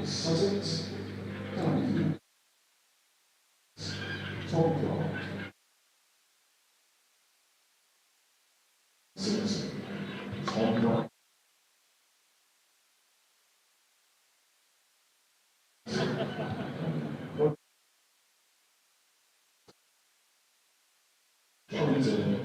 Sussex County Championship.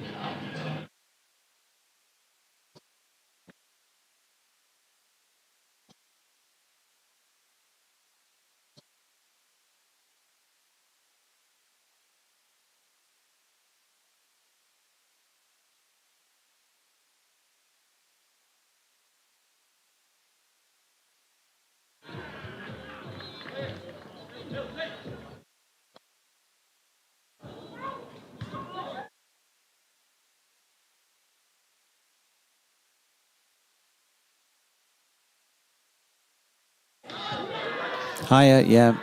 Hiya, yeah.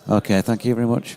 Okay, thank you very much.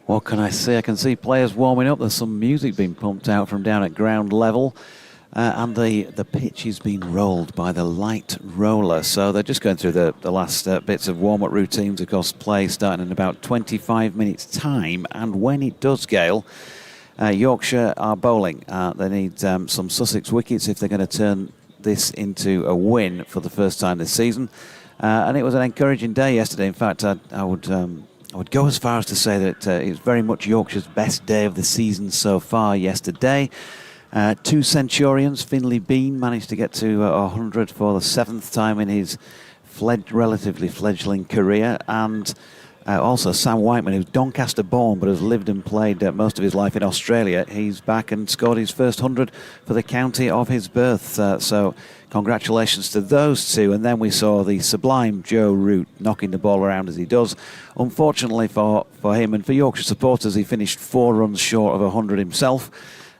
What can I say? I can see players warming up. There's some music being pumped out from down at ground level. And the pitch is being rolled by the light roller. So they're just going through the last bits of warm-up routines. Of course, play starting in about 25 minutes' time. And when it does, Gail, Yorkshire are bowling. They need some Sussex wickets if they're going to turn this into a win for the first time this season. And it was an encouraging day yesterday. In fact, I would go as far as to say that it was very much Yorkshire's best day of the season so far yesterday. 2 centurions. Finlay Bean managed to get to 100 for the 7th time in his relatively fledgling career. And also Sam Whiteman, who's Doncaster born but has lived and played most of his life in Australia. He's back and scored his first 100 for the county of his birth. So congratulations to those two. And then we saw the sublime Joe Root knocking the ball around as he does. Unfortunately for him and for Yorkshire supporters, he finished 4 runs short of 100 himself.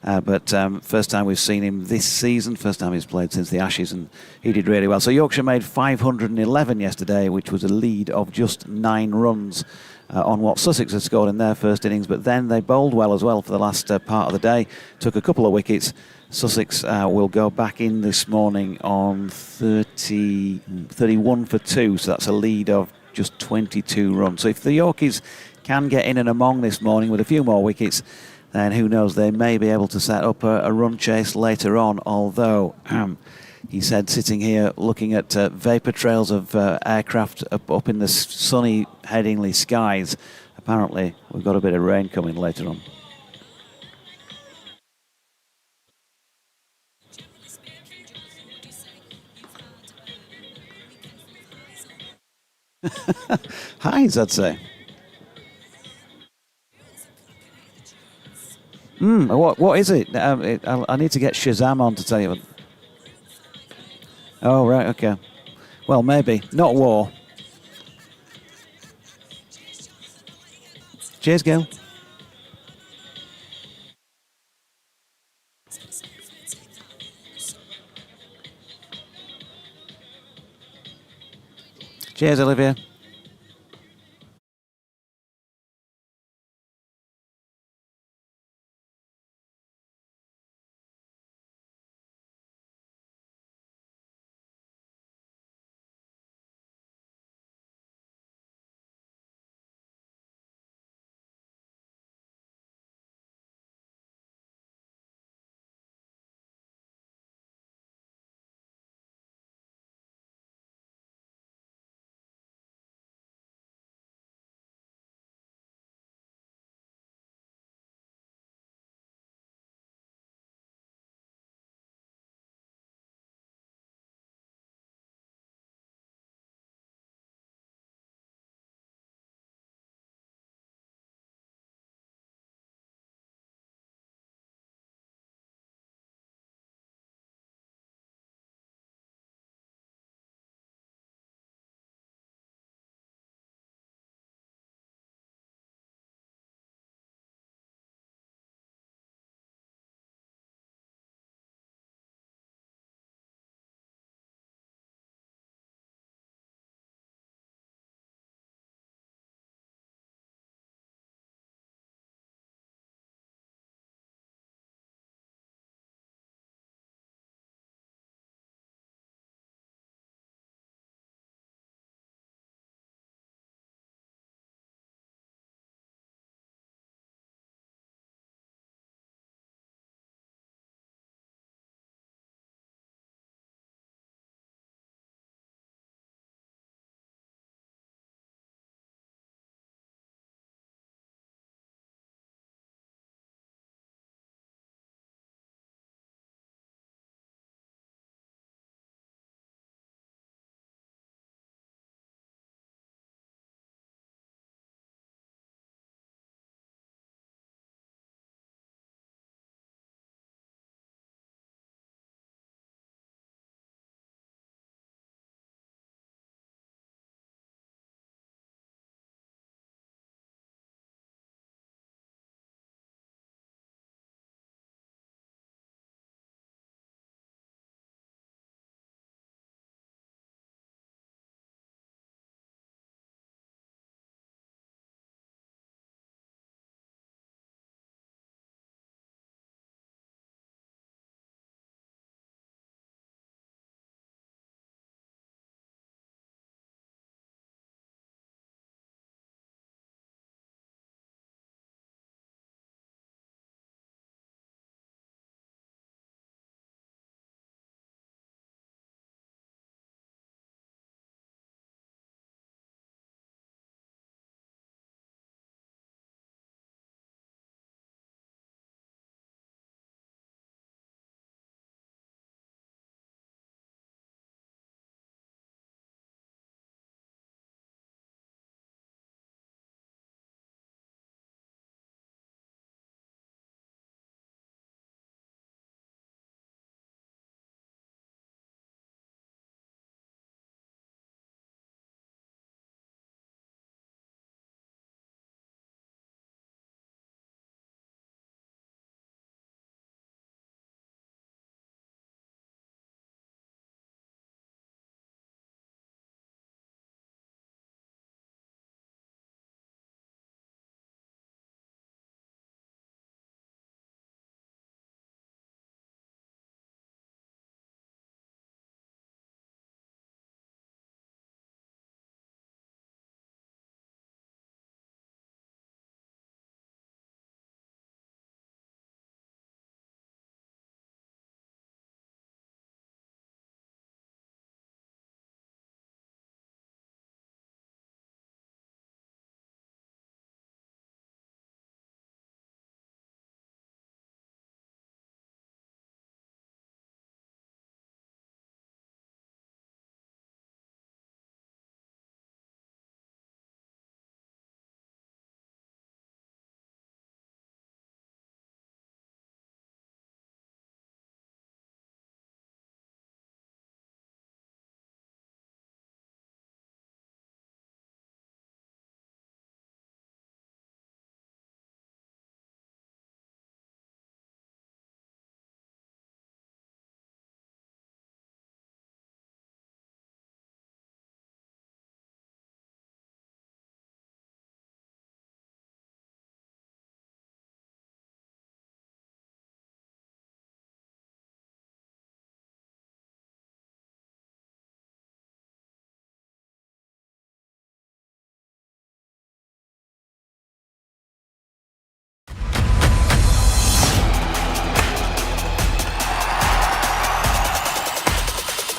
But first time we've seen him this season, first time he's played since the Ashes, and he did really well. So Yorkshire made 511 yesterday, which was a lead of just 9 runs on what Sussex had scored in their first innings. But then they bowled well as well for the last part of the day, took a couple of wickets. Sussex will go back in this morning on 31 for 2, so that's a lead of just 22 runs. So if the Yorkies can get in and among this morning with a few more wickets, then who knows, they may be able to set up a run chase later on, although he said sitting here looking at vapour trails of aircraft up in the sunny Headingley skies, apparently we've got a bit of rain coming later on. Highs, I'd say. What is it? I need to get Shazam on to tell you. Oh, right, okay. Well, maybe. Not war. Cheers, Gail. Cheers, Olivia.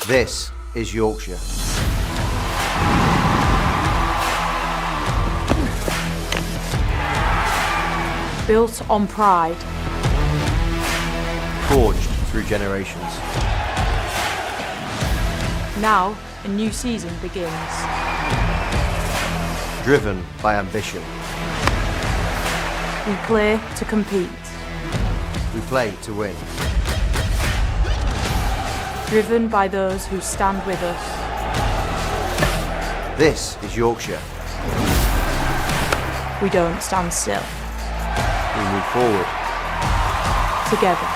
This is Yorkshire. Built on pride. Forged through generations. Now, a new season begins. Driven by ambition. We play to compete. We play to win. Driven by those who stand with us. This is Yorkshire. We don't stand still. We move forward. Together.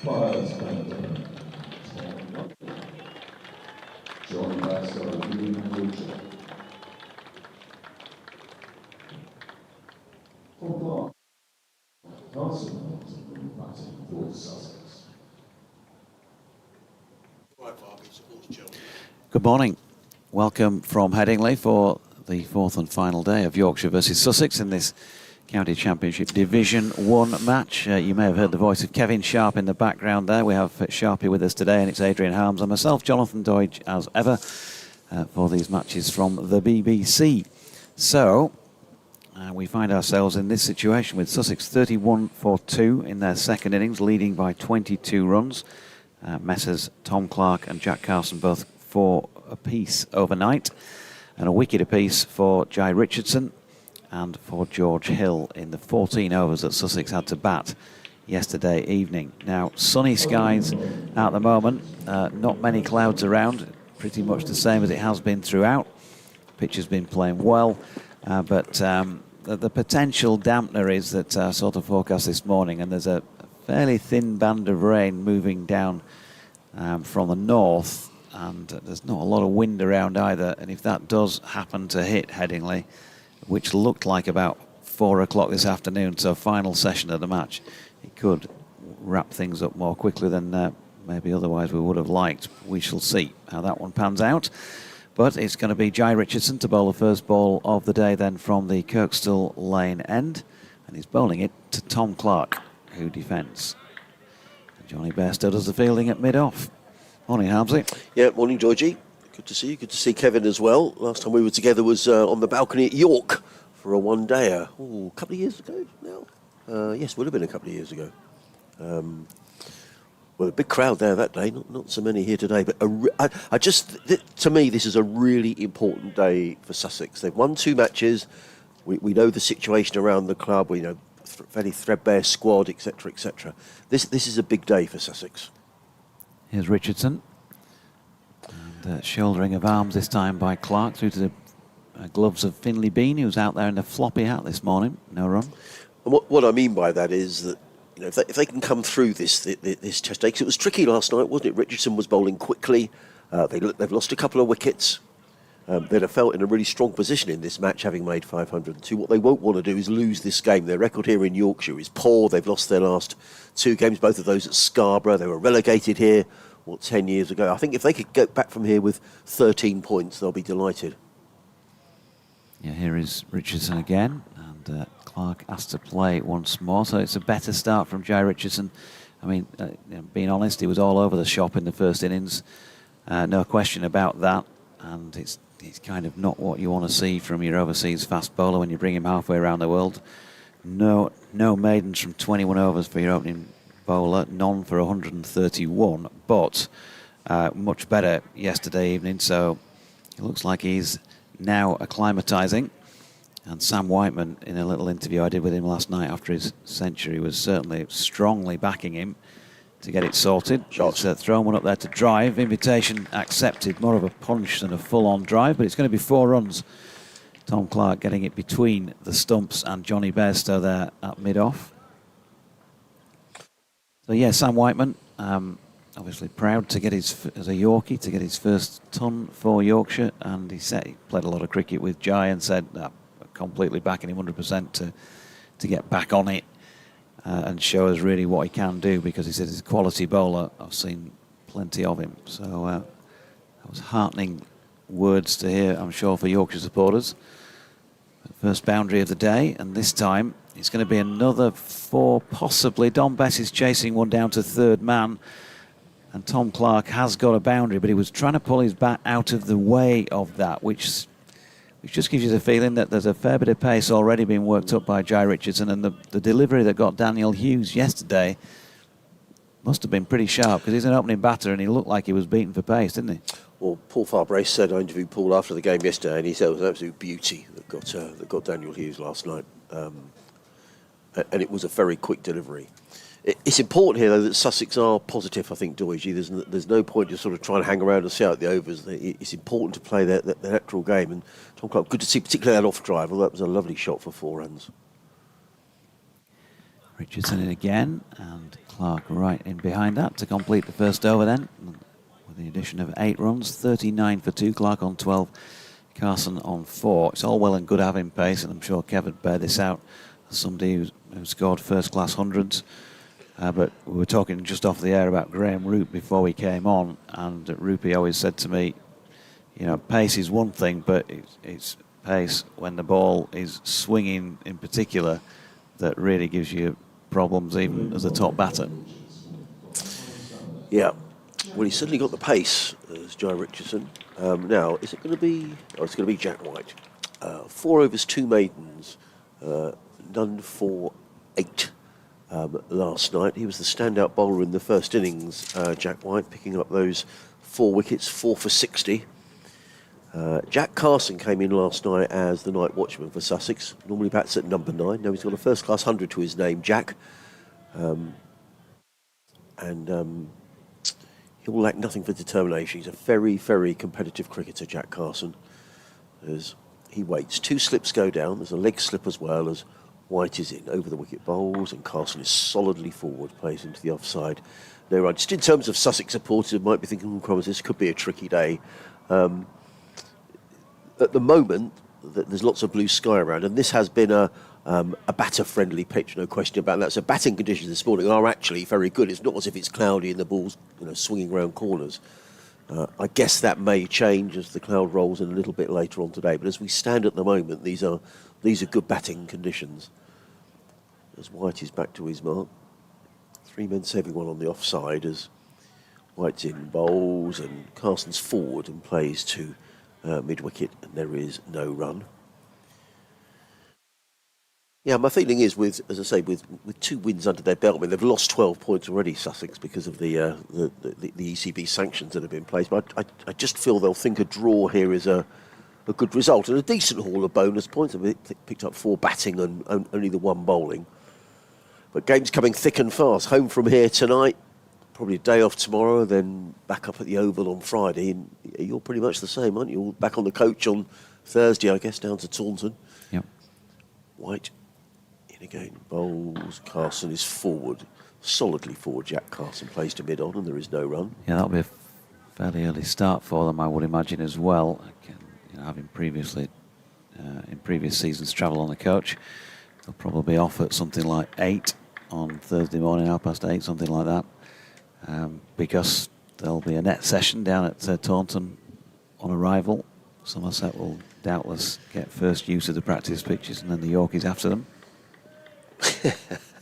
Miles Benton, John Master, Yorkshire. Tom Clark, Carson, batting for Sussex. Good morning. Welcome from Headingley for the fourth and final day of Yorkshire versus Sussex in this County Championship Division 1 match. You may have heard the voice of Kevin Sharp in the background there. We have Sharpie with us today, and it's Adrian Harms and myself, Jonathan Doidge, as ever, for these matches from the BBC. So, we find ourselves in this situation with Sussex 31 for 2 in their second innings, leading by 22 runs. Messrs Tom Clark and Jack Carson both 4 apiece overnight, and a wicket apiece for Jai Richardson and for George Hill in the 14 overs that Sussex had to bat yesterday evening. Now, sunny skies at the moment, not many clouds around, pretty much the same as it has been throughout. Pitch has been playing well, but the potential dampener is that sort of forecast this morning, and there's a fairly thin band of rain moving down from the north, and there's not a lot of wind around either, and if that does happen to hit Headingley, which looked like about 4 o'clock this afternoon, so final session of the match, it could wrap things up more quickly than maybe otherwise we would have liked. We shall see how that one pans out. But it's going to be Jai Richardson to bowl the first ball of the day then from the Kirkstall Lane end, and he's bowling it to Tom Clark, who defends. And Johnny Bairstow does the fielding at mid-off. Morning, Harmsy. Yeah, morning, Georgie. Good to see you. Good to see Kevin as well. Last time we were together was on the balcony at York for a one-dayer. Oh, a couple of years ago now? Yes, would have been a couple of years ago. Well, a big crowd there that day. Not so many here today. But to me, this is a really important day for Sussex. They've won 2 matches. We know the situation around the club. We know fairly threadbare squad, etc., etc. This is a big day for Sussex. Here's Richardson. And shouldering of arms this time by Clark through to the gloves of Finley Bean, who's out there in the floppy hat this morning. No run. And what I mean by that is that, you know, if they can come through this test day, because it was tricky last night, wasn't it? Richardson was bowling quickly. They've lost a couple of wickets. They'd have felt in a really strong position in this match, having made 502. What they won't want to do is lose this game. Their record here in Yorkshire is poor. They've lost their last 2 games, both of those at Scarborough. They were relegated here, 10 years ago. I think if they could get back from here with 13 points, they'll be delighted. Yeah, here is Richardson again, and Clark asked to play once more, so it's a better start from Jai Richardson. I mean, being honest, he was all over the shop in the first innings, no question about that, and it's kind of not what you want to see from your overseas fast bowler when you bring him halfway around the world. No maidens from 21 overs for your opening bowler, none for 131, but much better yesterday evening, so it looks like he's now acclimatising. And Sam Whiteman, in a little interview I did with him last night after his century, was certainly strongly backing him to get it sorted. He's thrown one up there to drive. Invitation accepted, more of a punch than a full-on drive, but it's going to be 4 runs. Tom Clark getting it between the stumps and Johnny Bairstow there at mid-off. So yeah, Sam Whiteman, obviously proud to get as a Yorkie, to get his first ton for Yorkshire, and he said he played a lot of cricket with Jai and said completely backing him 100% to get back on it and show us really what he can do, because he said he's a quality bowler. I've seen plenty of him. So that was heartening words to hear, I'm sure, for Yorkshire supporters. First boundary of the day, and this time it's going to be another 4 possibly. Don Bess is chasing one down to third man, and Tom Clark has got a boundary, but he was trying to pull his bat out of the way of that, which just gives you the feeling that there's a fair bit of pace already being worked up by Jai Richardson, and the delivery that got Daniel Hughes yesterday must have been pretty sharp, because he's an opening batter and he looked like he was beaten for pace, didn't he? Well, Paul Farbrace said, I interviewed Paul after the game yesterday, and he said it was an absolute beauty that got Daniel Hughes last night. And it was a very quick delivery. It's important here, though, that Sussex are positive, I think, Doidge. There's no point just sort of trying to hang around and see out the overs. It's important to play their electoral game. And Tom Clark, good to see, particularly that off drive. Well, that was a lovely shot for 4 runs. Richardson in again, and Clark right in behind that to complete the first over then, with the addition of 8 runs, 39 for 2, Clark on 12, Carson on 4. It's all well and good having pace, and I'm sure Kev would bear this out as somebody who scored first-class hundreds. But we were talking just off the air about Graham Root before we came on, and Rupie always said to me, you know, pace is one thing, but it's pace when the ball is swinging in particular that really gives you problems even as a top batter. Yeah, well, he's certainly got the pace as Jai Richardson. Now, is it going to be... Oh, it's going to be Jack White. 4 overs, 2 maidens, none for 8 last night. He was the standout bowler in the first innings, Jack White, picking up those 4 wickets, 4 for 60. Jack Carson came in last night as the night watchman for Sussex. Normally bats at number 9. Now he's got a first-class 100 to his name, Jack. He'll lack nothing for determination. He's a very, very competitive cricketer, Jack Carson. As he waits, 2 slips go down. There's a leg slip as well as White is in. Over the wicket bowls, and Carson is solidly forward, plays into the offside. No run. Just in terms of Sussex supporters, might be thinking, this could be a tricky day. At the moment, there's lots of blue sky around, and this has been a batter-friendly pitch, no question about that. So batting conditions this morning are actually very good. It's not as if it's cloudy and the ball's swinging around corners. I guess that may change as the cloud rolls in a little bit later on today. But as we stand at the moment, these are good batting conditions. As White is back to his mark, 3 men saving 1 on the offside as White's in bowls and Carson's forward and plays to mid-wicket, and there is no run. Yeah, my feeling is, as I say, with 2 wins under their belt, I mean, they've lost 12 points already, Sussex, because of the ECB sanctions that have been placed. But I just feel they'll think a draw here is a good result and a decent haul of bonus points. They picked up 4 batting and only the 1 bowling. But games coming thick and fast. Home from here tonight, probably a day off tomorrow, then back up at the Oval on Friday. And you're pretty much the same, aren't you? You're back on the coach on Thursday, I guess, down to Taunton. Yep. White in again, bowls. Carson is forward, solidly forward. Jack Carson plays to mid-on, and there is no run. Yeah, that'll be a fairly early start for them, I would imagine, as well. Having previously, in previous seasons, travelled on the coach, they'll probably be off at something like 8 on Thursday morning, 8:30, something like that. Because there'll be a net session down at Taunton on arrival. Somerset will doubtless get first use of the practice pitches, and then the Yorkies after them.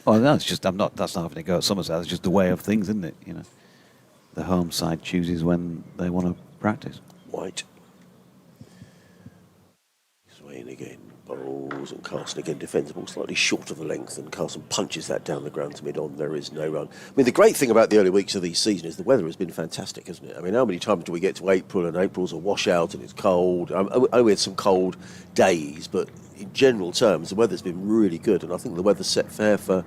Oh no, it's just that's not having to go at Somerset. It's just the way of things, isn't it? The home side chooses when they want to practice. White. Swaying again, bowls, and Carson again defends the ball slightly short of the length, and Carson punches that down the ground to mid-on. There is no run. I mean, the great thing about the early weeks of the season is the weather has been fantastic, hasn't it? I mean, how many times do we get to April, and April's a washout and it's cold? I know we had some cold days, but in general terms, the weather's been really good, and I think the weather's set fair for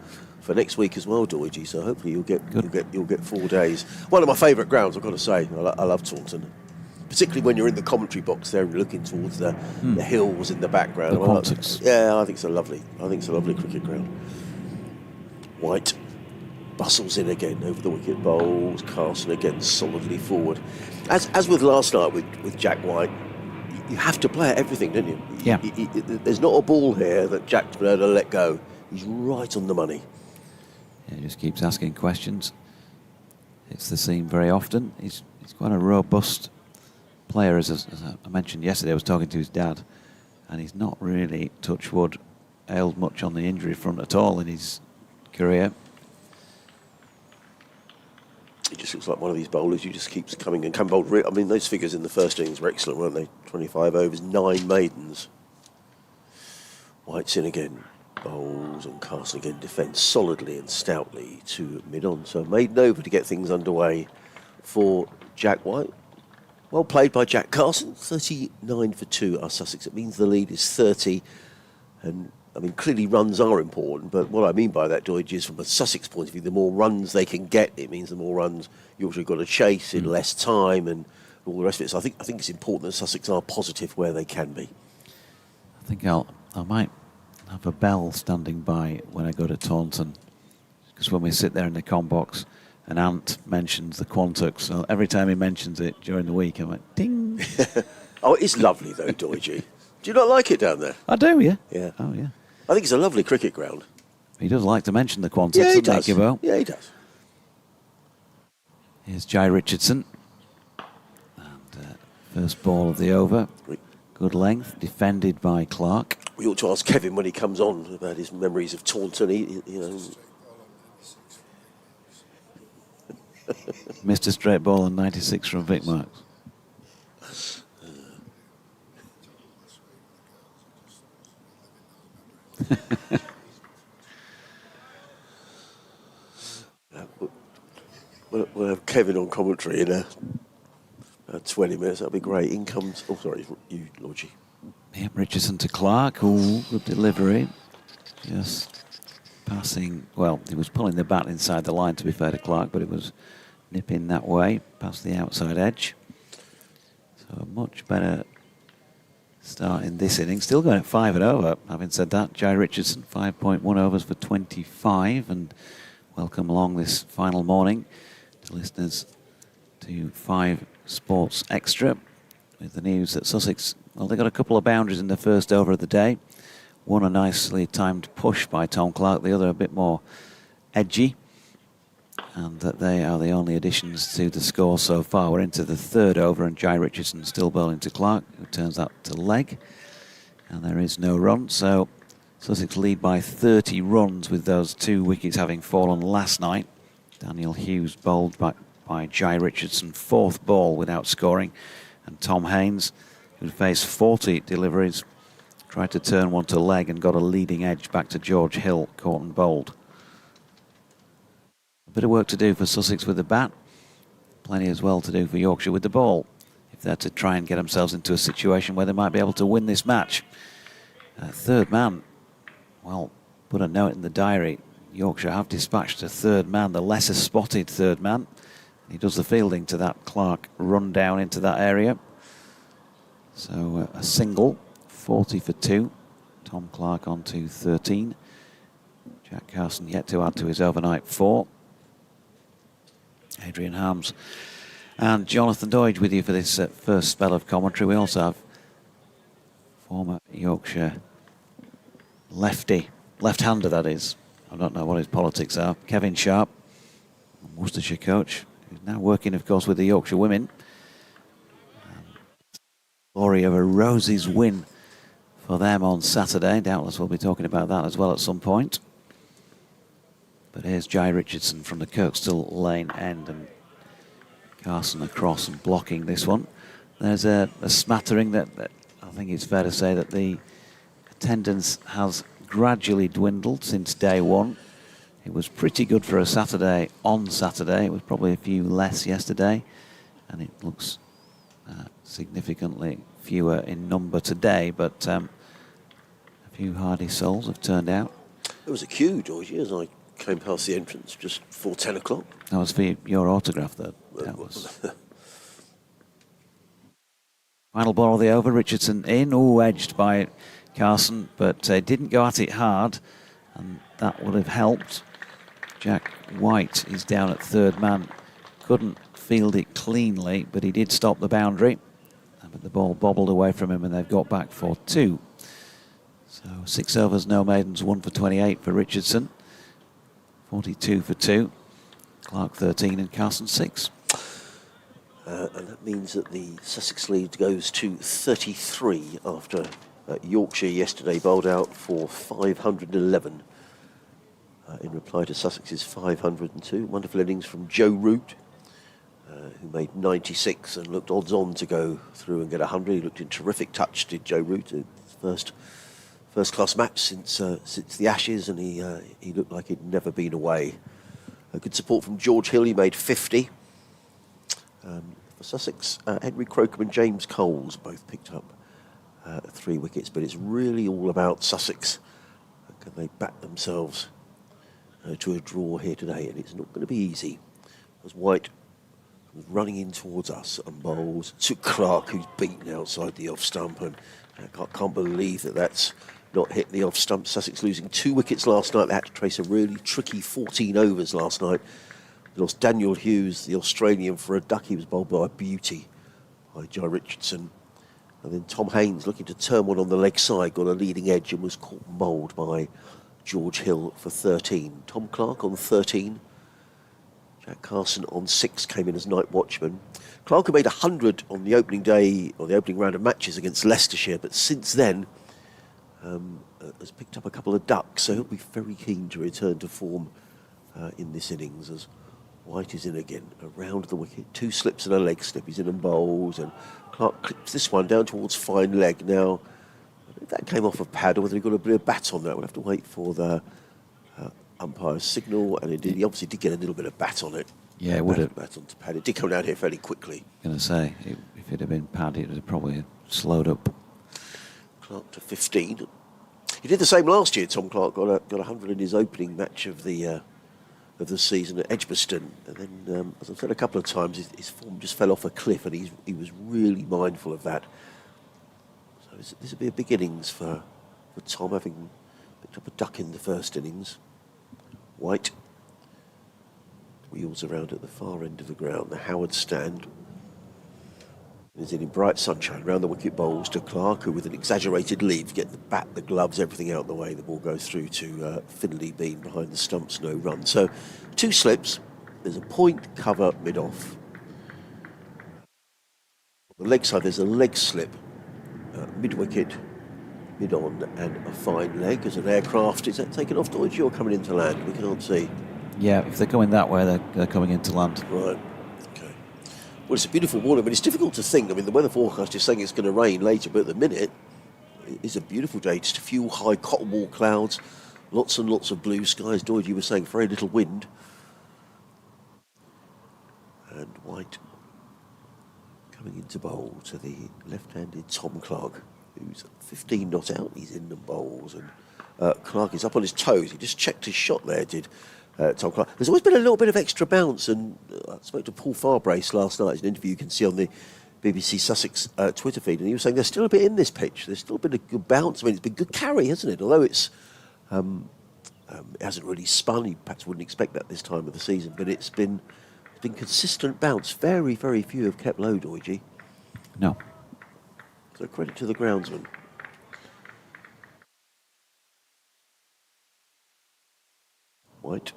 next week as well, Doigi. So hopefully you'll get 4 days. One of my favourite grounds, I've got to say. I love Taunton, particularly when you're in the commentary box there and you're looking towards the hills in the background. The Pontics. Yeah, I think it's a lovely cricket ground. White bustles in again over the wicket bowls. Carson again solidly forward. As with last night with Jack White, you have to play at everything, don't you? Yeah. There's not a ball here that Jack's been able to let go. He's right on the money. Yeah, he just keeps asking questions. It's the same very often. He's quite a robust player, as I mentioned yesterday. I was talking to his dad, and he's not really, touch wood, ailed much on the injury front at all in his career. He just looks like one of these bowlers who just keeps coming and can bowl. I mean, those figures in the first innings were excellent, weren't they? 25 overs, 9 maidens. White's in again. Bowls, and Carson again defends solidly and stoutly to mid-on. So maiden over to get things underway for Jack White. Well played by Jack Carson. 39 for 2 are Sussex. It means the lead is 30. And I mean, clearly runs are important, but what I mean by that, Doige, is from a Sussex point of view, the more runs they can get, it means the more runs Yorkshire have got to chase in less time and all the rest of it. So I think it's important that Sussex are positive where they can be. I think I might have a bell standing by when I go to Taunton because when we sit there in the comm box, and Ant mentions the Quantux, so every time he mentions it during the week, I'm like, ding. Oh, it's lovely though, Doige. Do you not like it down there? I do, yeah. Yeah. Oh, yeah. I think it's a lovely cricket ground. He does like to mention the Quantux, Yeah, he doesn't he, does. Gibbo? Yeah, he does. Here's Jai Richardson. And first ball of the over. Good length, defended by Clark. We ought to ask Kevin when he comes on about his memories of Taunton. Missed a straight ball and 96 from Vic Marks. We'll have Kevin on commentary in about 20 minutes. That'll be great. In comes... Oh, sorry, you, Lodgy. Yep, Richardson to Clark. Ooh, good delivery. Just passing... Well, he was pulling the bat inside the line, to be fair to Clark, but it was nipping that way, past the outside edge. So a much better start in this inning. Still going at 5 and over. Having said that, Jai Richardson, 5.1 overs for 25. And welcome along this final morning to listeners to 5 Sports Extra with the news that Sussex, well, they got a couple of boundaries in the first over of the day. One a nicely timed push by Tom Clark, the other a bit more edgy. And that they are the only additions to the score so far. We're into the third over and Jai Richardson still bowling to Clark, who turns that to leg. And there is no run, so Sussex lead by 30 runs with those 2 wickets having fallen last night. Daniel Hughes bowled by Jai Richardson, 4th ball without scoring. And Tom Haynes, who faced 40 deliveries, tried to turn one to leg and got a leading edge back to George Hill, caught and bowled. A bit of work to do for Sussex with the bat. Plenty as well to do for Yorkshire with the ball, if they're to try and get themselves into a situation where they might be able to win this match. Third man, well, put a note in the diary. Yorkshire have dispatched a third man, the lesser spotted third man. He does the fielding to that Clark run down into that area. So a single, 40 for 2. Tom Clark on to 13. Jack Carson yet to add to his overnight 4. Adrian Harms and Jonathan Doige with you for this first spell of commentary. We also have former Yorkshire lefty, left-hander that is. I don't know what his politics are. Kevin Sharp, Worcestershire coach, who's now working, of course, with the Yorkshire women. Glory of a Rosie's win for them on Saturday. Doubtless we'll be talking about that as well at some point. But here's Jai Richardson from the Kirkstall Lane end, and Carson across and blocking this one. There's a smattering that I think it's fair to say that the attendance has gradually dwindled since day one. It was pretty good for a Saturday on Saturday. It was probably a few less yesterday, and it looks significantly fewer in number today, but a few hardy souls have turned out. There was a queue, George, as I came past the entrance just before 10 o'clock. That was for your autograph, though. That was. Final ball of the over, Richardson in, edged by Carson, but didn't go at it hard, and that would have helped. Jack White is down at third man, couldn't field it cleanly, but he did stop the boundary. But the ball bobbled away from him, and they've got back for 2. So 6 overs, no maidens, 1 for 28 for Richardson. 42 for 2. Clark 13 and Carson 6. And that means that the Sussex lead goes to 33 after Yorkshire yesterday bowled out for 511 in reply to Sussex's 502. Wonderful innings from Joe Root, who made 96 and looked odds-on to go through and get 100. He looked in terrific touch, did Joe Root. His first-class match since the Ashes, and he looked like he'd never been away. Good support from George Hill. He made 50. For Sussex, Henry Crocombe and James Coles both picked up 3 wickets, but it's really all about Sussex. Can they back themselves to a draw here today? And it's not going to be easy, as White was running in towards us and bowls to Clark, who's beaten outside the off stump, and I can't believe that's not hit the off stump. Sussex losing 2 wickets last night. They had to trace a really tricky 14 overs last night. They lost Daniel Hughes, the Australian, for a duck. He was bowled by Beauty, by Jai Richardson. And then Tom Haynes, looking to turn one on the leg side, got a leading edge and was caught bowled by George Hill for 13. Tom Clark on 13. Jack Carson on 6 came in as night watchman. Clark had made 100 on the opening day, or the opening round of matches against Leicestershire, but since then has picked up a couple of ducks, so he'll be very keen to return to form in this innings as White is in again, around the wicket. 2 slips and a leg slip. He's in and bowls, and Clark clips this one down towards fine leg. Now, if that came off a pad or whether he got a bit of bat on that, we'll have to wait for the umpire's signal, and indeed he obviously did get a little bit of bat on it. Yeah, it would have. Bat onto pad. It did come down here fairly quickly. Going to say, if it had been pad, it would have probably slowed up. Clark to 15. He did the same last year. Tom Clark got 100 in his opening match of the season at Edgbaston, and then, as I've said a couple of times, his form just fell off a cliff, and he was really mindful of that. So this will be a big innings for Tom, having picked up a duck in the first innings. White wheels around at the far end of the ground, the Howard stand. Is in bright sunshine, round the wicket bowls to Clark, who with an exaggerated lead, get the bat, the gloves, everything out the way. The ball goes through to Finley Bean behind the stumps, no run. So 2 slips, there's a point cover mid-off. On the leg side, there's a leg slip, mid-wicket, mid-on, and a fine leg. As an aircraft, is that taken off, Deutsch, or coming into land? We can't see. Yeah, if they're going that way, they're coming into land. Right. Well, it's a beautiful morning, but it's difficult to think. I mean, the weather forecast is saying it's going to rain later, but at the minute, it is a beautiful day. Just a few high cotton wool clouds, lots and lots of blue skies. Doyd, you were saying very little wind. And White coming into bowl to the left-handed Tom Clark, who's 15 not out. He's in the bowls, and Clark is up on his toes. He just checked his shot there, did Tom Clark. There's always been a little bit of extra bounce, and I spoke to Paul Farbrace last night in an interview you can see on the BBC Sussex Twitter feed, and he was saying there's still a bit in this pitch. There's still been a good bounce. I mean, it's been good carry, hasn't it? Although it hasn't really spun. You perhaps wouldn't expect that this time of the season, but it's been consistent bounce. Very, very few have kept low, Doige. No. So credit to the groundsman. White.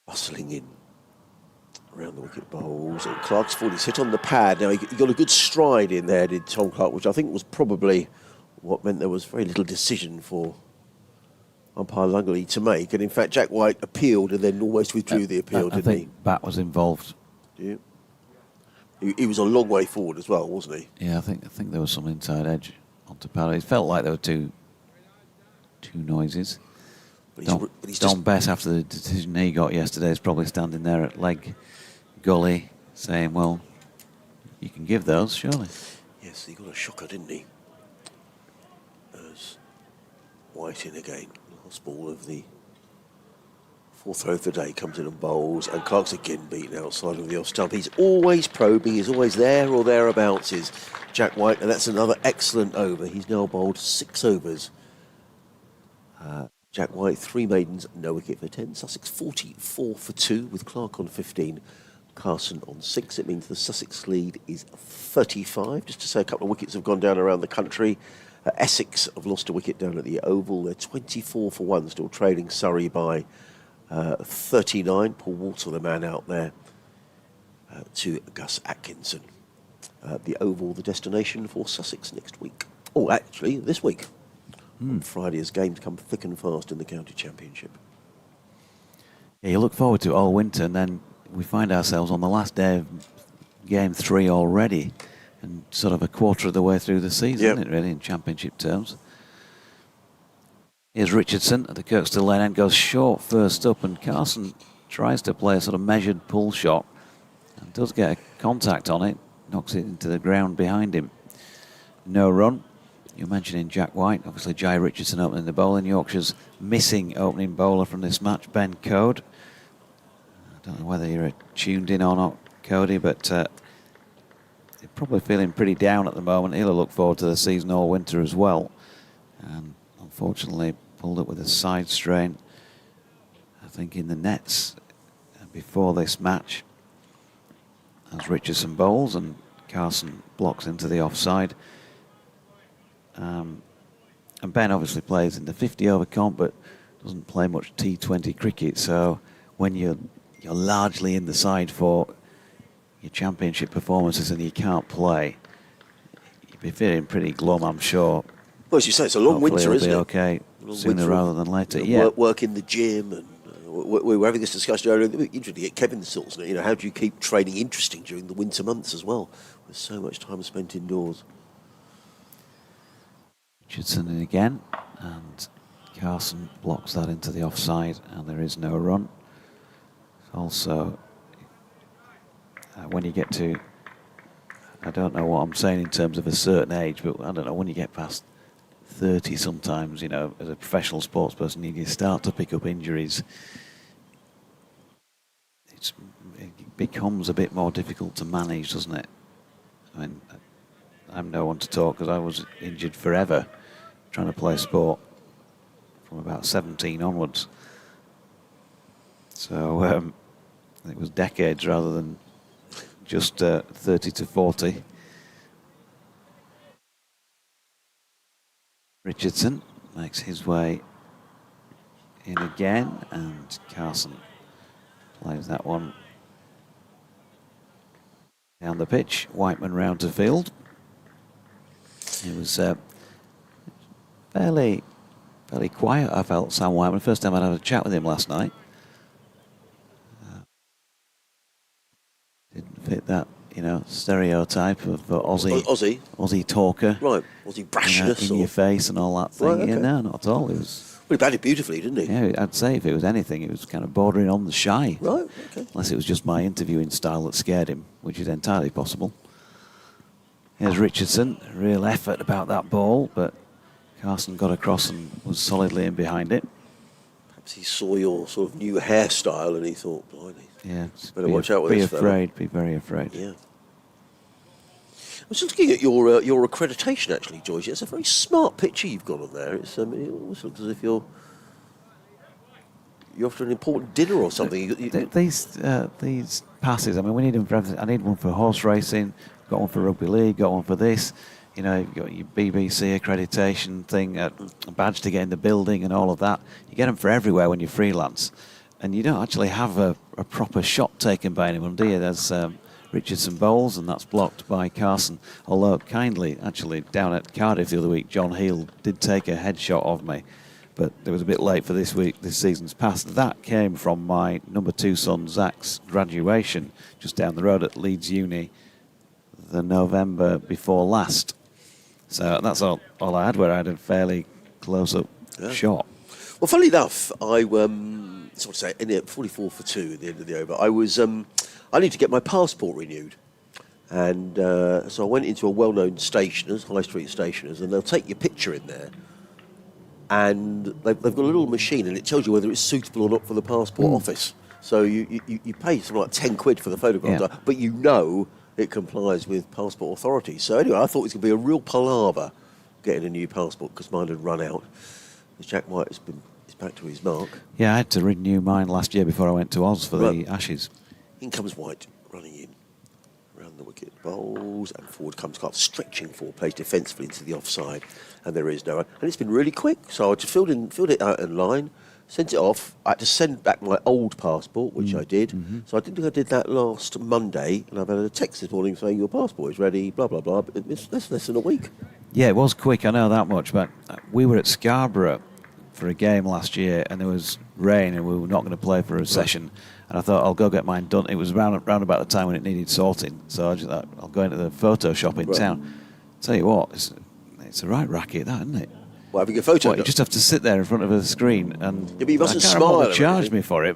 Bustling in around the wicket bowls, and Clark's fallen. He's hit on the pad. Now he got a good stride in there, did Tom Clark, which I think was probably what meant there was very little decision for umpire Lungley to make. And in fact, Jack White appealed and then almost withdrew the appeal, didn't he? I think Bat was involved. Yeah. He was a long way forward as well, wasn't he? Yeah, I think there was some inside edge onto pad. It felt like there were two noises. But he's Don Bess, after the decision he got yesterday, is probably standing there at leg gully saying, well, you can give those, surely. Yes, he got a shocker, didn't he? As White in again. Last ball of the 4th throw of the day comes in and bowls, and Clark's again beaten outside of the off stump. He's always probing, he's always there or thereabouts, is Jack White, and that's another excellent over. He's now bowled 6 overs. Jack White, 3 maidens, no wicket for 10. Sussex 44 for 2 with Clark on 15, Carson on 6. It means the Sussex lead is 35. Just to say, a couple of wickets have gone down around the country. Essex have lost a wicket down at the Oval. They're 24 for 1, still trailing Surrey by 39. Paul Walter, the man out there, to Gus Atkinson. The Oval, the destination for Sussex next week. Oh, actually, this week. On Friday, as games come thick and fast in the County Championship. Yeah, you look forward to it all winter, and then we find ourselves on the last day of Game 3 already, and sort of a quarter of the way through the season, isn't it, really, in Championship terms. Here's Richardson at the Kirkstall lane end, goes short first up, and Carson tries to play a sort of measured pull shot and does get a contact on it, knocks it into the ground behind him. No run. You're mentioning Jack White, obviously Jai Richardson opening the bowling. Yorkshire's missing opening bowler from this match, Ben Code. I don't know whether you're tuned in or not, Cody, but probably feeling pretty down at the moment. He'll look forward to the season all winter as well. And unfortunately pulled up with a side strain, I think, in the nets before this match. As Richardson bowls and Carson blocks into the offside. And Ben obviously plays in the 50-over comp, but doesn't play much T20 cricket. So when you're largely in the side for your championship performances and you can't play, you'd be feeling pretty glum, I'm sure. Well, as you say, it's a long Hopefully winter, isn't it? Okay, sooner winter rather than later. You Yeah. know, work in the gym, and we were having this discussion earlier. Interesting, Kevin's thoughts. You know, how do you keep training interesting during the winter months as well? With so much time spent indoors. Richardson in again, and Carson blocks that into the offside, and there is no run. Also, when you get to, I don't know what I'm saying in terms of a certain age, but I don't know, when you get past 30 sometimes, you know, as a professional sports person, you start to pick up injuries. It becomes a bit more difficult to manage, doesn't it? I mean, I'm no one to talk because I was injured forever trying to play sport from about 17 onwards. So it was decades rather than just 30 to 40. Richardson makes his way in again, and Carson plays that one down the pitch. Whiteman round to field. It was fairly quiet, I felt, Sam Whiteman. First time I'd had a chat with him last night. Didn't fit that, you know, stereotype of Aussie talker. Right, Aussie brashness. In your face and all that thing. Right, okay. Yeah, no, not at all. It was. Well, he batted beautifully, didn't he? Yeah, I'd say if it was anything, it was kind of bordering on the shy. Right, okay. Unless it was just my interviewing style that scared him, which is entirely possible. Here's Richardson, real effort about that ball, but Carson got across and was solidly in behind it. Perhaps he saw your sort of new hairstyle and he thought, blimey, Yeah, better watch out with be this fella. afraid, be very afraid. Yeah. I was just looking at your accreditation, actually, George. It's a very smart picture you've got on there. It's it almost looks as if you're after an important dinner or something. These passes, I mean, we need them for everything. I need one for horse racing, got one for rugby league, got one for this. You know, you've got your BBC accreditation thing, a badge to get in the building and all of that. You get them for everywhere when you freelance. And you don't actually have a proper shot taken by anyone, do you? There's Richardson bowls, and that's blocked by Carson. Although, kindly, actually, down at Cardiff the other week, John Heel did take a headshot of me. But it was a bit late for this season's pass. That came from my number 2 son, Zach's graduation, just down the road at Leeds Uni, the November before last. So that's all I had, where I had a fairly close-up shot. Well, funnily enough, I sort of say in the 44 for 2 at the end of the over. I need to get my passport renewed, and so I went into a well-known stationers, high street stationers, and they'll take your picture in there, and they've got a little machine, and it tells you whether it's suitable or not for the passport office. So you pay something like 10 quid for the photograph, but you know it complies with passport authorities. So anyway, I thought it was going to be a real palaver getting a new passport because mine had run out. Jack White is back to his mark. Yeah, I had to renew mine last year before I went to Oz for the Ashes. In comes White, running in, around the wicket, bowls, and forward comes Clark, stretching forward, plays defensively into the offside, and there is no run. And it's been really quick, so I just filled it out in line, sent it off. I had to send back my old passport, which I did. So I didn't think I did that last Monday, and I've had a text this morning saying your passport is ready, blah, blah, blah. But it's less than a week. Yeah, it was quick, I know that much, but we were at Scarborough for a game last year, and there was rain, and we were not going to play for a session. And I thought, I'll go get mine done. It was round about the time when it needed sorting, so I just thought, I'll go into the photo shop in town. Tell you what, it's a right racket, that, isn't it? Well, having a photo. You just have to sit there in front of a screen, and but you mustn't I can't remember smile. what charged me for it,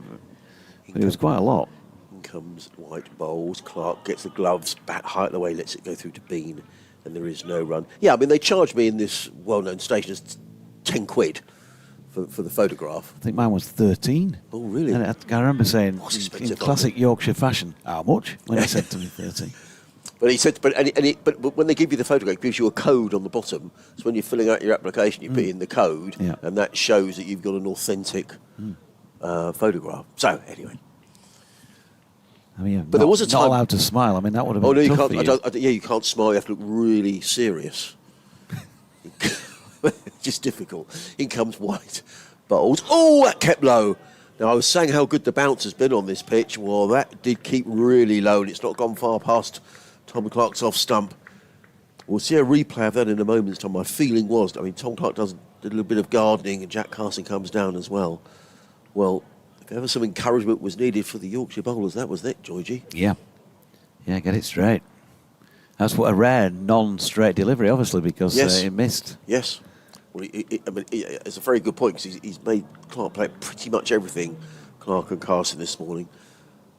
but it was quite a lot. In comes White, bowls, Clark gets the gloves back high the way, lets it go through to Bean, and there is no run. Yeah, I mean, they charged me in this well-known station as 10 quid. For the photograph. I think mine was 13. Oh, really? And I remember saying, in expensive, classic Yorkshire fashion, how much? When he said to me 13. But he said, but when they give you the photograph, it gives you a code on the bottom. So when you're filling out your application, you put in the code, and that shows that you've got an authentic photograph. So anyway, I mean, but there was a not time allowed to smile. I mean, that would have been oh no, you tough can't. for you. Yeah, you can't smile. You have to look really serious. Just difficult. In comes White. Bowls. Oh, that kept low. Now, I was saying how good the bounce has been on this pitch. Well, that did keep really low, and it's not gone far past Tom Clark's off stump. We'll see a replay of that in a moment's time. My feeling was, I mean, Tom Clark did a little bit of gardening, and Jack Carson comes down as well. Well, if ever some encouragement was needed for the Yorkshire bowlers, that was it, Georgie. Yeah, get it straight. That's what a rare non-straight delivery, obviously, because it missed. Yes. Well, it's a very good point because he's made Clark play pretty much everything, Clark and Carson, this morning.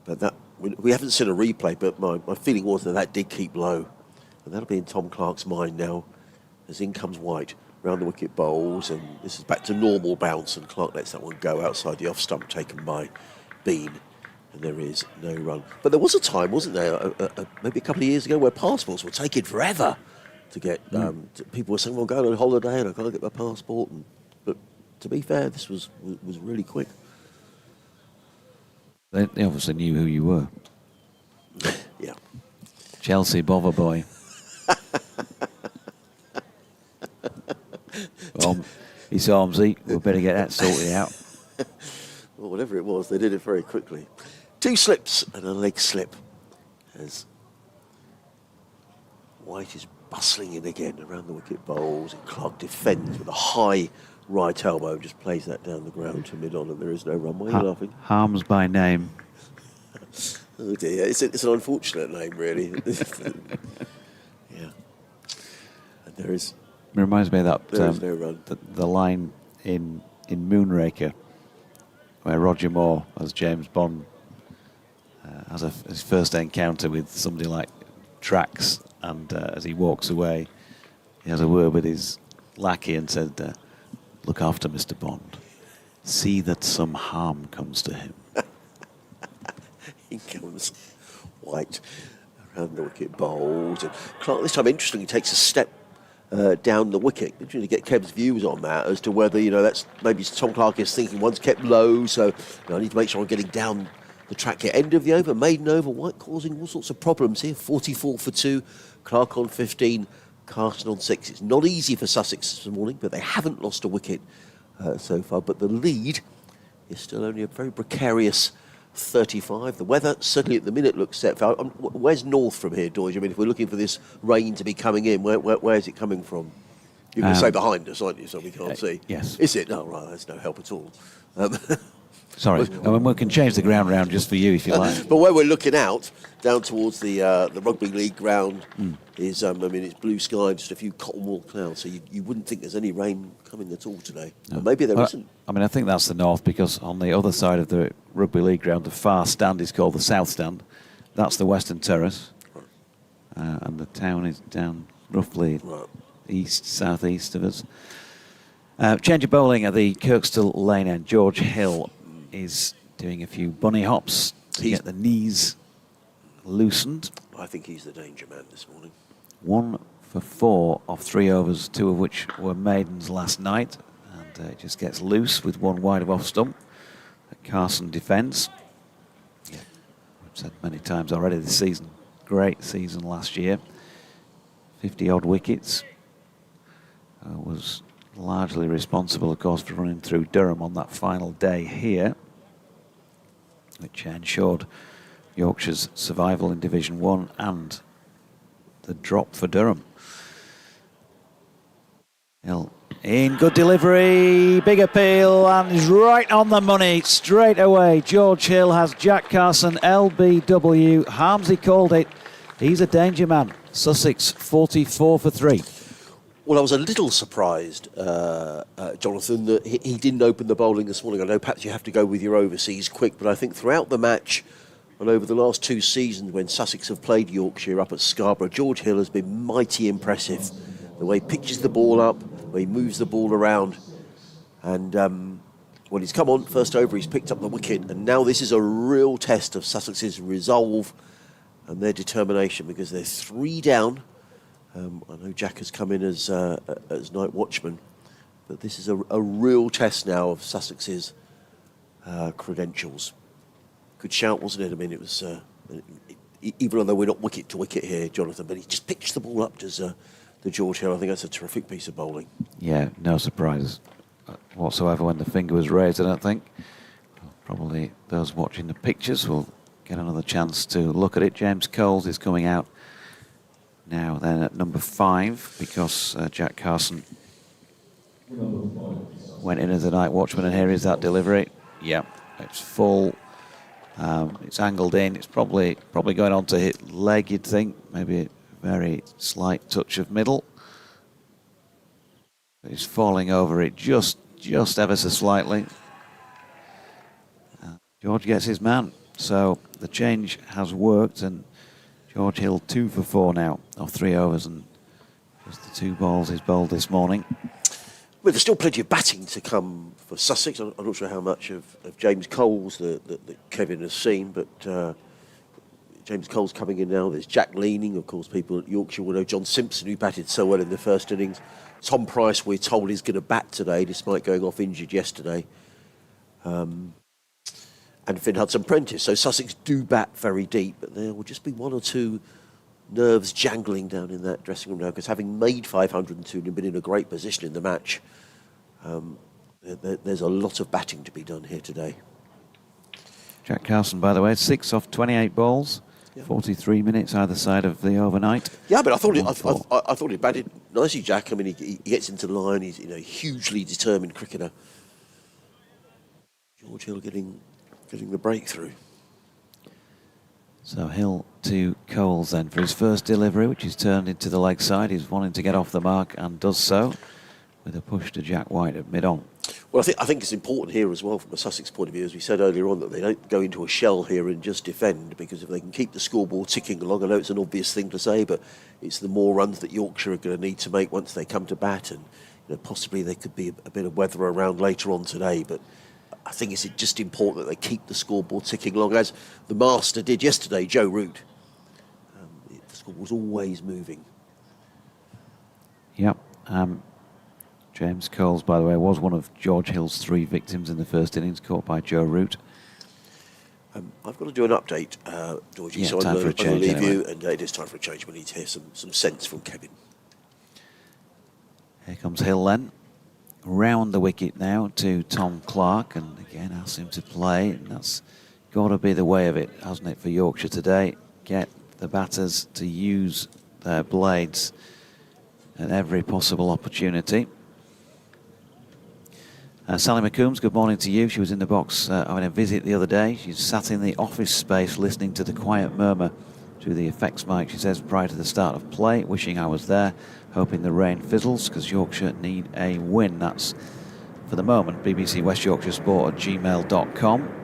But that we haven't seen a replay, but my feeling was that did keep low. And that'll be in Tom Clark's mind now as in comes White. Round the wicket bowls, and this is back to normal bounce, and Clark lets that one go outside the off stump taken by Bean. And there is no run. But there was a time, wasn't there, maybe a couple of years ago, where passports were taking forever to get. People were saying, well, I'm going on holiday and I can't get my passport. But to be fair, this was really quick. They obviously knew who you were. Yeah. Chelsea bother boy. It's Armsy. We better get that sorted out. Well, whatever it was, they did it very quickly. 2 slips and a leg slip as White is bustling in again around the wicket bowls, and Clark defends with a high right elbow, just plays that down the ground to mid-on, and there is no run. Why are you laughing? Harms by name. Oh dear, it's an unfortunate name, really. Yeah. And there is... It reminds me of that There is no run. the line in Moonraker where Roger Moore as James Bond has his first encounter with somebody like Trax, and as he walks away, he has a word with his lackey and said, "Look after Mr. Bond. See that some harm comes to him." In comes White around the wicket bowls, and Clark this time interestingly takes a step down the wicket. Interesting to get Kev's views on that as to whether that's maybe Tom Clark is thinking one's kept low, so I need to make sure I'm getting down the track here. End of the over, maiden over, White causing all sorts of problems here. 44 for 2, Clark on 15, Carson on 6. It's not easy for Sussex this morning, but they haven't lost a wicket so far. But the lead is still only a very precarious 35. The weather certainly at the minute looks set for. Where's north from here, Doige? I mean, if we're looking for this rain to be coming in, where is it coming from? You're going to say behind us, aren't you, so we can't see? Yes. Is it? No, right, that's no help at all. Sorry, we can change the ground round just for you if you like. But where we're looking out, down towards the rugby league ground, is, it's blue sky, just a few cotton wool clouds, so you wouldn't think there's any rain coming at all today. No. Or maybe there isn't. I think that's the north, because on the other side of the rugby league ground, the far stand is called the south stand. That's the western terrace. And the town is down roughly east, southeast of us. Change of bowling at the Kirkstall Lane end. George Hill is doing a few bunny hops to get the knees loosened. I think he's the danger man this morning. 1 for 4 off 3 overs, 2 of which were maidens last night, and it just gets loose with 1 wide of off stump. Carson defence. Yeah, I've said many times already this season, great season last year. 50 odd wickets. Was largely responsible, of course, for running through Durham on that final day here, which ensured Yorkshire's survival in Division 1 and the drop for Durham. Hill in, good delivery, big appeal, and he's right on the money straight away. George Hill has Jack Carson, LBW. Harmsy called it. He's a danger man. Sussex 44 for 3. Well, I was a little surprised, Jonathan, that he didn't open the bowling this morning. I know perhaps you have to go with your overseas quick, but I think throughout the match and over the last 2 seasons when Sussex have played Yorkshire up at Scarborough, George Hill has been mighty impressive. The way he pitches the ball up, the way he moves the ball around. And when he's come on, first over, he's picked up the wicket. And now this is a real test of Sussex's resolve and their determination, because they're 3 down. I know Jack has come in as night watchman, but this is a real test now of Sussex's credentials. Good shout, wasn't it? I mean, it was, even though we're not wicket to wicket here, Jonathan, but he just pitched the ball up to George Hill. I think that's a terrific piece of bowling. Yeah, no surprise whatsoever when the finger was raised, I don't think. Probably those watching the pictures will get another chance to look at it. James Coles is coming out now then at number 5, because Jack Carson went in as a night watchman, and here is that delivery. Yeah, it's full. It's angled in. It's probably going on to hit leg, you'd think. Maybe a very slight touch of middle. But it's falling over it just ever so slightly. George gets his man. So the change has worked, and George Hill 2 for 4 now off 3 overs, and just the 2 balls he's bowled this morning. Well, there's still plenty of batting to come for Sussex. I'm not sure how much of James Coles that Kevin has seen, but James Coles coming in now. There's Jack Leaning, of course, people at Yorkshire will know. John Simpson, who batted so well in the first innings. Tom Price, we're told, is going to bat today, despite going off injured yesterday. And Finn Hudson-Prentice. So Sussex do bat very deep, but there will just be 1 or 2 nerves jangling down in that dressing room now, because having made 502 and been in a great position in the match, there's a lot of batting to be done here today. Jack Carson, by the way, 6 off 28 balls, 43 minutes either side of the overnight. Yeah, but I thought he batted nicely, Jack. I mean, he gets into the line. He's a hugely determined cricketer. George Hill getting the breakthrough. So Hill to Coles then for his first delivery, which is turned into the leg side. He's wanting to get off the mark and does so with a push to Jack White at mid-on. Well, I think it's important here as well from a Sussex point of view, as we said earlier on, that they don't go into a shell here and just defend, because if they can keep the scoreboard ticking along, I know it's an obvious thing to say, but it's the more runs that Yorkshire are going to need to make once they come to bat, and possibly there could be a bit of weather around later on today, but I think it's just important that they keep the scoreboard ticking along, as the master did yesterday, Joe Root. The scoreboard was always moving. Yep. James Coles, by the way, was one of George Hill's 3 victims in the first innings, caught by Joe Root. I've got to do an update, Georgie, so I'm going to leave you, and it is time for a change. We need to hear some sense from Kevin. Here comes Hill then. Round the wicket now to Tom Clark, and again asks him to play, and that's got to be the way of it, hasn't it, for Yorkshire today? Get the batters to use their blades at every possible opportunity. Sally McCombs, good morning to you. She was in the box having a visit the other day. She's sat in the office space listening to the quiet murmur through the effects mic, she says, prior to the start of play, wishing I was there, hoping the rain fizzles, because Yorkshire need a win. That's, for the moment, BBC West Yorkshire Sport at gmail.com.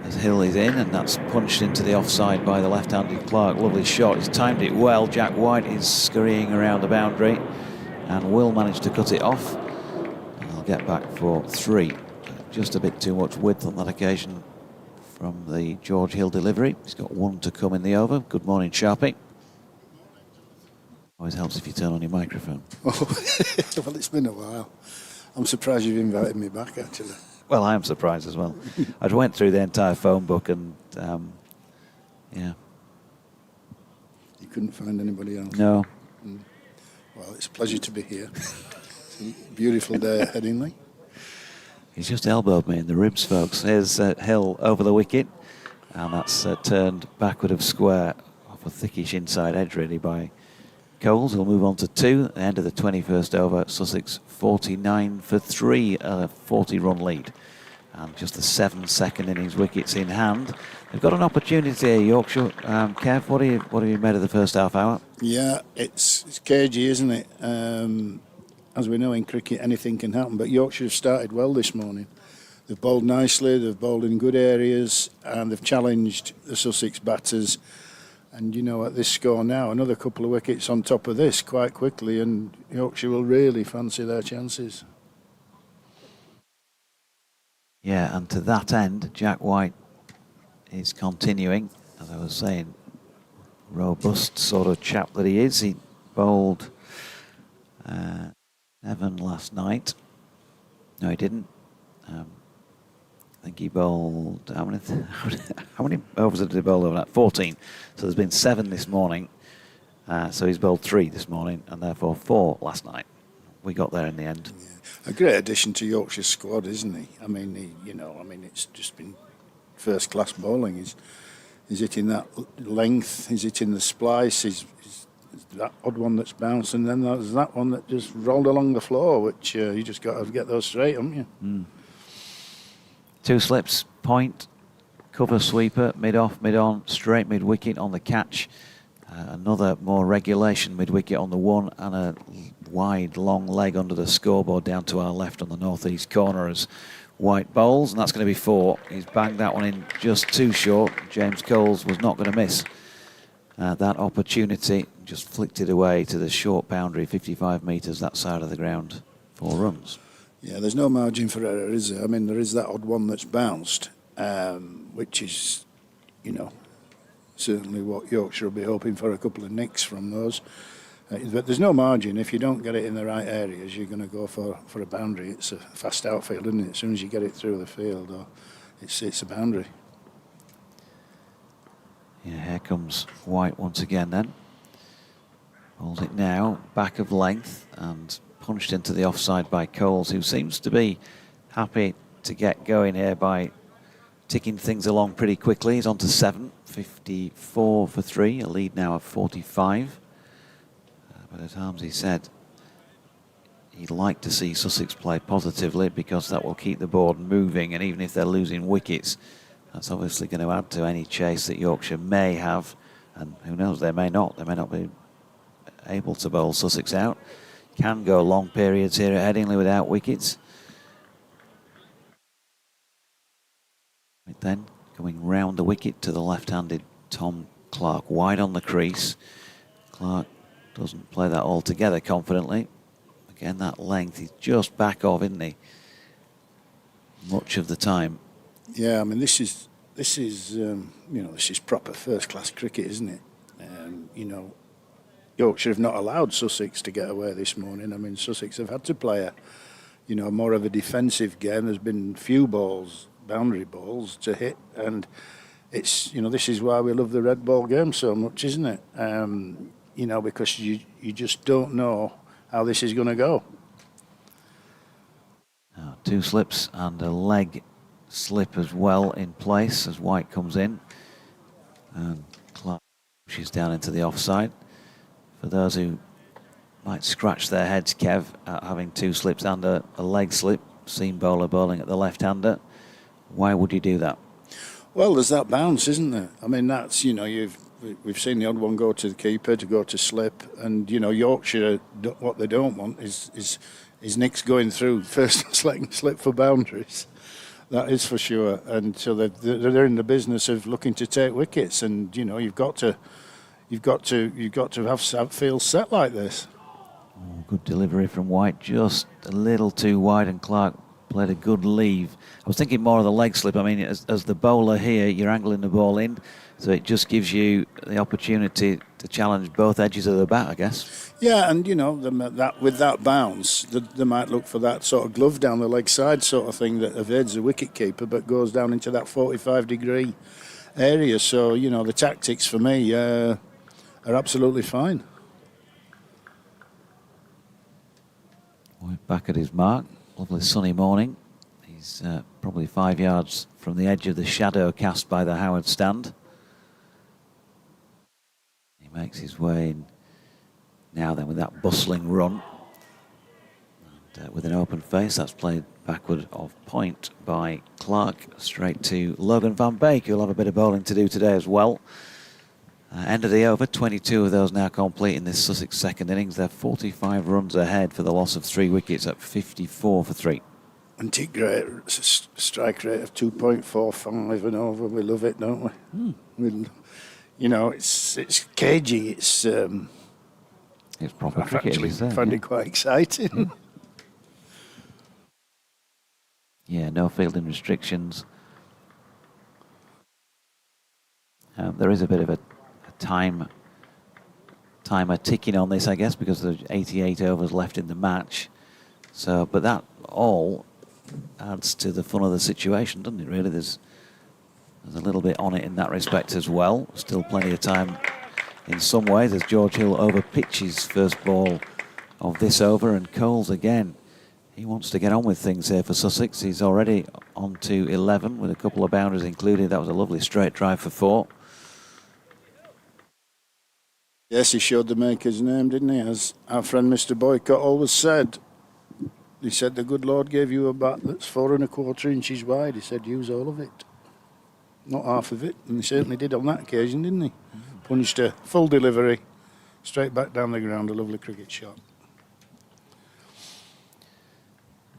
As Hill is in, and that's punched into the offside by the left-handed Clark. Lovely shot. He's timed it well. Jack White is scurrying around the boundary and will manage to cut it off. And I'll get back for 3. Just a bit too much width on that occasion from the George Hill delivery. He's got 1 to come in the over. Good morning, Sharpie. Always helps if you turn on your microphone. Well, it's been a while. I'm surprised you've invited me back, actually. Well, I am surprised as well. I went through the entire phone book and, yeah. You couldn't find anybody else? No. Well, it's a pleasure to be here. It's a beautiful day at Headingley. He's just elbowed me in the ribs, folks. Here's Hill over the wicket, and that's turned backward of square off a thickish inside edge, really, by Coles. He'll move on to 2 at the end of the 21st over. Sussex 49 for 3, a 40-run lead. And just the 7 second innings wickets in hand. They've got an opportunity here, Yorkshire. Kev, what have you made of the first half hour? Yeah, it's cagey, isn't it? As we know in cricket, anything can happen. But Yorkshire have started well this morning. They've bowled nicely, they've bowled in good areas, and they've challenged the Sussex batters. And at this score now, another couple of wickets on top of this quite quickly, and Yorkshire will really fancy their chances. Yeah, and to that end, Jack White is continuing, as I was saying robust sort of chap that he is. He bowled 7 last night. No, he didn't. I think he bowled, how many overs did he bowl overnight? 14. So there's been 7 this morning. So he's bowled 3 this morning and therefore 4 last night. We got there in the end. Yeah. A great addition to Yorkshire's squad, isn't he? I mean, it's just been first-class bowling. He's hitting that length, he's hitting the splice, he's that odd one that's bounced, and then there's that one that just rolled along the floor, which you just got to get those straight, haven't you? Mm. 2 slips, point, cover sweeper, mid-off, mid-on, straight mid-wicket on the catch. Another more regulation mid-wicket on the 1 and a wide, long leg under the scoreboard down to our left on the northeast corner as White bowls, and that's going to be 4. He's banged that one in just too short. James Coles was not going to miss that opportunity. Just flicked it away to the short boundary, 55 metres that side of the ground, 4 runs. Yeah, there's no margin for error, is there? I mean, there is that odd one that's bounced, which is, certainly what Yorkshire will be hoping for, a couple of nicks from those. But there's no margin. If you don't get it in the right areas, you're going to go for a boundary. It's a fast outfield, isn't it? As soon as you get it through the field, it's a boundary. Yeah, here comes White once again then. Holds it now, back of length, and punched into the offside by Coles, who seems to be happy to get going here by ticking things along pretty quickly. He's on to 7, 54 for 3, a lead now of 45. But as Harmsy said, he'd like to see Sussex play positively because that will keep the board moving, and even if they're losing wickets, that's obviously going to add to any chase that Yorkshire may have, and who knows, they may not be able to bowl Sussex out. Can go long periods here at Headingley without wickets. But then going round the wicket to the left-handed Tom Clark, wide on the crease. Clark doesn't play that altogether confidently. Again, that length, he's just back off, isn't he? Much of the time. Yeah, I mean, this is proper first-class cricket, isn't it? Yorkshire have not allowed Sussex to get away this morning. I mean, Sussex have had to play more of a defensive game. There's been few balls, boundary balls to hit, and it's this is why we love the red ball game so much, isn't it? Because you just don't know how this is going to go. 2 slips and a leg slip as well in place as White comes in. And Clark pushes down into the offside. For those who might scratch their heads, Kev, at having 2 slips and a leg slip, seam bowler bowling at the left-hander, why would you do that? Well, there's that bounce, isn't there? I mean, that's, we've seen the odd one go to the keeper, to go to slip, and, Yorkshire, what they don't want is Nick's going through first and second slip for boundaries. That is for sure. And so they're in the business of looking to take wickets, and, you've got to have fields set like this. Oh, good delivery from White, just a little too wide, and Clark played a good leave. I was thinking more of the leg slip. I mean, as the bowler here, you're angling the ball in, so it just gives you the opportunity to challenge both edges of the bat, I guess. Yeah, and that with that bounce, they might look for that sort of glove down the leg side sort of thing that evades the wicket keeper but goes down into that 45-degree area. So the tactics for me are absolutely fine. White back at his mark. Lovely sunny morning. He's probably 5 yards from the edge of the shadow cast by the Howard stand. He makes his way in now then with that bustling run. And with an open face, that's played backward of point by Clark, straight to Logan van Beek, who'll have a bit of bowling to do today as well. End of the over, 22 of those now complete in this Sussex second innings. They're 45 runs ahead for the loss of 3 wickets at 54 for 3. Antique great strike rate of 2.45 and over. We love it, don't we? It's cagey. It's proper cricket. Actually, find it quite exciting. Yeah, no fielding restrictions. There is a bit of a time timer ticking on this, I guess, because there's 88 overs left in the match. So, but that all adds to the fun of the situation, doesn't it, really? There's a little bit on it in that respect as well. Still plenty of time in some ways as George Hill over pitches first ball of this over, and Coles again. He wants to get on with things here for Sussex. He's already on to 11 with a couple of boundaries included. That was a lovely straight drive for 4. Yes, he showed the maker's name, didn't he? As our friend Mr. Boycott always said. He said, the good Lord gave you a bat that's 4 1/4 inches wide. He said, use all of it. Not half of it. And he certainly did on that occasion, didn't he? Punched a full delivery, straight back down the ground, a lovely cricket shot.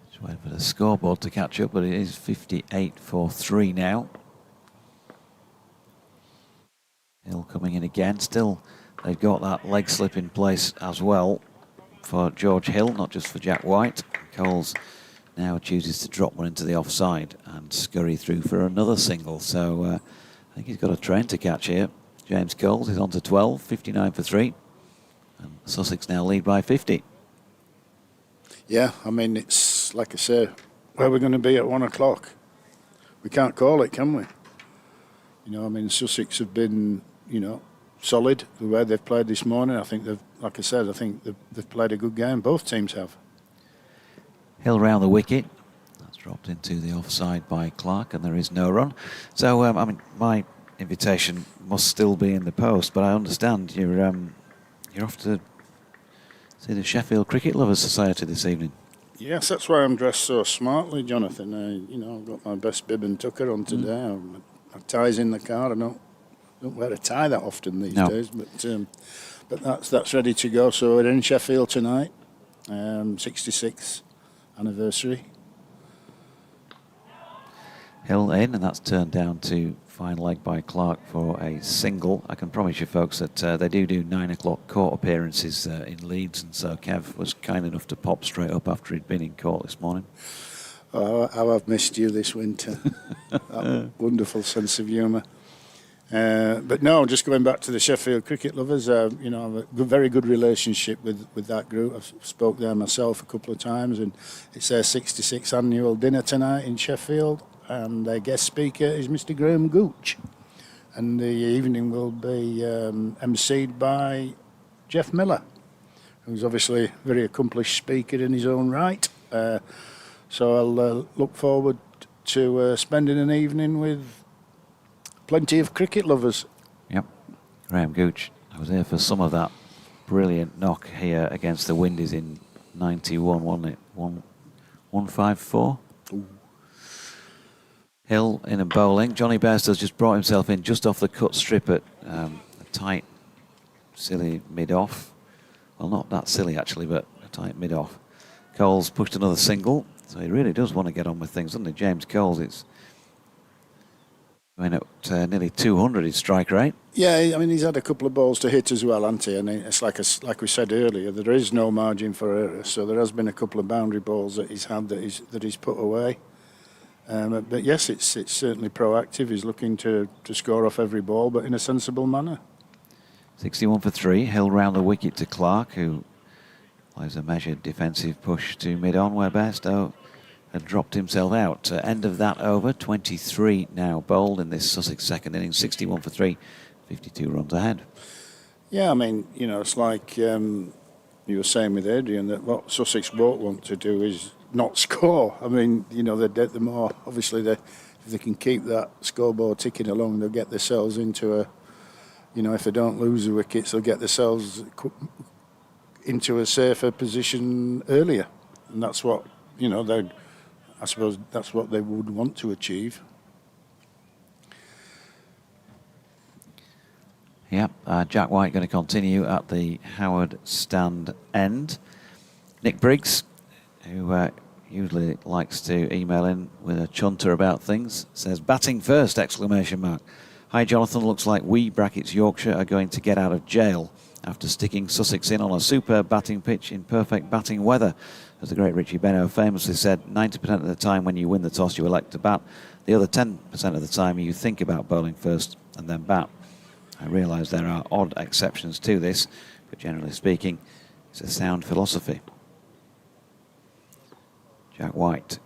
Just waiting for the scoreboard to catch up, but it is 58-3 now. Hill coming in again. Still, they've got that leg slip in place as well for George Hill, not just for Jack White. Coles now chooses to drop one into the offside and scurry through for another single. So I think he's got a train to catch here. James Coles is on to 12, 59-3. And Sussex now lead by 50. Yeah, I mean, it's like I say, where we're going to be at 1 o'clock. We can't call it, can we? You know, I mean, Sussex have been, you know, solid the way they've played this morning. I think they've, like I said, I think they've played a good game. Both teams have. Hill round the wicket. That's dropped into the offside by Clark, and there is no run. So, I mean, my invitation must still be in the post, but I understand you're off to see the Sheffield Cricket Lovers Society this evening. Yes, that's why I'm dressed so smartly, Jonathan. You know, I've got my best bib and tucker on today. My tie's in the car. I don't wear a tie that often these days, but that's ready to go. So we're in Sheffield tonight, 66th anniversary. Hill in, and that's turned down to fine leg by Clark for a single. I can promise you folks that they do 9 o'clock court appearances in Leeds, and so Kev was kind enough to pop straight up after he'd been in court this morning. Oh, how I've missed you this winter. That wonderful sense of humour. But no, just going back to the Sheffield Cricket Lovers, you know, I have a very good relationship with that group. I've spoke there myself a couple of times, and it's their 66th annual dinner tonight in Sheffield, and their guest speaker is Mr. Graham Gooch, and the evening will be emceed by Jeff Miller, who's obviously a very accomplished speaker in his own right. So I'll look forward to spending an evening with plenty of cricket lovers. Yep, Graham Gooch. I was there for some of that brilliant knock here against the Windies in 91, wasn't it? 154. Hill in and bowling. Johnny Bairstow's just brought himself in just off the cut strip at a tight, silly mid-off. Well, not that silly actually, but a tight mid-off. Coles pushed another single, so he really does want to get on with things, doesn't he? James Coles, it's going at nearly 200 his strike rate. Yeah, I mean, he's had a couple of balls to hit as well, hasn't he? And it's like we said earlier, there is no margin for error, so there has been a couple of boundary balls that he's had that he's put away. But yes, it's certainly proactive. He's looking to score off every ball, but in a sensible manner. 61-3. Hill round the wicket to Clark, who plays a measured defensive push to mid-on, where Bairstow had dropped himself out. End of that over. 23 now bowled in this Sussex second innings. 61-3. 52 runs ahead. Yeah, I mean, you know, it's like you were saying with Adrian, that what Sussex won't want to do is not score. I mean, you know, the more, obviously, if they can keep that scoreboard ticking along, they'll get themselves into a, you know, if they don't lose the wickets, they'll get themselves into a safer position earlier. And that's what, you know, I suppose that's what they would want to achieve. Yep, Jack White going to continue at the Howard stand end. Nick Briggs, who usually likes to email in with a chunter about things, says, batting first, exclamation mark. Hi Jonathan, looks like we, brackets Yorkshire, are going to get out of jail after sticking Sussex in on a superb batting pitch in perfect batting weather. As the great Richie Benaud famously said, 90% of the time when you win the toss you elect to bat. The other 10% of the time you think about bowling first and then bat. I realise there are odd exceptions to this, but generally speaking, it's a sound philosophy. Jack White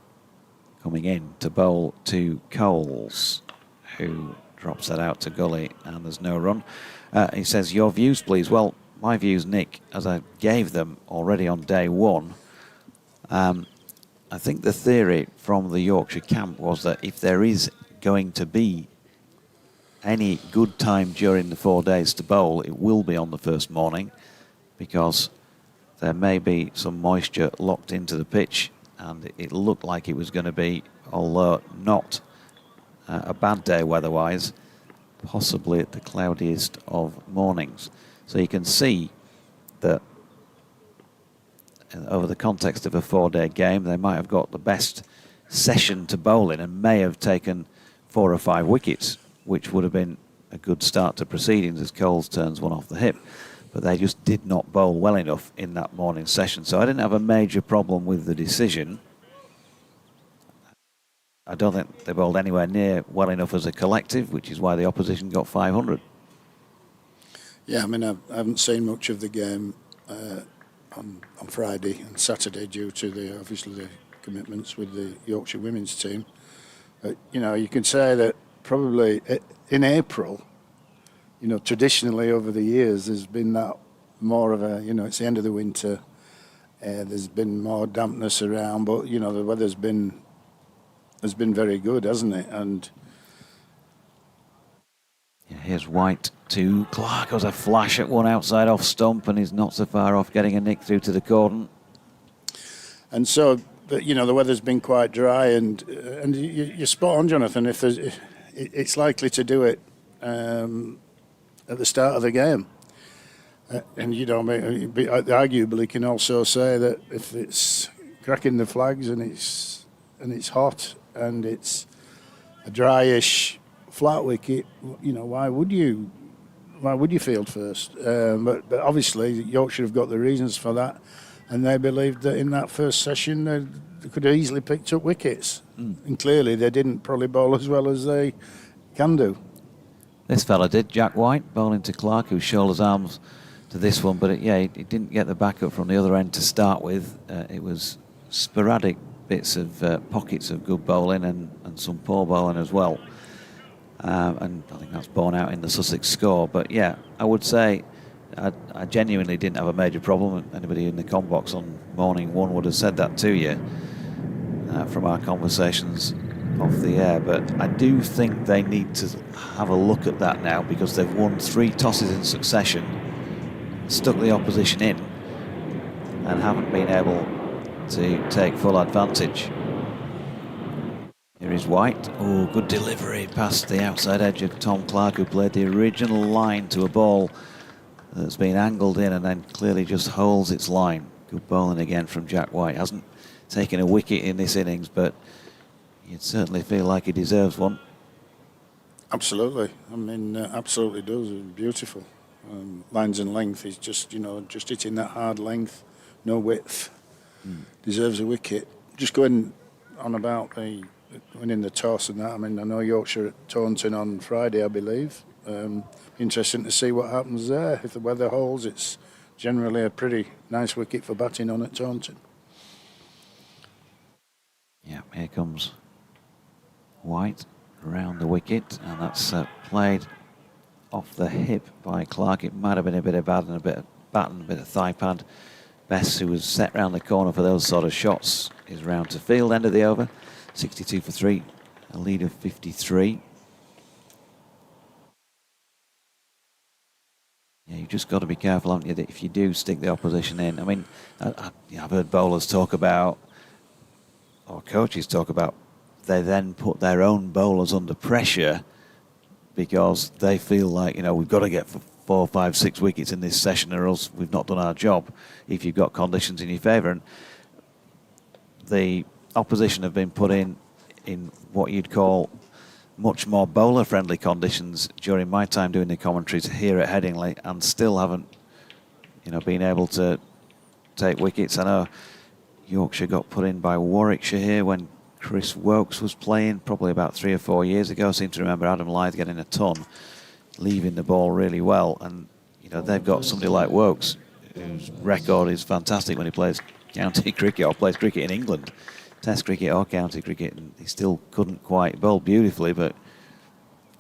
coming in to bowl to Coles, who drops that out to Gully, and there's no run. He says, your views, please. Well, my views, Nick, as I gave them already on day one, I think the theory from the Yorkshire camp was that if there is going to be any good time during the 4 days to bowl, it will be on the first morning, because there may be some moisture locked into the pitch, and it looked like it was going to be, although not a bad day weather-wise, possibly the cloudiest of mornings. So you can see that over the context of a 4-day game, they might have got the best session to bowl in and may have taken 4 or 5 wickets, which would have been a good start to proceedings as Coles turns one off the hip. But they just did not bowl well enough in that morning session. So I didn't have a major problem with the decision. I don't think they bowled anywhere near well enough as a collective, which is why the opposition got 500. Yeah, I mean, I haven't seen much of the game on Friday and Saturday due to obviously the commitments with the Yorkshire women's team. But, you know, you can say that probably in April, you know, traditionally over the years, there's been that more of a, you know, it's the end of the winter, there's been more dampness around, but, you know, the weather's been very good, hasn't it? And yeah, here's White to Clark. There's a flash at one outside off stump, and he's not so far off getting a nick through to the cordon. And so, but, you know, the weather's been quite dry, and you're spot on, Jonathan. If it's likely to do it at the start of the game, and you know, arguably can also say that if it's cracking the flags and it's hot and it's a dryish flat wicket, you know, why would you field first? But obviously Yorkshire have got the reasons for that, and they believed that in that first session they could have easily picked up wickets, and clearly they didn't probably bowl as well as they can do. This fella did, Jack White, bowling to Clark, who shoulders arms to this one, but he didn't get the backup from the other end to start with. It was sporadic bits of pockets of good bowling and some poor bowling as well. And I think that's borne out in the Sussex score. But yeah, I would say I genuinely didn't have a major problem. Anybody in the comm box on morning one would have said that to you from our conversations off the air. But I do think they need to have a look at that now, because they've won 3 tosses in succession, stuck the opposition in, and haven't been able to take full advantage. Here is White. Oh, good delivery past the outside edge of Tom Clark, who played the original line to a ball that's been angled in and then clearly just holds its line. Good bowling again from Jack White. Hasn't taken a wicket in this innings, but you'd certainly feel like he deserves one. Absolutely. I mean, absolutely does. It's beautiful. Lines and length. He's just, you know, just hitting that hard length, no width. Deserves a wicket. Just going on about the winning the toss and that. I mean, I know Yorkshire at Taunton on Friday, I believe. Interesting to see what happens there. If the weather holds, it's generally a pretty nice wicket for batting on at Taunton. Yeah, here comes White around the wicket, and that's played off the hip by Clark. It might have been a bit of bat and a bit of thigh pad. Bess, who was set round the corner for those sort of shots, is round to field. End of the over, 62 for 3, a lead of 53. Yeah, you've just got to be careful, haven't you, that if you do stick the opposition in. I mean, I've heard bowlers talk about, or coaches talk about, they then put their own bowlers under pressure because they feel like, you know, we've got to get 4, 5, 6 wickets in this session or else we've not done our job if you've got conditions in your favour. And the opposition have been put in what you'd call much more bowler-friendly conditions during my time doing the commentaries here at Headingley, and still haven't, you know, been able to take wickets. I know Yorkshire got put in by Warwickshire here when Chris Wokes was playing, probably about 3 or 4 years ago. I seem to remember Adam Lyth getting a ton. leaving the ball really well. And, you know, they've got somebody like Wokes, whose record is fantastic when he plays county cricket or plays cricket in England, Test cricket or county cricket, and he still couldn't quite bowl beautifully, but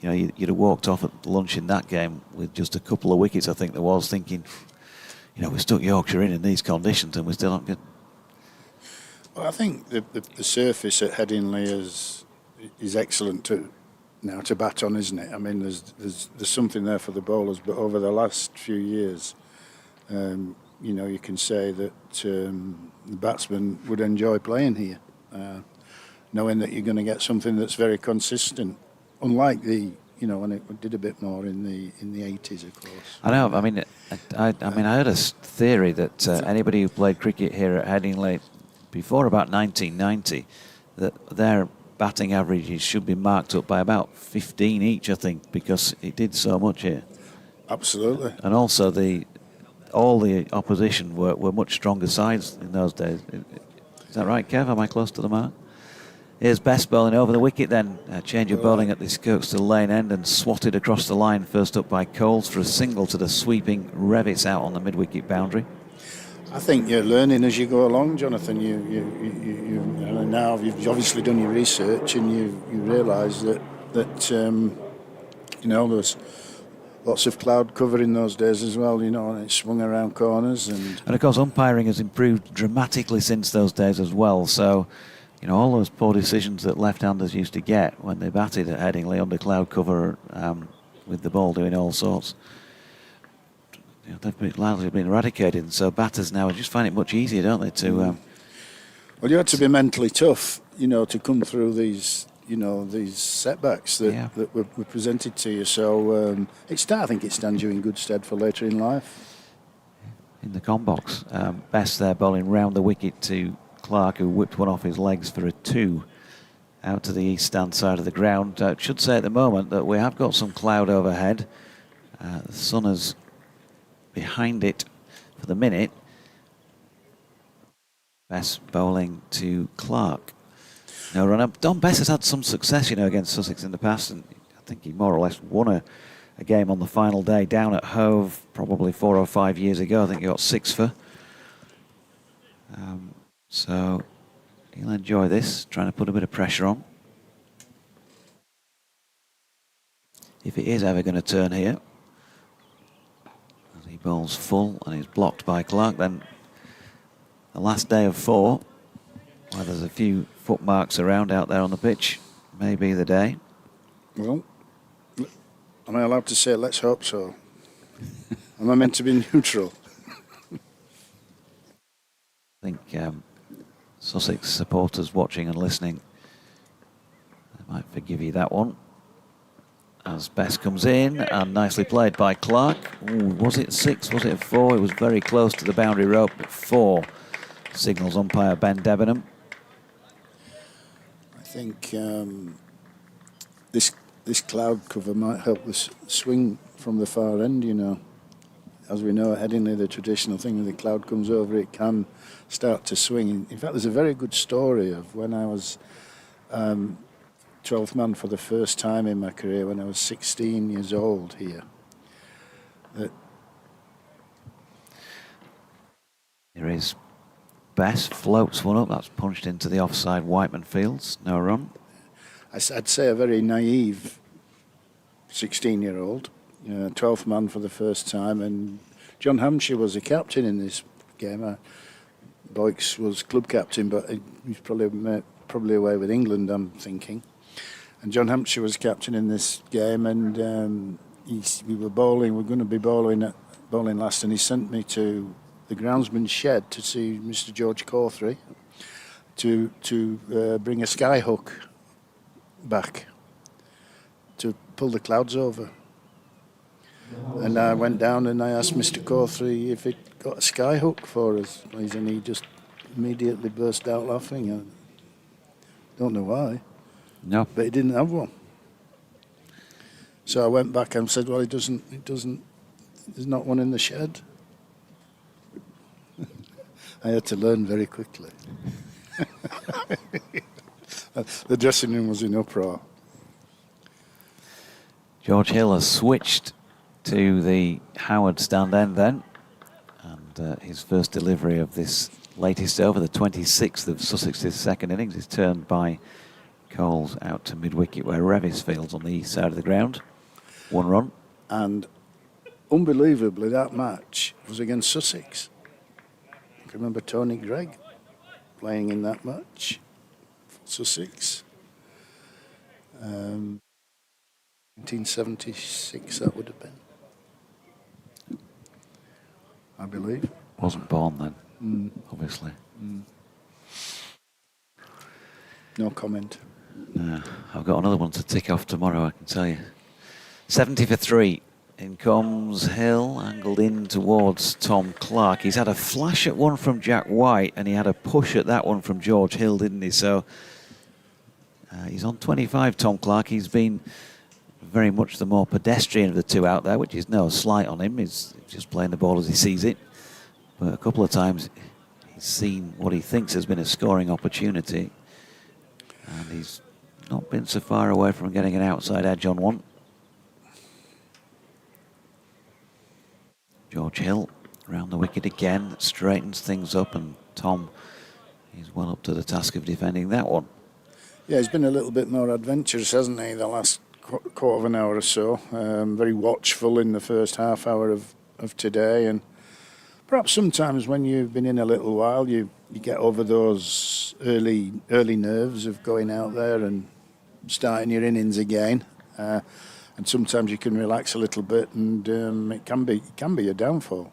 you know, you'd have walked off at lunch in that game with just a couple of wickets, I think there was, thinking, you know, we stuck Yorkshire in these conditions and we're still not good. Well, I think the surface at Headingley is excellent to bat on, isn't it? I mean, there's something there for the bowlers, but over the last few years, you know, you can say that the batsmen would enjoy playing here, knowing that you're going to get something that's very consistent. Unlike you know, when it did a bit more in the 80s, of course. I know. I mean, I heard a theory that anybody who played cricket here at Headingley before about 1990, that their batting averages should be marked up by about 15 each, I think, because it did so much here. Absolutely. And also all the opposition were much stronger sides in those days. Is that right, Kev? Am I close to the mark? Here's Best bowling over the wicket then. A change of bowling at the Kirkstall lane end and swatted across the line, first up by Coles for a single to the sweeping Revitz out on the mid-wicket boundary. I think you're learning as you go along, Jonathan. You now you've obviously done your research and you realise that you know, there's lots of cloud cover in those days as well, you know, and it swung around corners. And of course, umpiring has improved dramatically since those days as well. So, you know, all those poor decisions that left-handers used to get when they batted at Headingley under cloud cover with the ball doing all sorts, you know, they've largely been eradicated. And so batters now just find it much easier, don't they, to... Well, you had to be mentally tough, you know, to come through these, you know, these setbacks that were presented to you. So I think it stands you in good stead for later in life. In the combox, Best there bowling round the wicket to Clark, who whipped one off his legs for a 2 out to the east stand side of the ground. I should say at the moment that we have got some cloud overhead. The sun is behind it for the minute. Best bowling to Clark. No run up. Don Bess has had some success, you know, against Sussex in the past, and I think he more or less won a game on the final day down at Hove probably 4 or 5 years ago. I think he got 6 for. So he'll enjoy this, trying to put a bit of pressure on. If it is ever going to turn here, as he bowls full and is blocked by Clark, then the last day of 4, where there's a few footmarks around out there on the pitch, may be the day. Well, am I allowed to say let's hope so? Am I meant to be neutral? I think Sussex supporters watching and listening, they might forgive you that one. As Best comes in, and nicely played by Clark. Ooh, was it 6? Was it a 4? It was very close to the boundary rope, but 4 signals umpire Ben Debenham. I think this cloud cover might help the swing from the far end, you know. As we know at Headingley, the traditional thing, when the cloud comes over, it can start to swing. In fact, there's a very good story of when I was 12th man for the first time in my career, when I was 16 years old here. Here is Best, floats one up, that's punched into the offside Whiteman Fields, no run. I'd say a very naive 16-year-old, 12th man for the first time, and John Hampshire was a captain in this game. Boyks was club captain, but he's probably away with England, I'm thinking. And John Hampshire was captain in this game, and we were going to be bowling last, and he sent me to the groundsman's shed to see Mr. George Cawthry to bring a skyhook back to pull the clouds over. And I went down and I asked Mr. Cawthry if he'd got a skyhook for us, please, and he just immediately burst out laughing. I don't know why. No. But he didn't have one. So I went back and said, well, it doesn't, there's not one in the shed. I had to learn very quickly. The dressing room was in uproar. George Hill has switched to the Howard stand end then, and his first delivery of this latest over, the 26th of Sussex's second innings, is turned by Coles out to mid-wicket where Revis fields on the east side of the ground. 1 run. And unbelievably, that match was against Sussex. I can remember Tony Gregg playing in that match for Sussex. 1976, that would have been, I believe. Wasn't born then, obviously. No comment. I've got another one to tick off tomorrow, I can tell you. 70 for 3. In comes Hill, angled in towards Tom Clark. He's had a flash at one from Jack White, and he had a push at that one from George Hill, didn't he? So he's on 25, Tom Clark. He's been very much the more pedestrian of the two out there, which is no slight on him. He's just playing the ball as he sees it. But a couple of times he's seen what he thinks has been a scoring opportunity, and he's not been so far away from getting an outside edge on one. George Hill round the wicket again, straightens things up, and Tom is well up to the task of defending that one. Yeah, he's been a little bit more adventurous, hasn't he, the last quarter of an hour or so. Very watchful in the first half hour of today, and perhaps sometimes when you've been in a little while, you get over those early nerves of going out there and starting your innings again. And sometimes you can relax a little bit, and it can be a downfall.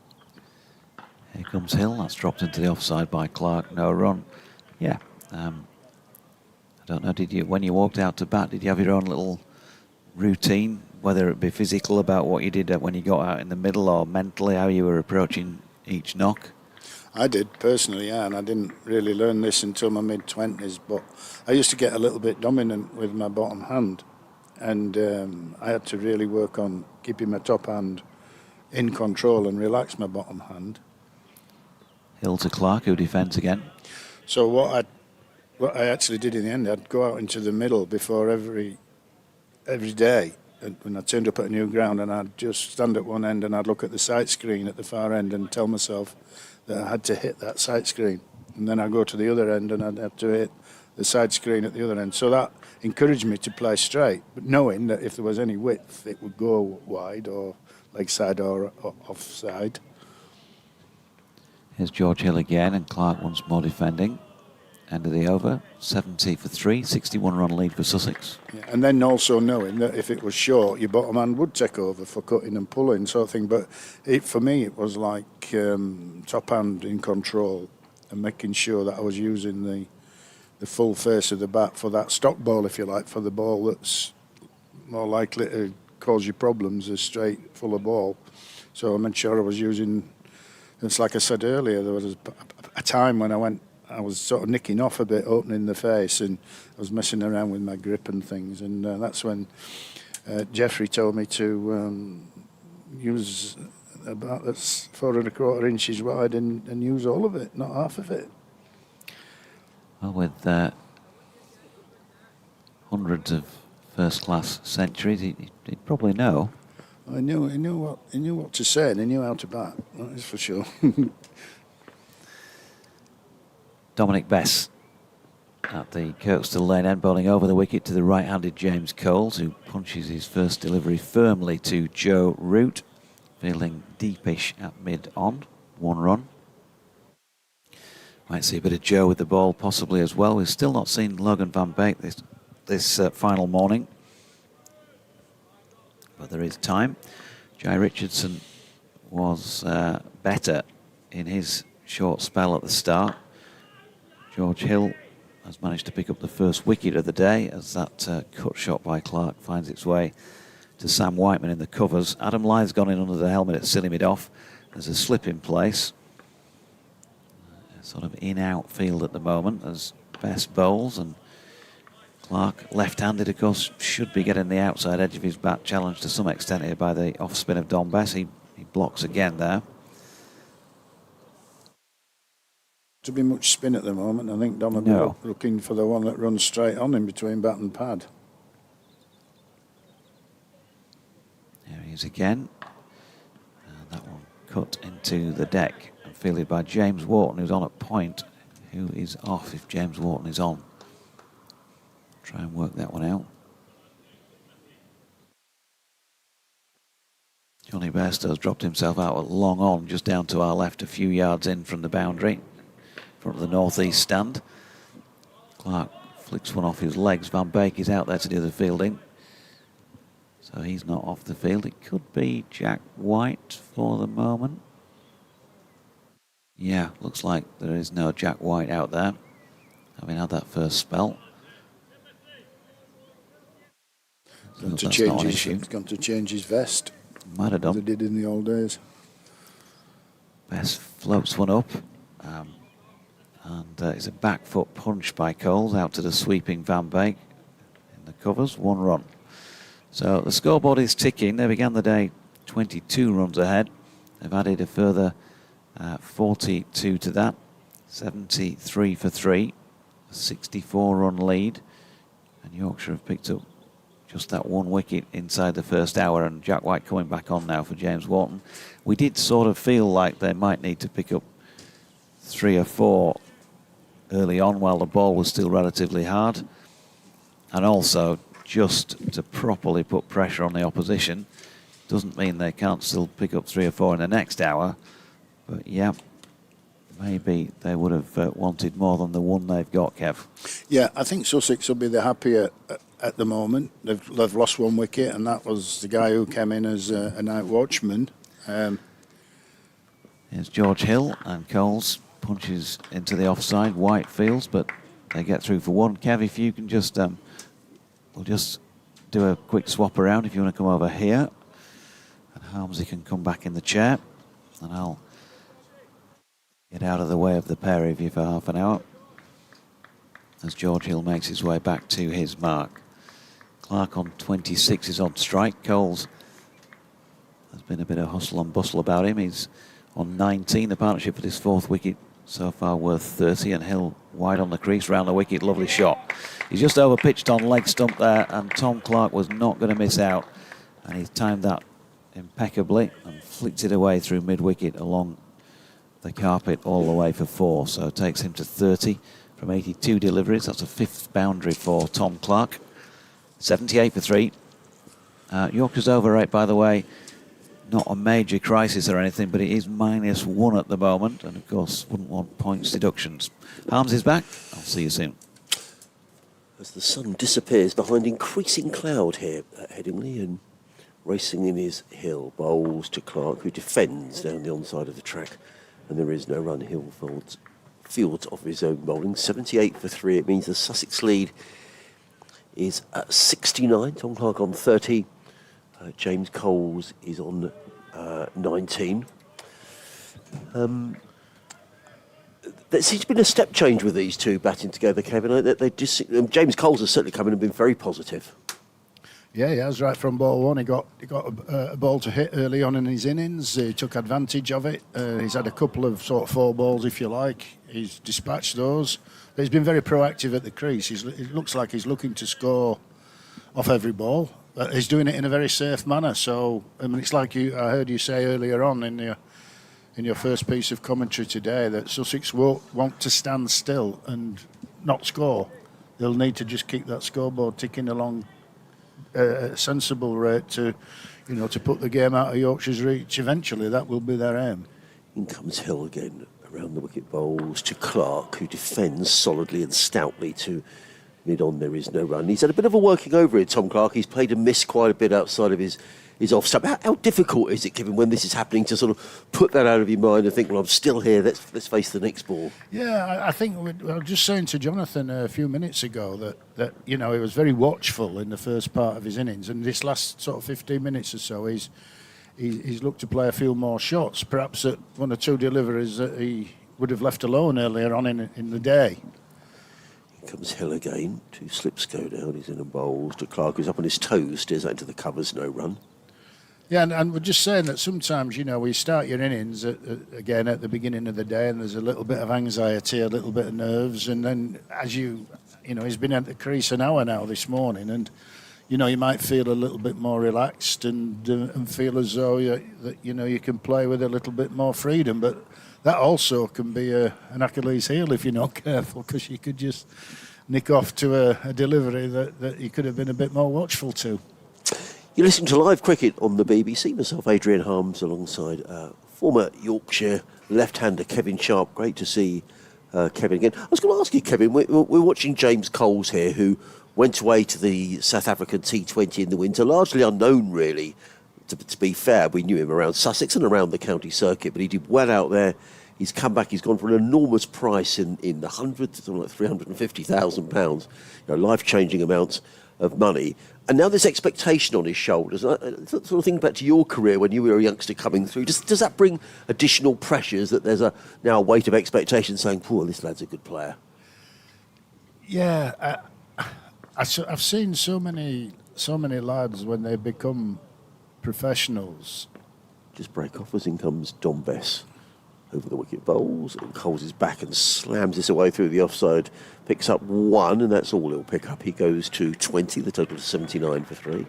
Here comes Hill. That's dropped into the offside by Clark. No run. Yeah. I don't know. Did you, when you walked out to bat, did you have your own little routine, whether it be physical about what you did when you got out in the middle, or mentally how you were approaching each knock? I did personally, yeah, and I didn't really learn this until my mid-20s. But I used to get a little bit dominant with my bottom hand. And I had to really work on keeping my top hand in control and relax my bottom hand. Hill to Clark, who defends again. So what I actually did in the end, I'd go out into the middle before every day. And when I turned up at a new ground, and I'd just stand at one end and I'd look at the sight screen at the far end and tell myself that I had to hit that sight screen. And then I'd go to the other end and I'd have to hit the side screen at the other end. So that encouraged me to play straight, but knowing that if there was any width, it would go wide or leg side or offside. Here's George Hill again, and Clark once more defending. End of the over, 70 for 3, 61 run lead for Sussex. Yeah, and then also knowing that if it was short, your bottom hand would take over for cutting and pulling sort of thing. But for me, it was like top hand in control and making sure that I was using the full face of the bat for that stock ball, if you like, for the ball that's more likely to cause you problems, a straight full of ball. So I made sure I was using, it's like I said earlier, there was a time when I was sort of nicking off a bit, opening the face, and I was messing around with my grip and things, and that's when Jeffrey told me to use a bat that's 4 1/4 inches wide and use all of it, not half of it. Well, with hundreds of first-class centuries, he'd probably know. He knew what to say, and he knew how to bat. That is for sure. Dominic Bess at the Kirkstall Lane end, bowling over the wicket to the right-handed James Coles, who punches his first delivery firmly to Joe Root, fielding deepish at mid-on. 1 run. Might see a bit of Joe with the ball possibly as well. We've still not seen Logan van Beek this final morning, but there is time. Jai Richardson was better in his short spell at the start. George Hill has managed to pick up the first wicket of the day as that cut shot by Clark finds its way to Sam Whiteman in the covers. Adam Lythe's gone in under the helmet at silly mid-off. There's a slip in place. Sort of in-out field at the moment as Bess bowls, and Clark, left-handed, of course, should be getting the outside edge of his bat, challenged to some extent here by the off-spin of Dom Bess. He blocks again there. To be much spin at the moment. I think Dom will be looking for the one that runs straight on him between bat and pad. Pitches again. And that one cut into the deck and fielded by James Wharton, who's on at point. Who is off if James Wharton is on? Try and work that one out. Johnny Bairstow's dropped himself out at long on, just down to our left, a few yards in from the boundary, in front of the northeast stand. Clark flicks one off his legs. Van Beek is out there to do the fielding. So he's not off the field. It could be Jack White for the moment. Yeah, looks like there is no Jack White out there, having had that first spell. So Gone to change his vest. Might have done. As they did in the old days. Best floats one up. And it's a back foot punch by Coles out to the sweeping Van Beek in the covers. 1 run. So the scoreboard is ticking. They began the day 22 runs ahead. They've added a further 42 to that. 73 for 3. A 64-run lead. And Yorkshire have picked up just that 1 wicket inside the first hour, and Jack White coming back on now for James Wharton. We did sort of feel like they might need to pick up 3 or 4 early on while the ball was still relatively hard, and also just to properly put pressure on the opposition. Doesn't mean they can't still pick up 3 or 4 in the next hour, but yeah, maybe they would have wanted more than the 1 they've got, Kev. Yeah, I think Sussex will be the happier at the moment. They've lost 1 wicket, and that was the guy who came in as a night watchman. Here's George Hill, and Coles punches into the offside. White fields, but they get through for 1. Kev, if you can just, we'll just do a quick swap around if you want to come over here. And Harmsy can come back in the chair, and I'll get out of the way of the pair of you for half an hour as George Hill makes his way back to his mark. Clark on 26 is on strike. Coles, there's been a bit of hustle and bustle about him. He's on 19. The partnership for this 4th wicket so far worth 30, and Hill wide on the crease, round the wicket. Lovely shot. He's just over pitched on leg stump there, and Tom Clark was not going to miss out, and he's timed that impeccably and flicked it away through mid-wicket along the carpet all the way for 4. So it takes him to 30 from 82 deliveries. That's a 5th boundary for Tom Clark. 78 for 3. Yorkshire's over rate, by the way, not a major crisis or anything, but it is -1 at the moment, and of course wouldn't want points deductions. Harms is back. I'll see you soon. As the sun disappears behind increasing cloud here at Headingley, and racing in his Hill, bowls to Clark, who defends down the onside of the track, and there is no run. Hill fields off his own bowling. 78 for 3. It means the Sussex lead is at 69. Tom Clark on 30. James Coles is on 19. There seems to be a step change with these two batting together, Kevin. James Coles has certainly come in and been very positive. Yeah, he has, right from ball 1. He got a ball to hit early on in his innings. He took advantage of it. He's had a couple of sort of 4 balls, if you like. He's dispatched those. But he's been very proactive at the crease. It looks like he's looking to score off every ball. He's doing it in a very safe manner. So, I mean, it's like I heard you say earlier on in your first piece of commentary today that Sussex won't want to stand still and not score. They'll need to just keep that scoreboard ticking along at a sensible rate to put the game out of Yorkshire's reach. Eventually, that will be their aim. In comes Hill again, around the wicket, bowls to Clark, who defends solidly and stoutly to mid-on. There is no run. He's had a bit of a working over it, Tom Clark. He's played and missed quite a bit outside of his off stump. How difficult is it, given when this is happening, to sort of put that out of your mind and think, well, I'm still here, let's face the next ball? Yeah, I think I was just saying to Jonathan a few minutes ago that he was very watchful in the first part of his innings, and this last sort of 15 minutes or so he's looked to play a few more shots, perhaps at 1 or 2 deliveries that he would have left alone earlier on in the day. Here comes Hill again. 2 slips go down. He's in and bowls to Clark, who's up on his toes, steers that into the covers, no run. Yeah, and we're just saying that sometimes, we start your innings again at the beginning of the day, and there's a little bit of anxiety, a little bit of nerves, and then as he's been at the crease an hour now this morning, and you might feel a little bit more relaxed and feel as though you can play with a little bit more freedom. But that also can be an Achilles heel if you're not careful, because you could just nick off to a delivery that you could have been a bit more watchful to. You listen to live cricket on the BBC. Myself, Adrian Harms, alongside former Yorkshire left-hander Kevin Sharp. Great to see Kevin again. I was going to ask you, Kevin, we're watching James Coles here, who went away to the South African T20 in the winter, largely unknown, really. To be fair, we knew him around Sussex and around the county circuit, but he did well out there. He's come back. He's gone for an enormous price in the hundreds, something like £350,000, life-changing amounts of money. And now there's expectation on his shoulders. I sort of think back to your career when you were a youngster coming through. Does that bring additional pressures that there's now a weight of expectation saying, "Poor, this lad's a good player"? Yeah, I've seen so many lads when they become professionals. Just break off as in comes Don Bess over the wicket bowls, and Coles is back and slams this away through the offside, picks up 1, and that's all he'll pick up. He goes to 20, the total is 79 for 3.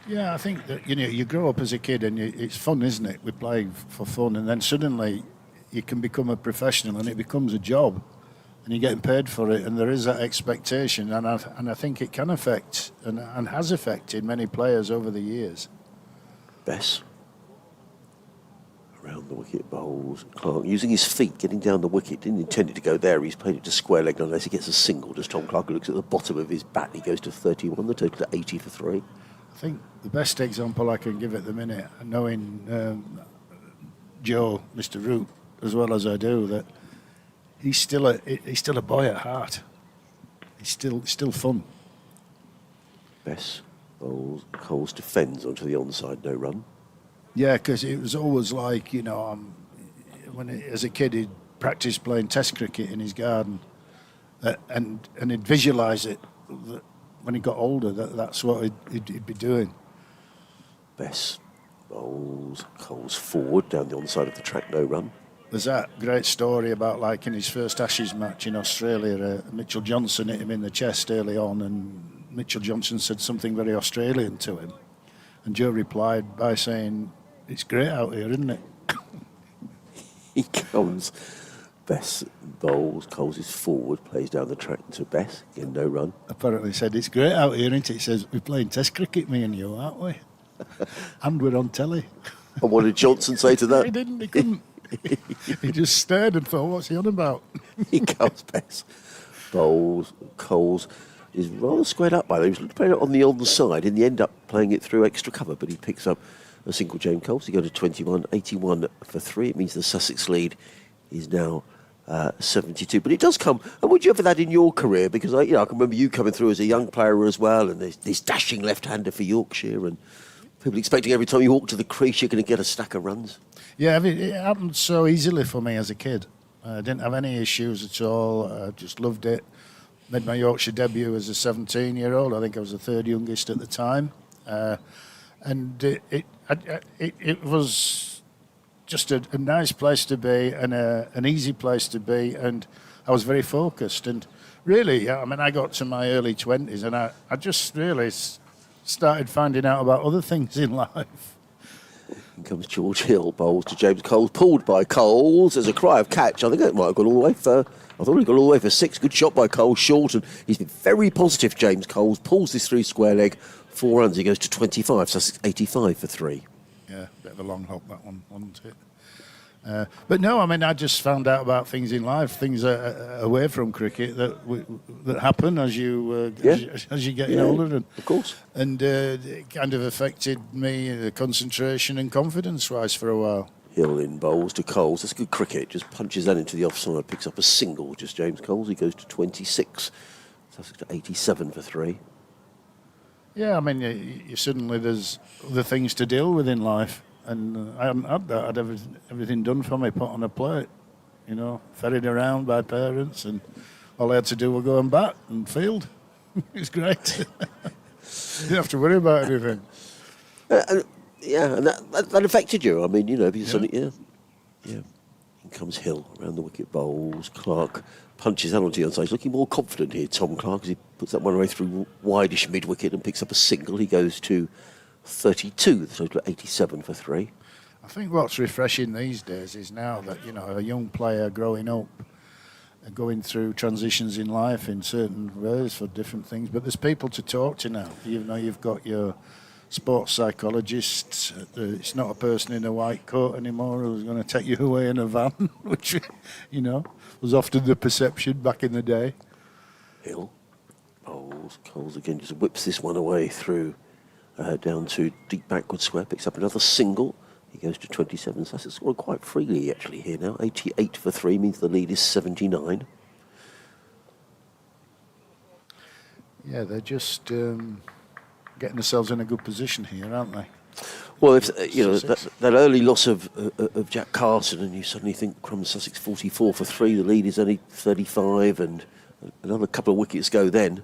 Yeah, I think that you grow up as a kid and it's fun, isn't it? We're playing for fun, and then suddenly you can become a professional and it becomes a job, and you're getting paid for it, and there is that expectation, and I think it can affect and has affected many players over the years. Bess around the wicket bowls. Clark using his feet, getting down the wicket. Didn't intend it to go there. He's played it to square leg unless he gets a single. Just Tom Clark looks at the bottom of his bat. He goes to 31. The total to 80 for 3. I think the best example I can give at the minute, knowing Joe, Mr. Root, as well as I do, that he's still a boy at heart. He's still fun. Bess bowls. Coles defends onto the onside. No run. Yeah, because it was always like, as a kid he'd practice playing Test cricket in his garden, and he'd visualise it. That when he got older, that's what he'd be doing. Bess bowls. Coles forward down the onside of the track. No run. There's that great story about, like, in his first Ashes match in Australia, Mitchell Johnson hit him in the chest early on, and Mitchell Johnson said something very Australian to him, and Joe replied by saying, "It's great out here, isn't it?" He comes. Bess bowls. Coles is forward, plays down the track to Bess. Again, no run. Apparently said, "It's great out here, isn't it?" He says, "We're playing Test cricket, me and you, aren't we?" And we're on telly. And what did Johnson say to that? He didn't, he couldn't. He just stared and thought, what's he on about? He comes Bess. Bowls. Coles is rather squared up by them. He was playing it on the onside. In the end up playing it through extra cover, but he picks up a single. James Coles. He goes to 21, 81 for 3. It means the Sussex lead is now 72. But it does come. And would you ever that in your career? Because I can remember you coming through as a young player as well, and there's this dashing left-hander for Yorkshire, and people expecting every time you walk to the crease you're going to get a stack of runs. Yeah, it happened so easily for me as a kid. I didn't have any issues at all. I just loved it. Made my Yorkshire debut as a 17-year-old. I think I was the third youngest at the time. And it was just a nice place to be, and an easy place to be, and I was very focused. And really, I got to my early 20s, and I just really started finding out about other things in life. In comes George Hill, bowls to James Coles, pulled by Coles. There's a cry of catch. I think it might have gone all the way for... I thought he got all the way for 6. Good shot by Coles, short, and he's been very positive, James Coles. Pulls this through square leg, 4 runs. He goes to 25, Sussex 85 for 3. Yeah, bit of a long hop, that one, wasn't it? But no, I just found out about things in life, things away from cricket that happen as you get older, and of course, and it kind of affected me, concentration and confidence-wise for a while. Hill in bowls to Coles. That's good cricket. Just punches that into the offside, picks up a single. Just James Coles. He goes to 26. Sussex to 87 for 3. Yeah, you suddenly there's other things to deal with in life. And I hadn't had that. I'd everything done for me, put on a plate, ferried around by parents, and all I had to do was go and bat and field. It was great. You didn't have to worry about anything. And that affected you. If you suddenly, yeah. In comes Hill, around the wicket bowls. Clark punches out onto the onside. He's looking more confident here, Tom Clark, as he puts that one away through wideish mid-wicket and picks up a single. He goes to 32, the total of 87 for 3. I think what's refreshing these days is now that, you know, a young player growing up, going through transitions in life in certain ways for different things, but there's people to talk to now. You know, you've got your sports psychologists. It's not a person in a white coat anymore who's going to take you away in a van, which, you know, was often the perception back in the day. Hill bowls. Coles again just whips this one away through down to deep backward square. Picks up another single. He goes to 27. Sussex scored quite freely actually here now. 88 for 3 means the lead is 79. Yeah, they're just getting themselves in a good position here, aren't they? Well, if you know that early loss of Jack Carson, and you suddenly think Crumbs Sussex 44 for 3, the lead is only 35, and another couple of wickets go then.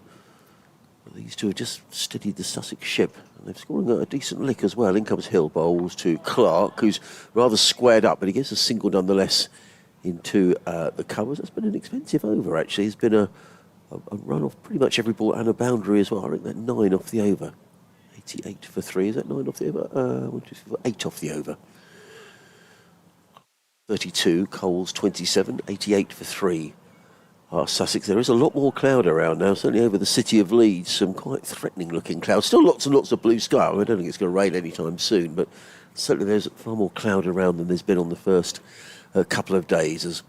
These two have just steadied the Sussex ship, and they're scoring a decent lick as well. In comes Hill, bowls to Clark, who's rather squared up, but he gets a single nonetheless into the covers. That's been an expensive over actually. It's been a run off pretty much every ball and a boundary as well. I think that 9 off the over. 88 for 3, is that 9 off the over? 8 off the over. 32, Coles 27, 88 for 3. Sussex, there is a lot more cloud around now, certainly over the city of Leeds, some quite threatening looking clouds. Still lots and lots of blue sky. I don't think it's going to rain anytime soon, but certainly there's far more cloud around than there's been on the first couple of days as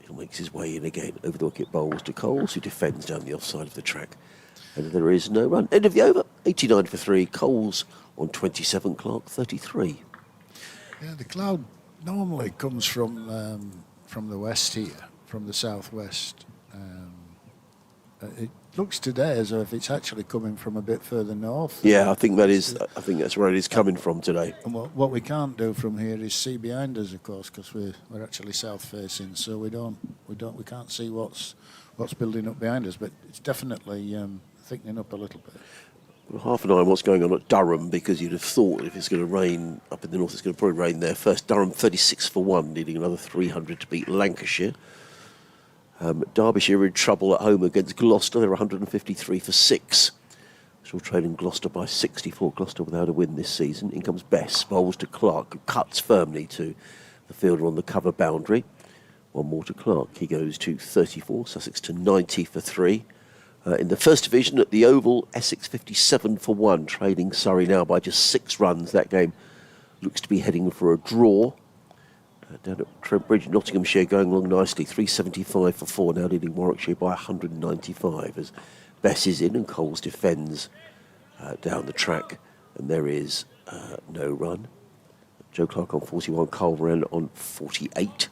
he makes his way in again over the wicket bowls to Coles, who defends down the offside of the track. And there is no run. End of the over, 89 for 3. Coles on 27, Clark 33. Yeah, the cloud normally comes from the west here, from the southwest. It looks today as if it's actually coming from a bit further north. Yeah, I think that's where it is coming from today. And what we can't do from here is see behind us, of course, because we're actually south facing, so we can't see what's building up behind us. But it's definitely thickening up a little bit. Well, half an eye on what's going on at Durham, because you'd have thought if it's going to rain up in the north, it's going to probably rain there first. Durham 36 for 1, needing another 300 to beat Lancashire. Derbyshire in trouble at home against Gloucester. They're 153 for 6. Still trailing Gloucester by 64. Gloucester without a win this season. In comes Bess, bowls to Clark, who cuts firmly to the fielder on the cover boundary. One more to Clark. He goes to 34. Sussex to 90 for 3. In the first division at the Oval, Essex 57 for 1, trailing Surrey now by just 6 runs. That game looks to be heading for a draw. Down at Trent Bridge, Nottinghamshire going along nicely, 375 for 4, now leading Warwickshire by 195 as Bess is in and Coles defends down the track, and there is no run. Joe Clark on 41, Culverin on 48.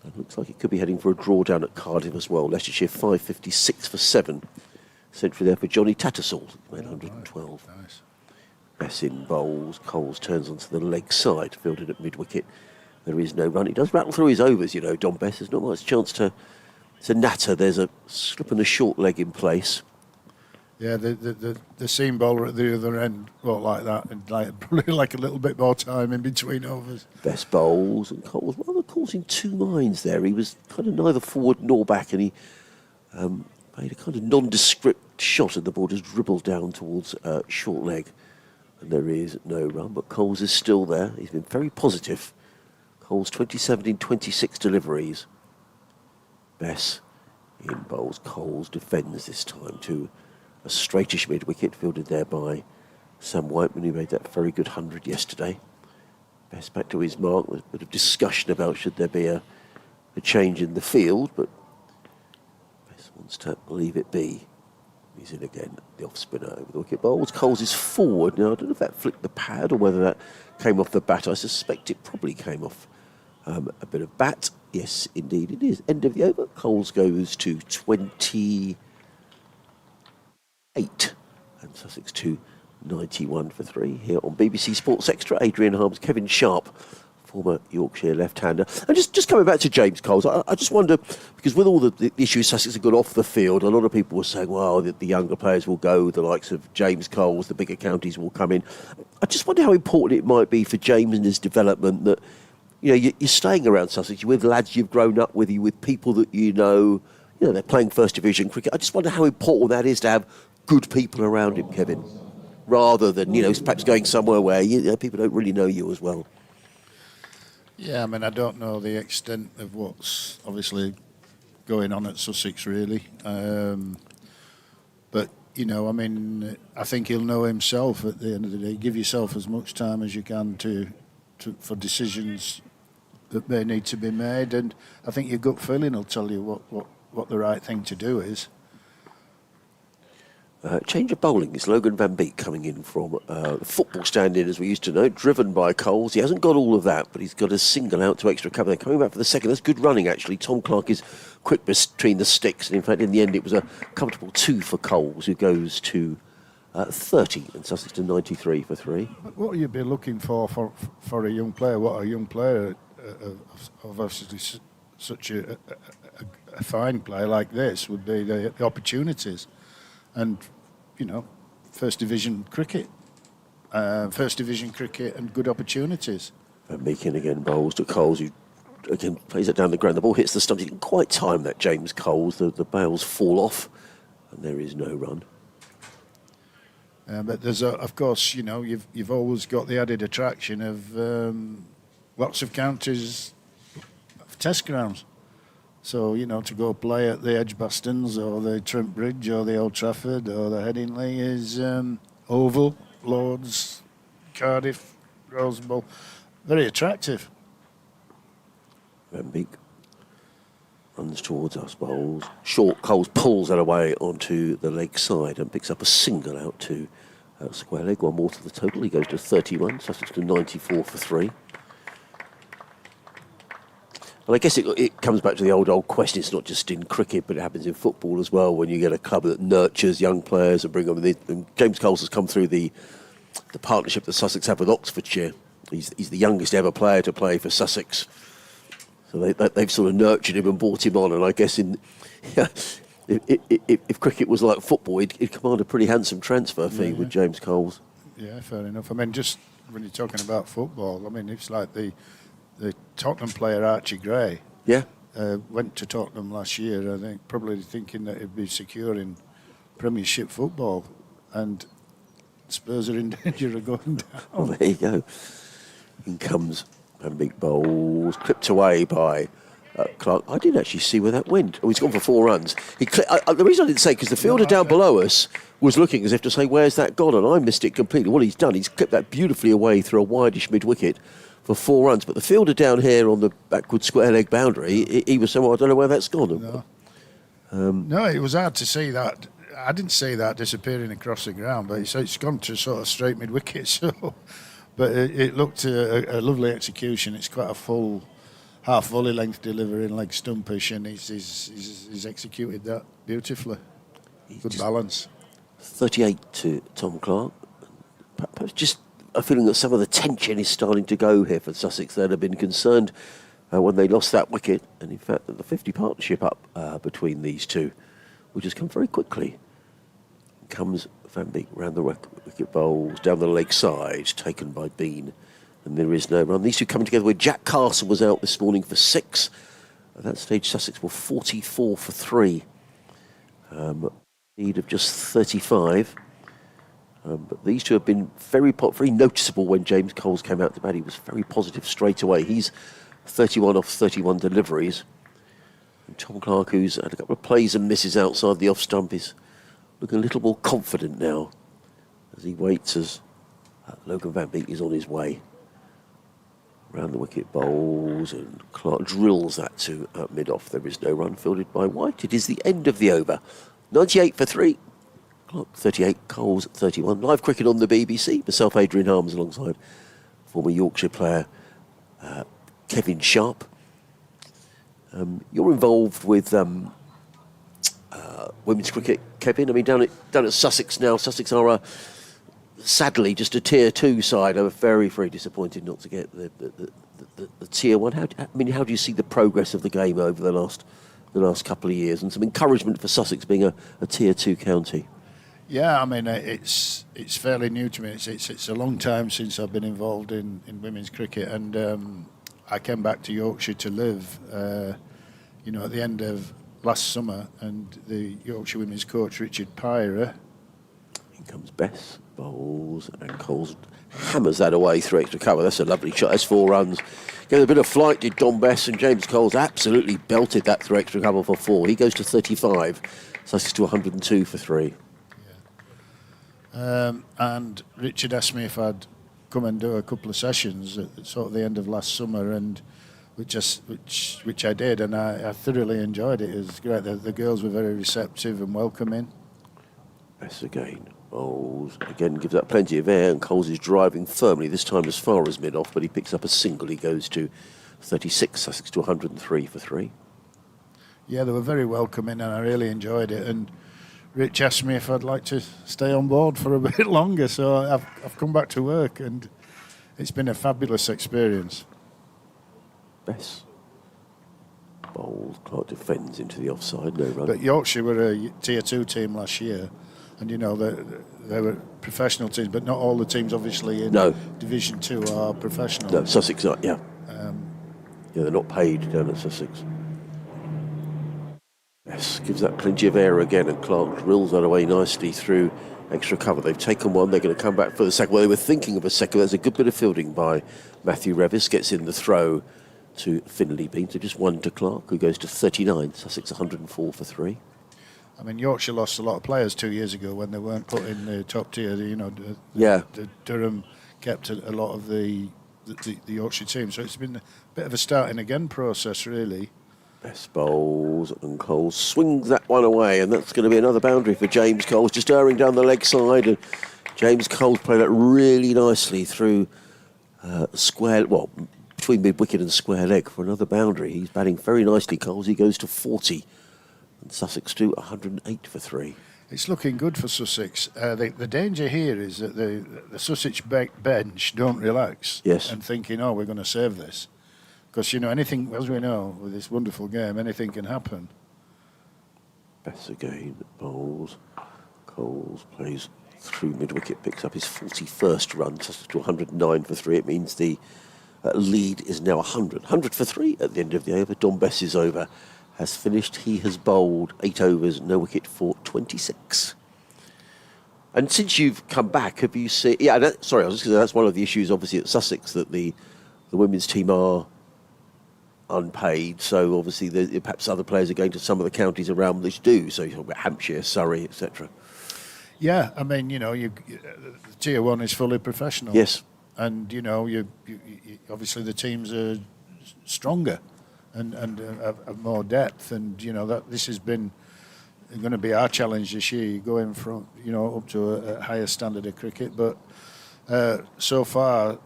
It looks like it could be heading for a draw down at Cardiff as well. Leicestershire 556 for 7. Century there for Johnny Tattersall, made 112. Nice. Bess in bowls, Coles turns onto the leg side, fielded at mid-wicket. There is no run. He does rattle through his overs, you know, Don Bess. There's not much chance to natter. There's a slip and a short leg in place. Yeah, the seam bowler at the other end, well, like that, and probably like a little bit more time in between overs. Bess bowls, and Coles, well, the Coles in two minds there. He was kind of neither forward nor back, and he made a kind of nondescript shot, and the ball just dribbled down towards short leg. And there is no run, but Coles is still there. He's been very positive. Coles 27 in 26 deliveries. Bess in bowls. Coles defends this time to a straightish mid-wicket, fielded there by Sam Whiteman, who made that very good 100 yesterday. Bess back to his mark. There's a bit of discussion about should there be a change in the field, but Bess wants to leave it be. He's in again, the off-spinner over the wicket bowls. Coles is forward. Now, I don't know if that flicked the pad or whether that came off the bat. I suspect it probably came off a bit of bat. Yes, indeed it is. End of the over. Coles goes to 28. And Sussex to 91 for 3 here on BBC Sports Extra. Adrian Harms, Kevin Sharp, former Yorkshire left-hander. And just coming back to James Coles, I just wonder, because with all the issues Sussex have got off the field, a lot of people were saying, well, the younger players will go, the likes of James Coles, the bigger counties will come in. I just wonder how important it might be for James and his development that you're staying around Sussex. You're with lads you've grown up with, you with people that you know. They're playing first division cricket. I just wonder how important that is to have good people around him, Kevin, rather than perhaps going somewhere where people don't really know you as well. Yeah, I mean, I don't know the extent of what's obviously going on at Sussex, really. But, I think he'll know himself at the end of the day. Give yourself as much time as you can for decisions that may need to be made. And I think your gut feeling will tell you what the right thing to do is. Change of bowling is Logan Van Beek coming in from the football stand-in, as we used to know, driven by Coles. He hasn't got all of that, but he's got a single out to extra cover. They're coming back for the second. That's good running, actually. Tom Clark is quick between the sticks, and in fact, in the end, it was a comfortable 2 for Coles, who goes to 30, and Sussex to 93 for 3. What would you be looking for a young player? What a young player of obviously such a fine player like this would be the opportunities. And, first division cricket and good opportunities. Van Beek again bowls to Coles, who again plays it down the ground. The ball hits the stumps. He didn't quite time that, James Coles. The bails fall off, and there is no run. But there's, of course, you've always got the added attraction of lots of counties of test grounds. So, to go play at the Edgbastons or the Trent Bridge or the Old Trafford or the Headingley is Oval, Lords, Cardiff, Rose Bowl. Very attractive. Van Beek runs towards us, bowls. Short, Coles pulls that away onto the leg side and picks up a single out to square leg. One more to the total. He goes to 31, Sussex to 94 for 3. Well, I guess it comes back to the old question. It's not just in cricket, but it happens in football as well. When you get a club that nurtures young players and bring them in. And James Coles has come through the partnership that Sussex have with Oxfordshire. He's the youngest ever player to play for Sussex. So they've sort of nurtured him and brought him on. And I guess if cricket was like football, he'd command a pretty handsome transfer fee with James Coles. Yeah, fair enough. I mean, just when you're talking about football, I mean, it's like the Tottenham player Archie Gray. Yeah. Went to Tottenham last year, I think, probably thinking that he'd be secure in Premiership football. And Spurs are in danger of going down. Oh, there you go. In comes Van Beek bowls, clipped away by Clark. I didn't actually see where that went. Oh, he's gone for 4 runs. The reason I didn't say, because the fielder down below us was looking as if to say, where's that gone? And I missed it completely. What he's done, he's clipped that beautifully away through a wideish mid-wicket for 4 runs. But the fielder down here on the backward square leg boundary, he was saying, well, I don't know where that's gone. No. No, it was hard to see that. I didn't see that disappearing across the ground, but it's gone to sort of straight mid-wicket. So, but it looked a lovely execution. It's quite a full half volley length delivery in leg stumpish, and he's executed that beautifully. Good balance. 38 to Tom Clark. Perhaps just a feeling that some of the tension is starting to go here for Sussex. They'd have been concerned when they lost that wicket, and in fact the 50 partnership up between these two will just come very quickly. Comes Van Beek round the wicket bowls, down the leg side, taken by Bean, and there is no run. These two coming together where Jack Carson was out this morning for 6. At that stage, Sussex were 44 for 3. Lead of just 35. But these two have been very noticeable when James Coles came out to bat. He was very positive straight away. He's 31 off 31 deliveries. And Tom Clark, who's had a couple of plays and misses outside the off stump, is looking a little more confident now as he waits as Logan Van Beek is on his way. Round the wicket bowls, and Clark drills that to mid-off. There is no run, fielded by White. It is the end of the over. 98 for 3. Clark 38, Coles 31. Live cricket on the BBC. Myself, Adrian Harms, alongside former Yorkshire player Kevin Sharp. You're involved with women's cricket, Kevin. I mean, down at Sussex now. Sussex are sadly just a tier 2 side. I'm very, very disappointed not to get the tier 1. How do you see the progress of the game over the last couple of years, and some encouragement for Sussex being a tier 2 county? Yeah, I mean, it's fairly new to me. It's a long time since I've been involved in women's cricket, and I came back to Yorkshire to live, at the end of last summer, and the Yorkshire women's coach, Richard Pyra. In comes Bess, bowls, and Coles hammers that away through extra cover. That's a lovely shot. That's 4 runs. Gave a bit of flight, did Don Bess, and James Coles absolutely belted that through extra cover for 4. He goes to 35. Sussex to 102 for 3. And Richard asked me if I'd come and do a couple of sessions at sort of the end of last summer, and which I did, and I thoroughly enjoyed it. It was great. The girls were very receptive and welcoming. Bess again. Bowls. Again, gives up plenty of air, and Coles is driving firmly, this time as far as mid-off, but he picks up a single. He goes to 36. Sussex to 103 for 3. Yeah, they were very welcoming, and I really enjoyed it. And Rich asked me if I'd like to stay on board for a bit longer, so I've come back to work, and it's been a fabulous experience. Bess. Bowls. Clark defends into the offside. No run. But Yorkshire were a Tier 2 team last year, and they were professional teams, but not all the teams obviously in Division 2 are professional. No, Sussex are, yeah. They're not paid down at Sussex. Yes, gives that plenty of air again, and Clark drills that away nicely through extra cover. They've taken one, they're going to come back for the second. Well, they were thinking of a second. There's a good bit of fielding by Matthew Revis, gets in the throw to Finley Bean. So just 1 to Clark, who goes to 39. Sussex 104 for 3. I mean, Yorkshire lost a lot of players 2 years ago when they weren't put in the top tier. Durham kept a lot of the Yorkshire team, so it's been a bit of a starting again process, really. Bess bowls, and Coles swings that one away, and that's going to be another boundary for James Coles, just erring down the leg side, and James Coles played that really nicely through square, well, between mid-wicket and square leg for another boundary. He's batting very nicely, Coles. He goes to 40, and Sussex to 108 for 3. It's looking good for Sussex. The danger here is that the Sussex bench don't relax and thinking, we're going to save this. Because, anything, as we know, with this wonderful game, anything can happen. Bess again, bowls. Coles plays through mid-wicket, picks up his 41st run, Sussex to 109 for 3. It means the lead is now 100. 100 for 3 at the end of the over. Don Bess's over has finished. He has bowled 8 overs, no wicket for 26. And since you've come back, have you seen... I was just going to say, that's one of the issues, obviously, at Sussex, that the women's team are unpaid, so obviously perhaps other players are going to some of the counties around which do, so you talk about Hampshire, Surrey, etc. Yeah, I mean, Tier 1 is fully professional. Yes. And, you obviously the teams are stronger and have more depth, and, that this has been going to be our challenge this year, going from, up to a higher standard of cricket, but so far,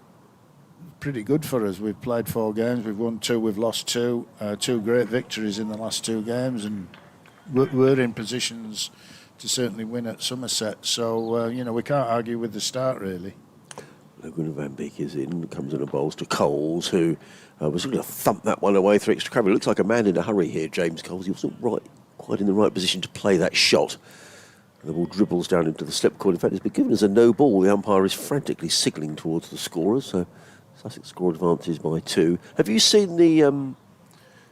pretty good for us. We've played 4 games, we've won 2, we've lost 2, 2 great victories in the last 2 games, and we're in positions to certainly win at Somerset. So, we can't argue with the start, really. Logan Van Beek is in, comes in and bowls to Coles, who was going to thump that one away through extra cover. It looks like a man in a hurry here, James Coles. He wasn't quite in the right position to play that shot. And the ball dribbles down into the slip cord. In fact, it's been given as a no ball. The umpire is frantically signalling towards the scorers, so Sussex score advances by 2. Have you seen the,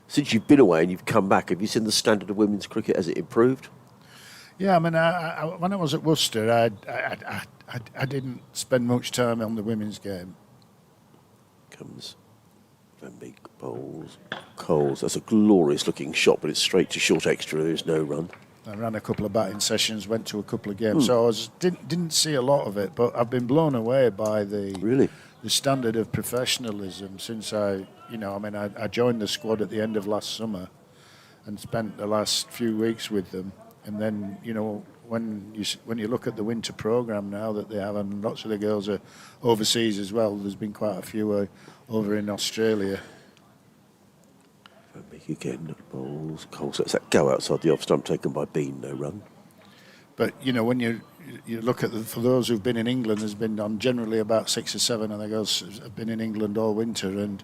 since you've been away and you've come back, have you seen the standard of women's cricket? Has it improved? Yeah, I mean, when I was at Worcester, I didn't spend much time on the women's game. Comes Van Beek, bowls, Coles. That's a glorious looking shot, but it's straight to short extra. There's no run. I ran a couple of batting sessions, went to a couple of games, so I didn't see a lot of it, but I've been blown away by the standard of professionalism since I joined the squad at the end of last summer and spent the last few weeks with them. And then, when you look at the winter programme now that they have, and lots of the girls are overseas as well, there's been quite a few over in Australia. Van Beek again, bowls, Coles. That's that go outside the off stump taken by Bean, no run. But, when you look at for those who've been in England, there's been on generally about 6 or 7 of the girls have been in England all winter, and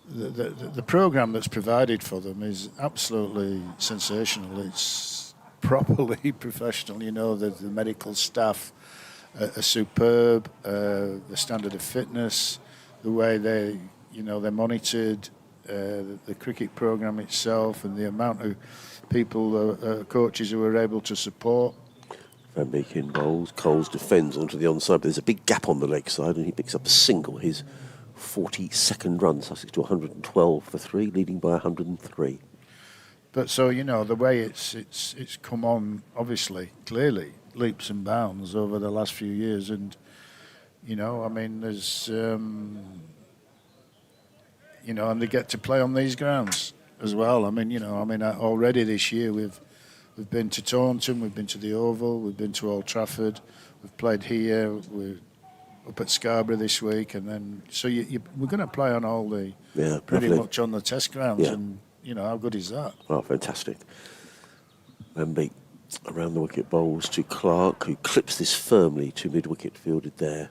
the programme that's provided for them is absolutely sensational. It's properly professional. The medical staff are superb, the standard of fitness, the way they you know, they monitored the cricket programme itself and the amount of people, coaches who were able to support. Van Beek in bowls. Coles defends onto the onside, but there's a big gap on the leg side, and he picks up a single. His 42nd run, Sussex to 112 for 3, leading by 103. But so, you know, the way it's come on, obviously, clearly, leaps and bounds over the last few years. And, you know, I mean, there's, you know, and they get to play on these grounds as well. I mean, you know, already this year we've been to Taunton, we've been to the Oval, we've been to Old Trafford, we've played here, we're up at Scarborough this week, and then, so we're going to play on all the, pretty much on the test grounds, and, you know, how good is that? Oh, fantastic. Van Beek around the wicket, bowls to Clark, who clips this firmly to mid-wicket, fielded there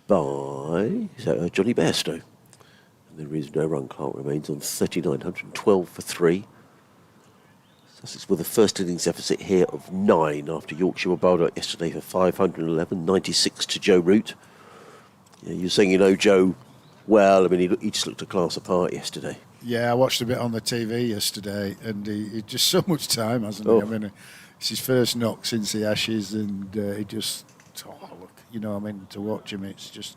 by Johnny Bairstow. And there is no run. Clark remains on 39, 112 for 3. Sussex with the first innings deficit here of 9 after Yorkshire were bowled out yesterday for 511, 96 to Joe Root. Yeah, you're saying you know Joe well. I mean, he just looked a class apart yesterday. Yeah, I watched a bit on the TV yesterday, and he just so much time, hasn't he? I mean, it's his first knock since the Ashes, and he just, look, you know, I mean, to watch him, it's just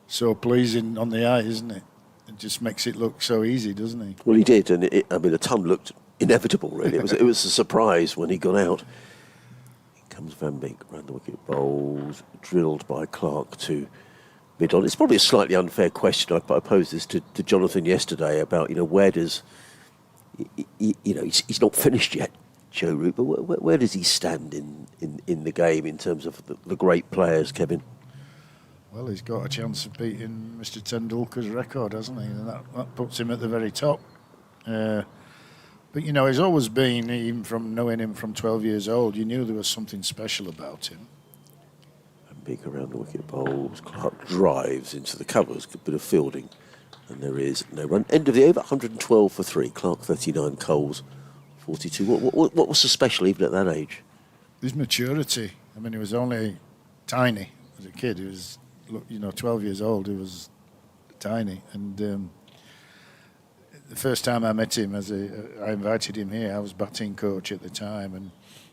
so pleasing on the eye, isn't it? It just makes it look so easy, doesn't he? Well, he did, and I mean, the ton looked inevitable, really. It was a surprise when he got out. Here comes Van Beek, round the wicket, bowls, drilled by Clark to mid-on. It's probably a slightly unfair question. I posed this to Jonathan yesterday about, you know, where does, you know, he's not finished yet, Joe Root, but where does he stand in the game in terms of the great players, Kevin? Well, he's got a chance of beating Mr. Tendulkar's record, hasn't he? And that puts him at the very top. But, you know, he's always been, even from knowing him from 12 years old, you knew there was something special about him. And Beek around the wicket, bowls. Clark drives into the covers, good bit of fielding. And there is no run. End of the over, 112 for 3. Clark 39, Coles 42. What was so special even at that age? His maturity. I mean, he was only tiny as a kid. He was, you know, 12 years old. He was tiny. And the first time I met him, I invited him here. I was batting coach at the time, and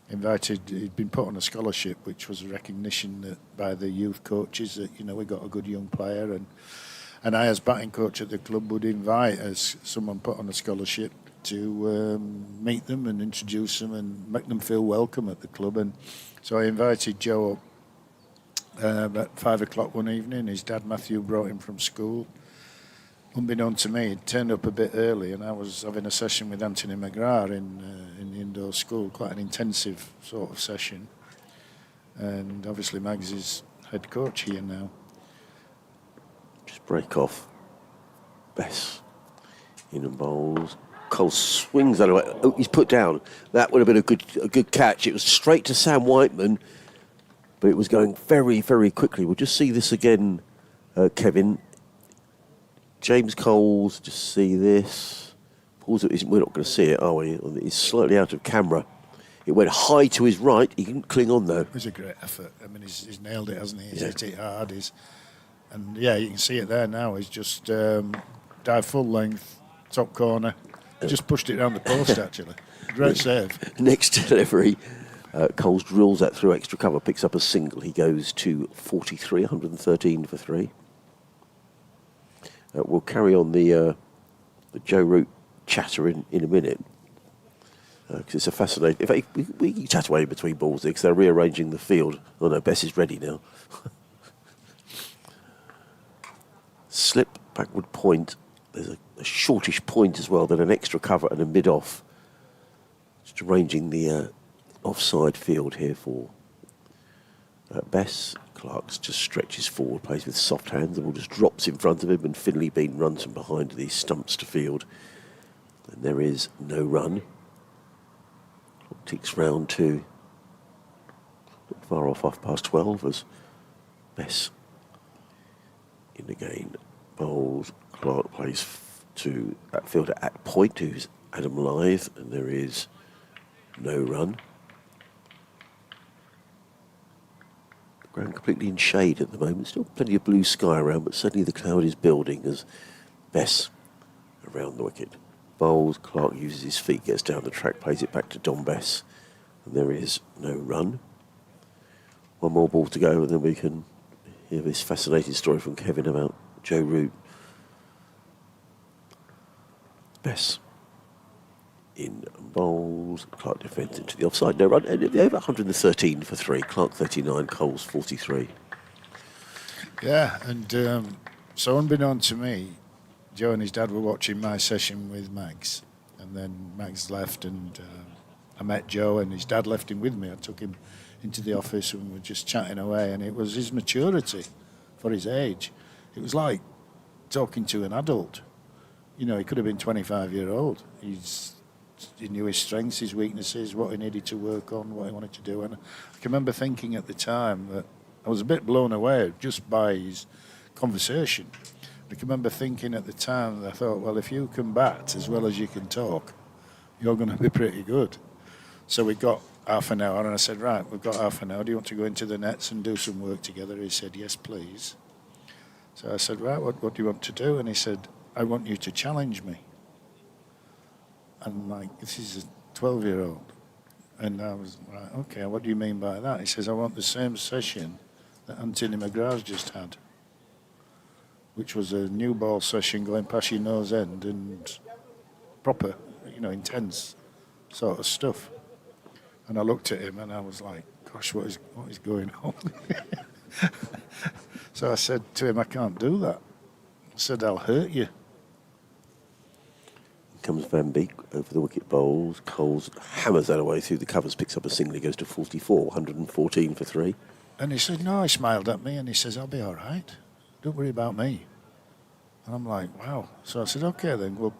he'd been put on a scholarship, which was a recognition that by the youth coaches that, you know, we got a good young player, and I, as batting coach at the club, would invite as someone put on a scholarship to meet them and introduce them and make them feel welcome at the club. And so I invited Joe up at 5 o'clock one evening. His dad Matthew brought him from school. Unbeknown to me, he'd turned up a bit early, and I was having a session with Anthony McGrath in the indoor school, quite an intensive sort of session. And obviously Mags is head coach here now. Just break off. Bess in and bowls. Cole swings that away. Oh, he's put down. That would have been a good catch. It was straight to Sam Whiteman, but it was going very, very quickly. We'll just see this again, Kevin. James Coles, just see this. We're not going to see it, are we? It's slightly out of camera. It went high to his right. He didn't cling on, though. It was a great effort. I mean, he's nailed it, hasn't he? He's hit it hard. And, yeah, you can see it there now. He's just dived full length, top corner. Just pushed it around the post, actually. Great save. Next delivery, Coles drills that through extra cover, picks up a single. He goes to 43, 113 for 3. We'll carry on the Joe Root chatter in a minute, because it's a fascinating. In fact, we can chat away between balls because they're rearranging the field. Oh no, Bess is ready now. Slip, backward point. There's a shortish point as well, then an extra cover and a mid-off. Just arranging the offside field here for Bess. Clark's just stretches forward, plays with soft hands, the ball just drops in front of him, and Finley Bean runs from behind these stumps to field. And there is no run. Ticks round to not far off 12 as Bess in again. Bowls. Clark plays to that fielder at point, who's Adam Lythe, and there is no run. Ground completely in shade at the moment. Still plenty of blue sky around, but suddenly the cloud is building as Bess around the wicket. Bowls, Clark uses his feet, gets down the track, plays it back to Don Bess. And there is no run. One more ball to go, and then we can hear this fascinating story from Kevin about Joe Root. Bess in bowls, Clark defends into the offside. No run, and over 113 for 3. Clark 39, Coles 43. Yeah, and so unbeknown to me, Joe and his dad were watching my session with Mags, and then Mags left, and I met Joe, and his dad left him with me. I took him into the office, and we were just chatting away, and it was his maturity for his age. It was like talking to an adult. You know, he could have been 25-year-old. He knew his strengths, his weaknesses, what he needed to work on, what he wanted to do. And I can remember thinking at the time that I was a bit blown away just by his conversation. I can remember thinking at the time that I thought, well, if you can bat as well as you can talk, you're going to be pretty good. So we got half an hour, and I said, right, we've got half an hour. Do you want to go into the nets and do some work together? He said, yes, please. So I said, right, what do you want to do? And he said, I want you to challenge me. And I'm like, this is a 12-year-old. And I was like, okay, what do you mean by that? He says, I want the same session that Anthony McGrath's just had, which was a new ball session going past your nose end and proper, you know, intense sort of stuff. And I looked at him and I was like, gosh, what is going on? So I said to him, I can't do that. I said, I'll hurt you. Comes Van Beek over the wicket, bowls. Coles hammers that away through the covers, picks up a single, he goes to 44, 114 for 3. And he said, no, he smiled at me and he says, I'll be all right. Don't worry about me. And I'm like, wow. So I said, okay then, well,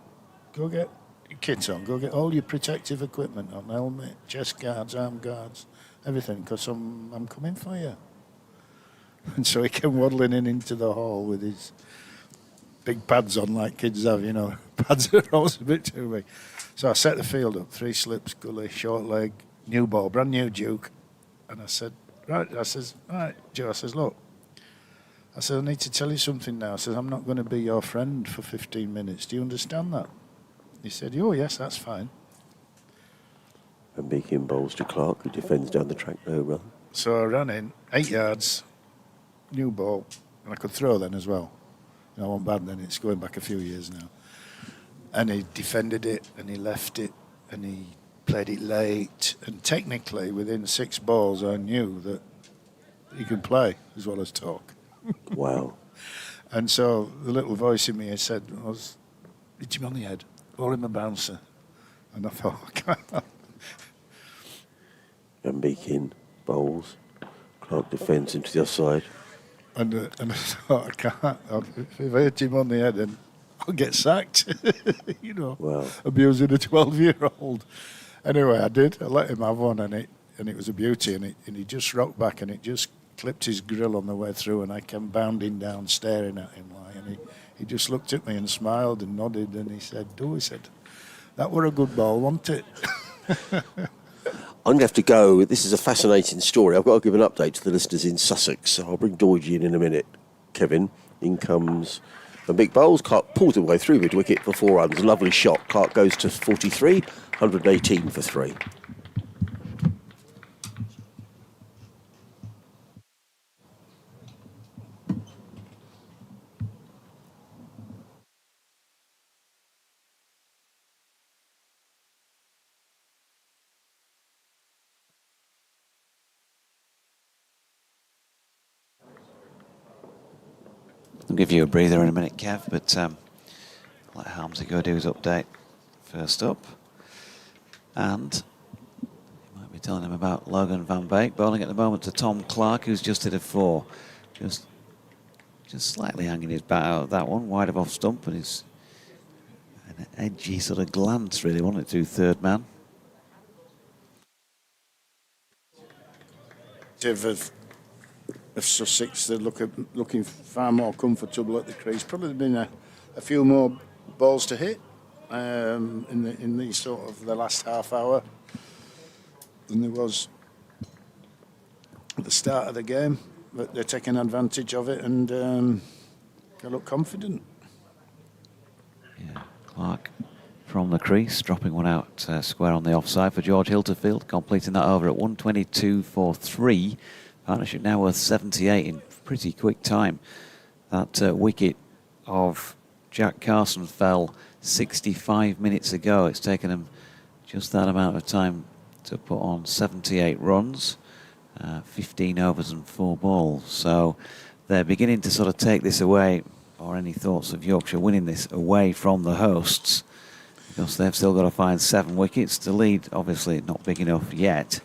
go get your kit on, go get all your protective equipment on, helmet, chest guards, arm guards, everything, because I'm coming for you. And so he came waddling into the hall with his big pads on like kids have, you know. Pads are always a bit too big. So I set the field up, 3 slips, gully, short leg, new ball, brand new Duke. And I said, right, Joe, I says, look, I said, I need to tell you something now. I said, I'm not going to be your friend for 15 minutes. Do you understand that? He said, oh, yes, that's fine. Van Beek in bowls to Clark, who defends down the track, no run. So I ran in, 8 yards, new ball, and I could throw then as well. I wasn't bad then, it's going back a few years now. And he defended it, and he left it, and he played it late. And technically, within 6 balls, I knew that he could play as well as talk. Wow. And so the little voice in me said, hit him on the head, or him a bouncer. And I thought, I can't. Van Beek in bowls. Clark defends into the offside. And I thought, I can't. If I hit him on the head, then I'll get sacked. You know, Wow. abusing a 12-year-old. Anyway, I did. I let him have one, and it was a beauty. And he just rocked back, and it just clipped his grill on the way through, and I came bounding down, staring at him and he just looked at me and smiled and nodded, and he said, that were a good ball, wasn't it? I'm going to have to go. This is a fascinating story. I've got to give an update to the listeners in Sussex. So I'll bring Doidge in a minute, Kevin. In comes Van Beek bowls. Clark pulls it away through mid-wicket for 4 runs. Lovely shot. Clark goes to 43, 118 for 3. I'll give you a breather in a minute, Kev, but let Helmsy go do his update first up. And you might be telling him about Logan Van Beek bowling at the moment to Tom Clark, who's just hit a 4. Just slightly hanging his bat out of that one, wide of off stump, and it's an edgy sort of glance, really, wasn't it, to third man? Of Sussex, they're looking far more comfortable at the crease. Probably been a few more balls to hit in the sort of the last half hour than there was at the start of the game. that they're taking advantage of it, and they look confident. Yeah, Clark from the crease, dropping one out square on the offside for George Hilterfield, completing that over at 122.43. Partnership now worth 78 in pretty quick time. That wicket of Jack Carson fell 65 minutes ago. It's taken him just that amount of time to put on 78 runs, 15 overs and 4 balls. So they're beginning to sort of take this away, or any thoughts of Yorkshire winning this away from the hosts, because they've still got to find 7 wickets. The lead, obviously, not big enough yet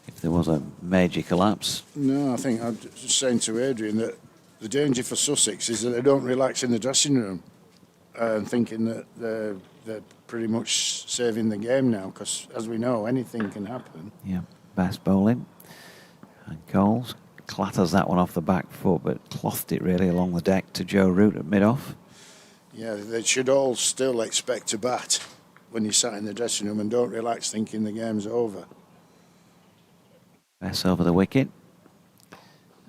if there was a major collapse. No, I think I'm just saying to Adrian that the danger for Sussex is that they don't relax in the dressing room and thinking that they're pretty much saving the game now, because as we know, anything can happen. Yeah, Bass bowling, and Coles clatters that one off the back foot, but clothed it really along the deck to Joe Root at mid-off. Yeah, they should all still expect to bat when you sat in the dressing room, and don't relax thinking the game's over. Bess over the wicket,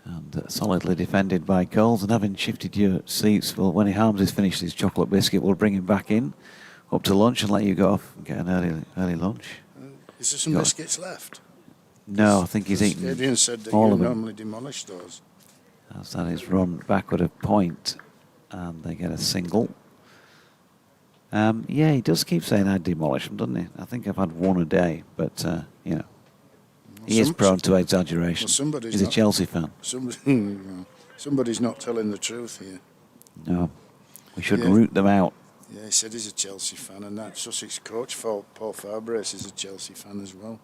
and solidly defended by Coles. And having shifted your seats, well, when Harms has finished his chocolate biscuit, we'll bring him back in up to lunch and let you go off and get an early lunch. Is there some biscuits left? No, I think he's eaten Adrian said that all you of them. normally demolish those. As that is run backward a point, and they get a single. Yeah, he does keep saying I'd demolish them, doesn't he? I think I've had one a day, but, you know, he is prone to exaggeration. Well, He's a Chelsea fan. Somebody's not telling the truth here. No, we should root them out. Yeah, he said he's a Chelsea fan, and that Sussex coach, Paul Fabregas, is a Chelsea fan as well.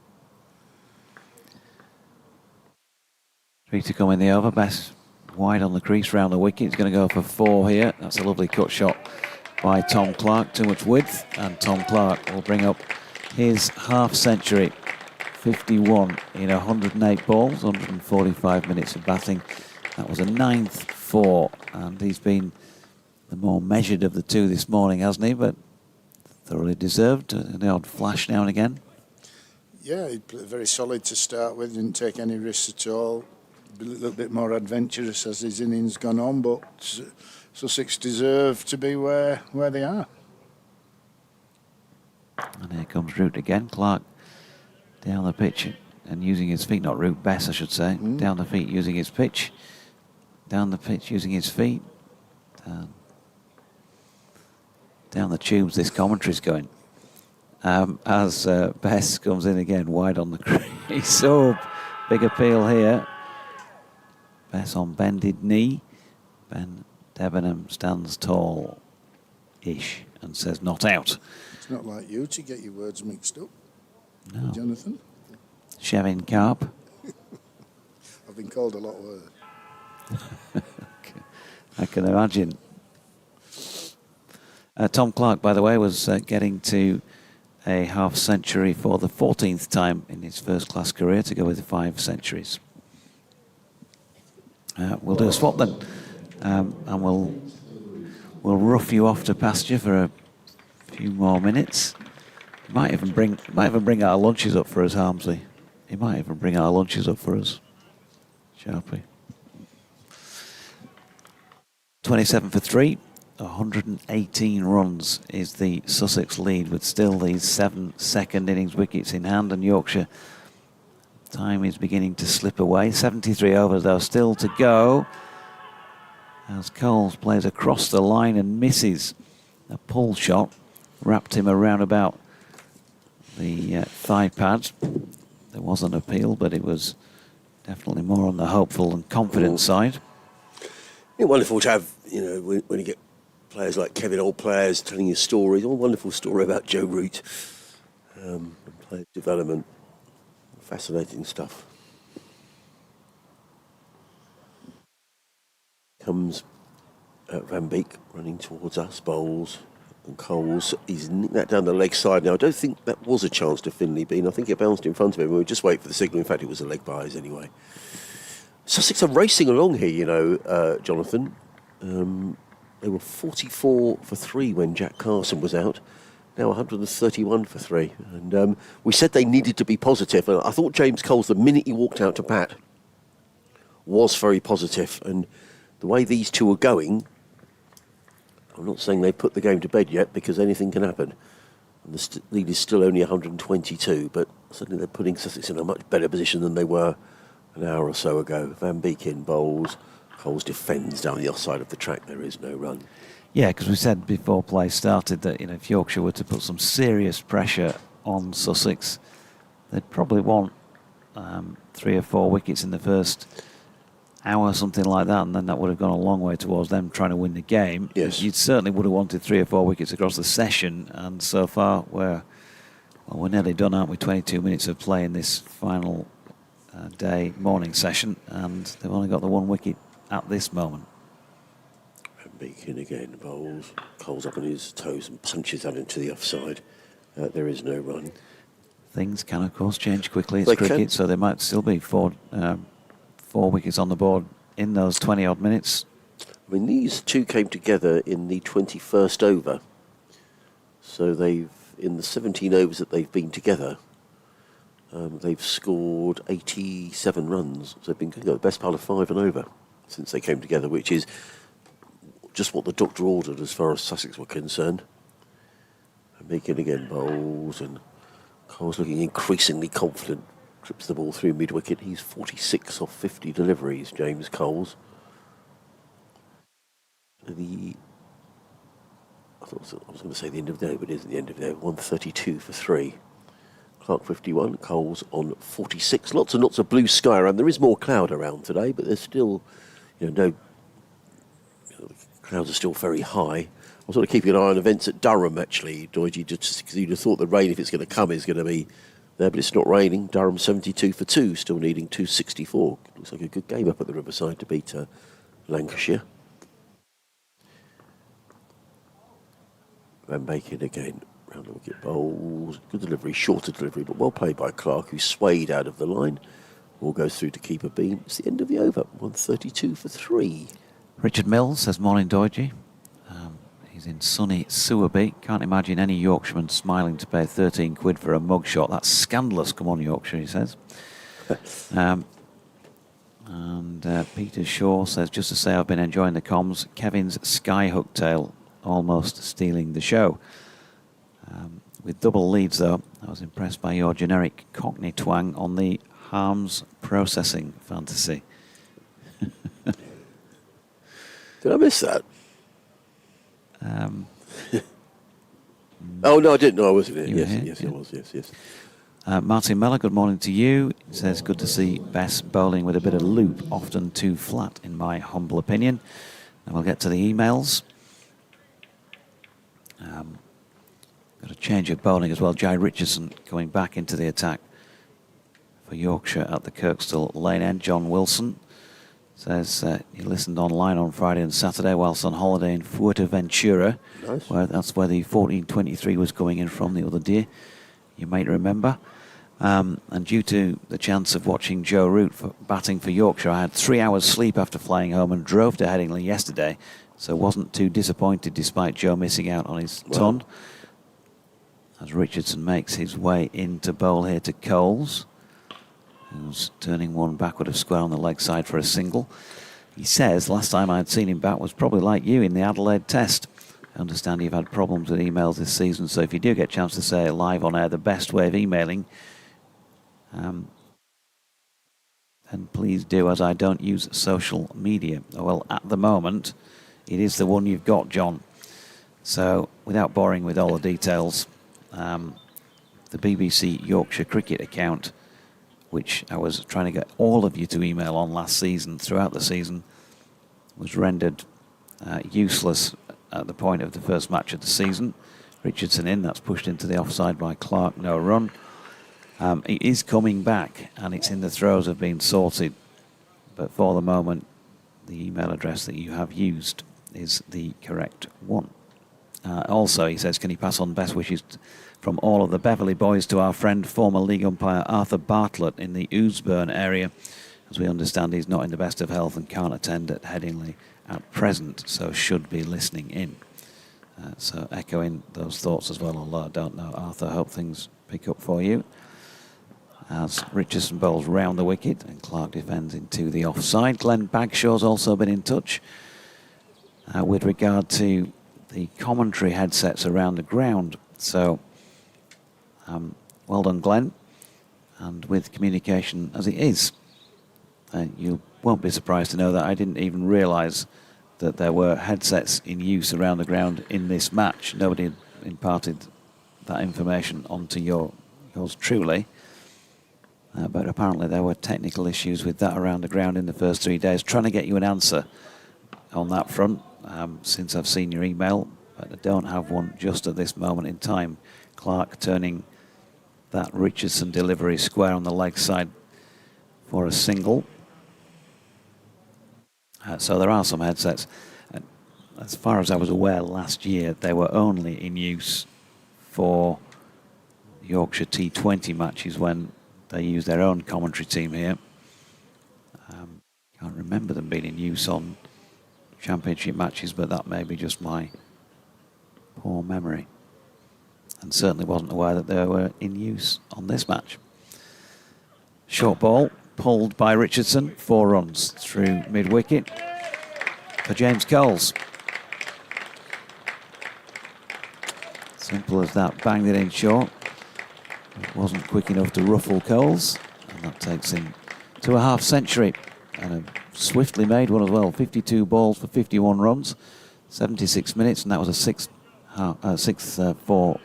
3 to come in the over. Best wide on the crease round the wicket. He's going to go for 4 here. That's a lovely cut shot by Tom Clark. Too much width, and Tom Clark will bring up his half century. 51 in 108 balls, 145 minutes of batting. That was a 9th 4, and he's been the more measured of the two this morning, hasn't he? But thoroughly deserved an odd flash now and again. Yeah, he played very solid to start with, didn't take any risks at all. A little bit more adventurous as his innings gone on, but Sussex deserve to be where they are. And here comes Root again. Clark down the pitch and using his feet, not Root, Bess I should say, down the feet using his pitch, down the pitch using his feet, down the tubes this commentary's going. As Bess comes in again, wide on the crease. So big appeal here. Bess on bended knee. Ben Debenham stands tall-ish and says not out. It's not like you to get your words mixed up. No. Jonathan? Shevin Carp. I've been called a lot worse. I can imagine. Tom Clark, by the way, was getting to a half century for the 14th time in his first class career, to go with 5 centuries. We'll do a swap then, and we'll rough you off to pasture for a few more minutes. Might even bring our lunches up for us, Harmsley. He might even bring our lunches up for us. Sharpie. 27 for 3. 118 runs is the Sussex lead, with still these 7 second innings wickets in hand, and Yorkshire time is beginning to slip away. 73 overs though still to go, as Coles plays across the line and misses a pull shot, wrapped him around about the thigh pads. There was an appeal, but it was definitely more on the hopeful and confident side. It's wonderful to have, you know, when you get players like Kevin, old players, telling you stories. A wonderful story about Joe Root and player development. Fascinating stuff. Comes Van Beek running towards us, bowls, and Coles. He's nicked that down the leg side now. I don't think that was a chance to Finley Bean. I think it bounced in front of him. We'll just wait for the signal. In fact, it was a leg byes anyway. Sussex are racing along here, you know, Jonathan. They were 44 for 3 when Jack Carson was out. Now 131 for 3. And we said they needed to be positive. And I thought James Coles, the minute he walked out to bat, was very positive. And the way these two are going, I'm not saying they put the game to bed yet, because anything can happen. And the lead is still only 122, but suddenly they're putting Sussex in a much better position than they were an hour or so ago. Van Beek in bowls. Coles defends down the offside of the track. There is no run. Yeah, because we said before play started that if Yorkshire were to put some serious pressure on Sussex, they'd probably want 3 or 4 wickets in the first hour, something like that, and then that would have gone a long way towards them trying to win the game. Yes. You certainly would have wanted 3 or 4 wickets across the session, and so far we're nearly done, aren't we? 22 minutes of play in this final day morning session, and they've only got the 1 wicket at this moment. Beacon again, bowls. Coles up on his toes and punches that into the offside. There is no run. Things can, of course, change quickly. It's They cricket, can. so there might still be 4 wickets on the board in those 20-odd minutes. I mean, these two came together in the 21st over. So in the 17 overs that they've been together, they've scored 87 runs. So they've been the best part of 5 and over since they came together, which is just what the doctor ordered as far as Sussex were concerned. And Beacon again bowls, and Cole's looking increasingly confident. Trips the ball through mid-wicket. He's 46 off 50 deliveries, James Coles. I was going to say the end of the day, but it isn't the end of the day. 132 for 3. Clark 51, Coles on 46. Lots and lots of blue sky around. There is more cloud around today, but there's still, the clouds are still very high. I'm sort of keeping an eye on events at Durham, actually, Doidgy, just because you'd have thought the rain, if it's going to come, is going to be there, but it's not raining. Durham 72 for 2, still needing 264. Looks like a good game up at the Riverside to beat Lancashire. Van Beek again, round the wicket bowls. Good delivery, shorter delivery, but well played by Clark, who swayed out of the line. Ball goes through to keeper Bean. It's the end of the over, 132 for 3. Richard Mills says, morning, Doidgy. He's in sunny Sewerby. Can't imagine any Yorkshireman smiling to pay 13 quid for a mugshot. That's scandalous. Come on, Yorkshire, he says. Peter Shaw says, just to say I've been enjoying the comms. Kevin's skyhook tail almost stealing the show. With double leads, though, I was impressed by your generic Cockney twang on the harms processing fantasy. Did I miss that? Oh, no, I didn't. No, I wasn't here. Yes, it was. Yes. Martin Mellor, good morning to you. He says, good to see Bess bowling with a bit of loop, often too flat, in my humble opinion. And we'll get to the emails. Got a change of bowling as well. Jai Richardson going back into the attack for Yorkshire at the Kirkstall Lane end. John Wilson says he listened online on Friday and Saturday whilst on holiday in Fuerteventura. Nice. That's where the 1423 was going in from the other day, you might remember. And due to the chance of watching Joe Root batting for Yorkshire, I had 3 hours sleep after flying home and drove to Headingley yesterday, so wasn't too disappointed despite Joe missing out on his ton. As Richardson makes his way into bowl here to Coles, who's turning one backward of square on the leg side for a single. He says, last time I'd seen him bat was probably like you in the Adelaide Test. I understand you've had problems with emails this season, so if you do get a chance to say it live on air, the best way of emailing, then please do, as I don't use social media. Well, at the moment, it is the one you've got, John. So, without boring with all the details, the BBC Yorkshire Cricket account, which I was trying to get all of you to email on last season, throughout the season, was rendered useless at the point of the first match of the season. Richardson in, that's pushed into the offside by Clark, no run. It is coming back, and it's in the throes of being sorted. But for the moment, the email address that you have used is the correct one. Also, he says, can you pass on best wishes from all of the Beverley boys to our friend, former league umpire Arthur Bartlett in the Ousburn area? As we understand, he's not in the best of health and can't attend at Headingley at present, so should be listening in. So echoing those thoughts as well, although I don't know Arthur, hope things pick up for you. as Richardson bowls round the wicket and Clark defends into the offside. Glenn Bagshaw's also been in touch with regard to the commentary headsets around the ground. So, well done, Glenn. And with communication as it is, you won't be surprised to know that I didn't even realise that there were headsets in use around the ground in this match. Nobody had imparted that information onto yours truly. But apparently there were technical issues with that around the ground in the first 3 days. Trying to get you an answer on that front since I've seen your email, but I don't have one just at this moment in time. Clark turning that Richardson delivery square on the leg side for a single. So there are some headsets. As far as I was aware last year, they were only in use for Yorkshire T20 matches when they used their own commentary team here. Can't remember them being in use on Championship matches, but that may be just my poor memory. And certainly wasn't aware that they were in use on this match. Short ball, pulled by Richardson, 4 runs through mid-wicket for James Coles. Simple as that, banged it in short. It wasn't quick enough to ruffle Coles, and that takes him to a half-century, and a swiftly made one as well. 52 balls for 51 runs, 76 minutes, and that was a 6-4.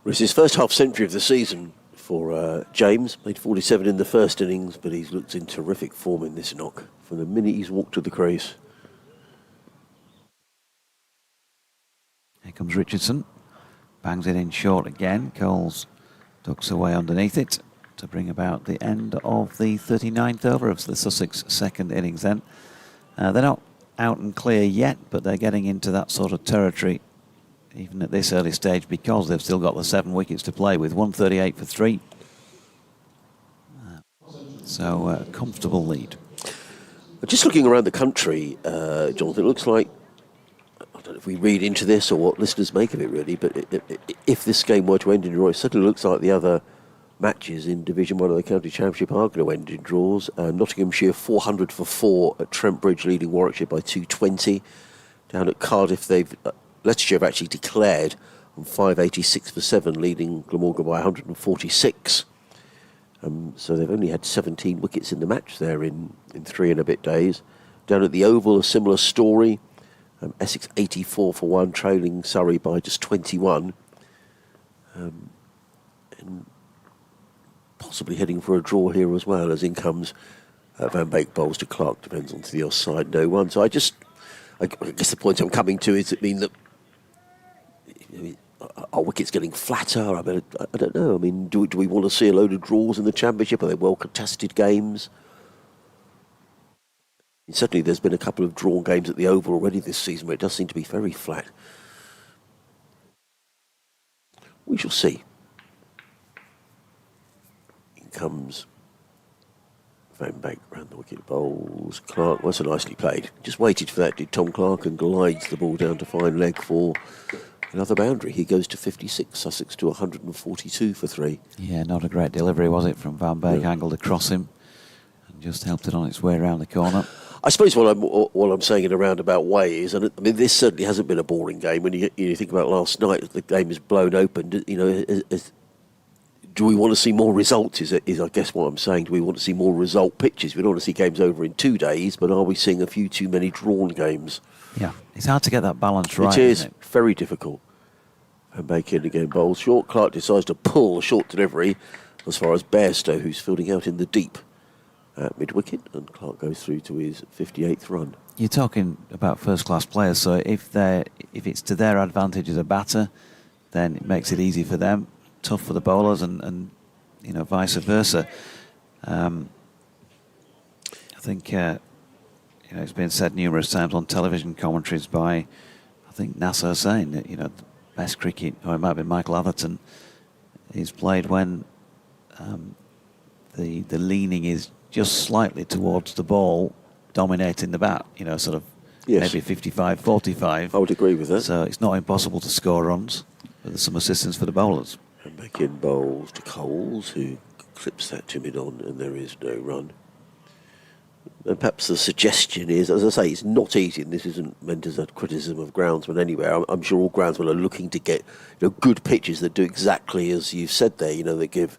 It's his first half-century of the season for James. Made 47 in the first innings, but he's looked in terrific form in this knock from the minute he's walked to the crease. Here comes Richardson. Bangs it in short again. Coles ducks away underneath it to bring about the end of the 39th over of the Sussex second innings then. They're not out and clear yet, but they're getting into that sort of territory even at this early stage because they've still got the 7 wickets to play with. 138 for 3. So a comfortable lead. Just looking around the country, Jonathan, it looks like, I don't know if we read into this or what listeners make of it really, but if this game were to end in a draw, it certainly looks like the other matches in Division 1 of the County Championship are going to end in draws. Nottinghamshire 400 for 4 at Trent Bridge, leading Warwickshire by 220. Down at Cardiff, Leicestershire have actually declared on 586 for 7, leading Glamorgan by 146. So they've only had 17 wickets in the match there in 3 and a bit days. Down at the Oval, a similar story. Essex 84 for 1, trailing Surrey by just 21. And possibly heading for a draw here as well, as in comes Van Beek bowls to Clark, depends on to the offside, no one. So I guess the point I'm coming to is that are wickets getting flatter? I don't know. I mean, do we want to see a load of draws in the Championship? Are they well contested games? And certainly there's been a couple of drawn games at the Oval already this season where it does seem to be very flat. We shall see. In comes Van Beek round the wicket, bowls Clark. Well, so nicely played. Just waited for that, did Tom Clark, and glides the ball down to fine leg for another boundary. He goes to 56, Sussex to 142 for 3. Yeah, not a great delivery, was it, from Van Beek, angled across him and just helped it on its way around the corner. I suppose what I'm saying in a roundabout way is, and I mean, this certainly hasn't been a boring game. When you think about last night, the game is blown open. Do we want to see more results? Is I guess what I'm saying. Do we want to see more result pitches? We don't want to see games over in 2 days, but are we seeing a few too many drawn games? Yeah, it's hard to get that balance right. It is isn't it? very difficult. And Beek in again, bowls short. Clark decides to pull a short delivery as far as Bairstow, who's fielding out in the deep at mid-wicket, and Clark goes through to his 58th run. You're talking about first-class players, so if it's to their advantage as a batter, then it makes it easy for them, tough for the bowlers, and vice versa. I think it's been said numerous times on television commentaries by, I think, Nasser saying that the best cricket, or it might be Michael Atherton, is played when the leaning is just slightly towards the ball, dominating the bat, sort of maybe 55-45. I would agree with that. So it's not impossible to score runs, but there's some assistance for the bowlers. And back in bowls to Coles, who clips that to mid-on, and there is no run. And perhaps the suggestion is, as I say, it's not easy, and this isn't meant as a criticism of groundsmen anywhere. I'm sure all groundsmen are looking to get good pitches that do exactly as you've said there. That give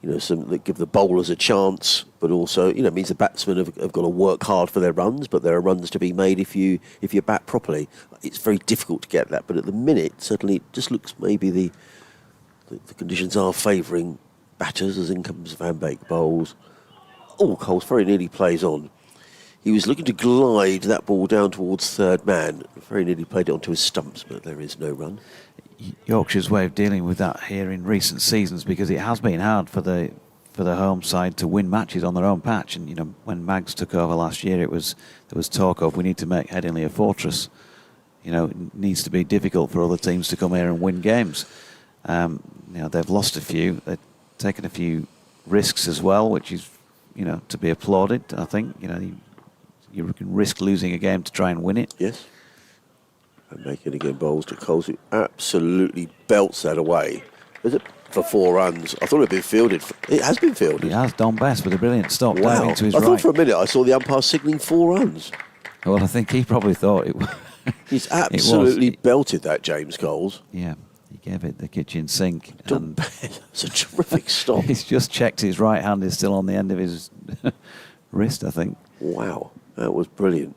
that give the bowlers a chance, but also it means the batsmen have got to work hard for their runs. But there are runs to be made if you bat properly. It's very difficult to get that, but at the minute, certainly, it just looks maybe the conditions are favouring batters, as in comes Van Beek bowls. Oh, Coles very nearly plays on. He was looking to glide that ball down towards third man. Very nearly played it onto his stumps, but there is no run. Yorkshire's way of dealing with that here in recent seasons, because it has been hard for the home side to win matches on their own patch. And when Mags took over last year, there was talk of we need to make Headingley a fortress. It needs to be difficult for other teams to come here and win games. They've lost a few. They've taken a few risks as well, which is to be applauded. I think you can risk losing a game to try and win it. Yes. And making again bowls to Coles, who absolutely belts that away. Is it for 4 runs? I thought it had been fielded. It has been fielded. It has. Don Best with a brilliant stop Wow. diving to his I right. thought for a minute I saw the umpire signalling 4 runs. Well, I think he probably thought it was. He's absolutely it was. belted that, James Coles. Yeah, he gave it the kitchen sink. And it's a terrific stop. He's just checked his right hand is still on the end of his wrist, I think. Wow, that was brilliant.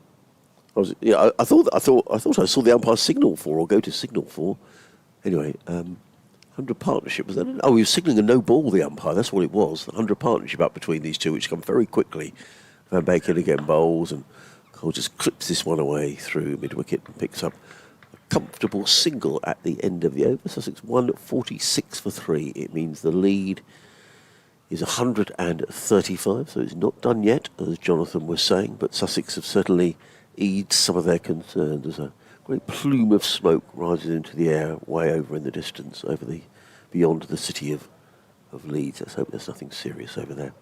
I thought I saw the umpire signal 4 or go to signal 4. Anyway, 100 partnership was that? Oh, he was signalling a no ball. The umpire. That's what it was. 100 partnership up between these two, which come very quickly. Van Beek again bowls, and Cole just clips this one away through mid wicket and picks up a comfortable single at the end of the over. Sussex 146 for 3. It means the lead is 135, so it's not done yet, as Jonathan was saying, but Sussex have certainly eased some of their concerns as a great plume of smoke rises into the air way over in the distance, beyond the city of Leeds. Let's hope there's nothing serious over there.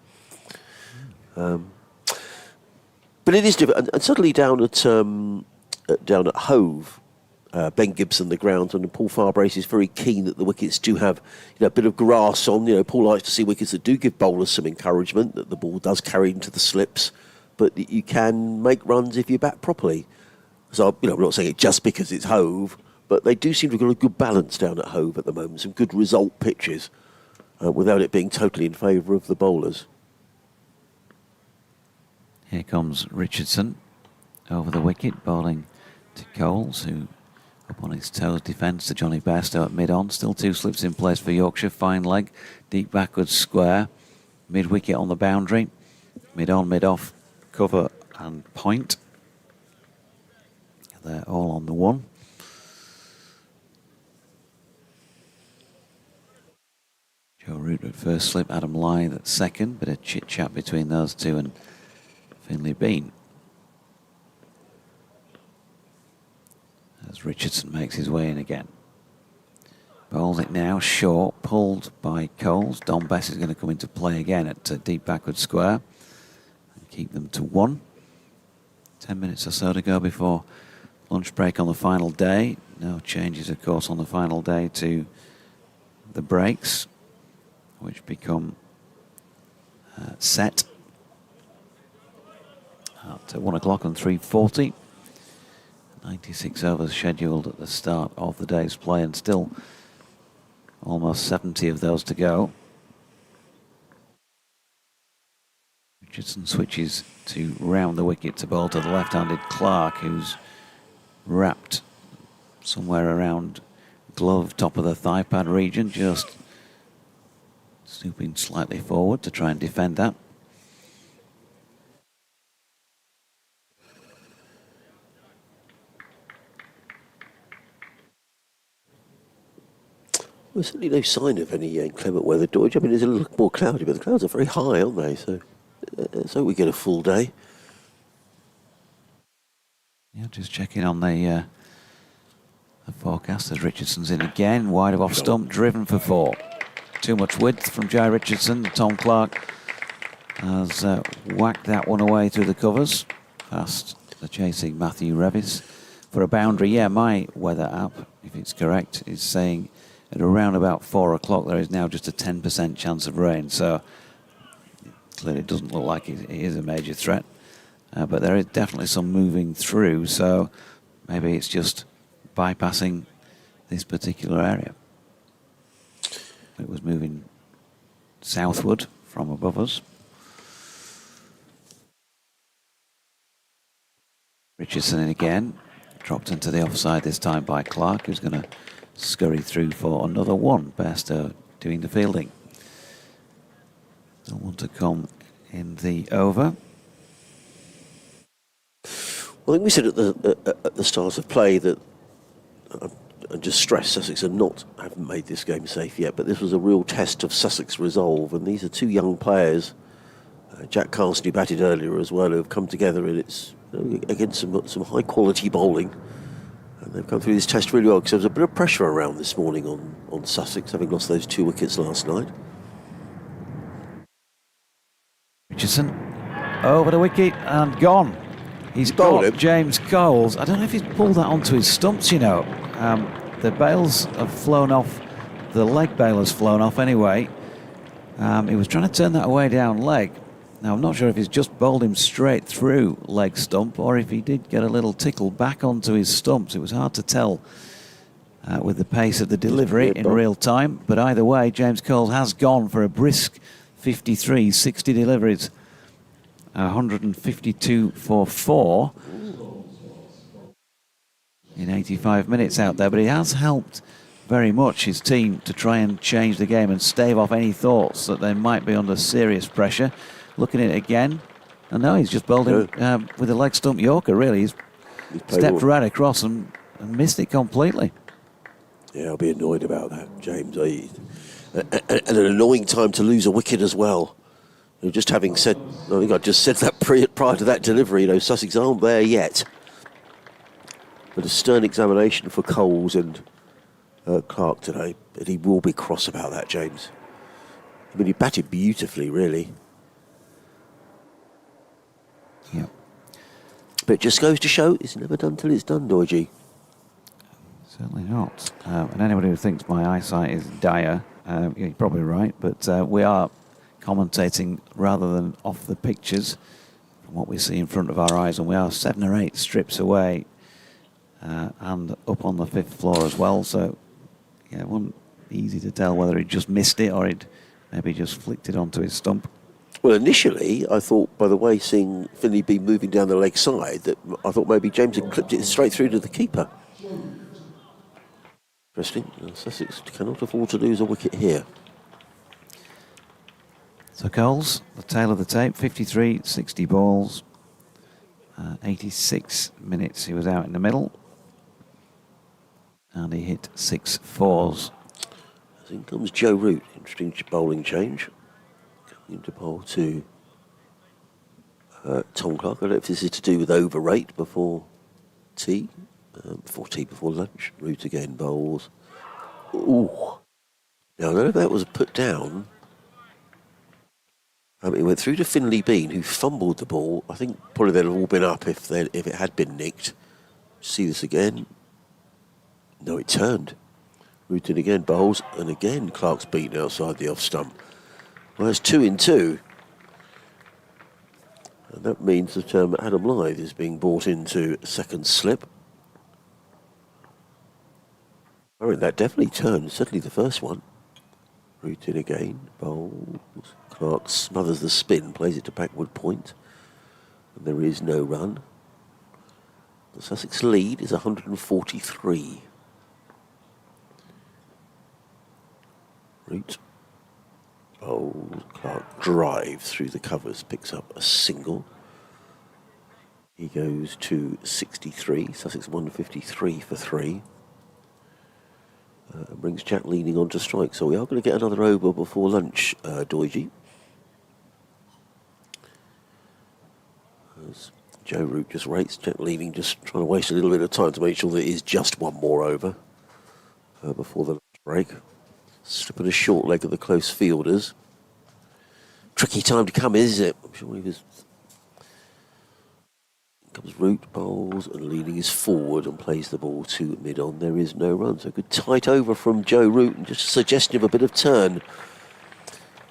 But it is different, and suddenly down at Hove, Ben Gibson, the groundsman, and Paul Farbrace is very keen that the wickets do have a bit of grass on. Paul likes to see wickets that do give bowlers some encouragement, that the ball does carry into the slips, but that you can make runs if you bat properly. So I'm not saying it just because it's Hove, but they do seem to have got a good balance down at Hove at the moment. Some good result pitches, without it being totally in favour of the bowlers. Here comes Richardson over the wicket, bowling to Coles, who up on his toes defends to Johnny Bairstow at mid-on. Still 2 slips in place for Yorkshire. Fine leg, deep backwards square, mid-wicket on the boundary, mid-on, mid-off, cover and point. They're all on the 1. Joe Root at first slip, Adam Lyth at second. Bit of chit-chat between those two and Finlay Bean. As Richardson makes his way in again. Bowls it now, short, pulled by Coles. Don Bess is going to come into play again at deep backward square and keep them to 1. 10 minutes or so to go before lunch break on the final day. No changes, of course, on the final day to the breaks, which become set at 1 o'clock and 3:40. 96 overs scheduled at the start of the day's play, and still almost 70 of those to go. Richardson switches to round the wicket to bowl to the left-handed Clark, who's wrapped somewhere around glove, top of the thigh pad region, just stooping slightly forward to try and defend that. There's certainly no sign of any inclement weather, George. I mean, it's a little more cloudy, but the clouds are very high, aren't they? So we get a full day. Yeah, just checking on the forecast as Richardson's in again. Wide of off stump, driven for 4. Too much width from Jai Richardson. Tom Clark has whacked that one away through the covers. Past the chasing Matthew Revis for a boundary. Yeah, my weather app, if it's correct, is saying at around about 4 o'clock there is now just a 10% chance of rain. So clearly doesn't look like he is a major threat. But there is definitely some moving through, so maybe it's just bypassing this particular area. It was moving southward from above us. Richardson in again, dropped into the offside this time by Clark, who's going to scurry through for another one. Bairstow doing the fielding. No one to come in the over. Well, I think we said at the start of play that, I just stress, Sussex haven't made this game safe yet, but this was a real test of Sussex resolve, and these are two young players, Jack Carson, who batted earlier as well, who have come together, and it's against some high quality bowling, and they've come through this test really well, because there was a bit of pressure around this morning on Sussex, having lost those 2 wickets last night. Richardson over the wicket and gone. He's bowled got him. James Coles. I don't know if he's pulled that onto his stumps, you know. The bails have flown off. The leg bail has flown off anyway. He was trying to turn that away down leg. Now, I'm not sure if he's just bowled him straight through leg stump or if he did get a little tickle back onto his stumps. It was hard to tell with the pace of the delivery in real time. But either way, James Coles has gone for a brisk 53, 60 deliveries. 152 for 4 in 85 minutes out there, but he has helped very much his team to try and change the game and stave off any thoughts that they might be under serious pressure. Looking at it again, and now he's just bowled him with a leg stump Yorker, really. He's stepped right across and missed it completely. Yeah, I'll be annoyed about that, James. And an annoying time to lose a wicket as well. Just having said, I think I just said that prior to that delivery, Sussex aren't there yet. But a stern examination for Coles and Clark today, and he will be cross about that, James. I mean, he batted beautifully, really. Yeah. But it just goes to show it's never done till it's done, Doige. Certainly not. And anybody who thinks my eyesight is dire, you're probably right, but we are commentating rather than off the pictures from what we see in front of our eyes, and we are 7 or 8 strips away and up on the 5th floor as well, so yeah, it wasn't easy to tell whether he'd just missed it or he'd maybe just flicked it onto his stump. Well, initially I thought, by the way, seeing Finley B moving down the leg side, that I thought maybe James had clipped it straight through to the keeper. Interesting. Sussex cannot afford to lose a wicket here. So Coles, the tail of the tape, 53, 60 balls, 86 minutes he was out in the middle, and he hit 6 fours. In comes Joe Root, interesting bowling change. Coming into bowl to Tom Clark. I don't know if this is to do with over rate before tea, before lunch. Root again bowls. Ooh. Now, I don't know if that was put down. It went through to Finley Bean, who fumbled the ball. I think probably they'd have all been up if it had been nicked. See this again. No, it turned. Root in again, bowls, and again Clark's beaten outside the off stump. Well, that's 2 in 2. And that means that Adam Lyth is being brought into second slip. I mean, that definitely turned, certainly the first one. Root in again, bowls. Clark smothers the spin, plays it to backward point, and there is no run. The Sussex lead is 143. Root, bowls, Clark drives through the covers, picks up a single. He goes to 63, Sussex 153 for 3. Brings Jack leaning on to strike, so we are going to get another over before lunch, Doige. As Joe Root just rates, Jack leaning, just trying to waste a little bit of time to make sure that it is just one more over before the lunch break. Slipping a short leg of the close fielders. Tricky time to come, is it? I'm sure he was. Comes Root, bowls, and leaning is forward and plays the ball to mid-on. There is no run, so a good tight over from Joe Root, and just a suggestion of a bit of turn.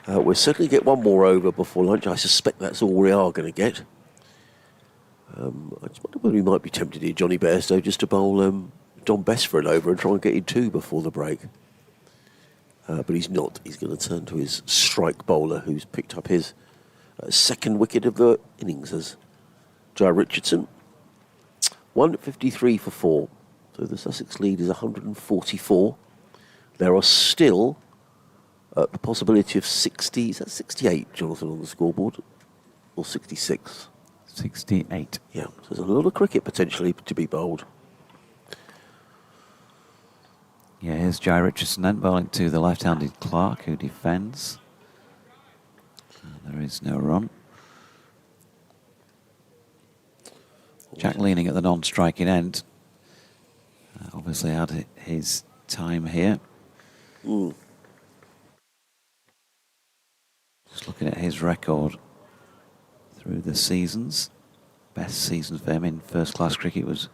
We'll certainly get one more over before lunch. I suspect that's all we are going to get. I just wonder whether we might be tempted here, Johnny Bairstow, just to bowl Don Best for an over and try and get in 2 before the break. But he's not. He's going to turn to his strike bowler, who's picked up his second wicket of the innings as Jai Richardson. 153 for 4. So the Sussex lead is 144. There are still the possibility of 60. Is that 68, Jonathan, on the scoreboard? Or 66? 68. Yeah, so there's a lot of cricket potentially to be bowled. Yeah, here's Jai Richardson then bowling to the left-handed Clark, who defends. There is no run. Jack leaning at the non-striking end. Obviously had his time here. Just looking at his record through the seasons. Best season for him in first-class cricket was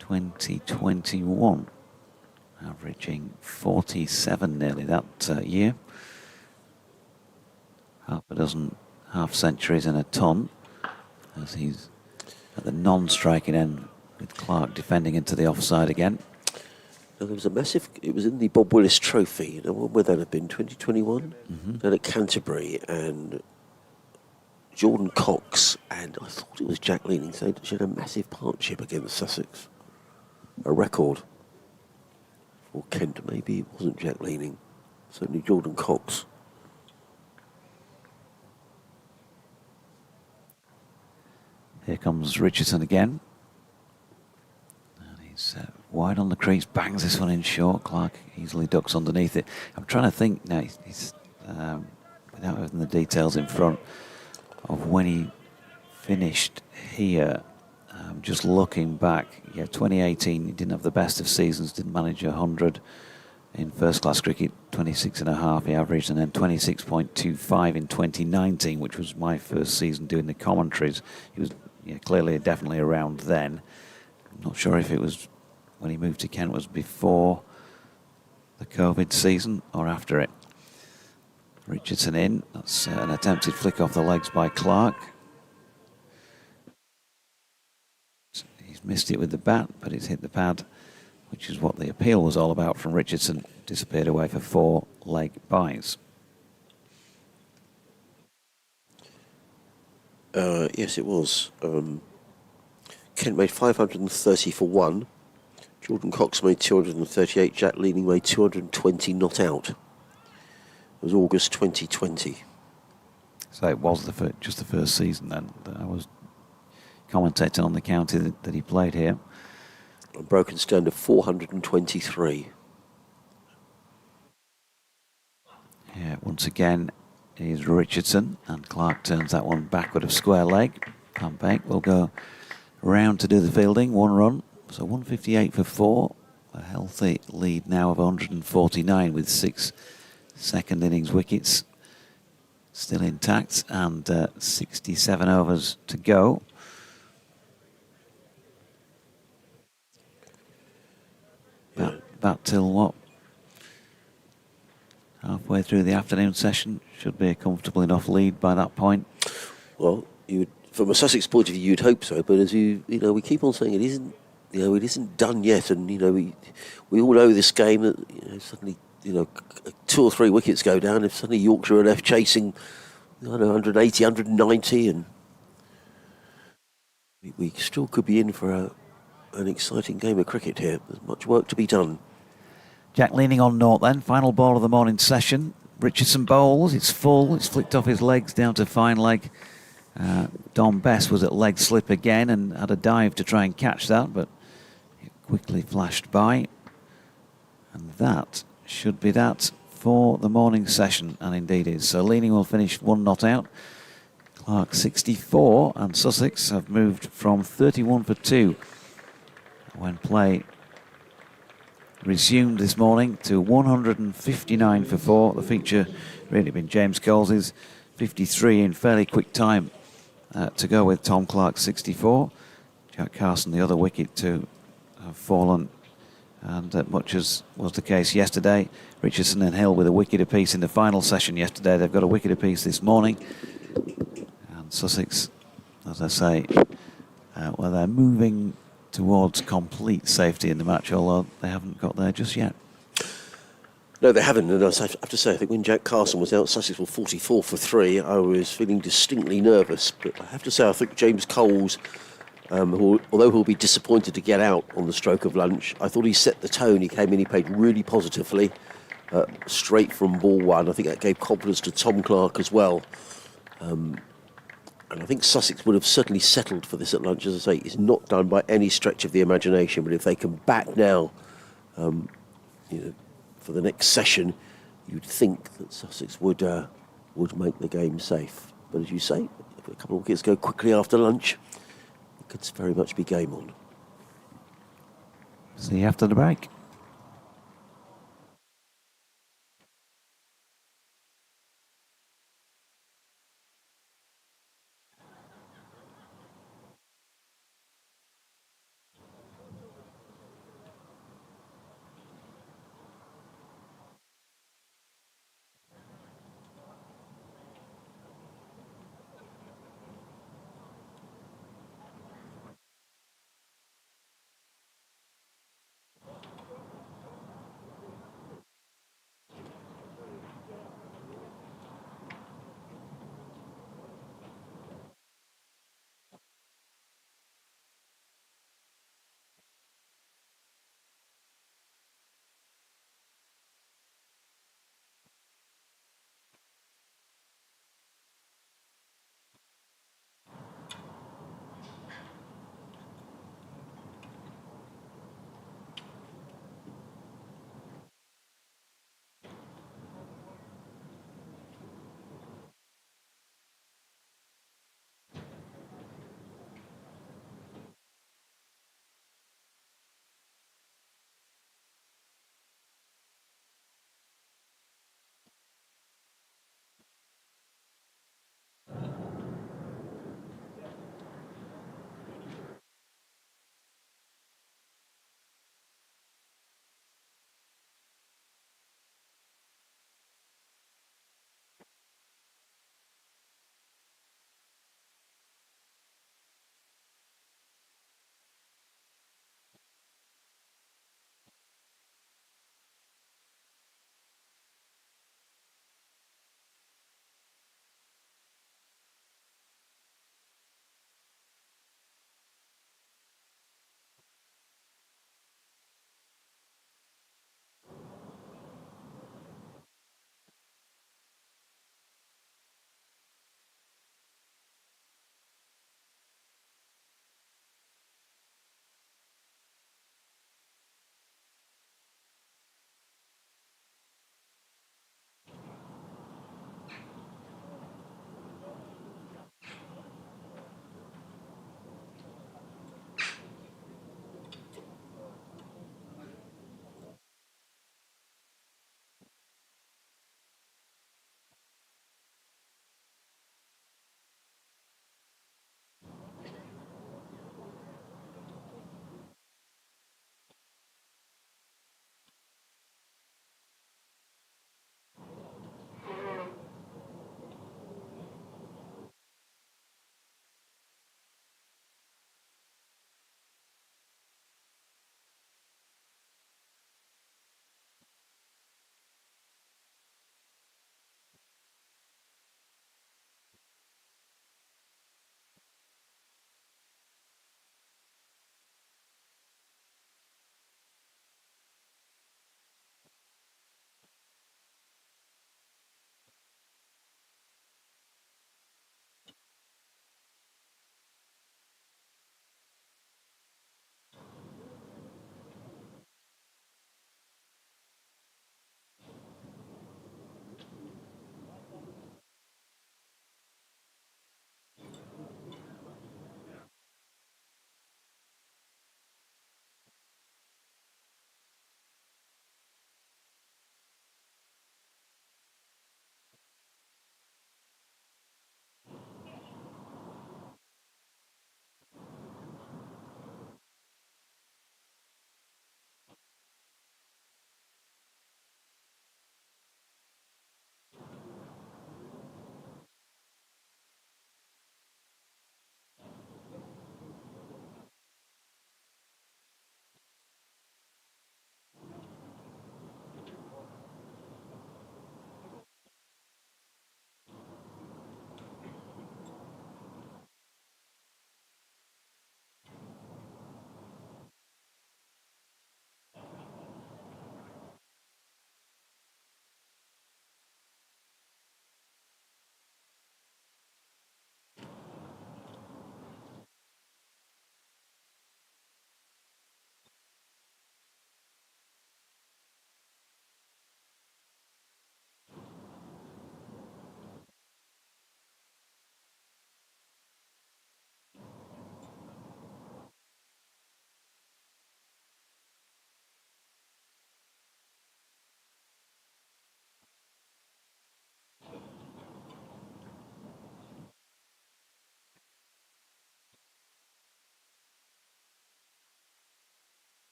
2021. Averaging 47 nearly that year. Half a dozen half-centuries and a ton, as he's at the non-striking end with Clark defending into the offside again. Now, there was a massive, it was in the Bob Willis Trophy, you know, when would that have been, 2021? Down at Canterbury, and Jordan Cox, and I thought it was Jack Leaning, so she had a massive partnership against Sussex. A record. Or Kent, maybe it wasn't Jack Leaning, certainly Jordan Cox. Here comes Richardson again. And he's wide on the crease, bangs this one in short. Clark easily ducks underneath it. I'm trying to think now, he's without having the details in front of when he finished here. Just looking back, yeah, 2018, he didn't have the best of seasons, didn't manage 100 in first-class cricket, 26.5 he averaged, and then 26.25 in 2019, which was my first season doing the commentaries. He was clearly, definitely around then. I'm not sure if it was when he moved to Kent was before the COVID season or after it. Richardson in, that's an attempted flick off the legs by Clark. He's missed it with the bat, but it's hit the pad, which is what the appeal was all about from Richardson. Disappeared away for 4 leg byes. Yes, it was. Kent made 530 for 1. Jordan Cox made 238. Jack Leaning made 220 not out. It was August 2020. So it was just the first season then that I was commentating on the county that he played here. A broken stand of 423. Yeah, once again is Richardson, and Clark turns that one backward of square leg. Van Beek will go round to do the fielding, 1 run. So 158 for 4. A healthy lead now of 149 with 6 second innings wickets still intact, and 67 overs to go. About till what? Halfway through the afternoon session, should be a comfortable enough lead by that point. Well, from a Sussex point of view, you'd hope so. But as we keep on saying, it isn't. It isn't done yet. And we all know this game that suddenly 2 or 3 wickets go down. If suddenly Yorkshire are left chasing, 180, 190, and we still could be in for an exciting game of cricket here. There's much work to be done. Jack Leaning on naught then. Final ball of the morning session. Richardson bowls. It's full. It's flicked off his legs down to fine leg. Don Best was at leg slip again and had a dive to try and catch that, but it quickly flashed by. And that should be that for the morning session, and indeed is. So Leaning will finish 1 not out. Clark 64, and Sussex have moved from 31 for 2 when play resumed this morning to 159 for 4. The feature really been James Coles's 53 in fairly quick time to go with Tom Clark's 64. Jack Carson, the other wicket, to have fallen And much as was the case yesterday, Richardson and Hill with a wicket apiece in the final session yesterday. They've got a wicket apiece this morning. And Sussex, as I say, well, they're moving towards complete safety in the match, although they haven't got there just yet. No, they haven't. And I have to say, I think when Jack Carson was out, Sussex were 44 for 3. I was feeling distinctly nervous. But I have to say, I think James Coles, although he'll be disappointed to get out on the stroke of lunch, I thought he set the tone. He came in, he played really positively, straight from ball one. I think that gave confidence to Tom Clark as well. And I think Sussex would have certainly settled for this at lunch. As I say, it's not done by any stretch of the imagination. But if they can back now, for the next session, you'd think that Sussex would make the game safe. But as you say, if a couple of wickets go quickly after lunch, it could very much be game on. See you after the break.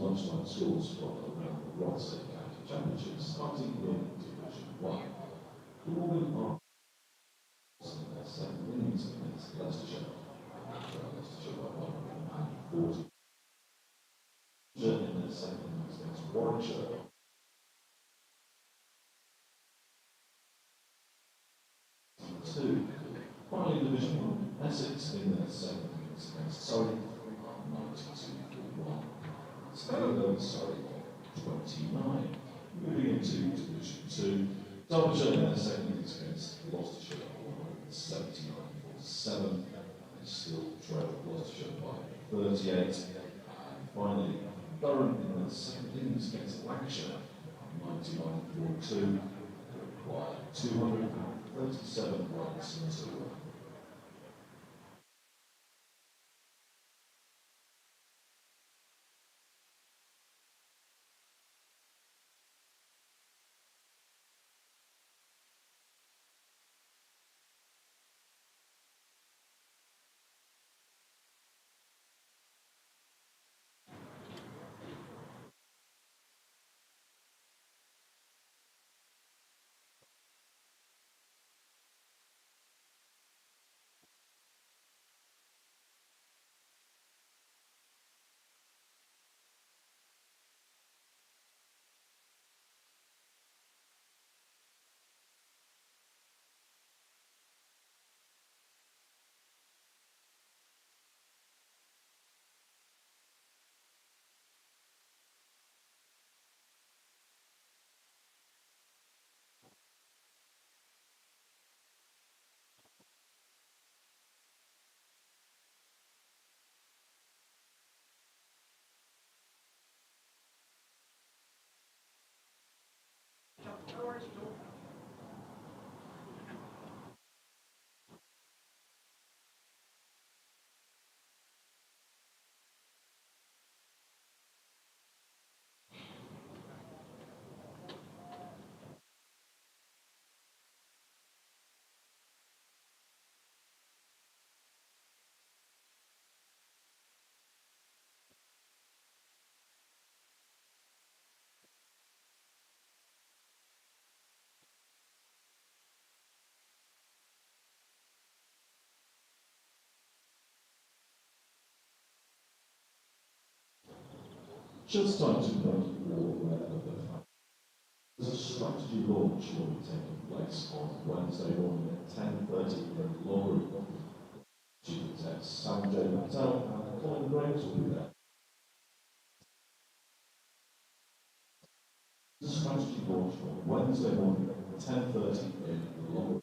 lunchtime scores from around the Rothesay County Championship starting in Division 1. The women are in their second innings against Leicestershire. Leicestershire by 140. In their second innings against Warwickshire. Two. Finally, Division 1, Essex in their second innings against Surrey, 92-1. Staying Surrey, 29. Moving into Division 2, Derbyshire in their second innings against Gloucestershire, 179-7. They still trail Gloucestershire by 38. And finally, Durham in their second innings against Lancashire, 99-42. Required 237 runs to win. Just time to note all aware of the fact there's a strategy launch will be taking place on Wednesday morning at 10:30 in the law room. Chief Exec Sanjay Patel and Colin Graves will be there. The strategy launch on Wednesday morning at 10:30 in the law room.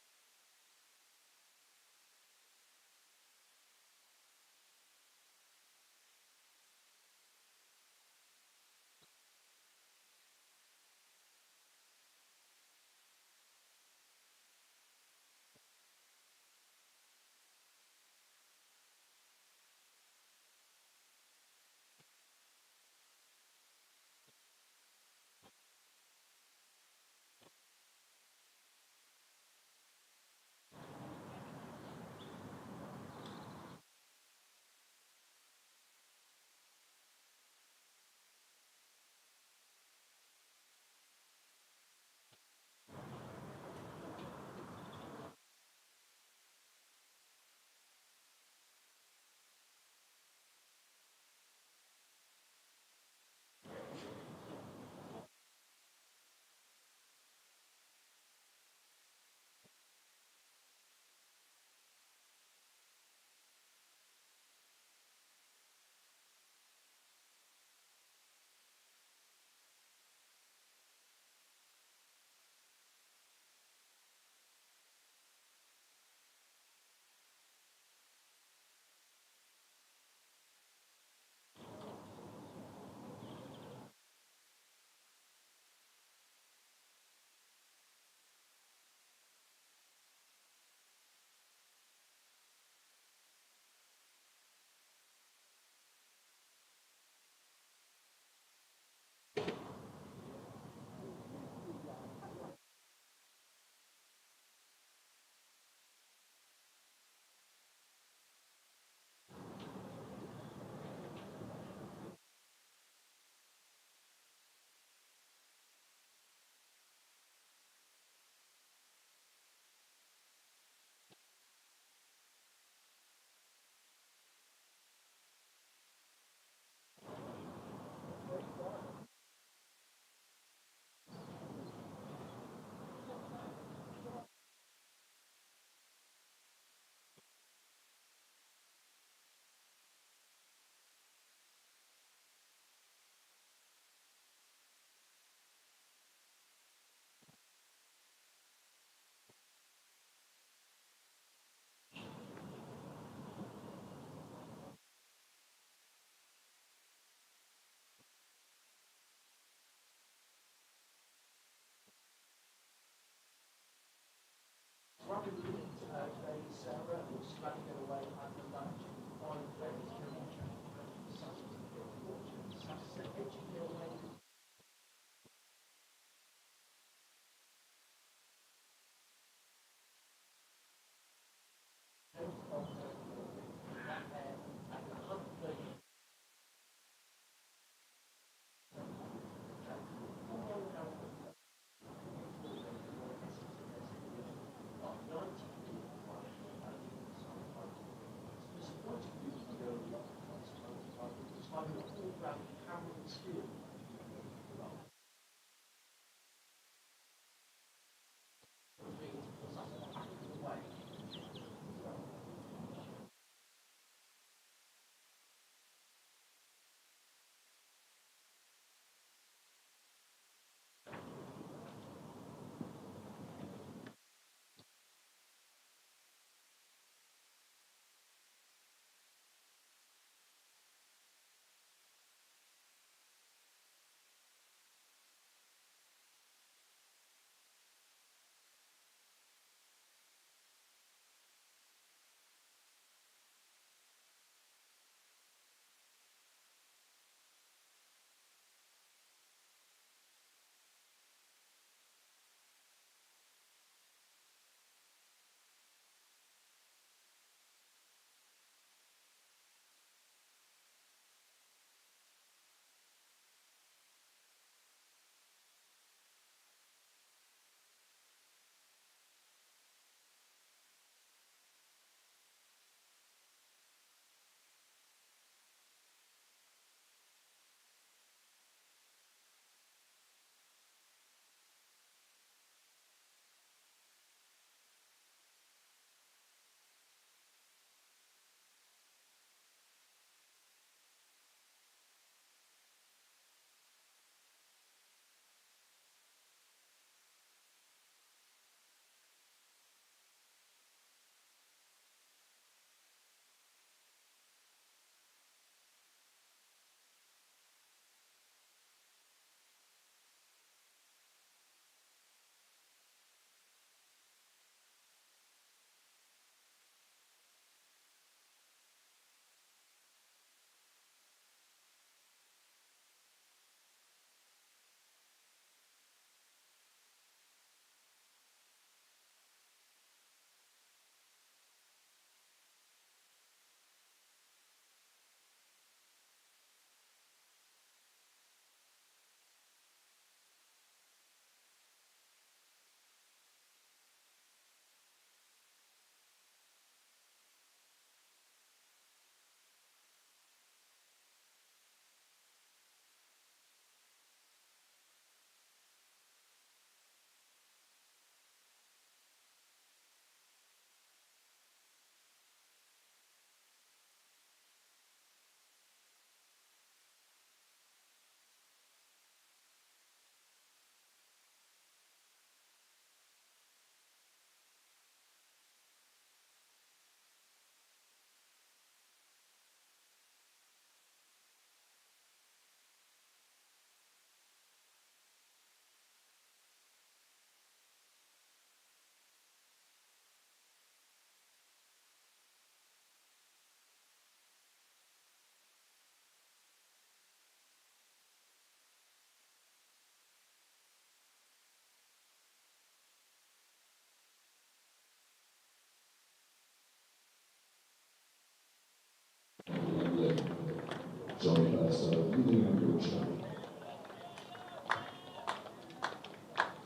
Johnny Bairstow, leading on Yorkshire.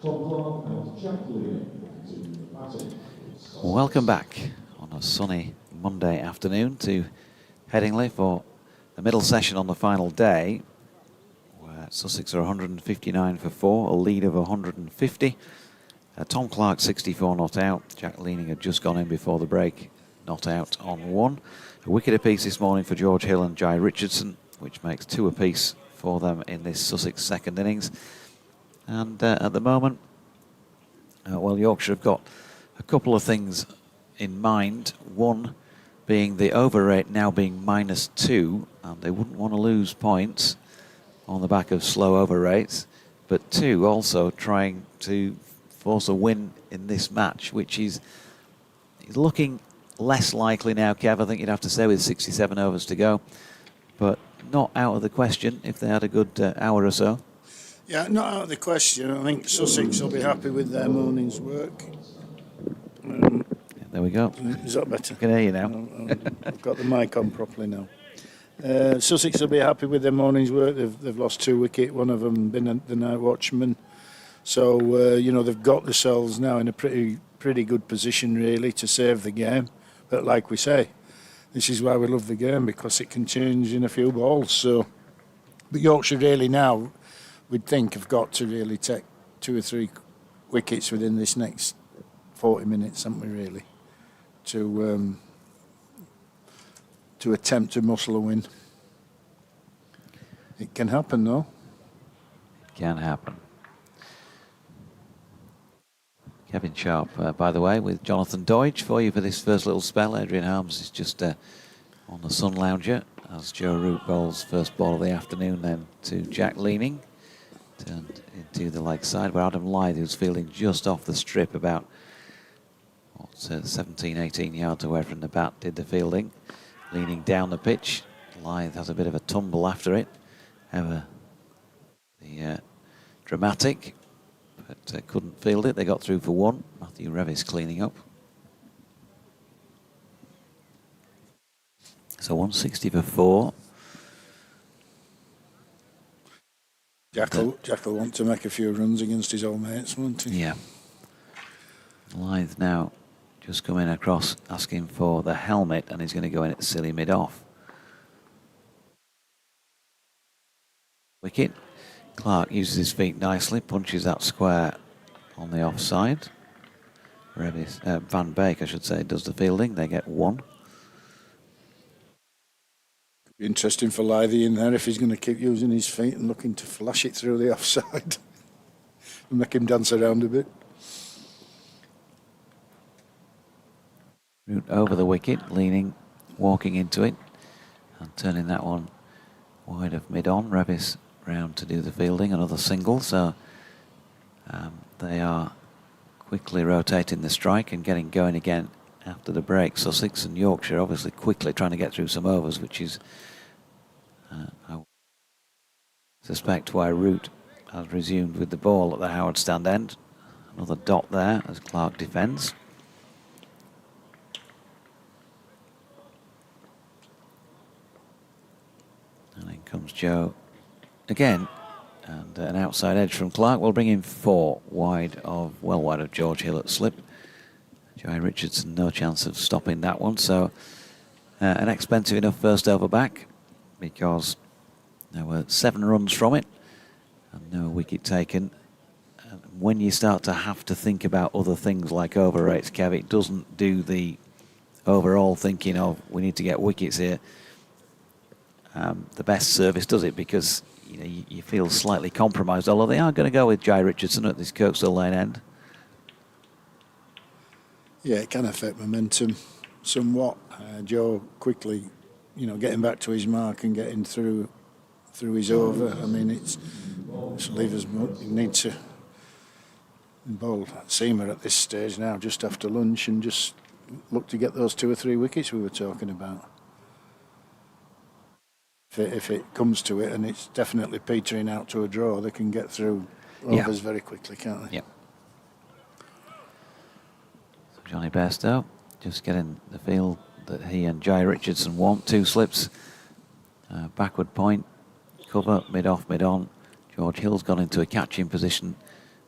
Tom Clark and Jack Leading to batting. Welcome back on a sunny Monday afternoon to Headingley for the middle session on the final day, where Sussex are 159 for 4, a lead of 150. Tom Clark 64 not out. Jack Leaning had just gone in before the break, not out on 1. A wicket apiece this morning for George Hill and Jai Richardson, which makes 2 apiece for them in this Sussex second innings. And at the moment, well, Yorkshire have got a couple of things in mind. One being the over rate now being -2, and they wouldn't want to lose points on the back of slow over rates. But 2, also trying to force a win in this match, which is looking less likely now, Kev. I think you'd have to say with 67 overs to go, but not out of the question if they had a good hour or so. Yeah, not out of the question. I think Sussex will be happy with their morning's work. There we go. Is that better? I can hear you now. I've got the mic on properly now. Sussex will be happy with their morning's work. They've lost 2 wickets, one of them been the night watchman. So, you know, they've got themselves now in a pretty good position, really, to save the game. But like we say, this is why we love the game, because it can change in a few balls. So But Yorkshire really now, we'd think, have got to really take 2 or 3 wickets within this next 40 minutes, haven't we, really, to attempt to muscle a win. It can happen, though. Can happen. Kevin Sharp, by the way, with Jonathan Deutsch for you for this first little spell. Adrian Harms is just on the sun lounger as Joe Root bowls first ball of the afternoon, then to Jack Leaning, turned into the leg side, where Adam Lythe, who's fielding just off the strip about 17, 18 yards away from the bat, did the fielding. Leaning down the pitch, Lythe has a bit of a tumble after it. Ever the dramatic, but couldn't field it. They got through for 1. Matthew Revis cleaning up. So 160 for 4. Jack will want to make a few runs against his old mates, won't he? Yeah. Lythe now just coming across asking for the helmet, and he's going to go in at silly mid-off. Wicket. Clark uses his feet nicely, punches that square on the offside. Revis, Van Beek, I should say, does the fielding. They get 1. Be interesting for Lythe in there if he's going to keep using his feet and looking to flash it through the offside and make him dance around a bit. Root over the wicket, Leaning, walking into it and turning that one wide of mid-on. Revis round to do the fielding, another single, so they are quickly rotating the strike and getting going again after the break. Sussex and Yorkshire obviously quickly trying to get through some overs, which is I suspect why Root has resumed with the ball at the Howard stand end. Another dot there as Clark defends. And in comes Joe again, and an outside edge from Clark will bring him 4 wide of George Hill at slip. Joey Richardson no chance of stopping that one, so an expensive enough first over back, because there were 7 runs from it and no wicket taken. And when you start to have to think about other things like over rates, Kev, it doesn't do the overall thinking of we need to get wickets here the best service, does it? Because you feel slightly compromised, although they are going to go with Jai Richardson at this Kirkstall Lane end. Yeah, it can affect momentum somewhat. Joe quickly, getting back to his mark and getting through his over. I mean, it's leavers need to bowl seamer at this stage now, just after lunch, and just look to get those 2 or 3 wickets we were talking about. If it comes to it, and it's definitely petering out to a draw, they can get through overs very quickly, can't they? Yep. So Johnny Bairstow just getting the feel that he and Jai Richardson want. 2 slips, backward point, cover, mid-off, mid-on. George Hill's gone into a catching position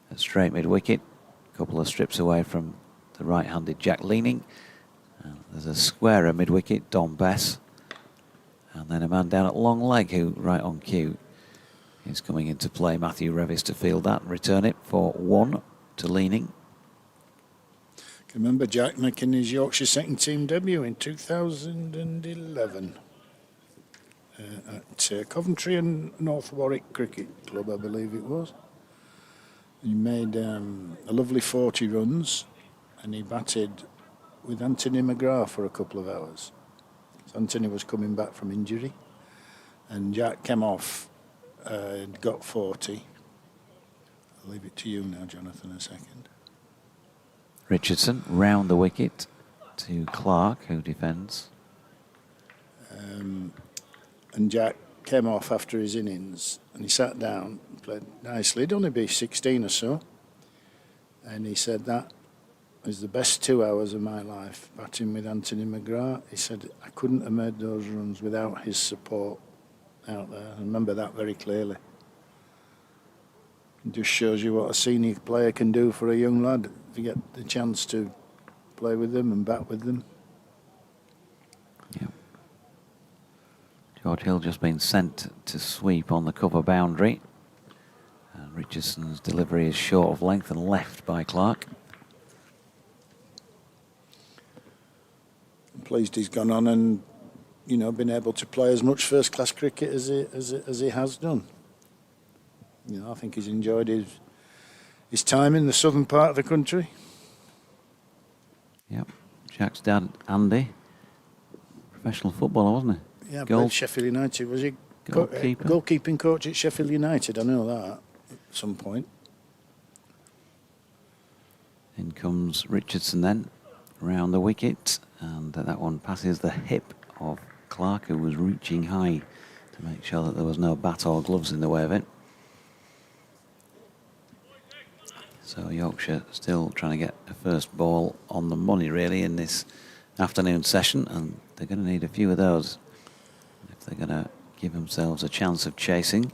at straight mid-wicket. A couple of strips away from the right-handed Jack Leaning. There's a squarer mid-wicket, Don Bess. And then a man down at long leg who, right on cue, is coming into play. Matthew Revis to field that and return it for 1 to Leaning. Can remember Jack making his Yorkshire second team debut in 2011 at Coventry and North Warwick Cricket Club, I believe it was. He made a lovely 40 runs, and he batted with Anthony McGrath for a couple of hours. Anthony was coming back from injury, and Jack came off and got 40. I'll leave it to you now, Jonathan, a second. Richardson round the wicket to Clark, who defends. And Jack came off after his innings, and he sat down and played nicely. He'd only be 16 or so, and he said that was the best 2 hours of my life, batting with Anthony McGrath. He said, I couldn't have made those runs without his support out there. I remember that very clearly. It just shows you what a senior player can do for a young lad if you get the chance to play with them and bat with them. Yeah. George Hill just been sent to sweep on the cover boundary. And Richardson's delivery is short of length and left by Clark. I'm pleased he's gone on and, you know, been able to play as much first-class cricket as he has done. You know, I think he's enjoyed his time in the southern part of the country. Yep. Jack's dad, Andy, professional footballer, wasn't he? Yeah, played Sheffield United. Was he goalkeeper? Goalkeeping coach at Sheffield United? I know that at some point. In comes Richardson then, round the wicket, and that one passes the hip of Clark, who was reaching high to make sure that there was no bat or gloves in the way of it. So Yorkshire still trying to get a first ball on the money really in this afternoon session, and they're going to need a few of those if they're going to give themselves a chance of chasing.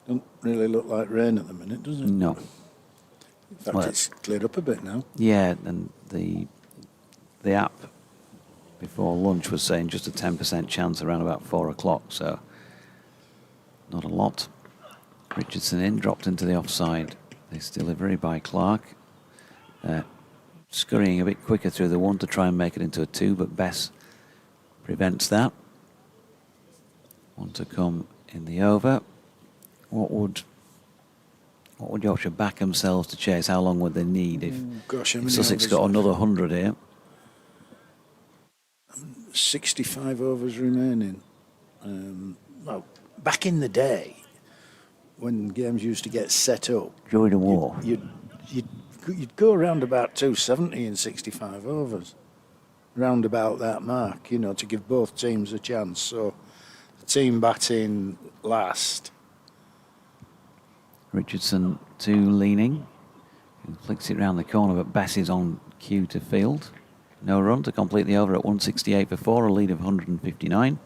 Don't really look like rain at the minute, does it? No. In fact, Well, it's cleared up a bit now. Yeah, and the app before lunch was saying just a 10% chance around about 4 o'clock, so not a lot. Richardson in, dropped into the offside. This delivery by Clark. Scurrying a bit quicker through the 1 to try and make it into a 2, but Bess prevents that. 1 to come in the over. What would Yorkshire back themselves to chase? How long would they need if Sussex got another 100 here? 65 overs remaining. Well, back in the day, when games used to get set up during the war, you'd go around about 270 in 65 overs, round about that mark, you know, to give both teams a chance. So the team batting last. Richardson to leaning, who flicks it round the corner, but Bess is on cue to field. No run to complete the over at 168 for 4, a lead of 159.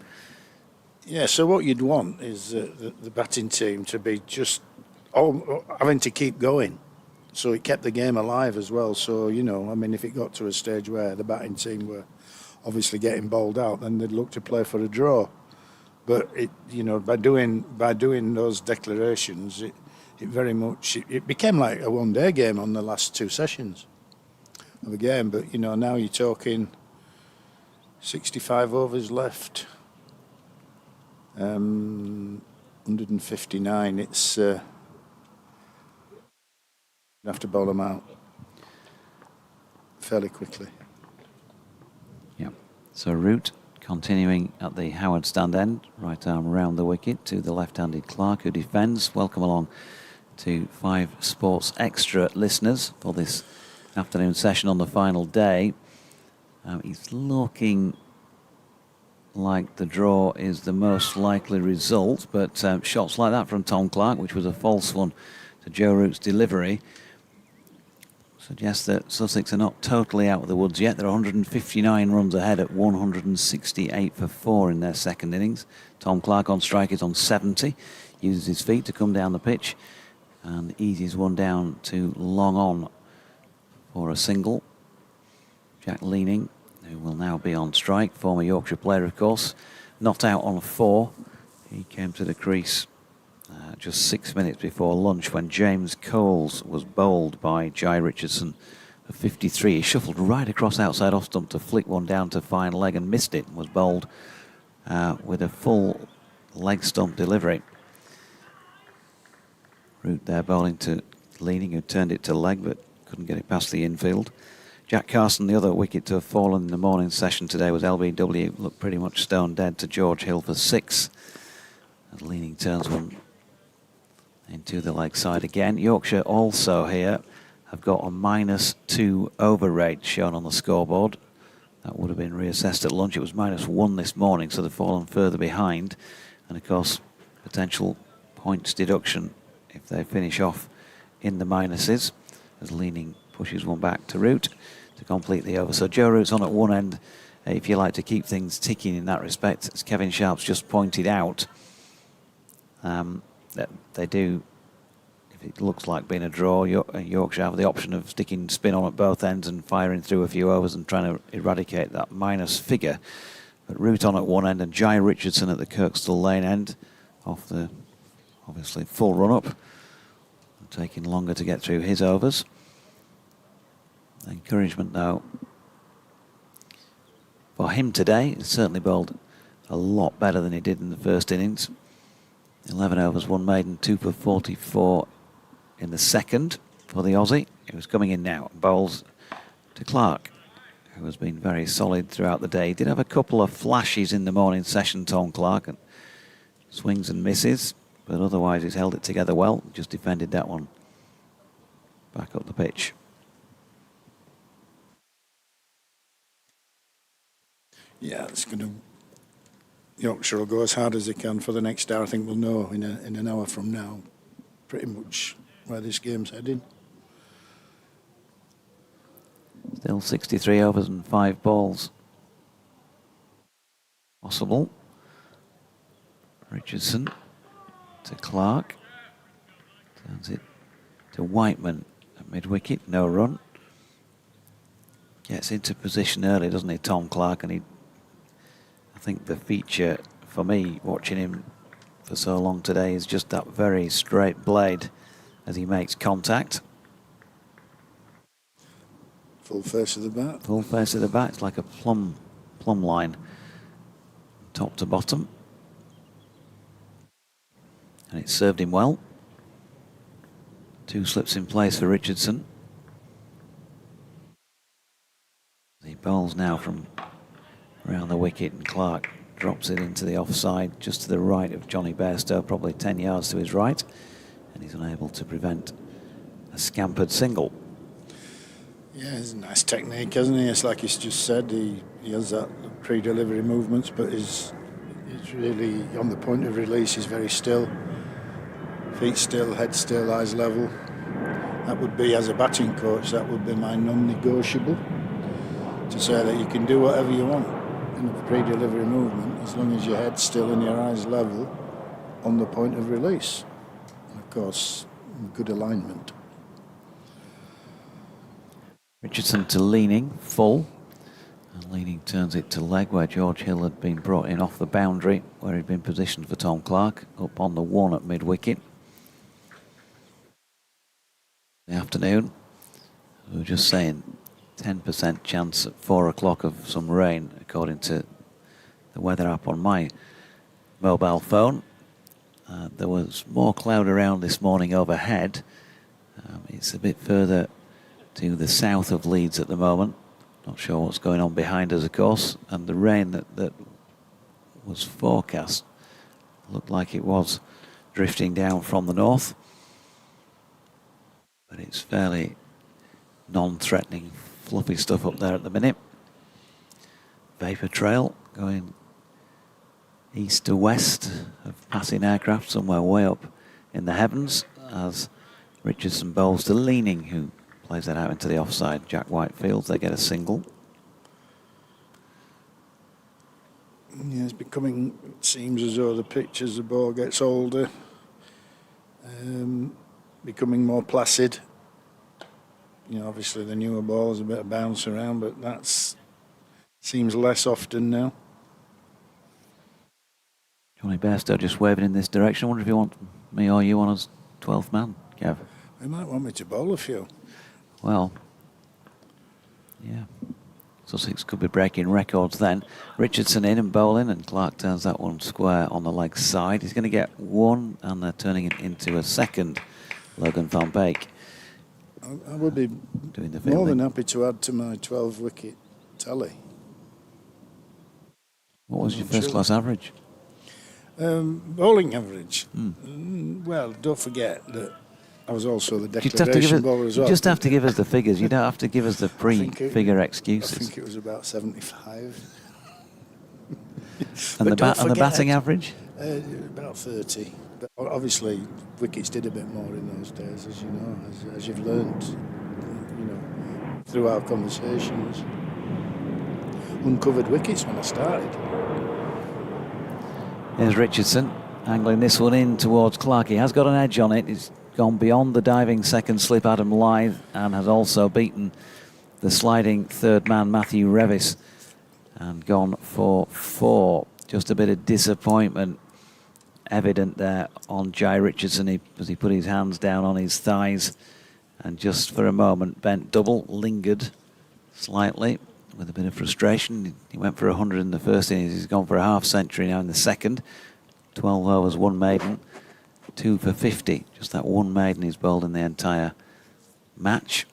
Yeah, so what you'd want is the batting team to be just having to keep going. So it kept the game alive as well. So, you know, I mean, if it got to a stage where the batting team were obviously getting bowled out, then they'd look to play for a draw. But, by doing those declarations, it very much, it became like a one-day game on the last 2 sessions of a game. But, you know, now you're talking 65 overs left. 159. It's you have to bowl them out fairly quickly. Yeah. So Root continuing at the Howard stand end, right arm round the wicket to the left-handed Clark, who defends. Welcome along to 5 Sports Extra listeners for this afternoon session on the final day. He's looking like the draw is the most likely result, but shots like that from Tom Clark, which was a false one to Joe Root's delivery, suggests that Sussex are not totally out of the woods yet. They're 159 runs ahead at 168 for 4 in their second innings. Tom Clark on strike is on 70, uses his feet to come down the pitch and eases one down to long on for a single. Jack leaning, who will now be on strike, former Yorkshire player of course, not out on 4. He came to the crease just 6 minutes before lunch when James Coles was bowled by Jai Richardson for 53. He shuffled right across outside off stump to flick one down to fine leg and missed it, and was bowled with a full leg stump delivery. Root there bowling to leaning, who turned it to leg but couldn't get it past the infield. Jack Carson, the other wicket to have fallen in the morning session today, was LBW, looked pretty much stone dead to George Hill for 6. As leaning turns one into the leg side again. Yorkshire also here have got a -2 over rate shown on the scoreboard. That would have been reassessed at lunch. It was -1 this morning, so they've fallen further behind. And of course, potential points deduction if they finish off in the minuses, as leaning pushes one back to Root to complete the over. So Joe Root's on at one end, if you like to keep things ticking in that respect. As Kevin Sharp's just pointed out, that they do, if it looks like being a draw, Yorkshire have the option of sticking spin on at both ends and firing through a few overs and trying to eradicate that minus figure. But Root on at one end and Jai Richardson at the Kirkstall Lane end off the, obviously, full run-up. Taking longer to get through his overs. Encouragement, though, for him today. He's certainly bowled a lot better than he did in the first innings. 11 overs, 1 maiden, 2 for 44 in the second for the Aussie. He was coming in now. Bowls to Clark, who has been very solid throughout the day. He did have a couple of flashes in the morning session, Tom Clark, and swings and misses, but otherwise he's held it together well. Just defended that one back up the pitch. Yeah, it's going to. Yorkshire will go as hard as they can for the next hour. I think we'll know in an hour from now pretty much where this game's heading. Still 63 overs and 5 balls possible. Richardson to Clark. Turns it to Whiteman at mid-wicket. No run. Gets into position early, doesn't he, Tom Clark? And I think the feature for me watching him for so long today is just that very straight blade as he makes contact. Full face of the bat. Full face of the bat. It's like a plumb line, top to bottom. And it served him well. 2 slips in place for Richardson. He bowls now from around the wicket, and Clark drops it into the offside just to the right of Johnny Bairstow, probably 10 yards to his right, and he's unable to prevent a scampered single. Yeah, it's a nice technique, hasn't he? It's like he's just said, he has that pre-delivery movements, but he's really on the point of release. He's very still, feet still, head still, eyes level. That would be, as a batting coach, that would be my non-negotiable, to say that you can do whatever you want in a pre-delivery movement as long as your head's still and your eyes level on the point of release. And of course, good alignment. Richardson to leaning, full. And leaning turns it to leg where George Hill had been brought in off the boundary where he'd been positioned for Tom Clark, up on the 1 at mid-wicket. The afternoon, we were just saying 10% chance at 4 o'clock of some rain, according to the weather app on my mobile phone. There was more cloud around this morning overhead. It's a bit further to the south of Leeds at the moment. Not sure what's going on behind us, of course. And the rain that was forecast looked like it was drifting down from the north. But it's fairly non-threatening, fluffy stuff up there at the minute. Vapour trail going east to west of passing aircraft somewhere way up in the heavens as Richardson bowls to Leaning, who plays that out into the offside. Jack Whitefield, they get a single. Yeah, it's becoming, it seems as though the pitch as the ball gets older, becoming more placid. You know, obviously the newer ball is a bit of bounce around, but that's seems less often now. Johnny Bairstow just waving in this direction. I wonder if you want me or you on as 12th man, Kev. They might want me to bowl a few. Well, yeah. Sussex could be breaking records then. Richardson in and bowling, and Clark turns that one square on the leg side. He's going to get 1, and they're turning it into a second. Logan van Beek. I would be doing the more fielding. than happy to add to my 12-wicket tally. What was your first class average? Bowling average. Well, don't forget that I was also the You just have to give declaration us, bowler as you well. just have to give us the figures. You don't have to give us the pre-figure I excuses. think it was about 75. And But the don't batting forget, average? About 30. But obviously, wickets did a bit more in those days, as you know, as you've learned, you know, through our conversations. Uncovered wickets when I started. Here's Richardson angling this one in towards Clark. He has got an edge on it. He's gone beyond the diving second slip Adam Lyth and has also beaten the sliding third man Matthew Revis and gone for 4. Just a bit of disappointment evident there on Jai Richardson as he put his hands down on his thighs and just for a moment bent double, lingered slightly with a bit of frustration. He went for 100 in the first innings. He's gone for a half century now in the second. 12 overs, 1 maiden, 2 for 50. Just that 1 maiden he's bowled in the entire match.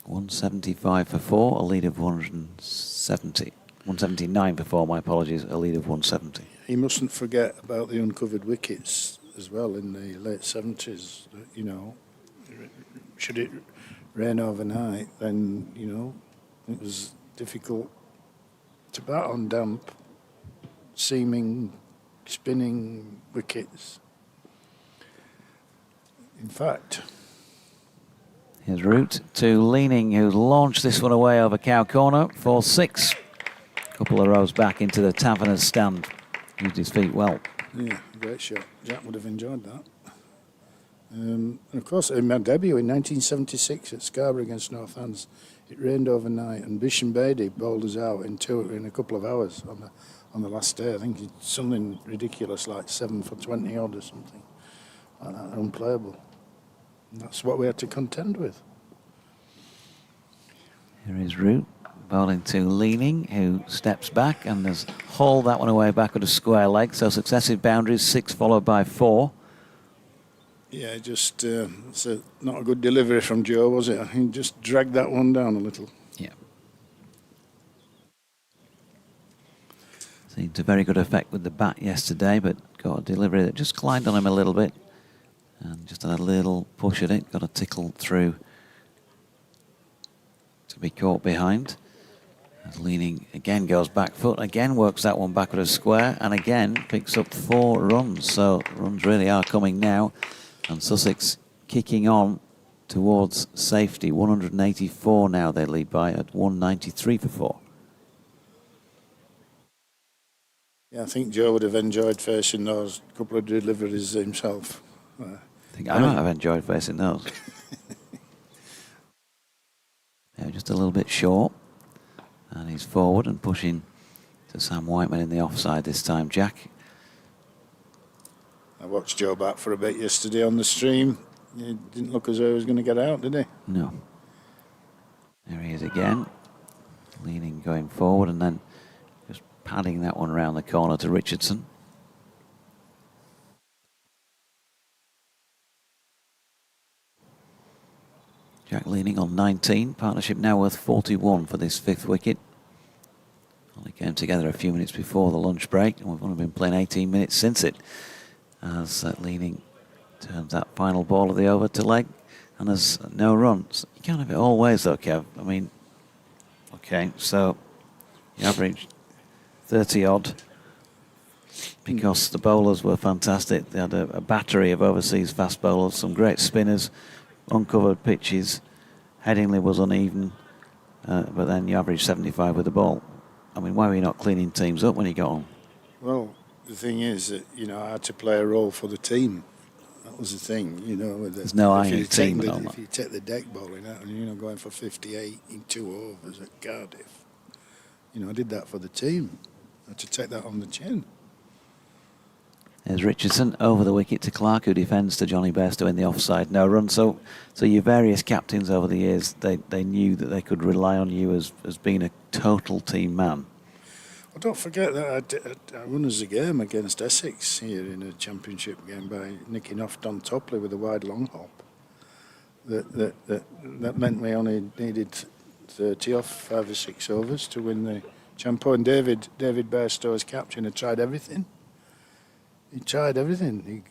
175 for 4, a lead of 170. 179 for 4, my apologies, a lead of 170. He mustn't forget about the uncovered wickets as well in the late 70s. You know, should it rain overnight, then, you know, it was difficult to bat on damp, seaming, spinning wickets. In fact, Here's Root to Leaning, who launched this one away over Cow Corner for 6. Couple of rows back into the Taverner's stand. Used his feet well. yeah, great shot. Jack would have enjoyed that. And of course, in my debut in 1976 at Scarborough against Northants, it rained overnight, and Bish and Beatty bowled us out in a couple of hours on the last day. I think it's something ridiculous like 7 for 20 odd or something like that, unplayable. And that's what we had to contend with. Here is Root bowling to Leaning, who steps back and has hauled that one away back with a square leg. So successive boundaries, 6 followed by 4. Yeah, just it's not a good delivery from Joe, was it? He just dragged that one down a little. Yeah. Seemed to very good effect with the bat yesterday, but got a delivery that just climbed on him a little bit. And just had a little push at it, got a tickle through to be caught behind. As Leaning again goes back foot, again works that one back with a square, and again picks up 4 runs. So runs really are coming now. And Sussex kicking on towards safety. 184 now they lead by at 193 for 4. Yeah, I think Joe would have enjoyed facing those couple of deliveries himself. I think I might have enjoyed facing those. Yeah, just a little bit short. And he's forward and pushing to Sam Whiteman in the offside this time, Jack. I watched Joe bat for a bit yesterday on the stream. He didn't look as though he was going to get out, did he? No. There he is again. Leaning going forward and then just padding that one around the corner to Richardson. Jack Leaning on 19. Partnership now worth 41 for this 5th wicket. Only came together a few minutes before the lunch break, and we've only been playing 18 minutes since it. As Leaning turns that final ball of the over to leg, and there's no runs. You can't have it all ways though, Kev. I mean, okay, so you average 30 odd because the bowlers were fantastic. They had a battery of overseas fast bowlers, some great spinners, uncovered pitches. Headingley was uneven, but then you average 75 with the ball. I mean, why were you not cleaning teams up when you got on? Well, the thing is that, you know, I had to play a role for the team. That was the thing, you know. There's no I in the team. If you take the deck bowling out and, you know, going for 58 in 2 overs at Cardiff, you know, I did that for the team. I had to take that on the chin. There's Richardson over the wicket to Clark, who defends to Johnny Bairstow in the offside, no run. So your various captains over the years, they knew that they could rely on you as being a total team man. Well, don't forget that I won us a game against Essex here in a championship game by nicking off Don Topley with a wide long hop. That meant we only needed 30 off 5 or 6 overs to win the champo. And David Bairstow as captain had tried everything. He tried everything,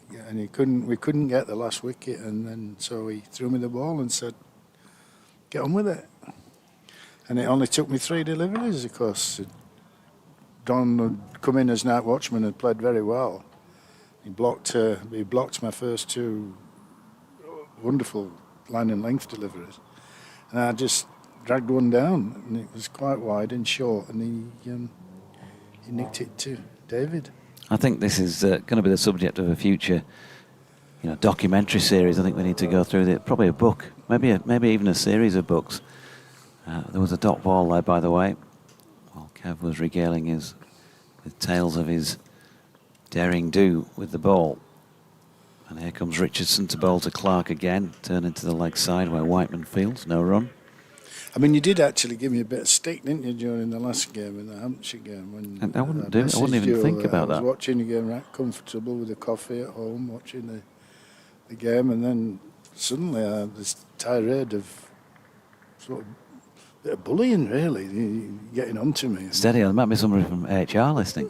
we couldn't get the last wicket, and then so he threw me the ball and said, "Get on with it." And it only took me 3 deliveries, of course. Don had come in as night watchman and played very well. He blocked my first 2 wonderful line and length deliveries, and I just dragged one down, and it was quite wide and short, and he nicked it to David. I think this is going to be the subject of a future, documentary series. I think we need to go through it. Probably a book, maybe even a series of books. There was a dot ball there, by the way. Well, Kev was regaling us with tales of his daring do with the ball. And here comes Richardson to bowl to Clark again, turn into the leg side where Whiteman fields, no run. I mean, you did actually give me a bit of stick, didn't you, during the last game, in the Hampshire game? When And I wouldn't do it. I wouldn't even messaged think you, about I was that. watching the game right comfortable with a coffee at home, watching the game, and then suddenly I had this tirade of sort of bit of bullying, really, getting on to me. Steady, there might be somebody from HR listening.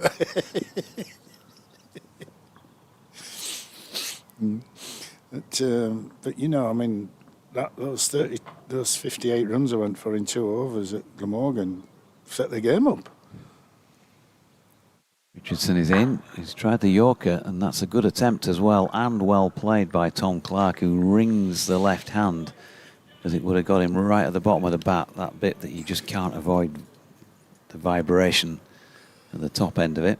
But you know, I mean, those 58 runs I went for in 2 overs at Glamorgan set the game up. Richardson is in. He's tried the Yorker, and that's a good attempt as well, and well played by Tom Clark, who rings the left hand, because it would have got him right at the bottom of the bat, that bit that you just can't avoid the vibration at the top end of it.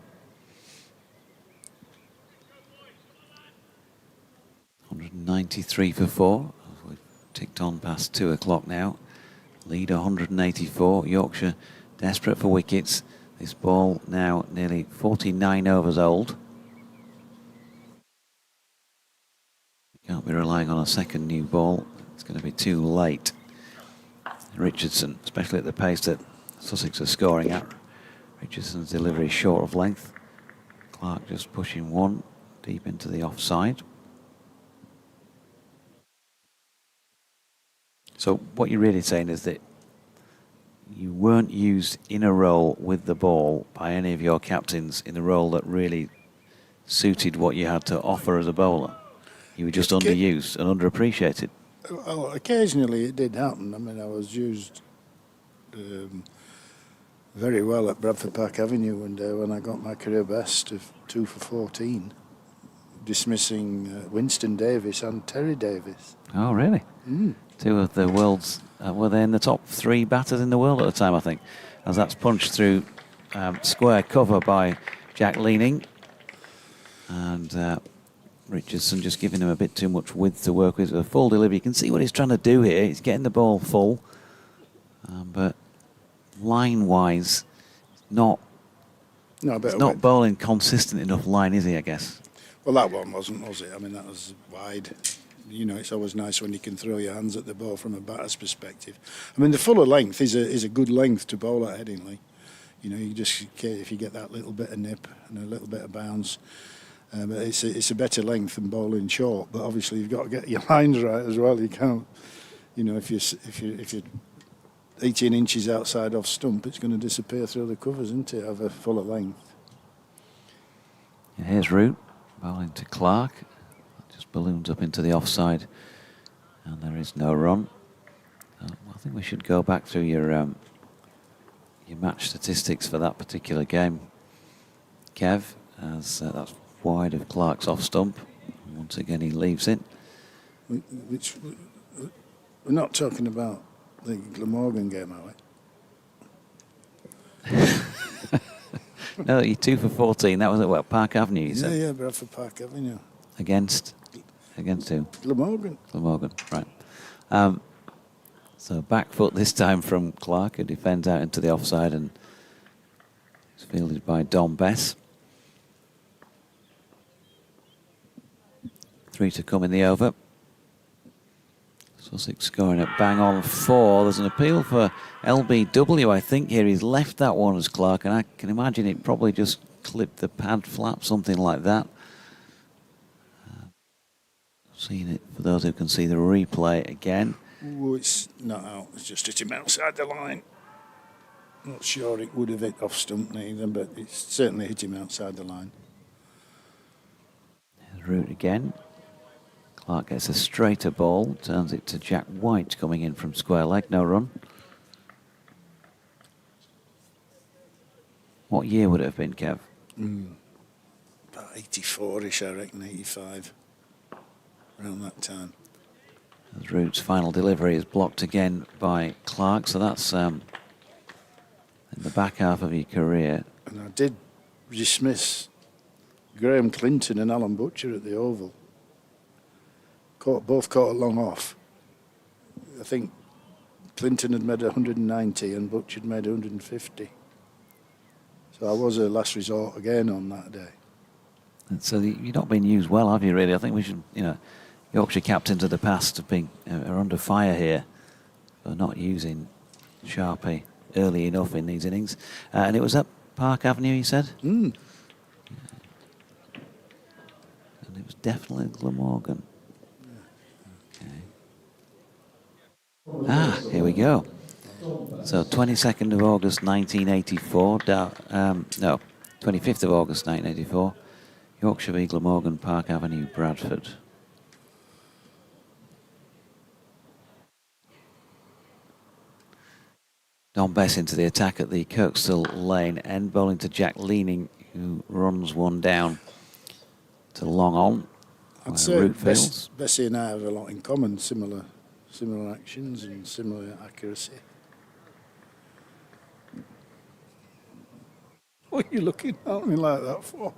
193 for 4. We've ticked on past 2 o'clock now. Lead 184. Yorkshire desperate for wickets. This ball now nearly 49 overs old. Can't be relying on a second new ball. It's going to be too late. Richardson, especially at the pace that Sussex are scoring at. Richardson's delivery is short of length. Clark just pushing one deep into the offside. So what you're really saying is that you weren't used in a role with the ball by any of your captains in a role that really suited what you had to offer as a bowler. You were just underused and underappreciated. Well, occasionally it did happen. I mean, I was used very well at Bradford Park Avenue one day when I got my career best of 2 for 14, dismissing Winston Davis and Terry Davis. Oh, really? Mm. 2 of the world's, were they in the top 3 batters in the world at the time, I think, as that's punched through square cover by Jack Leaning. And Richardson just giving him a bit too much width to work with. A full delivery. You can see what he's trying to do here. He's getting the ball full. But line-wise, not bowling consistent enough line, is he, I guess? Well, that one wasn't, was it? I mean, that was wide. You know, it's always nice when you can throw your hands at the ball from a batter's perspective. I mean, the fuller length is a good length to bowl at Headingley. You know, you just, if you get that little bit of nip and a little bit of bounce, but it's a better length than bowling short. But obviously, you've got to get your lines right as well. You can't, you know, if you're 18 inches outside off stump, it's going to disappear through the covers, isn't it? Of a fuller length. And here's Root bowling to Clark. Just balloons up into the offside, and there is no run. I think we should go back through your match statistics for that particular game, Kev, as that's wide of Clark's off stump. Once again, he leaves it. Which we're not talking about the Glamorgan game, are we? No, you're 2 for 14. That was at Park Avenue, you said? Yeah, Bradford Park Avenue. Against who? Glamorgan. Glamorgan, right. So back foot this time from Clark, who defends out into the offside and is fielded by Dom Bess. 3 to come in the over. Sussex scoring at bang on 4. There's an appeal for LBW, I think, here. He's left that one as Clark, and I can imagine it probably just clipped the pad flap, something like that. Seen it for those who can see the replay again. Oh, it's not out. It's just hit him outside the line. Not sure it would have hit off stump neither, but it's certainly hit him outside the line. There's Root again. Clark gets a straighter ball, turns it to Jack White coming in from square leg, no run. What year would it have been, Kev? About 84-ish, I reckon, 85. Around that time. As Root's final delivery is blocked again by Clark, so that's in the back half of your career. And I did dismiss Graham Clinton and Alan Butcher at the Oval. Both caught a long off. I think Clinton had made 190 and Butcher had made 150. So I was a last resort again on that day. And so you've not been used well, have you, really? I think we should, Yorkshire captains of the past have been are under fire here for not using Sharpie early enough in these innings. And it was up Park Avenue, he said? Mm. And it was definitely Glamorgan. Okay. Here we go. So 22nd of August 1984, 25th of August 1984, Yorkshire v Glamorgan, Park Avenue, Bradford. Don Bess into the attack at the Kirkstall Lane end, bowling to Jack Leaning, who runs one down to long on. I'd say Root fields. Bessie and I have a lot in common, similar actions and similar accuracy. What are you looking at me like that for?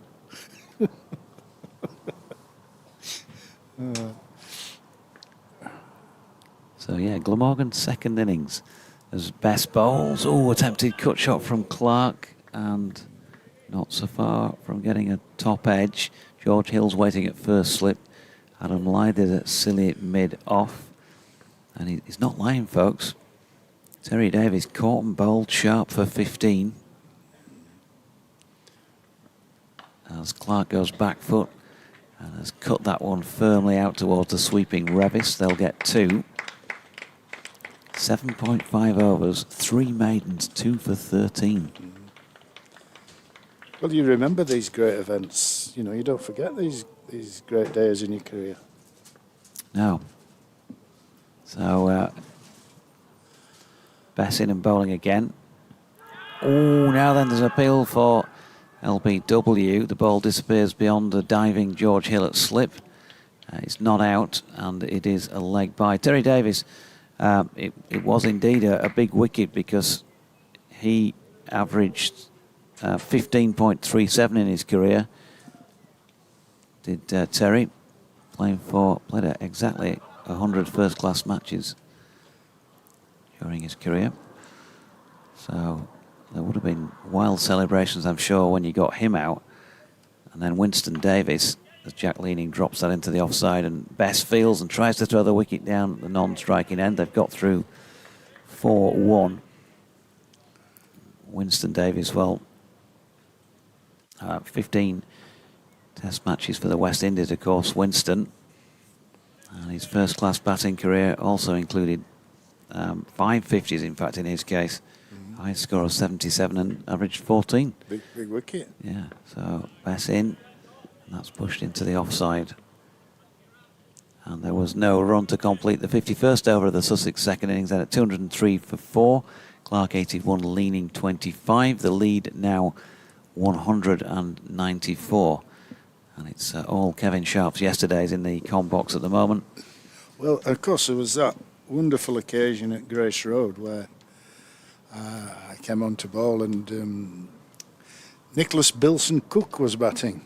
So yeah, Glamorgan's second innings as Bess bowls. Oh, attempted cut shot from Clark and not so far from getting a top edge. George Hill's waiting at first slip. Adam Lythe is at silly mid off. And he's not lying, folks. Terry Davies caught and bowled sharp for 15. As Clark goes back foot and has cut that one firmly out towards the sweeping Revis. They'll get 2. 7.5 overs, 3 maidens, 2 for 13. Well, you remember these great events. You don't forget these great days in your career. No. So, Bess in and bowling again. Oh, now then there's an appeal for LBW. The ball disappears beyond the diving George Hill at slip. It's not out, and it is a leg by Terry Davies. It was indeed a big wicket because he averaged 15.37 in his career. Did Terry, played exactly 100 first-class matches during his career. So there would have been wild celebrations, I'm sure, when you got him out. And then Winston Davies, as Jack Leaning drops that into the offside, and Bess fields and tries to throw the wicket down the non-striking end. They've got through 4-1. Winston Davies, 15 test matches for the West Indies, of course, Winston. And his first-class batting career also included 5 50s, in fact, in his case. High score of 77 and averaged 14. Big wicket. Yeah, so Bess in, and that's pushed into the offside. And there was no run to complete the 51st over of the Sussex second innings, then at 203 for 4. Clark 81, Leaning 25. The lead now 194. And it's all Kevin Sharp's yesterdays in the com box at the moment. Well, of course, there was that wonderful occasion at Grace Road where I came on to bowl and Nicholas Bilson Cook was batting.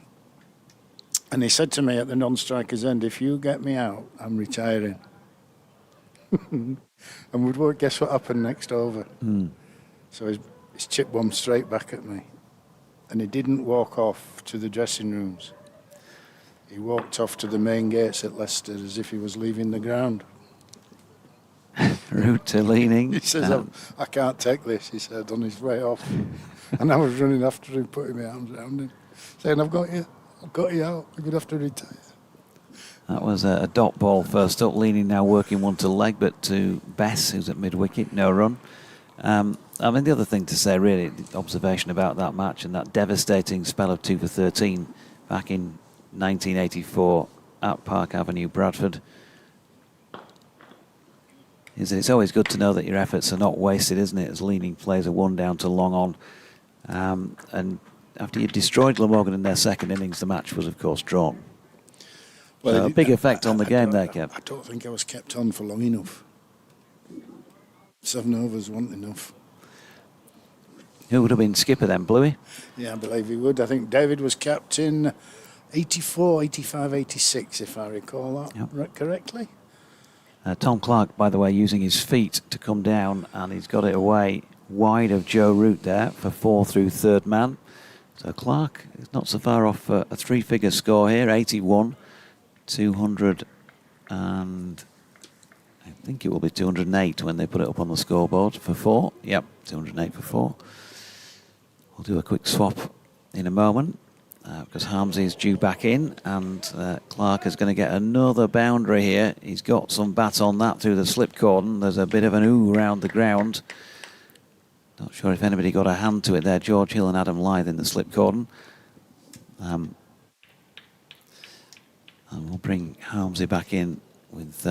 And he said to me at the non-striker's end, if you get me out, I'm retiring. And guess what happened next over? So his chip bombed straight back at me. And he didn't walk off to the dressing rooms. He walked off to the main gates at Leicester as if he was leaving the ground. Route to Leaning. He says, I can't take this, he said, on his way off. And I was running after him, putting my arms around him, saying, I've got you out, you're going to have to retire. That was a dot ball first up. Leaning now working one to leg, but to Bess, who's at mid-wicket, no run. I mean, the other thing to say, really, the observation about that match and that devastating spell of 2 for 13 back in 1984 at Park Avenue, Bradford, is that it's always good to know that your efforts are not wasted, isn't it, as Leaning plays a one down to long on. And after you destroyed Glamorgan in their second innings, the match was, of course, drawn. Well, so a big effect on the game there, Kev. I don't think I was kept on for long enough. 7 overs wasn't enough. Who would have been skipper then, Bluey? Yeah, I believe he would. I think David was captain 84, 85, 86, if I recall that correctly. Tom Clark, by the way, using his feet to come down, and he's got it away wide of Joe Root there for 4 through third man. So Clark is not so far off a three-figure score here, 81, 200, and I think it will be 208 when they put it up on the scoreboard for 4. Yep, 208 for 4. We'll do a quick swap in a moment because Harmsey is due back in, and Clark is going to get another boundary here. He's got some bat on that through the slip cordon. There's a bit of an ooh around the ground. Not sure if anybody got a hand to it there. George Hill and Adam Lythe in the slip cordon. And we'll bring Harmsey back in with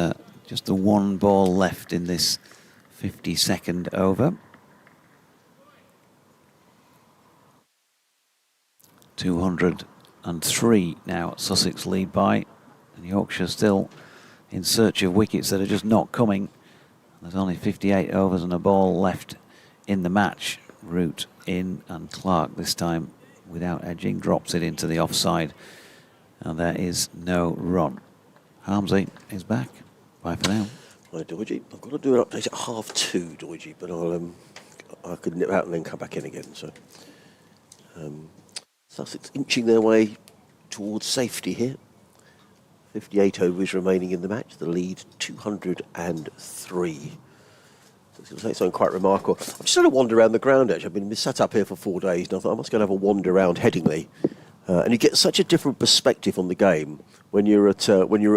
just the one ball left in this 52nd over. 203 now. Sussex lead by, and Yorkshire still in search of wickets that are just not coming. There's only 58 overs and a ball left in the match. Root in, and Clark this time without edging drops it into the offside, and there is no run. Harmsey is back. Bye for now. Hi, Doidgy. I've got to do an update at 2:30, Doidgy, but I could nip out and then come back in again. So Sussex inching their way towards safety here. 58 overs remaining in the match. The lead 203. So it's going to say something quite remarkable. I've just had a wander around the ground, actually. I've been sat up here for 4 days, and I thought I must go and have a wander around Headingley. And you get such a different perspective on the game when you're at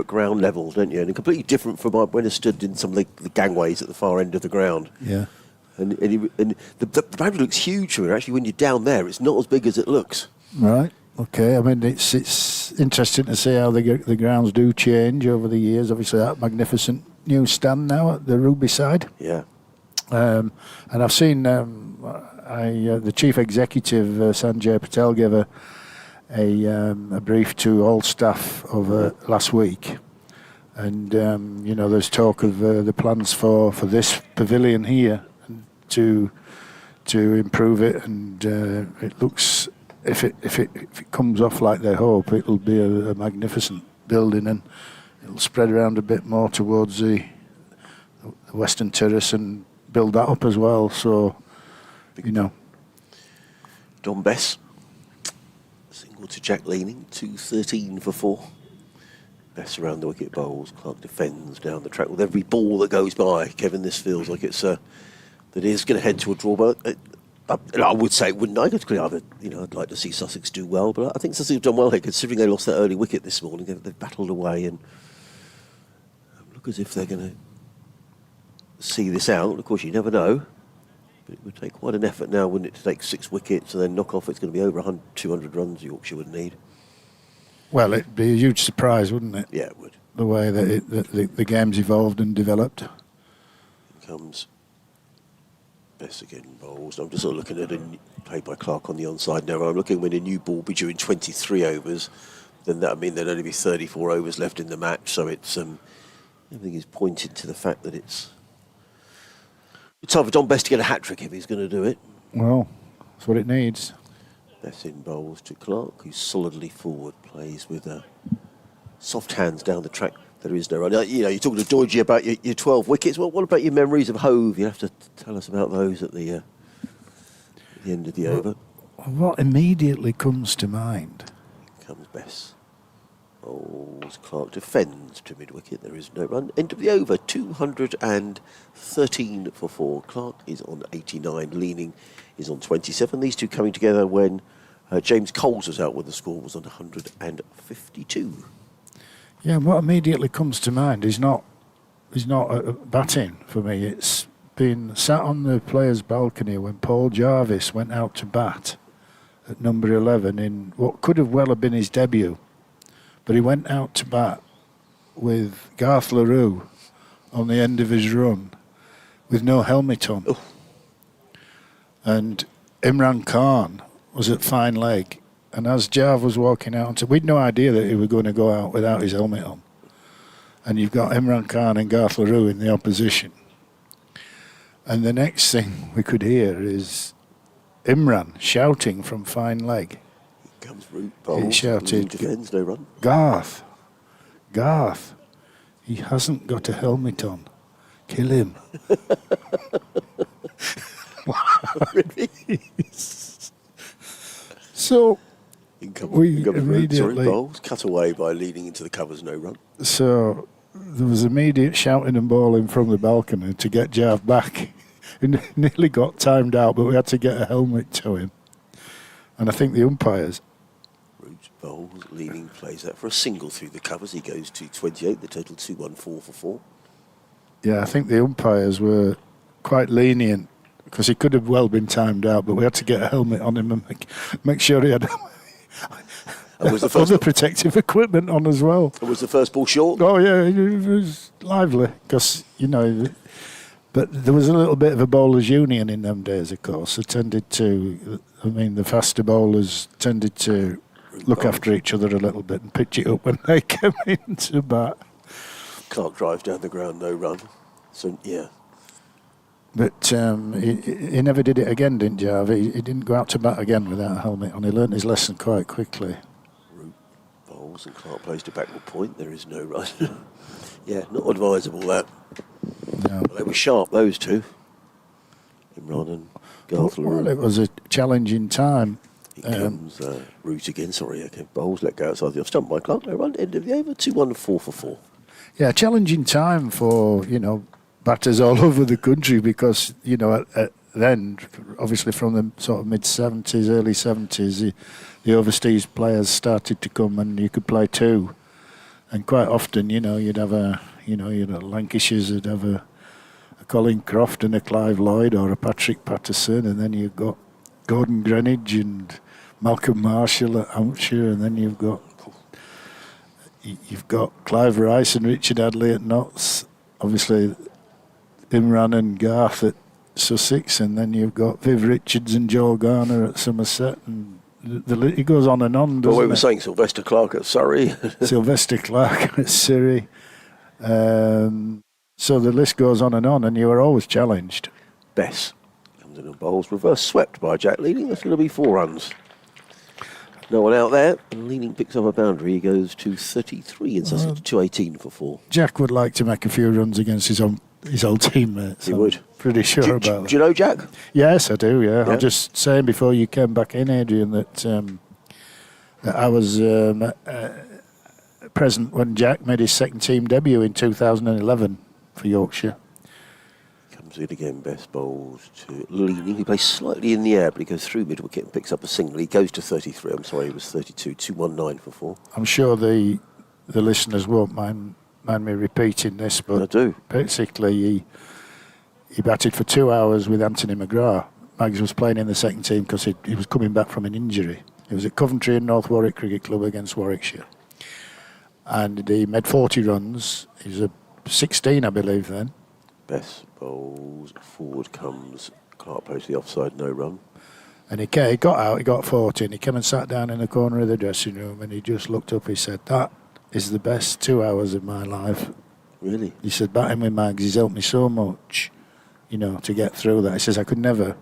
ground level, don't you? And completely different from when I stood in some of the gangways at the far end of the ground. Yeah. And the boundary looks huge from here. Actually, when you're down there, it's not as big as it looks. Right. Okay. I mean, it's interesting to see how the grounds do change over the years. Obviously, that magnificent new stand now at the Ruby side. Yeah. And I've seen the chief executive Sanjay Patel gave a brief to all staff over last week, and there's talk of the plans for this pavilion here to improve it, and it looks, if it comes off like they hope, it'll be a magnificent building, and it'll spread around a bit more towards the Western Terrace and build that up as well. So, Don Bess, single to Jack Leaning, 213 for 4. Bess around the wicket bowls. Clark defends down the track with every ball that goes by. Kevin, this feels like it's that it is going to head to a draw. But I would say it wouldn't. I'd like to see Sussex do well, but I think Sussex have done well here, considering they lost their early wicket this morning. They've battled away and look as if they're going to see this out. Of course, you never know. But it would take quite an effort now, wouldn't it, to take 6 wickets and then knock off. It's going to be over 200 runs Yorkshire would need. Well, it'd be a huge surprise, wouldn't it? Yeah, it would. The way that the game's evolved and developed. Here comes Bess again, bowls. I'm just sort of looking at a play by Clark on the onside now. I'm looking when a new ball be due in 23 overs. Then that would mean there'd only be 34 overs left in the match. So it's everything is pointed to the fact that it's time for Don Bess to get a hat-trick if he's going to do it. Well, that's what it needs. Bess in bowls to Clark, who's solidly forward, plays with soft hands down the track. There is no run. You're talking to Doidgy about your 12 wickets. Well, what about your memories of Hove? You have to tell us about those at the end of the over. What immediately comes to mind? Here comes Bess. Bowls. Clark defends to mid-wicket. There is no run. End of the over. 213 for 4. Clark is on 89. Leaning is on 27. These two coming together when James Coles was out when the score was on 152. Yeah, what immediately comes to mind is not batting for me. It's been sat on the players' balcony when Paul Jarvis went out to bat at number 11 in what could have well have been his debut. But he went out to bat with Garth LaRue on the end of his run with no helmet on. Oh. And Imran Khan was at fine leg. And as Jarv was walking out, we'd no idea that he was going to go out without his helmet on. And you've got Imran Khan and Garth LaRue in the opposition. And the next thing we could hear is Imran shouting from fine leg. Comes Root, bowls, he shouted, defends, no run. Garth, he hasn't got a helmet on. Kill him. So we Incoming immediately- bowls cut away by leading into the covers, no run. So there was immediate shouting and bawling from the balcony to get Jav back. He nearly got timed out, but we had to get a helmet to him. And I think the umpires. Root bowls leading plays that for a single through the covers. He goes to 28, the total 214 for 4. Yeah, I think the umpires were quite lenient because he could have well been timed out, but we had to get a helmet on him and make sure he had And was the first other protective equipment on as well. was the first ball short? Oh yeah, it was lively because but there was a little bit of a bowlers' union in them days. Of course, they tended to. I mean, the faster bowlers tended to look after each other a little bit and pitch it up when they came into bat. Clark drives down the ground, no run. So yeah, But he never did it again, didn't Jav? He didn't go out to bat again without a helmet on. He learnt his lesson quite quickly. Root bowls and Clark plays to backward point. There is no run. Yeah, not advisable that. No. Well, they were sharp, those two. Imran and Garth Well, LaRue. it was a challenging time. Here comes Root again. Sorry, okay. Bowls let go outside the off stump by Clark. No run. End of the over. 214 for 4. Yeah, challenging time for, batters all over the country because, at then, obviously from the sort of mid-70s, early 70s, the overseas players started to come and you could play two. And quite often, you'd have Lancashire's would have a Colin Croft and a Clive Lloyd or a Patrick Patterson, and then you've got Gordon Greenwich and Malcolm Marshall at Hampshire, and then you've got Clive Rice and Richard Hadley at Notts, obviously Imran and Garth at Sussex, and then you've got Viv Richards and Joe Garner at Somerset, and it goes on and on, doesn't Well, we it? were saying Sylvester Clark at Surrey. Sylvester Clark at Surrey. So the list goes on, and you were always challenged. Bess comes in and bowls. Reverse swept by Jack Leading. That's going to be 4 runs. No one out there. And Leading picks up a boundary. He goes to 33 and Sussex to 218 for 4. Jack would like to make a few runs against his old teammates. He would. Pretty sure Do about that. you know Jack? Yes, I do, yeah. Yeah. I'm just saying before you came back in, Adrian, that I was present when Jack made his second team debut in 2011 for Yorkshire. Comes in again. Bess bowls to Leading. He plays slightly in the air, but he goes through mid-wicket and picks up a single. He goes to 33. I'm sorry, he was 32. 219 for 4. I'm sure the listeners won't mind me repeating this, but I do. basically he batted for 2 hours with Anthony McGrath. Mags was playing in the second team because he was coming back from an injury. He was at Coventry and North Warwick Cricket Club against Warwickshire. And he made 40 runs. He was a 16, I believe, then. Bess bowls. Forward comes Clark plays the offside, no run. And he got out, he got 40, and he came and sat down in the corner of the dressing room, and he just looked up, he said, "That is the best 2 hours of my life." Really? He said, batting with Mags, he's helped me so much, to get through that. He says, I could never.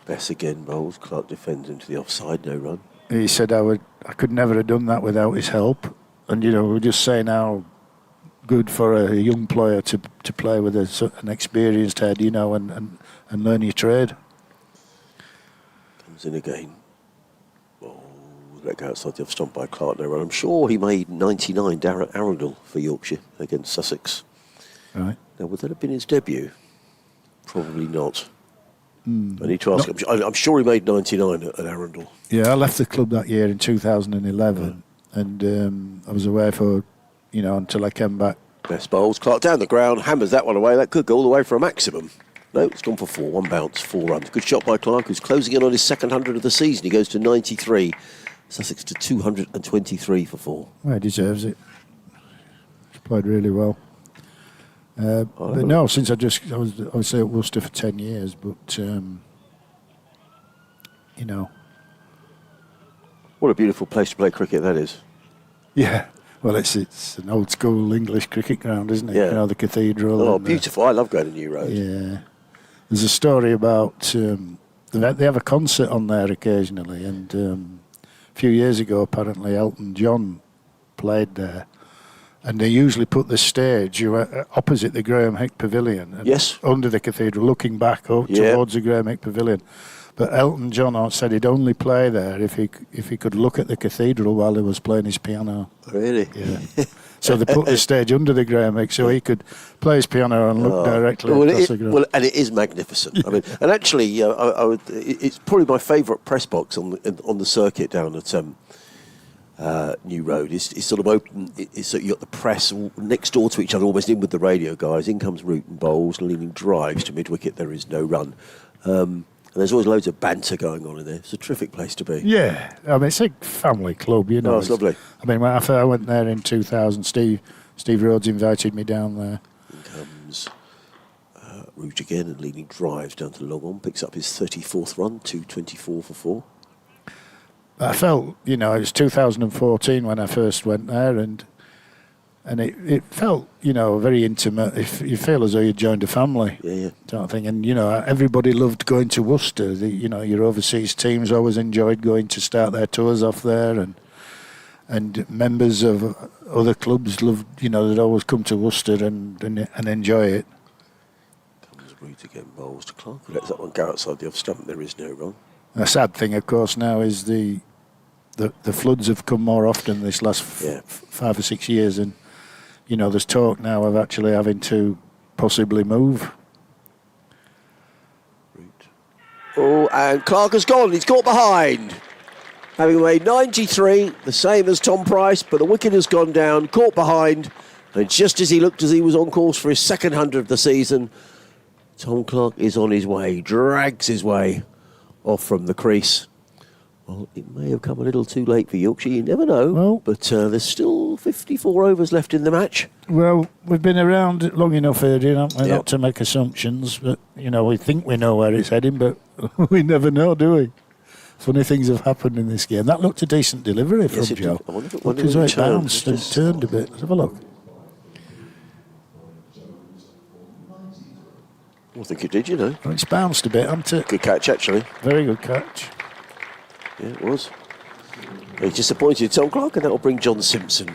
Bess again bowls. Clark defends into the offside, no run. He said, I could never have done that without his help. And, we're just saying how good for a young player to play with an experienced head, and learn your trade. Comes in again. Oh, let go outside the off stump by Clark, no run. I'm sure he made 99, Darren Arundel for Yorkshire against Sussex. Right. Now, would that have been his debut? Probably not. I need to ask. I'm sure he made 99 at Arundel. Yeah, I left the club that year in 2011, and I was away for, until I came back. Best bowls. Clark down the ground, hammers that one away. That could go all the way for a maximum. No, it's gone for 4. 1 bounce, 4 runs. Good shot by Clark, who's closing in on his second 100 of the season. He goes to 93. Sussex to 223 for 4. Well, he deserves it. He's played really well. But no, since I was at Worcester for 10 years, but What a beautiful place to play cricket that is. yeah. Well, it's an old school English cricket ground, isn't it? Yeah. The cathedral. Oh, and, beautiful. I love going to New Road. yeah. There's a story about they have a concert on there occasionally, and a few years ago, apparently Elton John played there. And they usually put the stage opposite the Graham Hick Pavilion. And Yes. under the cathedral, looking back up Yeah. towards the Graham Hick Pavilion. But Elton John said he'd only play there if he could look at the cathedral while he was playing his piano. Really? Yeah. So they put the stage under the Graham Mick so he could play his piano and look directly across the ground. Well, and it is magnificent. I mean, and actually, it's probably my favourite press box on the circuit down at New Road. It's sort of open. It's you got the press next door to each other, almost in with the radio guys. In comes Root and bowls, leaning drives to mid wicket. There is no run. And there's always loads of banter going on in there. It's a terrific place to be. Yeah, I mean, it's a family club, you know. Oh, it's lovely. I mean, when I went there in 2000, Steve Rhodes invited me down there. In comes Root again and leading drives down to long on. Picks up his 34th run, 224 for 4. I felt, it was 2014 when I first went there, and it felt, very intimate. If you feel as though you joined a family, sort of thing. And everybody loved going to Worcester. Your overseas teams always enjoyed going to start their tours off there, and members of other clubs loved, they'd always come to Worcester and enjoy it. Comes Root again, bowls to Clark, who lets that one go outside the off stump. There is no run. The sad thing, of course, now is the floods have come more often this last 5 or 6 years, and there's talk now of actually having to possibly move. Oh, and Clark has gone. He's caught behind. Having made 93, the same as Tom Price, but the wicket has gone down, caught behind. And just as he looked as he was on course for his second 100 of the season, Tom Clark is on his way, drags his way off from the crease. Well, it may have come a little too late for Yorkshire, you never know. Well, but there's still 54 overs left in the match. Well, we've been around long enough here, haven't we, not to make assumptions. But, we think we know where it's heading, but we never know, do we? Funny things have happened in this game. That looked a decent delivery from Joe. I wonder if looked as though it bounced and turned a bit. Let's have a look. I think it did, Well, it's bounced a bit, hasn't it? Good catch, actually. Very good catch. Yeah, it was. He's disappointed Tom Clark, and that will bring John Simpson.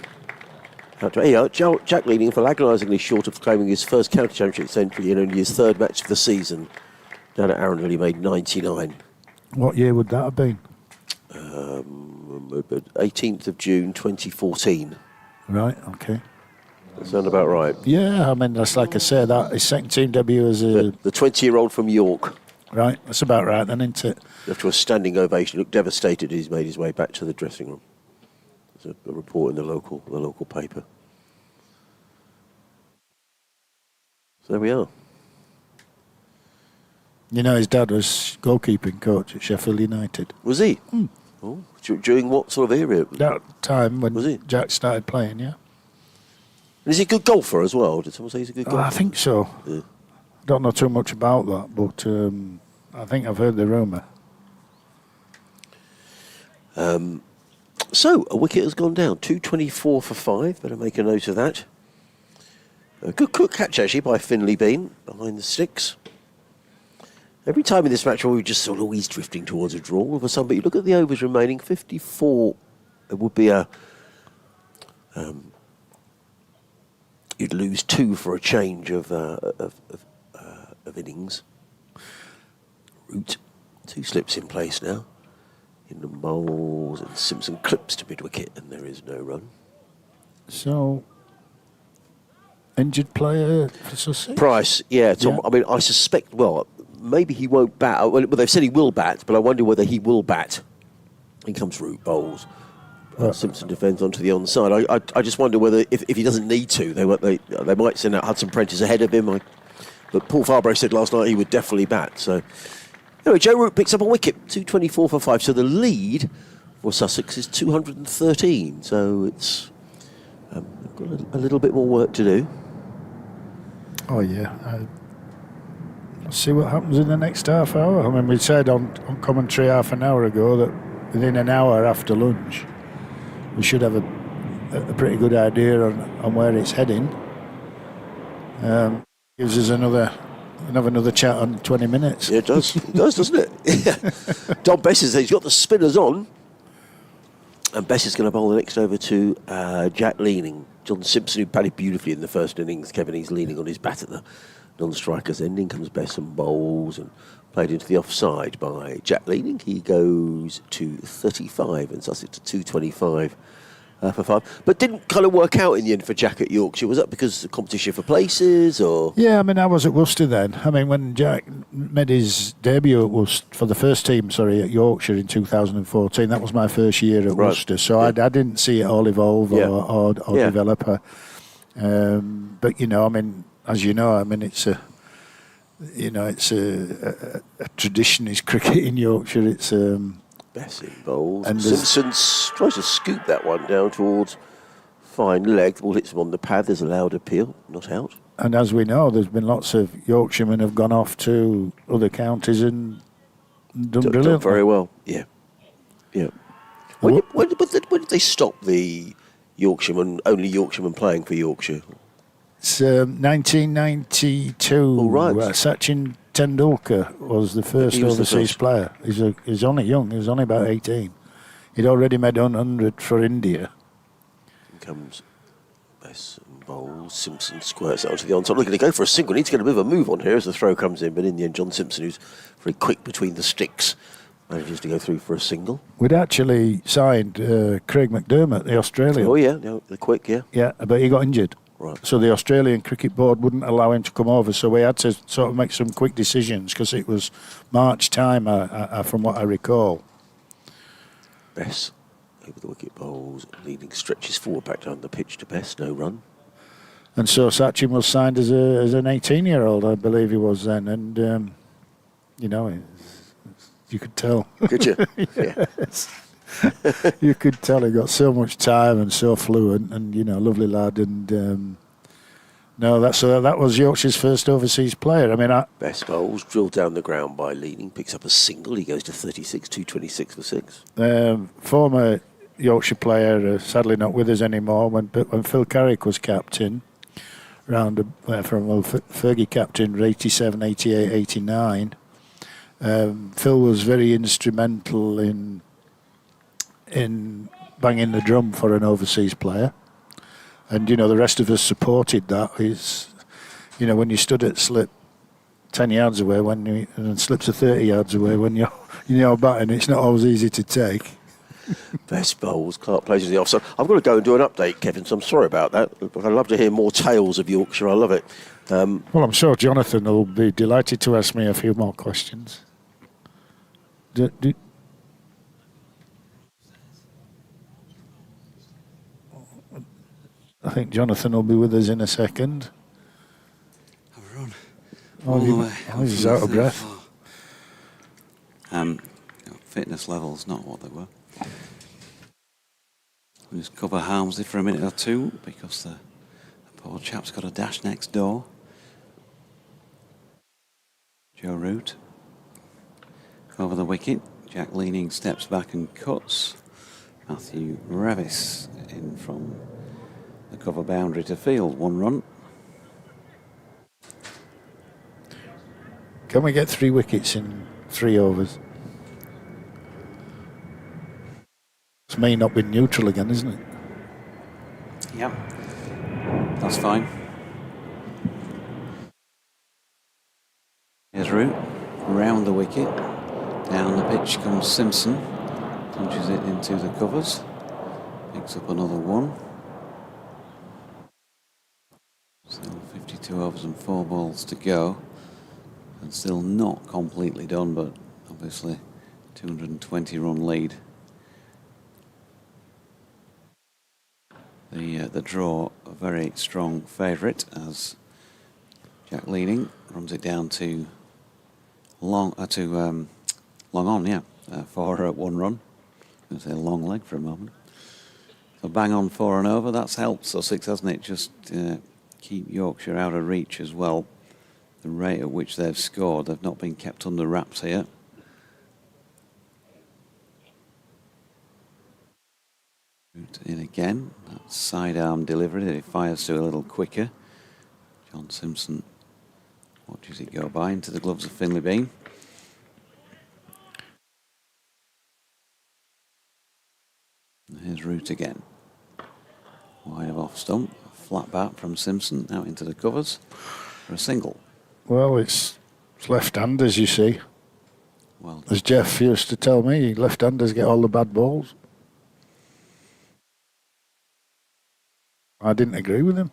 Jack leading for agonisingly short of claiming his first county championship century in only his third match of the season. Down at Arundel, he made 99. What year would that have been? 18th of June 2014. Right, okay. That sound about right. Yeah, I mean, that's like I say, that his second team debut as a... The 20-year-old from York. Right, that's about right then, isn't it? After a standing ovation, he looked devastated as he's made his way back to the dressing room. There's a report in the local paper. So there we are. His dad was goalkeeping coach at Sheffield United. Was he? Oh, during what sort of era? That time when Was he? Jack started playing, yeah. And is he a good golfer as well? Did someone say he's a good golfer? I think so. Yeah. Don't know too much about that, but I think I've heard the rumour. So, a wicket has gone down. 224 for 5. Better make a note of that. A good catch, actually, by Finley Bean behind the sticks. Every time in this match, we were just sort of always drifting towards a draw all of a sudden. But you look at the overs remaining, 54. It would be a... you'd lose 2 for a change of innings. Root. 2 slips in place now. In the bowls, and Simpson clips to mid-wicket, and there is no run. So, injured player for Sussex? Price, Tom. Yeah. I mean, I suspect, maybe he won't bat. Well, they've said he will bat, but I wonder whether he will bat. In comes Root, bowls. Simpson defends onto the onside. I just wonder whether, if he doesn't need to, they might send out Hudson Prentice ahead of him. But Paul Farbrae said last night he would definitely bat, so... Anyway, Joe Root picks up a wicket, 224 for 5. So the lead for Sussex is 213. So it's got a little bit more work to do. Oh, yeah. Let's see what happens in the next half hour. I mean, we said on commentary half an hour ago that within an hour after lunch, we should have a pretty good idea on where it's heading. Gives us another chat on 20 minutes. Yeah, it does. It does, doesn't it? Yeah. Don Bess says he's got the spinners on. And Bess is going to bowl the next over to Jack Leaning. John Simpson, who batted beautifully in the first innings. Kevin, he's leaning on his bat at the non-striker's end. In comes Bess and bowls. And played into the offside by Jack Leaning. He goes to 35 and Sussex to 225 for 5. But didn't kind of work out in the end for Jack at Yorkshire. Was that because of the competition for places or? Yeah, I mean, I was at Worcester then. I mean, when Jack made his debut for the first team, at Yorkshire in 2014, that was my first year at Worcester. So I didn't see it all evolve or develop. But, I mean, as you know, I mean, it's a tradition is cricket in Yorkshire. It's Bessie bowls. and Simpson tries to scoop that one down towards fine leg. The ball hits him on the pad. There's a loud appeal. Not out. and as we know, there's been lots of Yorkshiremen have gone off to other counties and done brilliantly. Done very well. Yeah. When did they stop the only Yorkshiremen playing for Yorkshire? It's 1992. Oh, right. Sachin Tendulkar was the first He was the overseas first. player. He's only young. He was only about 18. He'd already made 100 for India. Here comes Bess and bowls. Simpson squirts it onto the onside. Looking to go for a single. Needs to get a bit of a move on here as the throw comes in. But in the end, John Simpson, who's very quick between the sticks, manages to go through for a single. We'd actually signed Craig McDermott, the Australian. Oh, yeah. No, the quick, yeah. Yeah, but he got injured. Right. So the Australian Cricket Board wouldn't allow him to come over. So we had to sort of make some quick decisions because it was March time, from what I recall. Bess over the wicket bowls. Leading stretches forward back down the pitch to Bess. No run. And so Sachin was signed as an 18-year-old, I believe he was then. And, you could tell. Could you? Yes. You could tell he got so much time and so fluent and, lovely lad. And that was Yorkshire's first overseas player. I mean, Bess bowls drilled down the ground by Leaning. Picks up a single. He goes to 36, 226 for 6. Former Yorkshire player, sadly not with us anymore, when Phil Carrick was captain, Fergie captain, 87, 88, 89. Phil was very instrumental in banging the drum for an overseas player, and the rest of us supported that. When you stood at slip 10 yards away and slips are 30 yards away when you're batting, it's not always easy to take. Best bowls. Clark plays in the offside. I've got to go and do an update, Kevin, so I'm sorry about that. But I'd love to hear more tales of Yorkshire. I love it. Well, I'm sure Jonathan will be delighted to ask me a few more questions. I think Jonathan will be with us in a second. I've run all the way. He's out of breath. Fitness levels not what they were. We'll just cover Harmsley for a minute or two because the poor chap's got a dash next door. Joe Root over the wicket. Jack Leaning steps back and cuts. Matthew Revis in from the cover boundary to field. 1 run. Can we get 3 wickets in 3 overs? It's me not being neutral again, isn't it? Yep. That's fine. Here's Root. Round the wicket. Down the pitch comes Simpson. Punches it into the covers. Picks up another 1. Still 52 overs and 4 balls to go. And still not completely done, but obviously 220 run lead. The draw a very strong favourite as Jack Leaning runs it down to long on, for 1 run. I was going to say long leg for a moment. So bang on 4 and over. That's helped Sussex, hasn't it? Just keep Yorkshire out of reach as well. The rate at which they've scored, they've not been kept under wraps here. In again, that sidearm delivery that he fires to a little quicker. John Simpson watches it go by into the gloves of Finley Bean. And here's Root again. Wide of off stump, flat bat from Simpson out into the covers for a single. Well, it's left hand, as you see. Well, As Jeff used to tell me, left-handers get all the bad balls. I didn't agree with him.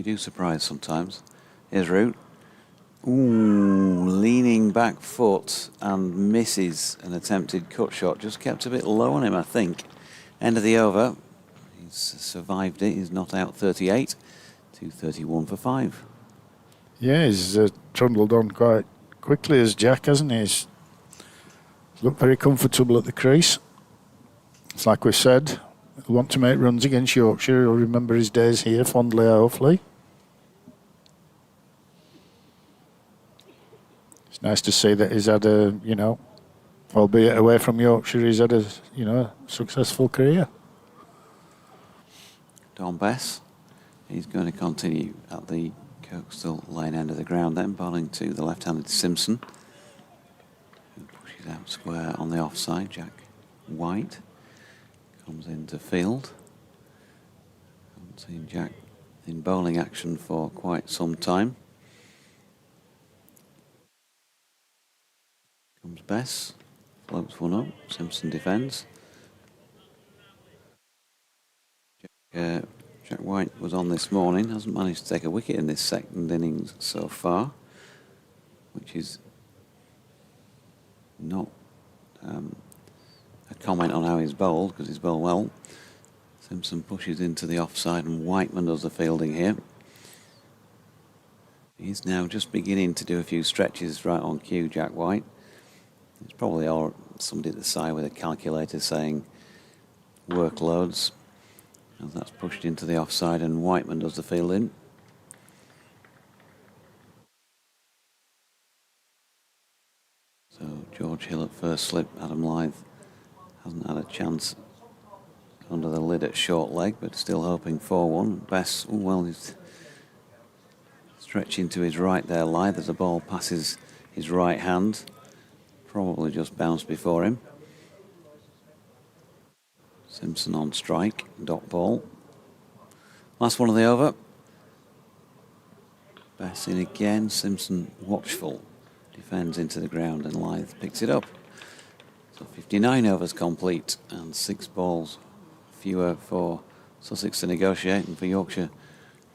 you do surprise sometimes. Here's Root. Ooh, leaning back foot and misses an attempted cut shot. Just kept a bit low on him, I think. End of the over. He's survived it. He's not out 38. 231 for 5. Yeah, he's trundled on quite quickly as Jack, hasn't he? He's looked very comfortable at the crease. It's like we said, he'll want to make runs against Yorkshire. He'll remember his days here fondly, hopefully. It's nice to see that he's had a, albeit away from Yorkshire, he's had a, successful career. Don Bess. He's going to continue at the coastal lane end of the ground then, bowling to the left-handed Simpson, who pushes out square on the offside. Jack White comes into field. Haven't seen Jack in bowling action for quite some time. Comes Bess, floats one up, Simpson defends. Jack White was on this morning, hasn't managed to take a wicket in this second innings so far, which is not a comment on how he's bowled, because he's bowled well. Simpson pushes into the offside and Whiteman does the fielding here. He's now just beginning to do a few stretches right on cue, Jack White. It's probably somebody at the side with a calculator saying workloads. As that's pushed into the offside and Whiteman does the fielding. So George Hill at first slip, Adam Lyth hasn't had a chance under the lid at short leg, but still hoping for one. Bess, he's stretching to his right there, Lyth, as the ball passes his right hand. Probably just bounced before him. Simpson on strike, dot ball. Last one of the over. Bess in again, Simpson watchful. Defends into the ground and Lyth picks it up. So 59 overs complete and 6 balls fewer for Sussex to negotiate and for Yorkshire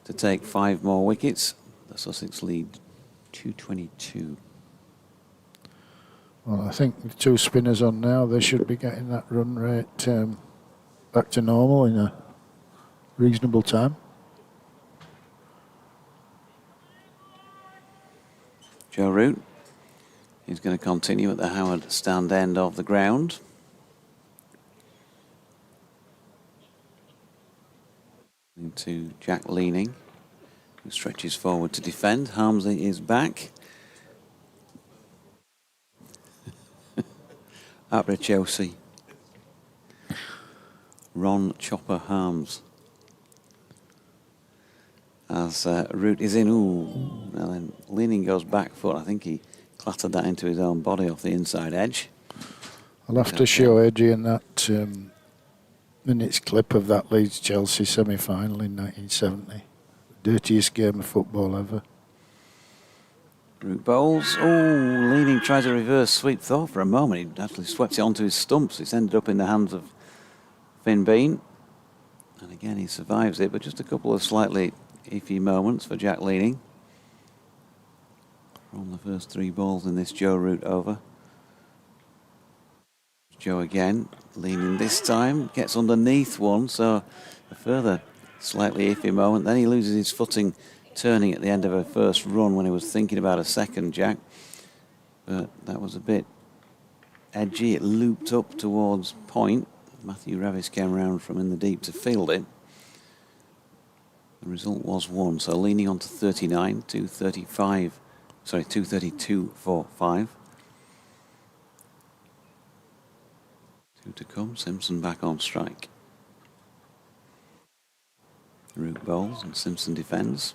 to take 5 more wickets. The Sussex lead 222. Well, I think with 2 spinners on now, they should be getting that run rate back to normal in a reasonable time. Joe Root is going to continue at the Howard stand end of the ground. Into Jack Leaning, who stretches forward to defend. Harmsley is back. Abra Chelsea. Ron Chopper Harms. As Root is in. Ooh. Well, then Leaning goes back foot. I think he clattered that into his own body off the inside edge. I'll have to show Adrian that minutes clip of that Leeds Chelsea semi-final in 1970. Dirtiest game of football ever. Root bowls. Oh, Leaning tries a reverse sweep. Thought for a moment he actually swept it onto his stumps. It's ended up in the hands of Finn Bean. And again, he survives it, but just a couple of slightly iffy moments for Jack Leaning. From the first 3 balls in this Joe Root over. Joe again, Leaning this time, gets underneath one, so a further slightly iffy moment. Then he loses his footing turning at the end of a first run when he was thinking about a second, Jack. But that was a bit edgy. It looped up towards point. Matthew Ravis came round from in the deep to field it. The result was 1, so Leaning on to 39, 232 for 5. 2 to come, Simpson back on strike. Root bowls and Simpson defends.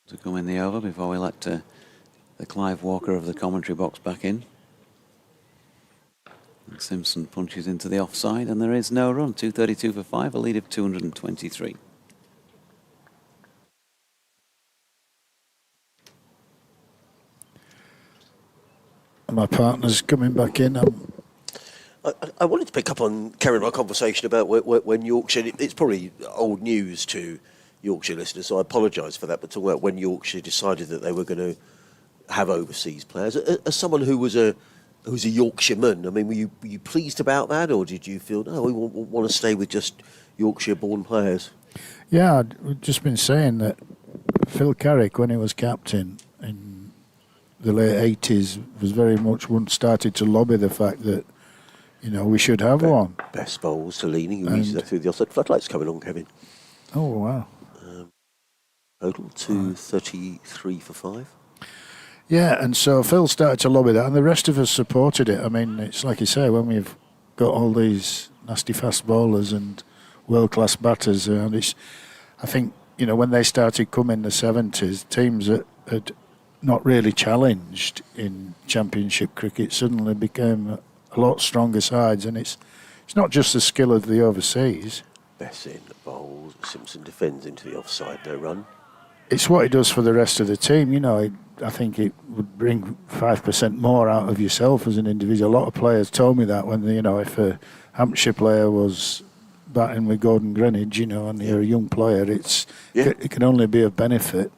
To come in the over before we let the Clive Walker of the commentary box back in. Simpson punches into the offside, and there is no run. 232 for 5, a lead of 223. My partner's coming back in. I wanted to pick up on carrying our conversation about when Yorkshire, it's probably old news to Yorkshire listeners, so I apologise for that, but talking about when Yorkshire decided that they were going to have overseas players. As someone who was a Yorkshireman, I mean, were you pleased about that, or did you feel, no, we want to stay with just Yorkshire-born players? Yeah, I've just been saying that Phil Carrick, when he was captain in the late 80s, was very much started to lobby the fact that, you know, we should have one. Best bowls to leaning, who uses that through the offside. Floodlights coming on, Kevin. Oh, wow. Total 233 for 5. Yeah, and so Phil started to lobby that, and the rest of us supported it. I mean, it's like you say, when we've got all these nasty fast bowlers and world-class batters, and I think, you know, when they started coming in the 70s, teams that had not really challenged in Championship cricket suddenly became a lot stronger sides, and it's not just the skill of the overseas. Bessin bowls, Simpson defends into the offside, no run. It's what it does for the rest of the team. You know, I think it would bring 5% more out of yourself as an individual. A lot of players told me that when, you know, if a Hampshire player was batting with Gordon Greenwich, you know, and you're a young player, it can only be of benefit.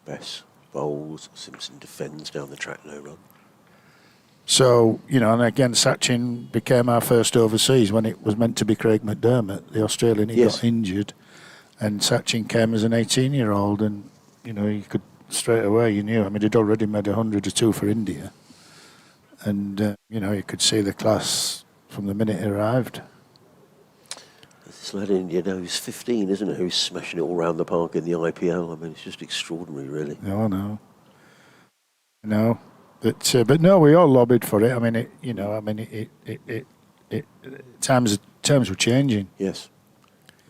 Bess bowls, Simpson defends down the track, no run. So, you know, and again, Sachin became our first overseas when it was meant to be Craig McDermott, the Australian. He got injured, and Sachin came as an 18-year-old, and, you know, you could straight away, you knew. I mean, he'd already made 100 or 2 for India, and, you know, you could see the class from the minute he arrived. This lad in India, who's 15, isn't it, who's smashing it all around the park in the IPL. I mean, it's just extraordinary, really. No, no. No. But no, we all lobbied for it. I mean, times were changing. Yes.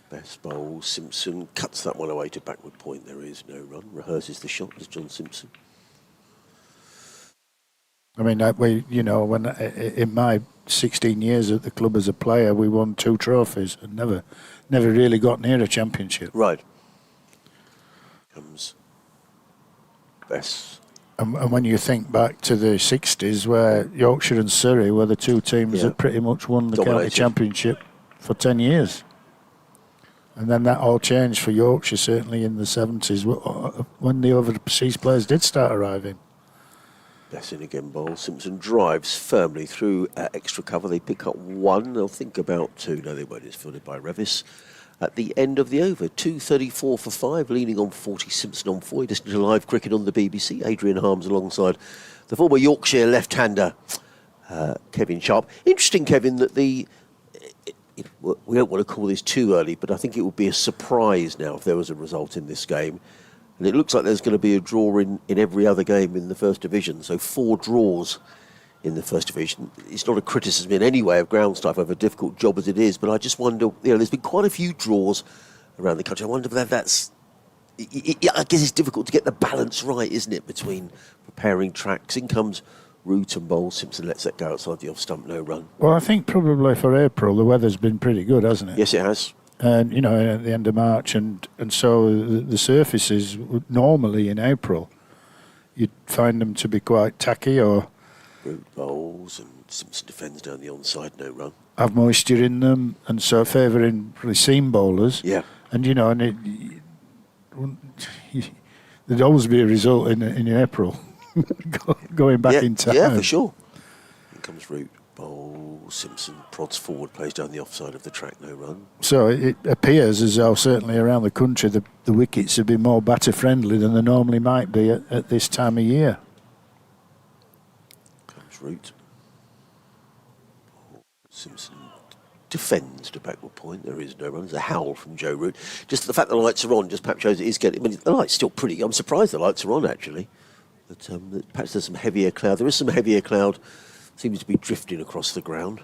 Best bowl, Simpson cuts that one away to backward point. There is no run. Rehearses the shot as John Simpson. I mean, when in my 16 years at the club as a player, we won 2 trophies and never really got near a championship. Right. Comes Bess. And when you think back to the 60s, where Yorkshire and Surrey were the 2 teams that pretty much won the county championship for 10 years. And then that all changed for Yorkshire, certainly in the 70s, when the overseas players did start arriving. Bessin again bowls. Simpson drives firmly through extra cover. They pick up 1. They'll think about 2. No, they won't. It's fielded by Revis. At the end of the over, 234 for 5, leaning on 40, Simpson on 4. Listening to live cricket on the BBC. Adrian Harms alongside the former Yorkshire left-hander, Kevin Sharp. Interesting, Kevin, that we don't want to call this too early, but I think it would be a surprise now if there was a result in this game. And it looks like there's going to be a draw in every other game in the First Division. So 4 draws in the First Division. It's not a criticism in any way of ground staff over a difficult job as it is, but I just wonder, you know, there's been quite a few draws around the country. I wonder whether that's... I guess it's difficult to get the balance right, isn't it, between preparing tracks. In comes Root and Bowl. Simpson lets that go outside the off-stump, no run. Well, I think probably for April, the weather's been pretty good, hasn't it? Yes, it has. And, you know, at the end of March, and so the surfaces, normally in April, you'd find them to be quite tacky or... Root bowls and Simpson defends down the onside, no run. Have moisture in them, and so favouring probably seam bowlers. Yeah. And, you know, there'd always be a result in April, going back in time. Yeah, for sure. In comes Root, bowl, Simpson prods forward, plays down the offside of the track, no run. So it appears as though certainly around the country the wickets have been more batter friendly than they normally might be at this time of year. Comes Root. Simpson defends to backward point. There is no run. There's a howl from Joe Root. Just the fact the lights are on just perhaps shows it is getting... I mean, the light's still pretty... I'm surprised the lights are on, actually. But perhaps there's some heavier cloud. There is some heavier cloud. Seems to be drifting across the ground.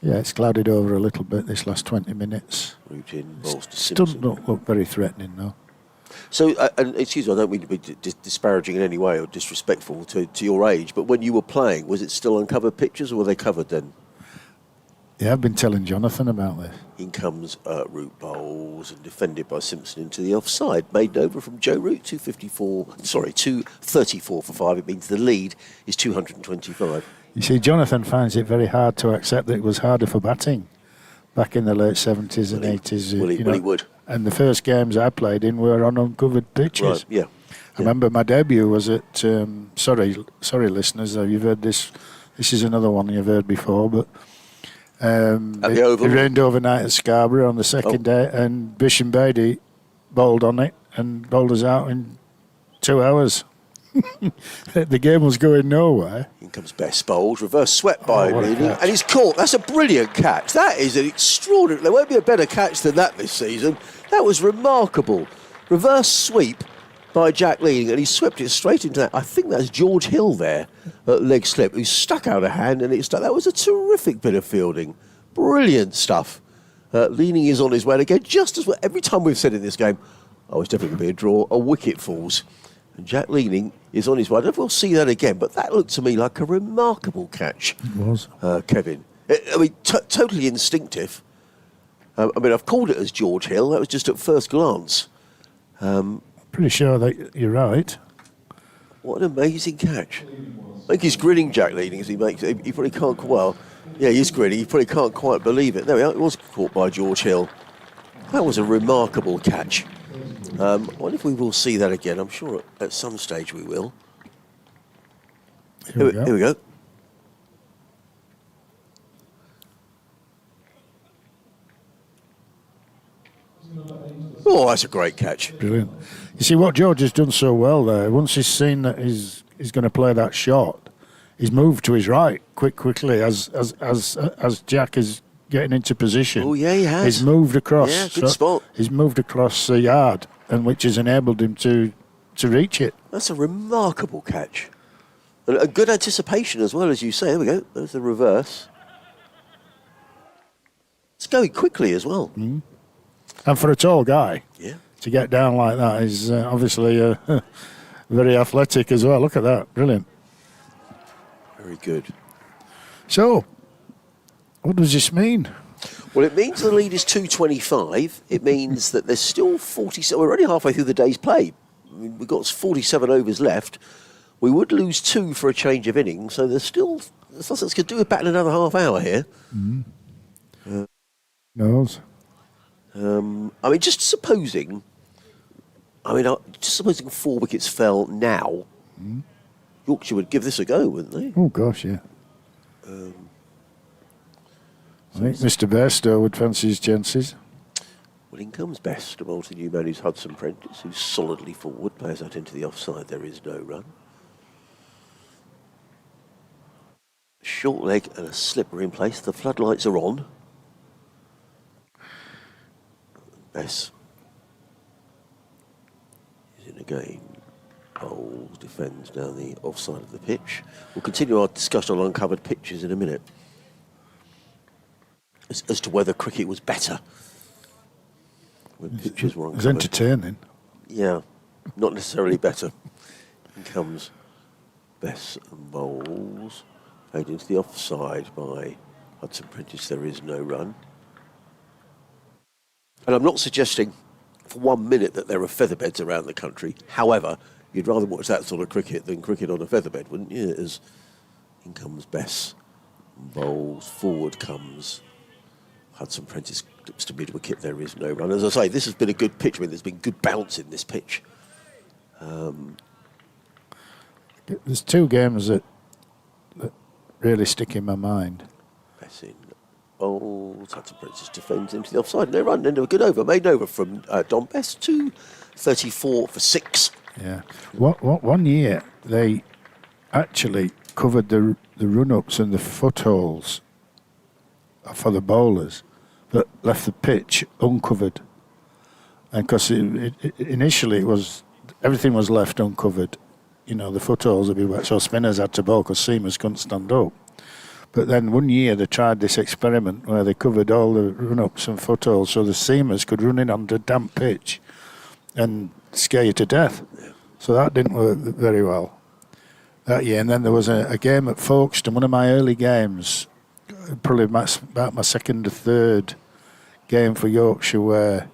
Yeah, it's clouded over a little bit this last 20 minutes. Root in, balls to It Simpson. doesn't look very threatening, though. So, and excuse me, I don't mean to be disparaging in any way or disrespectful to your age, but when you were playing, was it still uncovered pictures or were they covered then? Yeah, I've been telling Jonathan about this. In comes Root bowls and defended by Simpson into the offside. Made over from Joe Root, 234 for 5. It means the lead is 225. You see, Jonathan finds it very hard to accept that it was harder for batting back in the late 70s and 80s. Well, he would. And the first games I played in were on uncovered pitches. Right, yeah. I remember my debut was at, sorry listeners, you've heard this. This is another one you've heard before, but the Oval. it rained overnight at Scarborough on the second day, and Bish and Beatty bowled on it and bowled us out in 2 hours. The game was going nowhere. In comes Best bowled, reverse swept by what a Reading, catch. and he's caught. That's a brilliant catch. That is an extraordinary. There won't be a better catch than that this season. That was remarkable. Reverse sweep by Jack Leading, and he swept it straight into that. I think that's George Hill there at leg slip, who stuck out a hand, and it stuck. That was a terrific bit of fielding. Brilliant stuff. Leading is on his way again, just as well. Every time we've said in this game, oh, it's definitely going to be a draw, a wicket falls. And Jack Leading is on his way. I don't know if we'll see that again, but that looked to me like a remarkable catch. It was. Kevin. I mean, totally instinctive. I mean, I've called it as George Hill. That was just at first glance. Pretty sure that you're right. What an amazing catch. I think he's grinning, Jack Leading, as he makes it. He probably can't, well, yeah, he's grinning. He probably can't quite believe it. There we are. It was caught by George Hill. That was a remarkable catch. I wonder if we will see that again. I'm sure at some stage we will. Here we go. Oh, that's a great catch. Brilliant. You see, what George has done so well there, once he's seen that he's going to play that shot, he's moved to his right quickly as Jack is getting into position. Oh, yeah, he has. He's moved across. Yeah, good spot. He's moved across the yard, and which has enabled him to reach it. That's a remarkable catch. And a good anticipation as well, as you say. There we go. There's the reverse. It's going quickly as well. Mm. And for a tall guy, Yeah. to get down like that is obviously very athletic as well. Look at that. Brilliant. Very good. So, what does this mean? Well, it means the lead is 225. It means that there's still 47. We're already halfway through the day's play. I mean, we've got 47 overs left. We would lose 2 for a change of innings, so there's still Sussex could do it back in another half hour here. Knows. I mean, just supposing 4 wickets fell now, Yorkshire would give this a go, wouldn't they? Oh, gosh, yeah. I think Mr. Bairstow would fancy his chances. Well, in comes Best, a multi-new man who's Hudson Prentice, who's solidly forward, plays out into the offside. There is no run. Short leg and a slipper in place. The floodlights are on. Best is in again. Bowles defends down the offside of the pitch. We'll continue our discussion on uncovered pitches in a minute. As to whether cricket was better when pitches were It was uncovered. entertaining. Yeah, not necessarily better. In comes Bess and Bowles. Played into the offside by Hudson Prentice. There is no run. And I'm not suggesting for 1 minute that there are featherbeds around the country. However, you'd rather watch that sort of cricket than cricket on a featherbed, wouldn't you? As in comes Bess and Bowles. Forward comes Hudson Prentice, clips to mid-wicket. There is no run. As I say, this has been a good pitch. I mean, there's been good bounce in this pitch. There's 2 games that really stick in my mind. Bess in Bowles. Hudson Prentice defends into the offside. No run. End of a good over. Made over from Don Bess. 234 for 6. Yeah. One year they actually covered the run-ups and the footholds for the bowlers, but left the pitch uncovered. And because initially it was everything was left uncovered, you know, the footholds would be wet, so spinners had to bowl because seamers couldn't stand up. But then one year they tried this experiment where they covered all the run-ups and footholds so the seamers could run in on the damp pitch and scare you to death. So that didn't work very well that year. And then there was a game at Folkestone, one of my early games, probably about my second or third game for Yorkshire where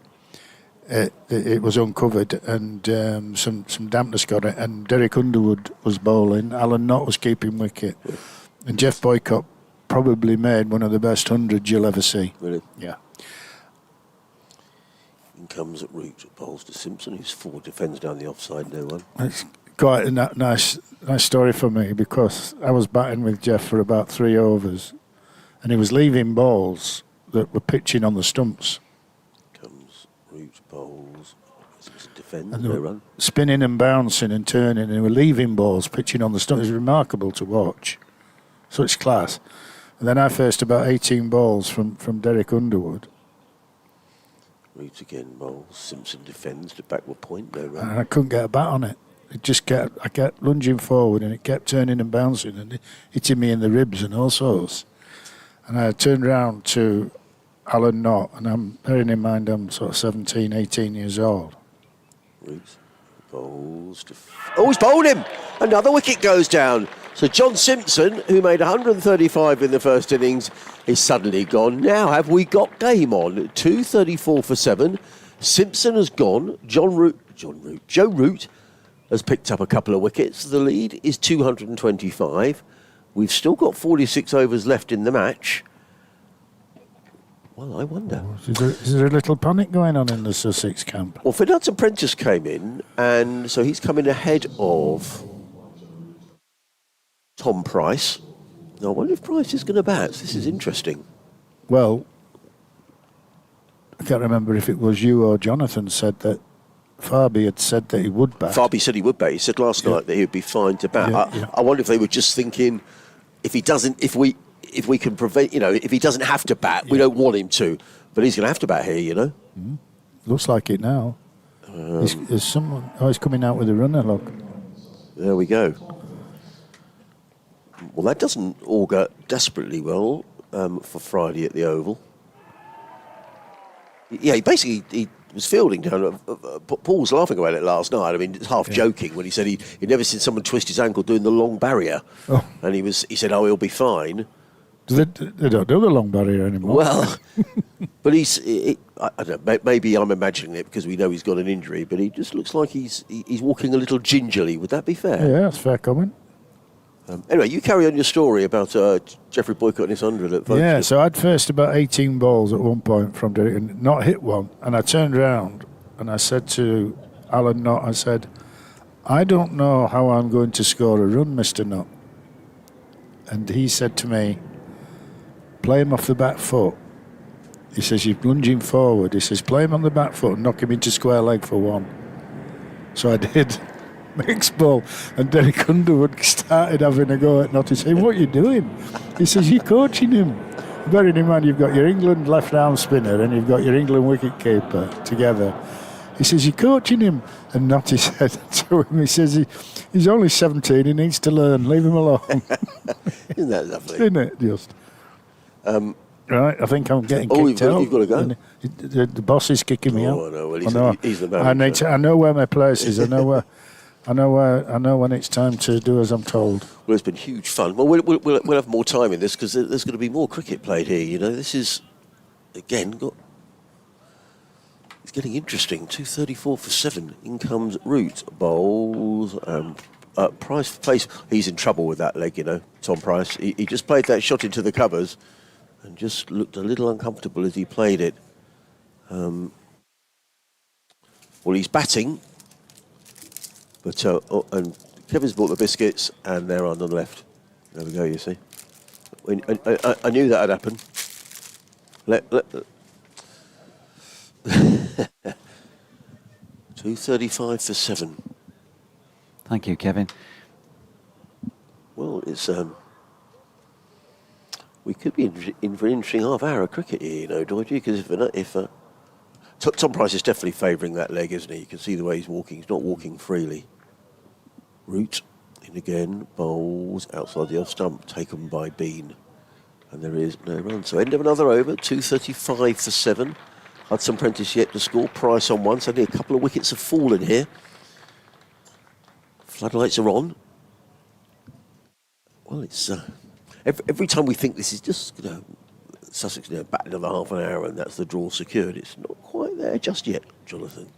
it was uncovered and some dampness got it, and Derek Underwood was bowling, Alan Knott was keeping wicket, and Jeff Boycott probably made one of the best hundreds you'll ever see. Really? Yeah. In comes at root, bowls to Simpson, who's 4, defends down the offside, no one. It's quite a nice story for me because I was batting with Jeff for about 3 overs and he was leaving balls that were pitching on the stumps. Comes root, bowls, Simpson defends, And no they were run. spinning and bouncing and turning, and they were leaving balls pitching on the stumps. It was remarkable to watch. Such class. And then I faced about 18 balls from Derek Underwood. Root again, bowls, Simpson defends to backward point, no run. And I couldn't get a bat on it. I kept lunging forward and it kept turning and bouncing and hitting me in the ribs and all sorts. And I turned round to Alan Knott, and I'm bearing in mind I'm sort of 17, 18 years old. Root, bowls to... Oh, he's bowled him! Another wicket goes down. So John Simpson, who made 135 in the first innings, is suddenly gone. Now have we got game on? 234 for 7. Simpson has gone. Joe Root has picked up a couple of wickets. The lead is 225. We've still got 46 overs left in the match. Well, I wonder. Is there a little panic going on in the Sussex camp? Well, Fidance Prentice came in, and so he's coming ahead of Tom Price. Now, I wonder if Price is going to bat. This is interesting. Well, I can't remember if it was you or Jonathan said that Farby had said that he would bat. Farby said he would bat. He said last night that he would be fine to bat. I wonder if they were just thinking, if he doesn't, if we can prevent, if he doesn't have to bat, we don't want him to, but he's going to have to bat here, Mm-hmm. Looks like it now. There's someone. Oh, he's coming out with a runner. Look. There we go. Well, that doesn't augur desperately well for Friday at the Oval. Yeah, he was fielding down. Paul was laughing about it last night. I mean, it's half joking when he said he'd never seen someone twist his ankle doing the long barrier. Oh. And he said, he'll be fine. They don't do the long barrier anymore. Well, but I don't know, maybe I'm imagining it because we know he's got an injury, but he just looks like he's walking a little gingerly. Would that be fair? Yeah, that's fair comment. Anyway, you carry on your story about Geoffrey Boycott and his 100 at Vertu. Yeah, so I'd faced about 18 balls at one point from Derek and not hit one. And I turned round and I said to Alan Knott, I said, I don't know how I'm going to score a run, Mr. Knott. And he said to me, play him off the back foot. He says, you're lunging forward. He says, play him on the back foot and knock him into square leg for one. So I did. Mixed ball, and Derek Underwood started having a go at Knott. He said, what are you doing? He says, you're coaching him. Bearing in mind you've got your England left arm spinner and you've got your England wicket keeper together. He says, you're coaching him. And Knott, he said to him, he says, he's only 17, he needs to learn, leave him alone. Isn't that lovely? Isn't it, just? Right, I think I'm getting kicked out. You've got to go. The boss is kicking me out. Oh, no, well, he's the man. I know where my place is. I know when it's time to do as I'm told. Well, it's been huge fun. Well, we'll have more time in this because there's going to be more cricket played here. This is, again, it's getting interesting. 234 for 7. In comes Root. Bowls. Price plays. He's in trouble with that leg, Tom Price. He just played that shot into the covers and just looked a little uncomfortable as he played it. Well, he's batting. But and Kevin's bought the biscuits, and they're on the left. There we go. You see, I knew that would happen. 235 for 7. Thank you, Kevin. Well, it's we could be in for an interesting half-hour of cricket here, don't you? Because if Tom Price is definitely favouring that leg, isn't he? You can see the way he's walking. He's not walking freely. Root in again. Bowls outside the off stump. Taken by Bean. And there is no run. So end of another over. 235 for 7. Hudson Prentice yet to score. Price on one. So only a couple of wickets have fallen here. Floodlights are on. Well, it's every time we think this is just Sussex back another half an hour and that's the draw secured, it's not quite there just yet, Jonathan.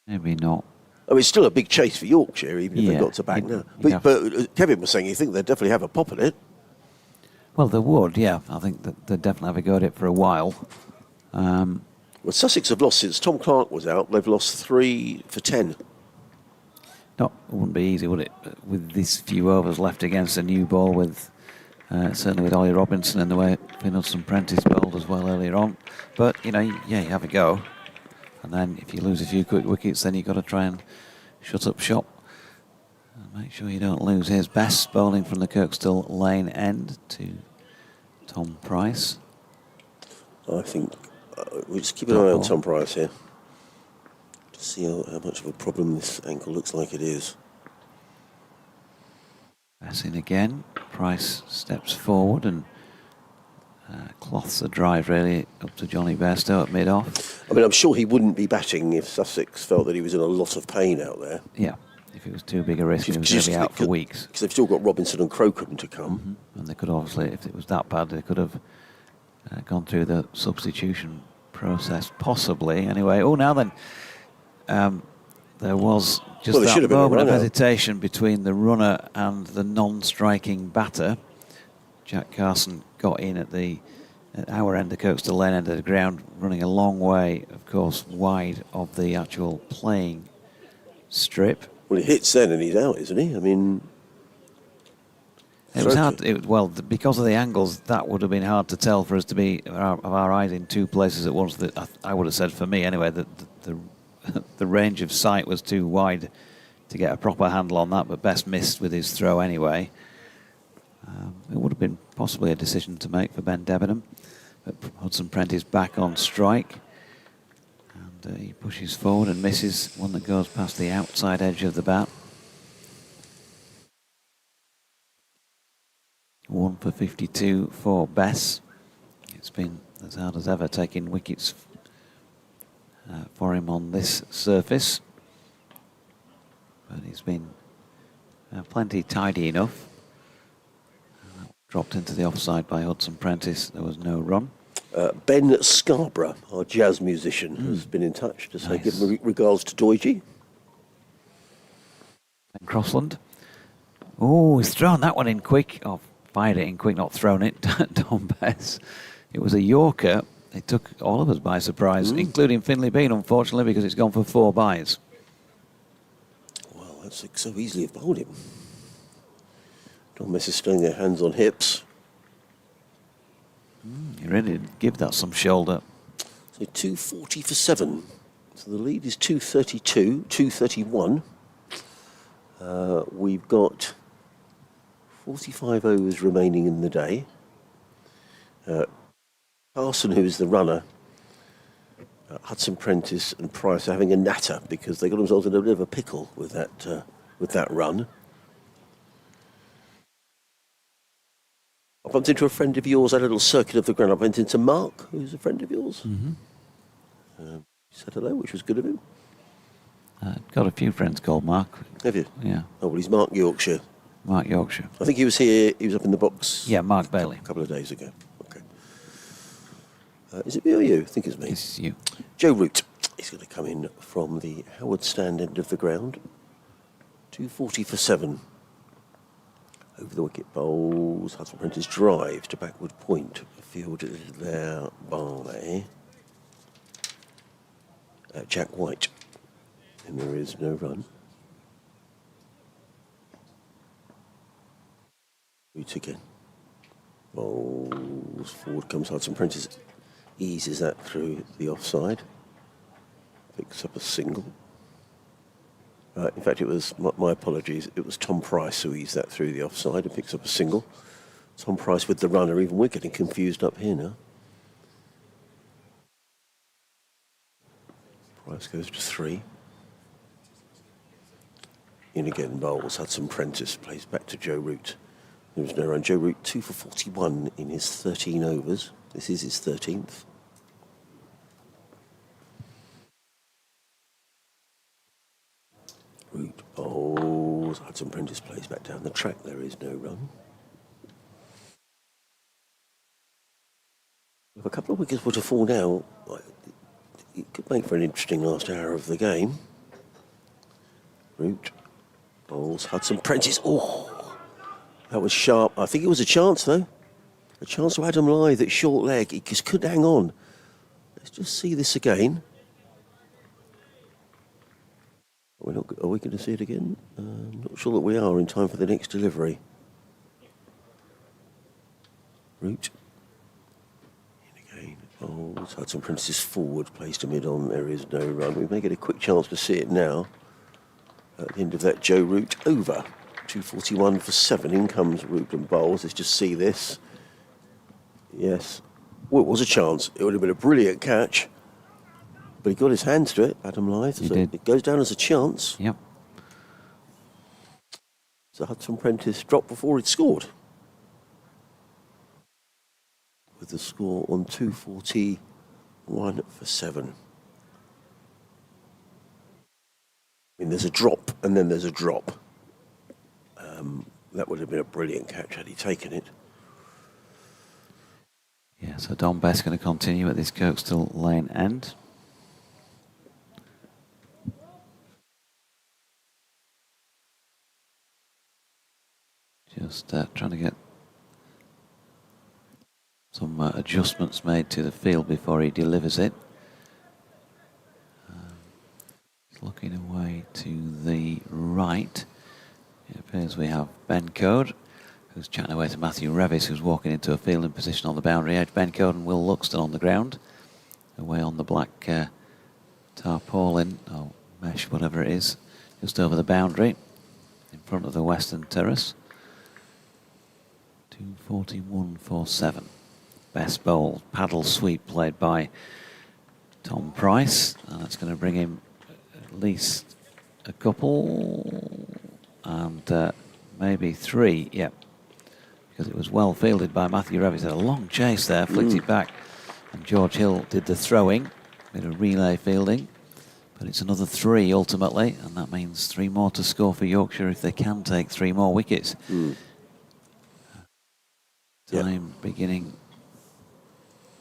Maybe not. I mean, it's still a big chase for Yorkshire, even if they got to back now. Yeah. But Kevin was saying you think they'd definitely have a pop at it. Well, they would, yeah. I think that they'd definitely have a go at it for a while. Well, Sussex have lost since Tom Clark was out. They've lost 3 for 10. It wouldn't be easy, would it? With these few overs left against a new ball, with certainly with Ollie Robinson and the way Hudson Prentice bowled as well earlier on. But, you have a go. And then if you lose a few quick wickets, then you've got to try and shut up shop. And make sure you don't lose. Here's Best bowling from the Kirkstall Lane end to Tom Price. I think we'll just keep an eye on Tom Price here to see how much of a problem this ankle looks like it is. Best in again. Price steps forward and cloths the drive really up to Johnny Bairstow at mid-off. I mean, I'm sure he wouldn't be batting if Sussex felt that he was in a lot of pain out there. Yeah, if it was too big a risk, he was going to be out for weeks. Because they've still got Robinson and Crocombe to come. And they could obviously, if it was that bad, they could have gone through the substitution process, possibly. Anyway, now then, there was just that moment of hesitation between the runner and the non-striking batter. Jack Carson got in at our end, the Kirkstall Lane end of the ground, running a long way, of course, wide of the actual playing strip. Well, he hits then and he's out, isn't he? I mean, it was hard. Because of the angles, that would have been hard to tell for us to be of our eyes in two places at once. That I would have said for me anyway that the range of sight was too wide to get a proper handle on that. But Best missed with his throw anyway. It would have been possibly a decision to make for Ben Debenham. But Hudson Prentice back on strike. And he pushes forward and misses one that goes past the outside edge of the bat. 1 for 52 for Bess. It's been as hard as ever taking wickets for him on this surface. But he's been plenty tidy enough. Dropped into the offside by Hudson Prentice. There was no run. Ben Scarborough, our jazz musician, has been in touch to say give him regards to Doige. Ben Crossland. Oh, he's thrown that one in quick. Oh, fired it in quick, not thrown it. Don Bess. It was a Yorker. It took all of us by surprise, including Finlay Bean, unfortunately, because it's gone for 4 byes. Well, that's so easily have bowled him. Don Bess is staying their hands on hips. You really did give that some shoulder. So 240 for 7. So the lead is 232, 231. We've got 45 overs remaining in the day. Carson, who is the runner, Hudson Prentice and Price are having a natter because they got themselves in a bit of a pickle with that run. I bumped into a friend of yours, had a little circuit of the ground. I bumped into Mark, who's a friend of yours. He said hello, which was good of him. Got a few friends called Mark. Have you? Yeah. Oh, well, he's Mark Yorkshire. Mark Yorkshire. I think he was here, he was up in the box. Yeah, Mark Bailey. A couple of days ago. Okay. Is it me or you? I think it's me. It's you. Joe Root is going to come in from the Howard Stand end of the ground. 240 for 7. Over the wicket bowls, Hudson Prentice drive to backward point, fielded there by Jack White. And there is no run. Root again. Bowls, forward comes Hudson Prentice, eases that through the offside, picks up a single. In fact, it was, my apologies, it was Tom Price who eased that through the offside and picks up a single. Tom Price with the runner, even we're getting confused up here now. Price goes to 3. In again bowls, Hudson Prentice plays back to Joe Root. There was no run. Joe Root 2 for 41 in his 13 overs. This is his 13th. Root bowls, Hudson Hudson Prentice plays back down the track. There is no run. If a couple of wickets were to fall now, it could make for an interesting last hour of the game. Root bowls Hudson Prentice. Oh, that was sharp. I think it was a chance though. A chance to Adam Lyth at short leg. He just couldn't hang on. Let's just see this again. Are we going to see it again? I'm not sure that we are in time for the next delivery. Root. In again. Oh, Hudson Prentice is forward, plays to mid-on. There is no run. We may get a quick chance to see it now. At the end of that, Joe Root over. 241 for 7. In comes Root and bowls. Let's just see this. Yes. Well, it was a chance. It would have been a brilliant catch. But he got his hands to it, Adam Lyth. He so did. It goes down as a chance. Yep. So Hudson Prentice dropped before he'd scored. With the score on 241 for 7. I mean, there's a drop and then there's a drop. That would have been a brilliant catch had he taken it. Yeah, so Don Best going to continue at this Kirkstall Lane end. Just trying to get some adjustments made to the field before he delivers it. He's looking away to the right. It appears we have Ben Code, who's chatting away to Matthew Revis, who's walking into a fielding position on the boundary edge. Ben Code and Will Luxton on the ground, away on the black tarpaulin, or mesh, whatever it is, just over the boundary, in front of the western terrace. 241 for 7. Best bowl, paddle sweep played by Tom Price, and that's going to bring him at least a couple and maybe 3, yep, because it was well fielded by Matthew Revis. Had a long chase there, flicked it back, and George Hill did the throwing, bit of relay fielding, but it's another 3 ultimately, and that means 3 more to score for Yorkshire if they can take 3 more wickets. Time beginning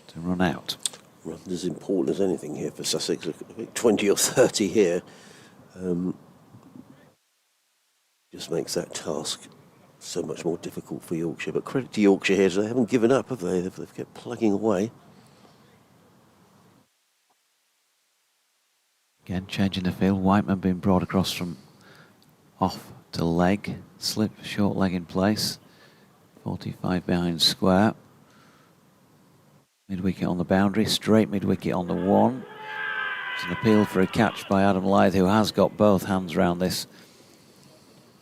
to run out. Runs as important as anything here for Sussex. I think 20 or 30 here just makes that task so much more difficult for Yorkshire. But credit to Yorkshire here, they haven't given up, have they? They've kept plugging away. Again, changing the field. Whiteman being brought across from off to leg. Slip, short leg in place. 45 behind square. Mid-wicket on the boundary, straight mid-wicket on the 1. It's an appeal for a catch by Adam Lyth, who has got both hands round this.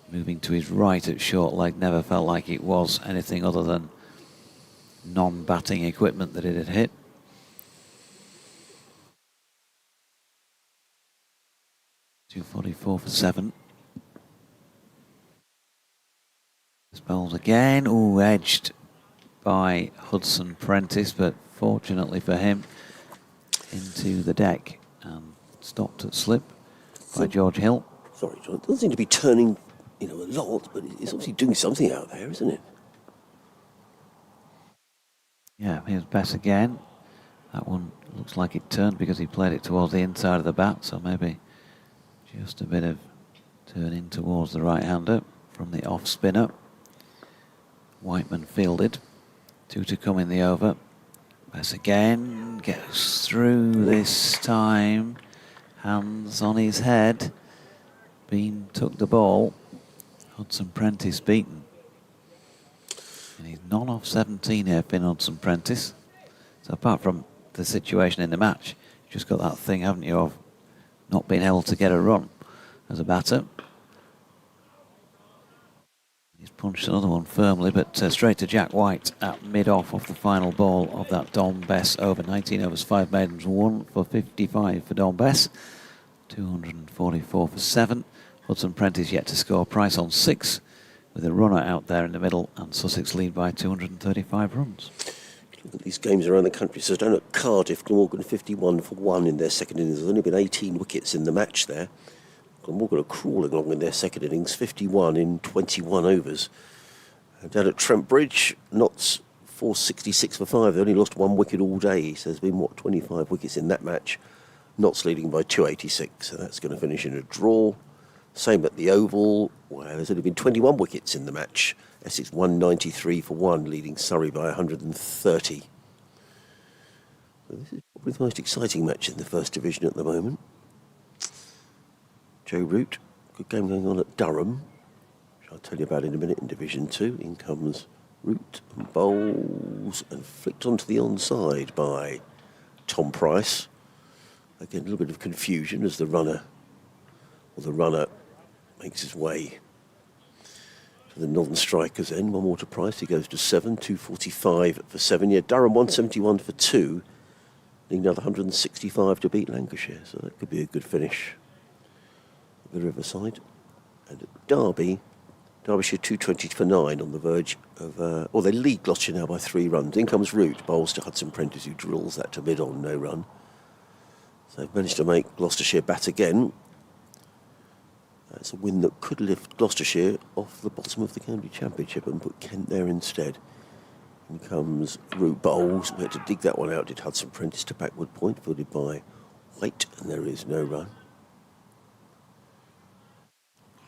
Moving to his right at short leg, never felt like it was anything other than non-batting equipment that it had hit. .244 for 7. Bowls again, ooh, edged by Hudson Prentice, but fortunately for him, into the deck and stopped at slip by George Hill. Sorry, John, it doesn't seem to be turning, a lot, but it's obviously doing something out there, isn't it? Yeah, here's Bess again. That one looks like it turned because he played it towards the inside of the bat, so maybe just a bit of turn in towards the right-hander from the off-spinner. Whiteman fielded. 2 to come in the over. Bess again, gets through this time. Hands on his head. Bean took the ball. Hudson Prentice beaten. And he's none off 17 here, Finn Hudson Prentice. So apart from the situation in the match, you've just got that thing, haven't you, of not being able to get a run as a batter. He's punched another one firmly, but straight to Jack White at mid-off of the final ball of that Don Bess over. 19 overs, 5 maidens, 1 for 55 for Don Bess. 244 for 7. Hudson Prentice yet to score. Price on 6 with a runner out there in the middle, and Sussex lead by 235 runs. Look at these games around the country. So down at Cardiff, Glamorgan 51 for 1 in their second innings. There's only been 18 wickets in the match there. Scotland Walker are crawling along in their second innings, 51 in 21 overs. Down at Trent Bridge, Notts 466 for 5. They only lost 1 wicket all day, so there's been, 25 wickets in that match. Notts leading by 286, so that's going to finish in a draw. Same at the Oval, where there's only been 21 wickets in the match. Essex 193 for 1, leading Surrey by 130. So this is probably the most exciting match in the First Division at the moment. Joe Root, good game going on at Durham, which I'll tell you about in a minute in Division 2. In comes Root and bowls and flicked onto the onside by Tom Price. Again, a little bit of confusion as the runner makes his way to the Northern Strikers end. One more to Price, he goes to 7, 245 for 7. Yeah, Durham 171 for 2. Need another 165 to beat Lancashire, so that could be a good finish at the Riverside. And at Derby, Derbyshire 220 for 9 on the verge of... they lead Gloucester now by 3 runs. In comes Root, bowls to Hudson Prentice, who drills that to mid-on, no run. So they've managed to make Gloucestershire bat again. That's a win that could lift Gloucestershire off the bottom of the county championship and put Kent there instead. In comes Root, bowls. We had to dig that one out, did Hudson Prentice to backward point, fielded by White, and there is no run.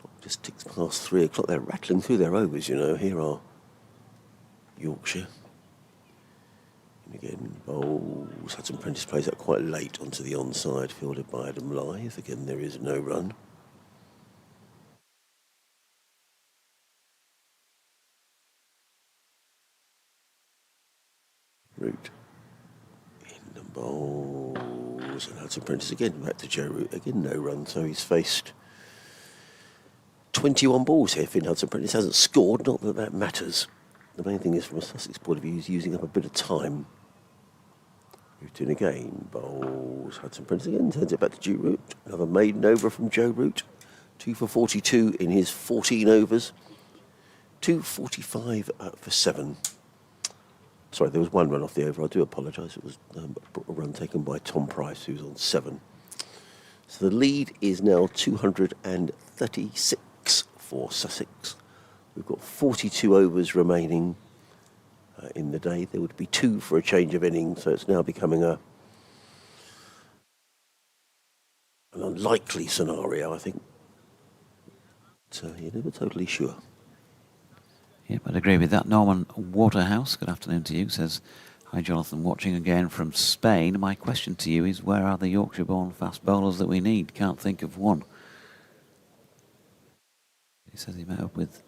Clock just ticks past 3 o'clock. They're rattling through their overs, you know. Here are Yorkshire. And again, bowls. Hudson Prentice plays that quite late onto the onside, fielded by Adam Lyth. Again, there is no run. Root in the bowls, and Hudson Prentice again back to Joe Root. Again, no run, so he's faced 21 balls here. Finn Hudson Prentice hasn't scored, not that that matters. The main thing is, from a Sussex point of view, he's using up a bit of time. Root in again, bowls. Hudson Prentice again turns it back to Joe Root. Another maiden over from Joe Root. 2 for 42 in his 14 overs. 245 for 7. Sorry, there was 1 run off the over. I do apologise. It was a run taken by Tom Price, who's on 7. So the lead is now 236 for Sussex. We've got 42 overs remaining in the day. There would be 2 for a change of innings, so it's now becoming an unlikely scenario, I think. So you're never totally sure. Yep, I'd agree with that. Norman Waterhouse, good afternoon to you, says, hi Jonathan, watching again from Spain. My question to you is, where are the Yorkshire-born fast bowlers that we need? Can't think of one. He says he met up with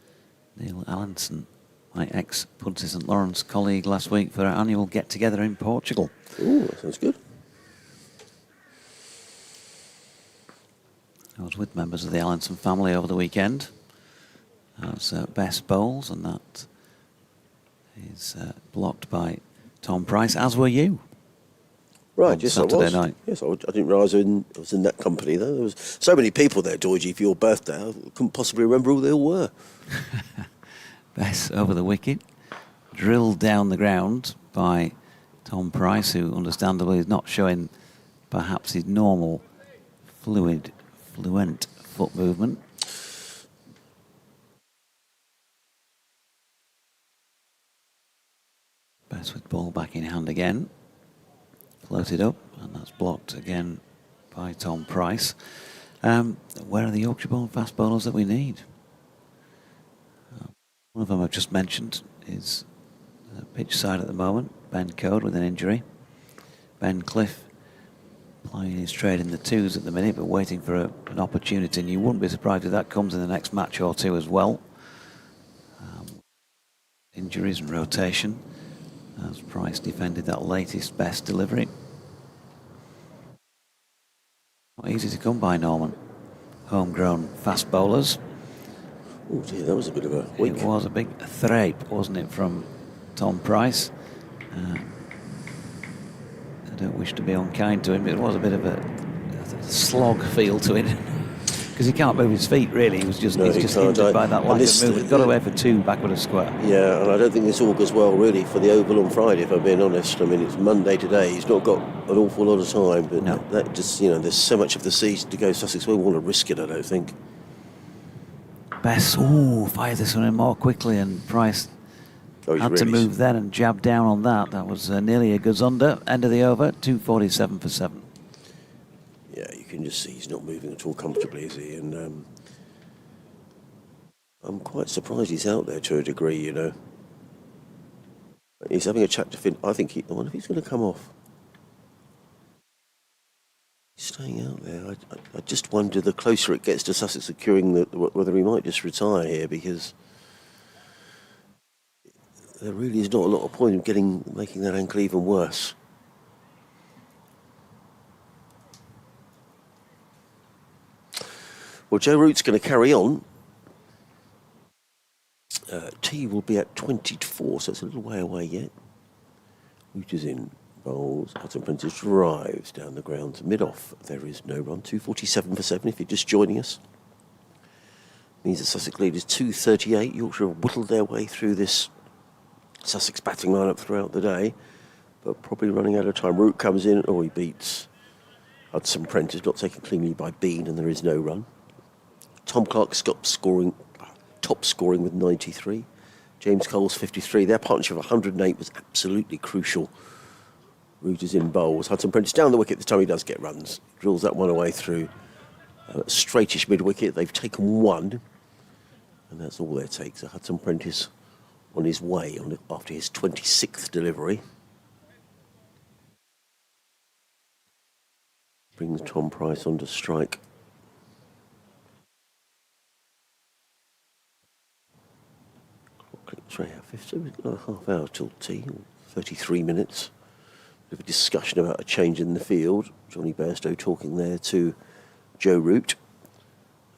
Neil Allinson, my ex-Pudsey St Lawrence colleague, last week for our annual get-together in Portugal. Oh, that sounds good. I was with members of the Allinson family over the weekend. That's best bowls, and that is blocked by Tom Price, as were you. Right, yes, Saturday I was. night. Yes, I didn't realise I was in that company, though. There was so many people there, Georgie, for your birthday. I couldn't possibly remember who they all were. Bess over the wicket, drilled down the ground by Tom Price, who understandably is not showing perhaps his normal fluent foot movement. Bess with ball back in hand again. Floated up, and that's blocked again by Tom Price. Where are the Yorkshire-born fast bowlers that we need? One of them I've just mentioned is pitch side at the moment, Ben Code with an injury. Ben Cliff playing his trade in the 2s at the minute, but waiting for an opportunity, and you wouldn't be surprised if that comes in the next match or 2 as well. Injuries and rotation, as Price defended that latest best delivery. Not easy to come by, Norman. Homegrown fast bowlers. Oh dear, that was a bit of a week. It was a big thrape, wasn't it, from Tom Price? I don't wish to be unkind to him, but it was a bit of a slog feel to it. because he can't move his feet really. He's just he hindered can't. by that And lack this- of movement. Got away for 2 backward of square. Yeah, and I don't think this augurs well, really, for the Oval on Friday, if I'm being honest. I mean, it's Monday today. He's not got an awful lot of time, but No. that just, there's so much of the season to go. Sussex won't want to risk it, I don't think. Bess, fired this one in more quickly, and Price Oh, he's had to really- move then and jab down on that. That was nearly a gazunder. End of the over, 247 for 7. Yeah, you can just see he's not moving at all comfortably, is he? And I'm quite surprised he's out there to a degree, He's having a chat to Finn. I wonder if he's going to come off. He's staying out there. I just wonder, the closer it gets to Sussex securing whether he might just retire here, because there really is not a lot of point in making that ankle even worse. Well, Joe Root's going to carry on. T will be at 20-4, so it's a little way away yet. Root is in, bowls. Hudson Prentice drives down the ground to mid-off. There is no run. 247 for 7 if you're just joining us. Means the Sussex lead is 238. Yorkshire have whittled their way through this Sussex batting lineup throughout the day, but probably running out of time. Root comes in. He beats Hudson Prentice, not taken cleanly by Bean, and there is no run. Tom Clark top scoring with 93. James Cole's 53. Their partnership of 108 was absolutely crucial. Root is in bowls. Hudson Prentice down the wicket this time. He does get runs. Drills that one away through straightish mid-wicket. They've taken 1, and that's all they take. So Hudson Prentice on his way after his 26th delivery. Brings Tom Price on to strike. Sorry, 50, another half hour till tea, 33 minutes. Bit of a discussion about a change in the field. Johnny Bairstow talking there to Joe Root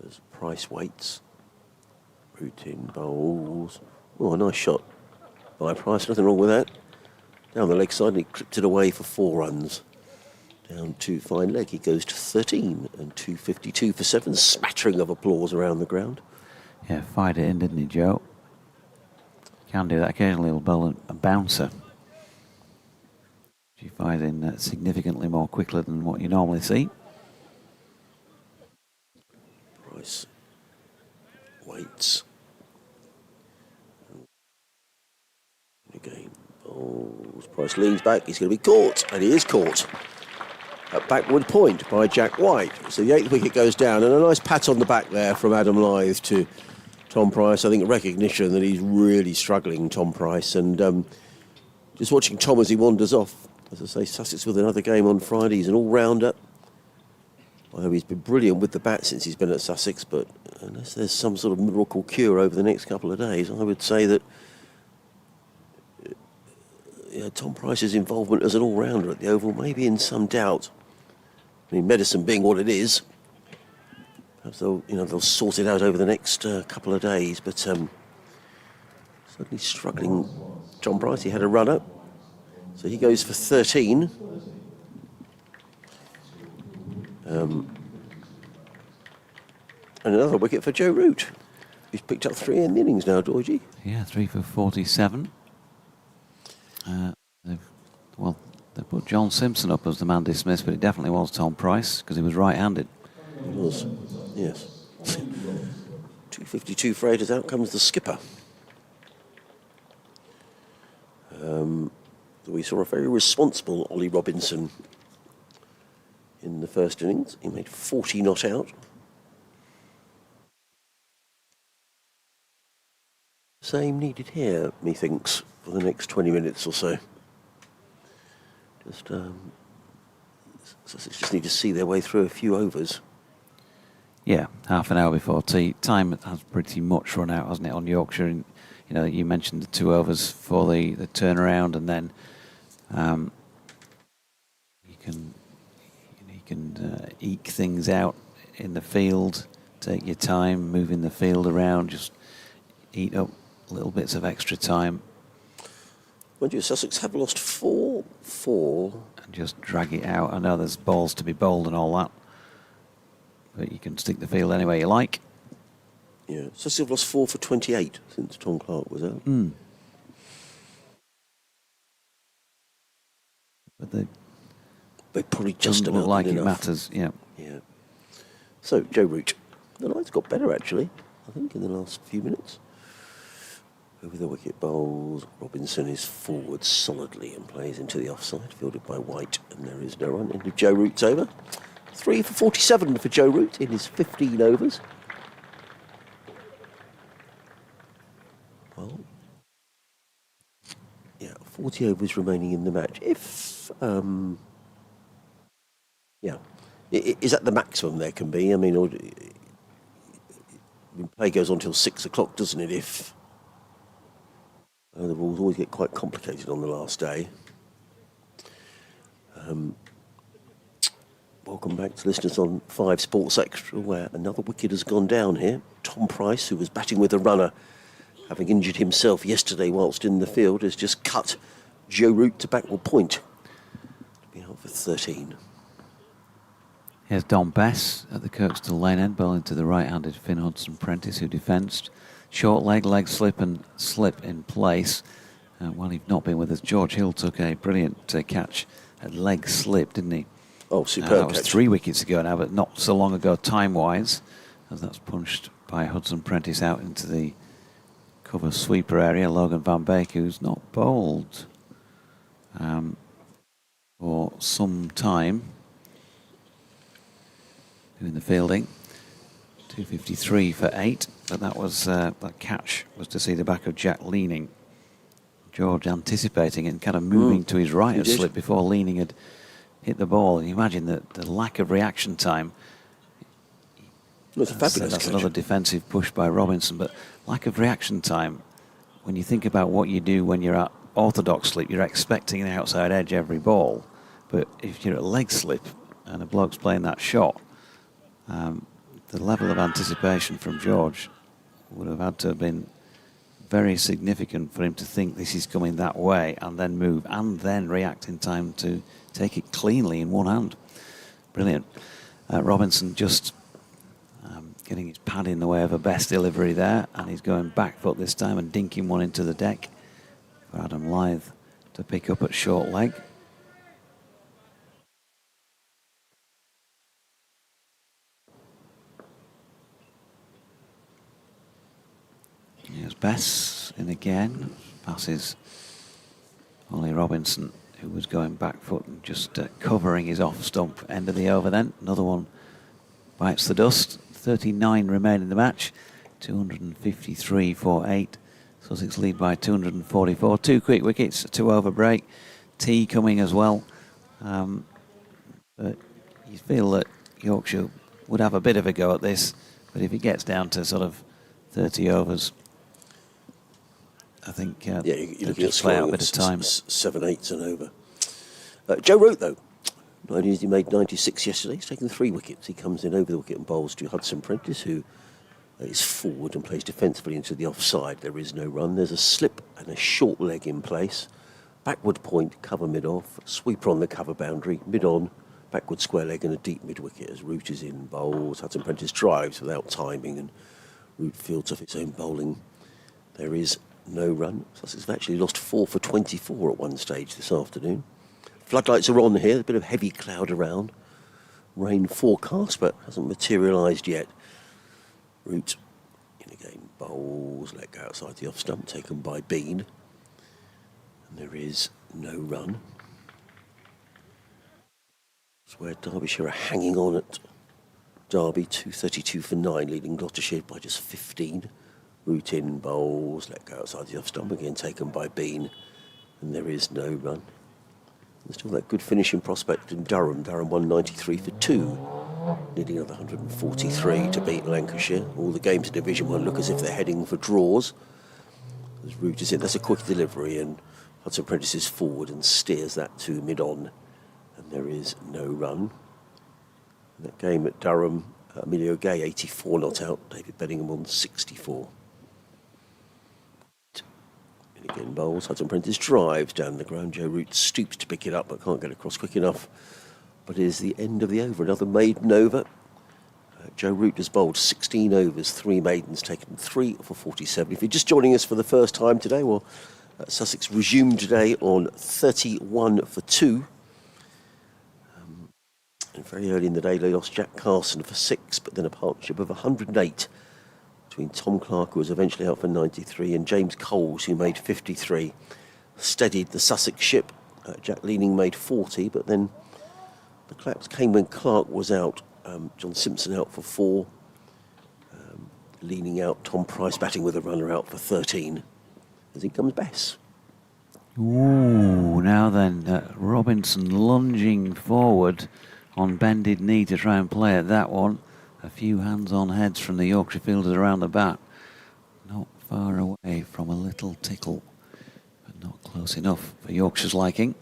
as Price waits. Root in bowls. A nice shot by Price, nothing wrong with that. Down the leg side, and he clipped it away for 4 runs. Down to fine leg, he goes to 13 and 252 for 7. Smattering of applause around the ground. Yeah, fired it in, didn't he, Joe? Can do that occasionally. He'll bowl a bouncer. She fires in significantly more quickly than what you normally see. Price waits. Again, bowls. Price leans back. He's going to be caught, and he is caught. At backward point by Jack White. So the 8th wicket goes down, and a nice pat on the back there from Adam Lyth to Tom Price. I think a recognition that he's really struggling, Tom Price, and just watching Tom as he wanders off. As I say, Sussex with another game on Friday. He's an all-rounder. Although he's been brilliant with the bat since he's been at Sussex, but unless there's some sort of miracle cure over the next couple of days, I would say that Tom Price's involvement as an all-rounder at the Oval may be in some doubt. I mean, medicine being what it is, perhaps they'll sort it out over the next couple of days. But certainly struggling, Tom Price. He had a run up, so he goes for 13. And another wicket for Joe Root. He's picked up 3 in the innings now, Dorji. Yeah, 3 for 47. They put John Simpson up as the man dismissed, but it definitely was Tom Price because he was right-handed. He was, yes. 252 for 8 as out comes the skipper. We saw a very responsible Ollie Robinson in the first innings. He made 40 not out. Same needed here, methinks, for the next 20 minutes or so. Just need to see their way through a few overs. Yeah, half an hour before tea. Time has pretty much run out, hasn't it, on Yorkshire? And, you mentioned the 2 overs for the turnaround, and then you can eke things out in the field, take your time, moving the field around, just eat up little bits of extra time. Mind you, Sussex have lost 4. And just drag it out. I know there's balls to be bowled and all that. but you can stick the field anywhere you like. Yeah, Sussex have lost 4 for 28 since Tom Clark was out. But they Probably just doesn't look about like it enough. matters. Yeah. Yeah. So, Joe Root. The line's got better, actually, I think, in the last few minutes. Over the wicket bowls, Robinson is forward solidly and plays into the offside, fielded by White, and there is no run. End of Joe Root's over. 3 for 47 for Joe Root in his 15 overs. Well, yeah, 40 overs remaining in the match. If, yeah, is that the maximum there can be? I mean, play goes on till 6 o'clock, doesn't it? If the rules always get quite complicated on the last day. Welcome back to listeners on 5 Sports Extra, where another wicket has gone down here. Tom Price, who was batting with a runner, having injured himself yesterday whilst in the field, has just cut Joe Root to backward point to be out for 13. Here's Don Bess at the Kirkstall lane end, bowling to the right-handed Finn Hudson-Prentice, who defensed. Short leg slip and slip in place. While he'd not been with us, George Hill took a brilliant catch at leg slip, didn't he? Oh, superb That was catch. 3 wickets ago now, but not so long ago time-wise, as that's punched by Hudson-Prentice out into the cover sweeper area. Logan Van Beek, who's not bowled for some time, doing the fielding. 253 for 8, but that was that catch was to see the back of Jack leaning. George anticipating it and kind of moving to his right of slip before leaning had hit the ball. And you imagine the lack of reaction time. That's a fabulous That's catch. another defensive push by Robinson, but lack of reaction time. When you think about what you do when you're at orthodox slip, you're expecting the outside edge every ball. But if you're at leg slip and a bloke's playing that shot, the level of anticipation from George would have had to have been very significant for him to think this is coming that way and then move and then react in time to take it cleanly in one hand. Brilliant. Robinson just getting his pad in the way of a best delivery there, and he's going back foot this time and dinking one into the deck for Adam Lyth to pick up at short leg. Here's Bess in again, passes Ollie Robinson, who was going back foot and just covering his off stump. End of the over then. Another one bites the dust. 39 remain in the match. 253 for 8. Sussex lead by 244. 2 quick wickets, a 2 over break. Tea coming as well. But you feel that Yorkshire would have a bit of a go at this. But if it gets down to sort of 30 overs, I think you're looking just at play out a scoring bit of time. 7/8 and over. Joe Root, though, not only has he made 96 yesterday, he's taken 3 wickets. He comes in over the wicket and bowls to Hudson-Prentice, who is forward and plays defensively into the offside. There is no run. There's a slip and a short leg in place. Backward point, cover mid-off, sweeper on the cover boundary, mid-on, backward square leg and a deep mid-wicket as Root is in, bowls. Hudson-Prentice drives without timing and Root fields off its own bowling. There is no run. Sussex have actually lost 4 for 24 at one stage this afternoon. Floodlights are on here, a bit of heavy cloud around. Rain forecast, but hasn't materialised yet. Root in again, bowls, let go outside the off stump, taken by Bean. And there is no run. That's where Derbyshire are hanging on at Derby, 232 for 9, leading Gloucestershire by just 15. Root in, bowls, let go outside the off stump, again taken by Bean, and there is no run. There's still that good finishing prospect in Durham. Durham 193 for 2, needing another 143 to beat Lancashire. All the games in Division 1 look as if they're heading for draws. As Root is in, that's a quick delivery, and Hudson-Prentice is forward and steers that to mid-on, and there is no run. In that game at Durham, Emilio Gay 84 not out, David Bedingham on 64. And again bowls, Hudson-Prentice drives down the ground. Joe Root stoops to pick it up but can't get across quick enough. But it is the end of the over, another maiden over. Joe Root has bowled 16 overs, 3 maidens, taken 3 for 47. If you're just joining us for the first time today, well, Sussex resumed today on 31 for 2. And very early in the day, they lost Jack Carson for 6, but then a partnership of 108 between Tom Clark, who was eventually out for 93, and James Coles, who made 53, steadied the Sussex ship. Jack Leaning made 40, but then the collapse came when Clark was out. John Simpson out for 4. Leaning out, Tom Price batting with a runner out for 13. As in comes Bess. Ooh, now then, Robinson lunging forward on bended knee to try and play at that one. A few hands-on heads from the Yorkshire fielders around the bat. Not far away from a little tickle, but not close enough for Yorkshire's liking.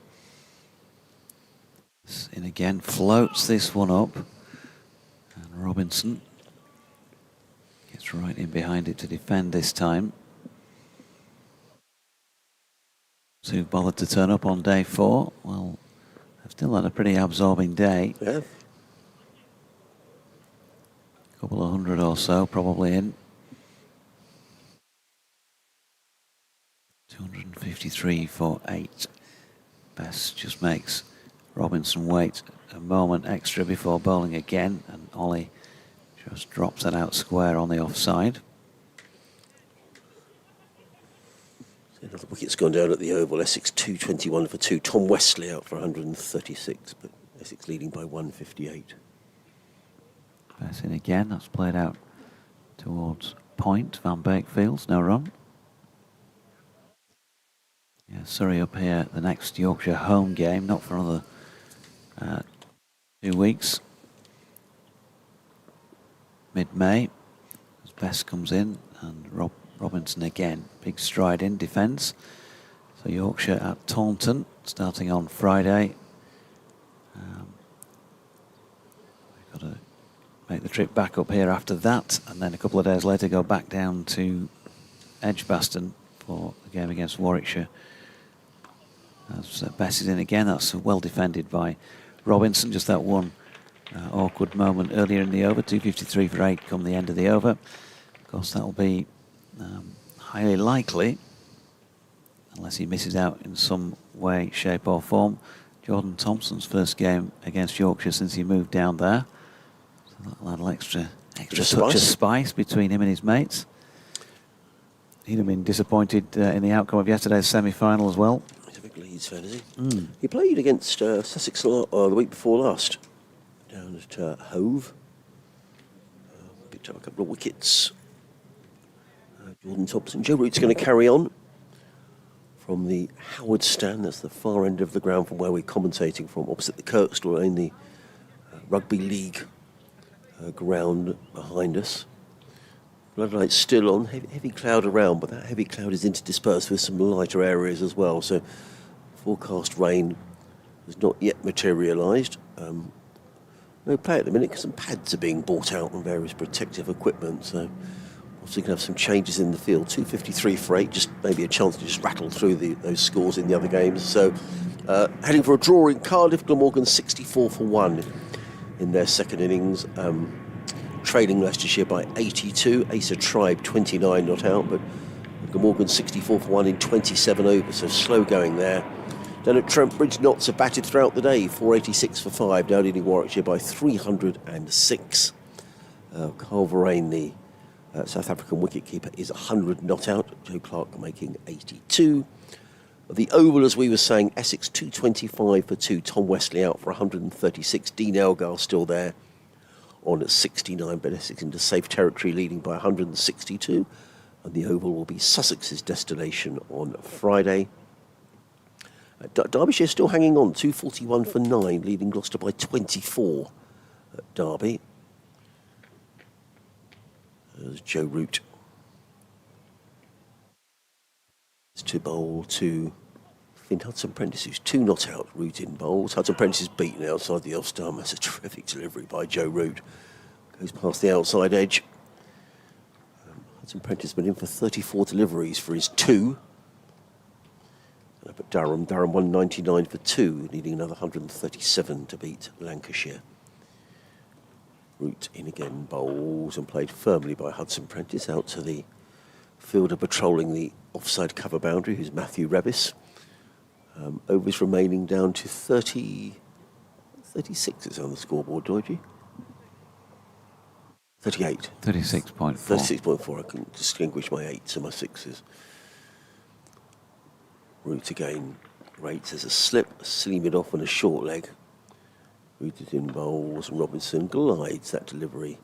In again, floats this one up. And Robinson gets right in behind it to defend this time. So who've bothered to turn up on day 4? Well, they've still had a pretty absorbing day. Yeah. A couple of hundred or so probably in. 253 for 8. Bess just makes Robinson wait a moment extra before bowling again, and Ollie just drops that out square on the offside. Another wicket's gone down at the Oval. Essex 221 for 2. Tom Westley out for 136, but Essex leading by 158. Bess in again, that's played out towards point. Van Beek fields, no run. Yeah, Surrey up here, the next Yorkshire home game, not for another 2 weeks. Mid-May, as Bess comes in, and Robinson again, big stride in defence. So Yorkshire at Taunton, starting on Friday. We've got to make the trip back up here after that, and then a couple of days later go back down to Edgbaston for the game against Warwickshire. As Bess is in again, that's well defended by Robinson. Just that one awkward moment earlier in the over. 253 for 8 come the end of the over. Of course, that will be highly likely, unless he misses out in some way, shape or form, Jordan Thompson's first game against Yorkshire since he moved down there. So that'll add an extra touch of spice between him and his mates. He'd have been disappointed in the outcome of yesterday's semi-final as well. He's a big Leeds fan, is he? He played against Sussex the week before last, down at Hove. Picked up a couple of wickets. Jordan Thompson. Joe Root's going to carry on from the Howard stand. That's the far end of the ground from where we're commentating from, opposite the Kirkstall in the Rugby League ground behind us. Floodlights still on, heavy cloud around, but that heavy cloud is interdispersed with some lighter areas as well. So forecast rain has not yet materialised. No play at the minute because some pads are being bought out and various protective equipment. So also going to have some changes in the field. 253 for 8, just maybe a chance to just rattle through those scores in the other games. So heading for a draw in Cardiff. Glamorgan 64 for 1 in their second innings. Trailing Leicestershire by 82. Asa Tribe 29 not out, but Glamorgan 64 for 1 in 27 overs, so slow going there. Down at Trent Bridge, Notts have batted throughout the day, 486 for 5, now leading Warwickshire by 306. Carl Verheyen, the South African wicketkeeper, is 100 not out. Joe Clark making 82. The Oval, as we were saying, Essex 225 for 2. Tom Westley out for 136. Dean Elgar still there on at 69, but Essex into safe territory, leading by 162. And the Oval will be Sussex's destination on Friday. Derbyshire still hanging on, 241 for 9, leading Gloucester by 24 at Derby. There's Joe Root. It's to bowl to Finn Hudson-Prentice, who's 2 not out. Root in bowls. Hudson-Prentice is beaten outside the off-stump. That's a terrific delivery by Joe Root. Goes past the outside edge. Hudson-Prentice has been in for 34 deliveries for his 2. But Durham 199 for 2, needing another 137 to beat Lancashire. Root in again, bowls and played firmly by Hudson Prentice out to the fielder patrolling the offside cover boundary, who's Matthew Revis. Overs remaining down to 36 is on the scoreboard, Georgie. 38. 36.4. 36.4. I can distinguish my 8s and my 6s. Root again. Rates as a slip, a silly mid-off and a short leg. Root is in bowls and Robinson glides that delivery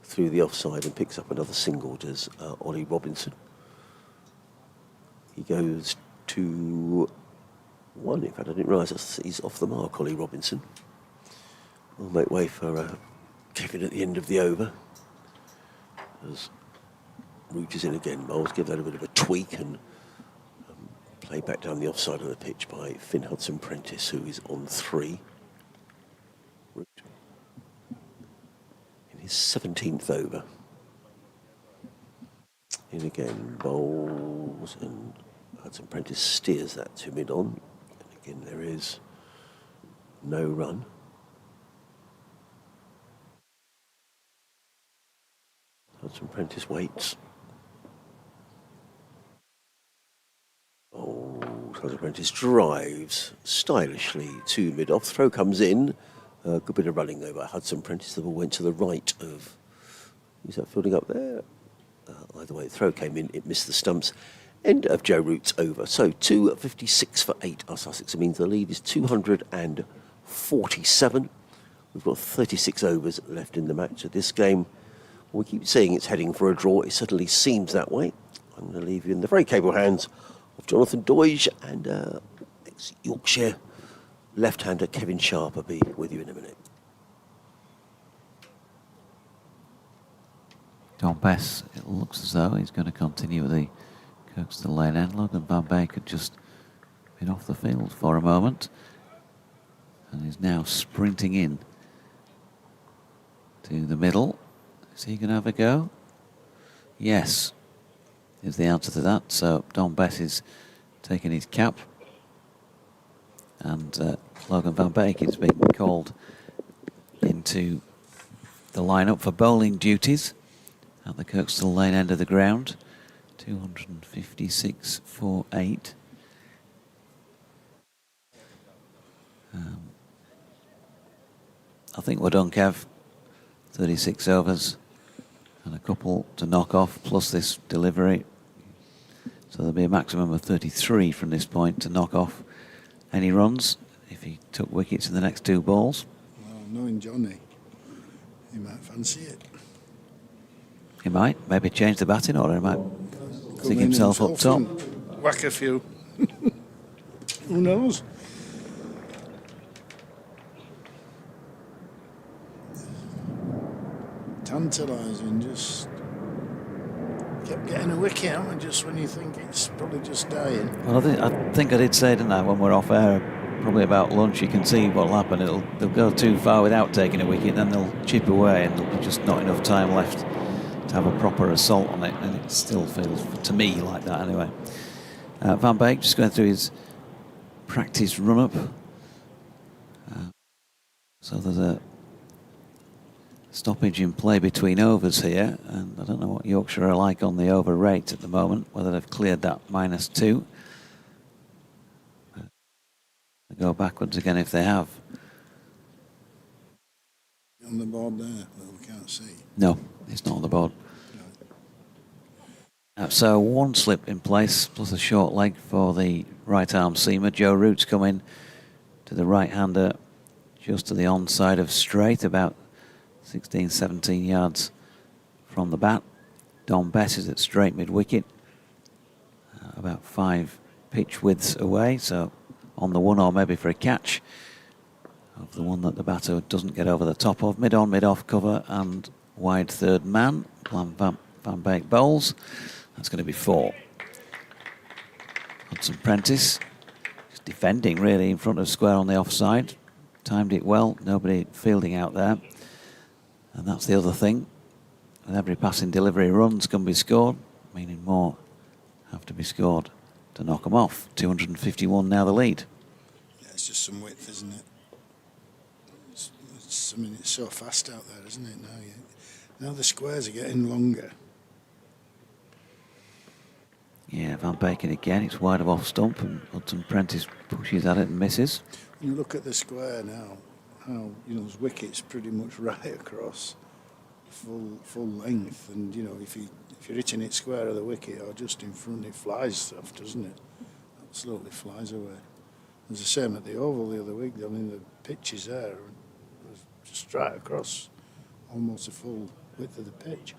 through the offside and picks up another single, does Ollie Robinson. He goes to 1. In fact, I didn't realise he's off the mark, Ollie Robinson. We'll make way for Kevin at the end of the over. As Root is in again, bowls give that a bit of a tweak and play back down the offside of the pitch by Finn Hudson Prentice, who is on 3. Root in his 17th over. In again, bowls, and Hudson Prentice steers that to mid-on. And again, there is no run. Hudson Prentice waits. Hudson Prentice drives stylishly to mid-off. Throw comes in. Good bit of running though by Hudson Prentice. The ball went to the right of... Who's that fielding up there? Either way, the throw came in. It missed the stumps. End of Joe Root's over. So 256 for 8 are Sussex. It means the lead is 247. We've got 36 overs left in the match. At this game, we keep saying it's heading for a draw. It certainly seems that way. I'm going to leave you in the very capable hands of Jonathan Doige and ex-Yorkshire left-hander Kevin Sharp. Will be with you in a minute. Don Bess, it looks as though he's going to continue with the Kirkstall Lane end. Logan Van Beek had just been off the field for a moment and is now sprinting in to the middle. Is he going to have a go? Yes, is the answer to that. So Don Bess is taking his cap, and Logan Van Beek is being called into the lineup for bowling duties at the Kirkstall Lane end of the ground. 256 for 8. I think we're done, Kev. 36 overs and a couple to knock off, plus this delivery. So there'll be a maximum of 33 from this point to knock off any runs if he took wickets in the next 2 balls. Well, knowing Johnny, he might fancy it. He might. Maybe change the batting order. He might stick himself up top. Whack a few. Who knows? Tantalising, just kept getting a wicket out, and just when you think it's probably just dying. Well, I think I did say, didn't I, when we're off air, probably about lunch, you can see what'll happen. They'll go too far without taking a wicket, then they'll chip away, and there'll be just not enough time left to have a proper assault on it, and it still feels, to me, like that anyway. Van Beek just going through his practice run-up. So there's a stoppage in play between overs here, and I don't know what Yorkshire are like on the over rate at the moment, whether they've cleared that -2. They go backwards again if they have. On the board there, well, we can't see. No, it's not on the board. So 1 slip in place, plus a short leg for the right-arm seamer. Joe Root's coming to the right-hander just to the onside of straight, about 16, 17 yards from the bat. Don Bess is at straight mid-wicket, about 5 pitch widths away, so on the one or maybe for a catch of the one that the batter doesn't get over the top of. Mid-on, mid-off cover and wide third man. Van Beek bowls. That's going to be 4. Hudson Prentice just defending really in front of square on the offside. Timed it well, nobody fielding out there. And that's the other thing. With every passing delivery, runs can be scored, meaning more have to be scored to knock them off. 251 now the lead. Yeah, it's just some width, isn't it? It's I mean, it's so fast out there, isn't it? Now the squares are getting longer. Yeah, Van Beek again. It's wide of off stump, and Hudson Prentice pushes at it and misses. When you look at the square now, how those wickets pretty much right across full length, and if you're hitting it square of the wicket or just in front, it flies off, doesn't it? Absolutely flies away. It was the same at the Oval the other week. I mean, the pitch is there, it was just right across, almost the full width of the pitch.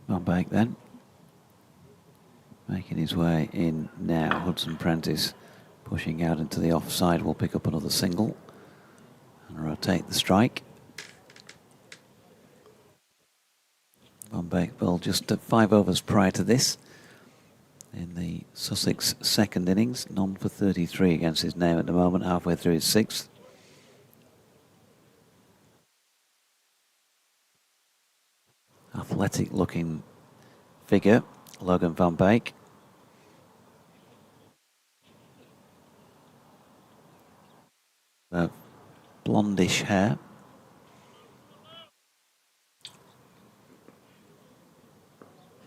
Van Beek then, making his way in now. Hudson Prentice pushing out into the offside will pick up another single and rotate the strike. Van Beek bowled just 5 overs prior to this in the Sussex second innings, none for 33 against his name at the moment, halfway through his 6th. Athletic looking figure, Logan Van Beek. Blondish hair.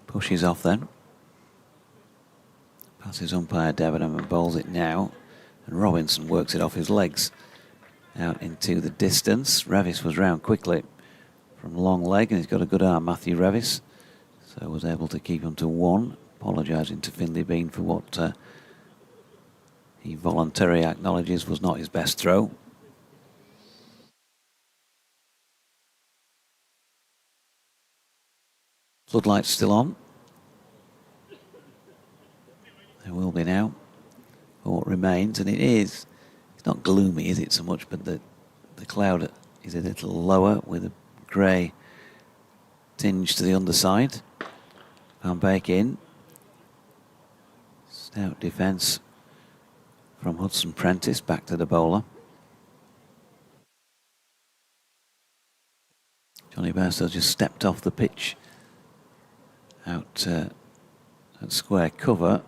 Pushes off then. Passes umpire Debenham and bowls it now. And Robinson works it off his legs out into the distance. Revis was round quickly from long leg, and he's got a good arm, Matthew Revis. So was able to keep him to 1. Apologising to Finlay Bean for what he voluntarily acknowledges was not his best throw. Floodlights still on. There will be now for what remains, and it's not gloomy, is it, so much, but the cloud is a little lower with a grey tinge to the underside. Van Beek in. Stout defence from Hudson Prentice, back to the bowler. Johnny Bairstow just stepped off the pitch out at square cover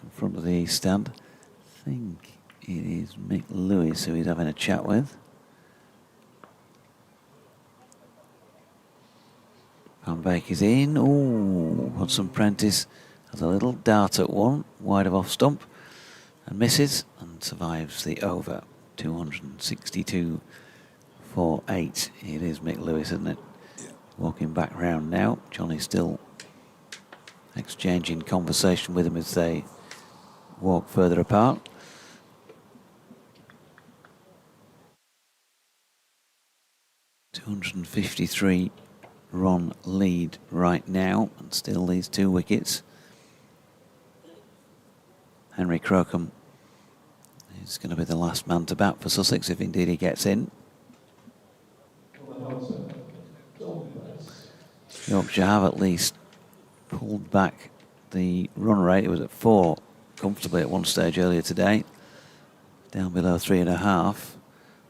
in front of the east stand. I think it is Mick Lewis who he's having a chat with. Van Beek is in. Oh, Hudson Prentice has a little dart at one, wide of off stump, and misses and survives the over. 262 for 8. It is Mick Lewis, isn't it? Yeah. Walking back round now. Johnny still exchanging conversation with him as they walk further apart. .253 run lead right now, and still these 2 wickets. Henry Crocombe is going to be the last man to bat for Sussex, if indeed he gets in. Yorkshire have at least pulled back the run rate. It was at 4 comfortably at one stage earlier today, down below 3.5,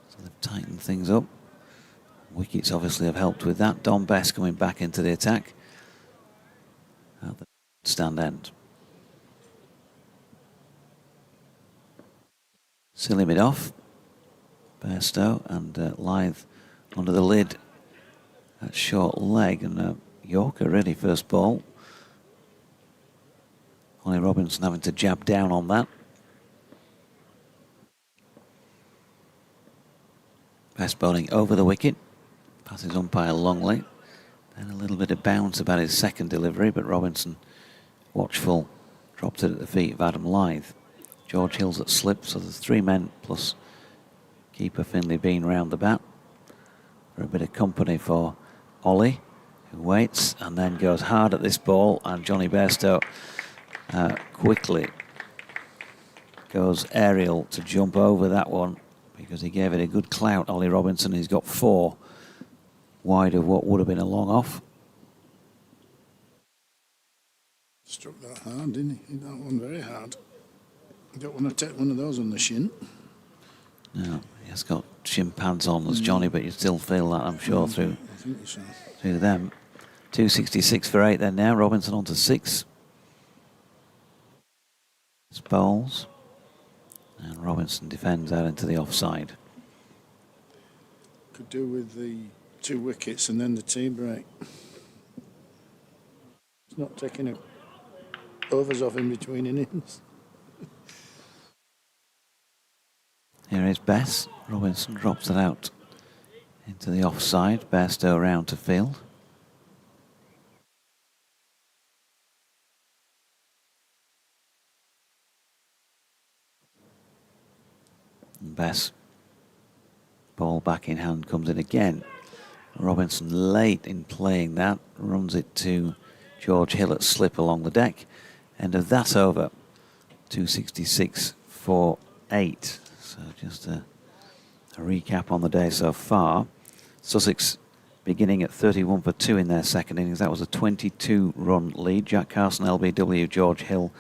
so they've tightened things up. Wickets obviously have helped with that. Don Best coming back into the attack at the stand end. Silly mid off, Bairstow, and Lythe under the lid at short leg, and Yorker ready first ball. Ollie Robinson having to jab down on that. Best bowling over the wicket. Passes umpire Longley. Then a little bit of bounce about his second delivery, but Robinson, watchful, dropped it at the feet of Adam Lythe. George Hill's at slip, so there's 3 men plus keeper Finlay Bean round the bat for a bit of company for Ollie, who waits and then goes hard at this ball, and Johnny Bairstow quickly goes aerial to jump over that one because he gave it a good clout. Ollie Robinson, he's got 4 wide of what would have been a long off. Struck that hard, didn't he? Hit that one very hard. You don't want to take one of those on the shin. No, he has got shin pads on as Johnny, but you still feel that, I'm sure, through them. 266 for 8 then now. Robinson on to 6. bowls. And Robinson defends out into the offside. Could do with the 2 wickets and then the tea break. It's not taking overs off in between innings. Here is Bess. Robinson drops it out into the offside. Bairstow round to field. And Bess, ball back in hand, comes in again. Robinson late in playing that, runs it to George Hill at slip along the deck. End of that over, 266 for 8. So just a recap on the day so far. Sussex beginning at 31 for 2 in their second innings. That was a 22-run lead. Jack Carson, LBW, George Hill.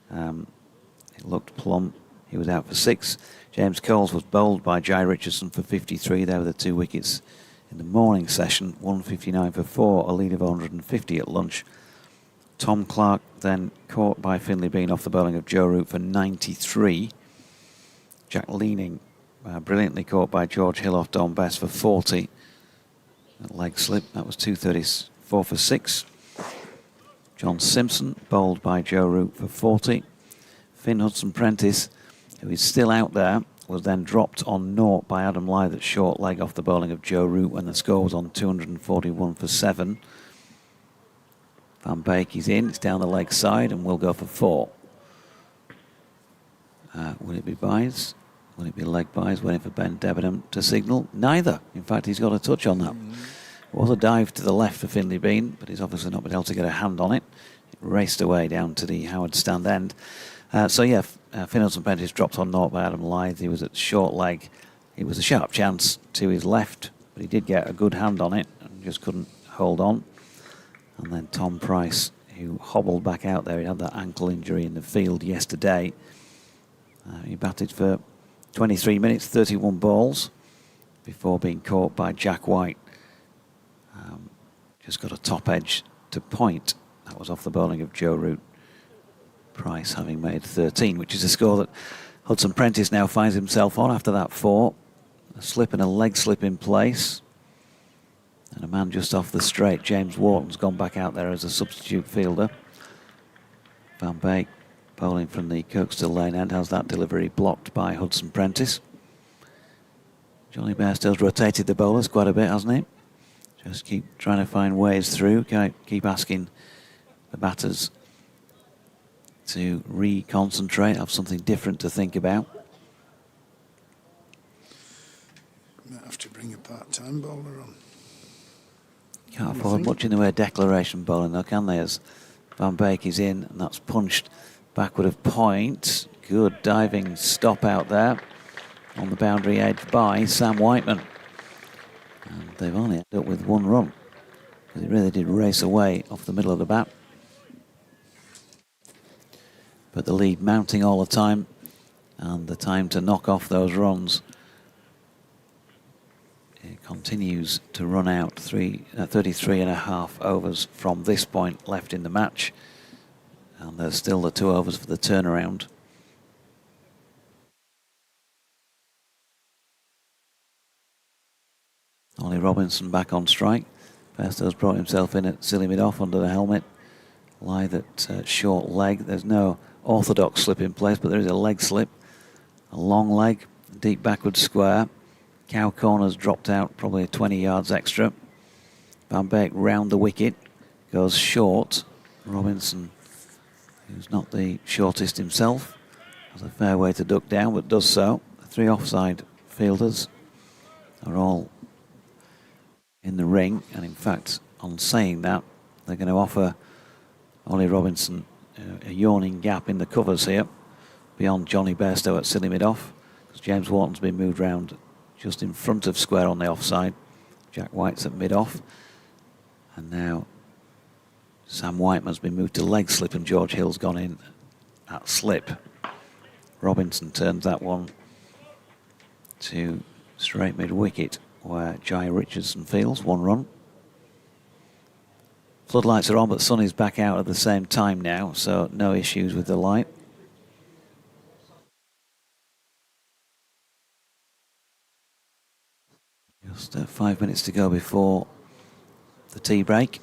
It looked plumb. He was out for 6. James Coles was bowled by Jai Richardson for 53. They were the 2 wickets in the morning session. 159 for 4, a lead of 150 at lunch. Tom Clark then caught by Finlay Bean off the bowling of Joe Root for 93. Jack Leaning brilliantly caught by George Hill off Don Bess for 40. That leg slip, that was 234 for 6. John Simpson bowled by Joe Root for 40. Finn Hudson-Prentice, who is still out there, was then dropped on naught by Adam Lyth at short leg off the bowling of Joe Root when the score was on 241 for 7. Van Beek is in, it's down the leg side and will go for 4. Will it be byes? Will it be leg byes? Waiting for Ben Debenham to signal? Neither. In fact, he's got a touch on that. It was a dive to the left for Finlay Bean, but he's obviously not been able to get a hand on it. It raced away down to the Howard stand end. Finn Hudson-Prentice dropped on naught by Adam Lyth. He was at short leg. It was a sharp chance to his left, but he did get a good hand on it and just couldn't hold on. And then Tom Price, who hobbled back out there. He had that ankle injury in the field yesterday. He batted for 23 minutes, 31 balls, before being caught by Jack White. Just got a top edge to point. That was off the bowling of Joe Root. Price having made 13, which is a score that Hudson-Prentice now finds himself on after that 4. A slip and a leg slip in place. And a man just off the straight, James Wharton's gone back out there as a substitute fielder. Van Beek bowling from the Kirkstall lane end has that delivery blocked by Hudson-Prentice. Johnny Bairstow's rotated the bowlers quite a bit, hasn't he? Just keep trying to find ways through, keep asking the batters to reconcentrate, have something different to think about. Might have to bring a part-time bowler on. Can't afford much in the way of declaration bowling though, can they? As Van Beek is in, and that's punched backward of point. Good diving stop out there on the boundary edge by Sam Whiteman. And they've only ended up with 1 run, because it really did race away off the middle of the bat. But the lead mounting all the time, and the time to knock off those runs, it continues to run out. 33 and a half overs from this point left in the match, and there's still the 2 overs for the turnaround. Ollie Robinson back on strike. Bairstow's brought himself in at silly mid-off under the helmet. Lyth at short leg. There's no orthodox slip in place, but there is a leg slip. A long leg, deep backward square. Cow corners dropped out, probably 20 yards extra. Van Beek round the wicket, goes short. Robinson, who's not the shortest himself, has a fair way to duck down, but does so. The 3 offside fielders are all in the ring, and in fact, on saying that, they're going to offer Ollie Robinson a yawning gap in the covers here, beyond Johnny Bairstow at silly mid-off, because James Wharton's been moved round just in front of square on the offside. Jack White's at mid-off, and now Sam Whiteman's been moved to leg slip, and George Hill's gone in at slip. Robinson turns that one to straight mid-wicket, where Jai Richardson fields 1 run. Floodlights are on, but sun is back out at the same time now, so no issues with the light. Just 5 minutes to go before the tea break.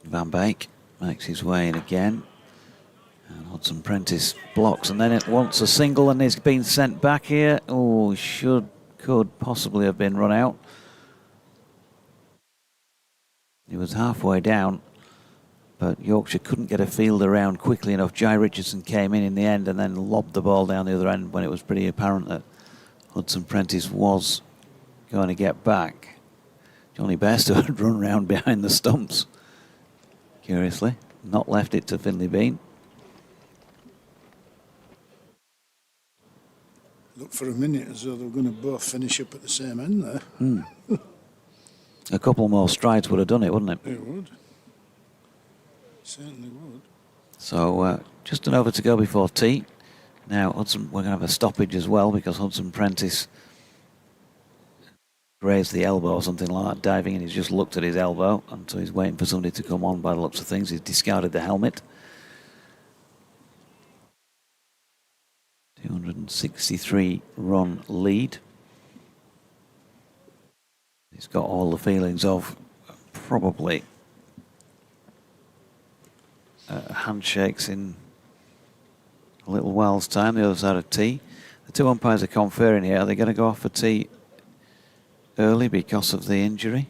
Van Beek makes his way in again. And Hudson Prentice blocks, and then it wants a single, and he's been sent back here. Oh, could possibly have been run out. He was halfway down, but Yorkshire couldn't get a field around quickly enough. Jai Richardson came in the end and then lobbed the ball down the other end when it was pretty apparent that Hudson Prentice was going to get back. Johnny Bairstow had run round behind the stumps, curiously, not left it to Finlay Bean. Looked for a minute as though they were going to both finish up at the same end there. A couple more strides would have done it, wouldn't it? It would. Certainly would. So just an over to go before tea. Now Hudson, we're going to have a stoppage as well because Hudson Prentice grazed the elbow or something like that, diving in. He's just looked at his elbow, and so he's waiting for somebody to come on by the looks of things. He's discarded the helmet. 263 run lead. He's got all the feelings of probably handshakes in a little while's time, the other side of tea. The two umpires are conferring here. Are they going to go off for tea early because of the injury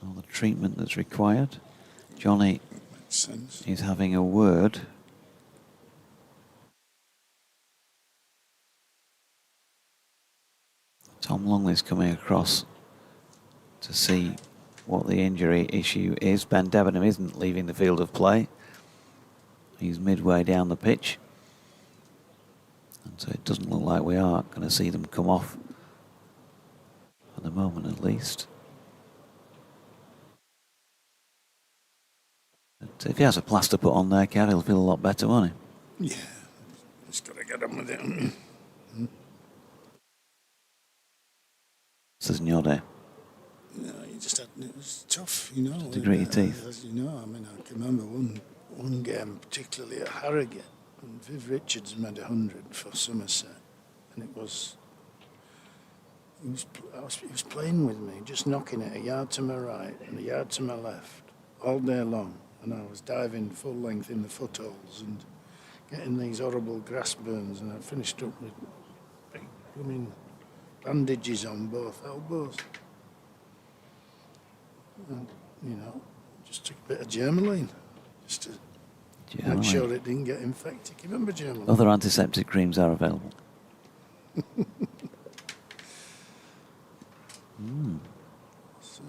or the treatment that's required? Johnny is having a word. Tom Longley's coming across to see what the injury issue is. Ben Debenham isn't leaving the field of play. He's midway down the pitch. And so it doesn't look like we are going to see them come off at the moment, at least. But if he has a plaster put on there, Kev, he'll feel a lot better, won't he? Yeah, just got to get on with it, haven't you? This isn't your day. No, you just had, it was tough, you know. To grit your teeth. As you know, I mean, I can remember one game, particularly at Harrogate, and Viv Richards made 100 for Somerset, and he was playing with me, just knocking it a yard to my right and a yard to my left all day long, and I was diving full length in the footholds and getting these horrible grass burns, and I finished up with bandages on both elbows. And, you know, just took a bit of Germaline just to make sure it didn't get infected. Can you remember Germaline? Other antiseptic creams are available. So,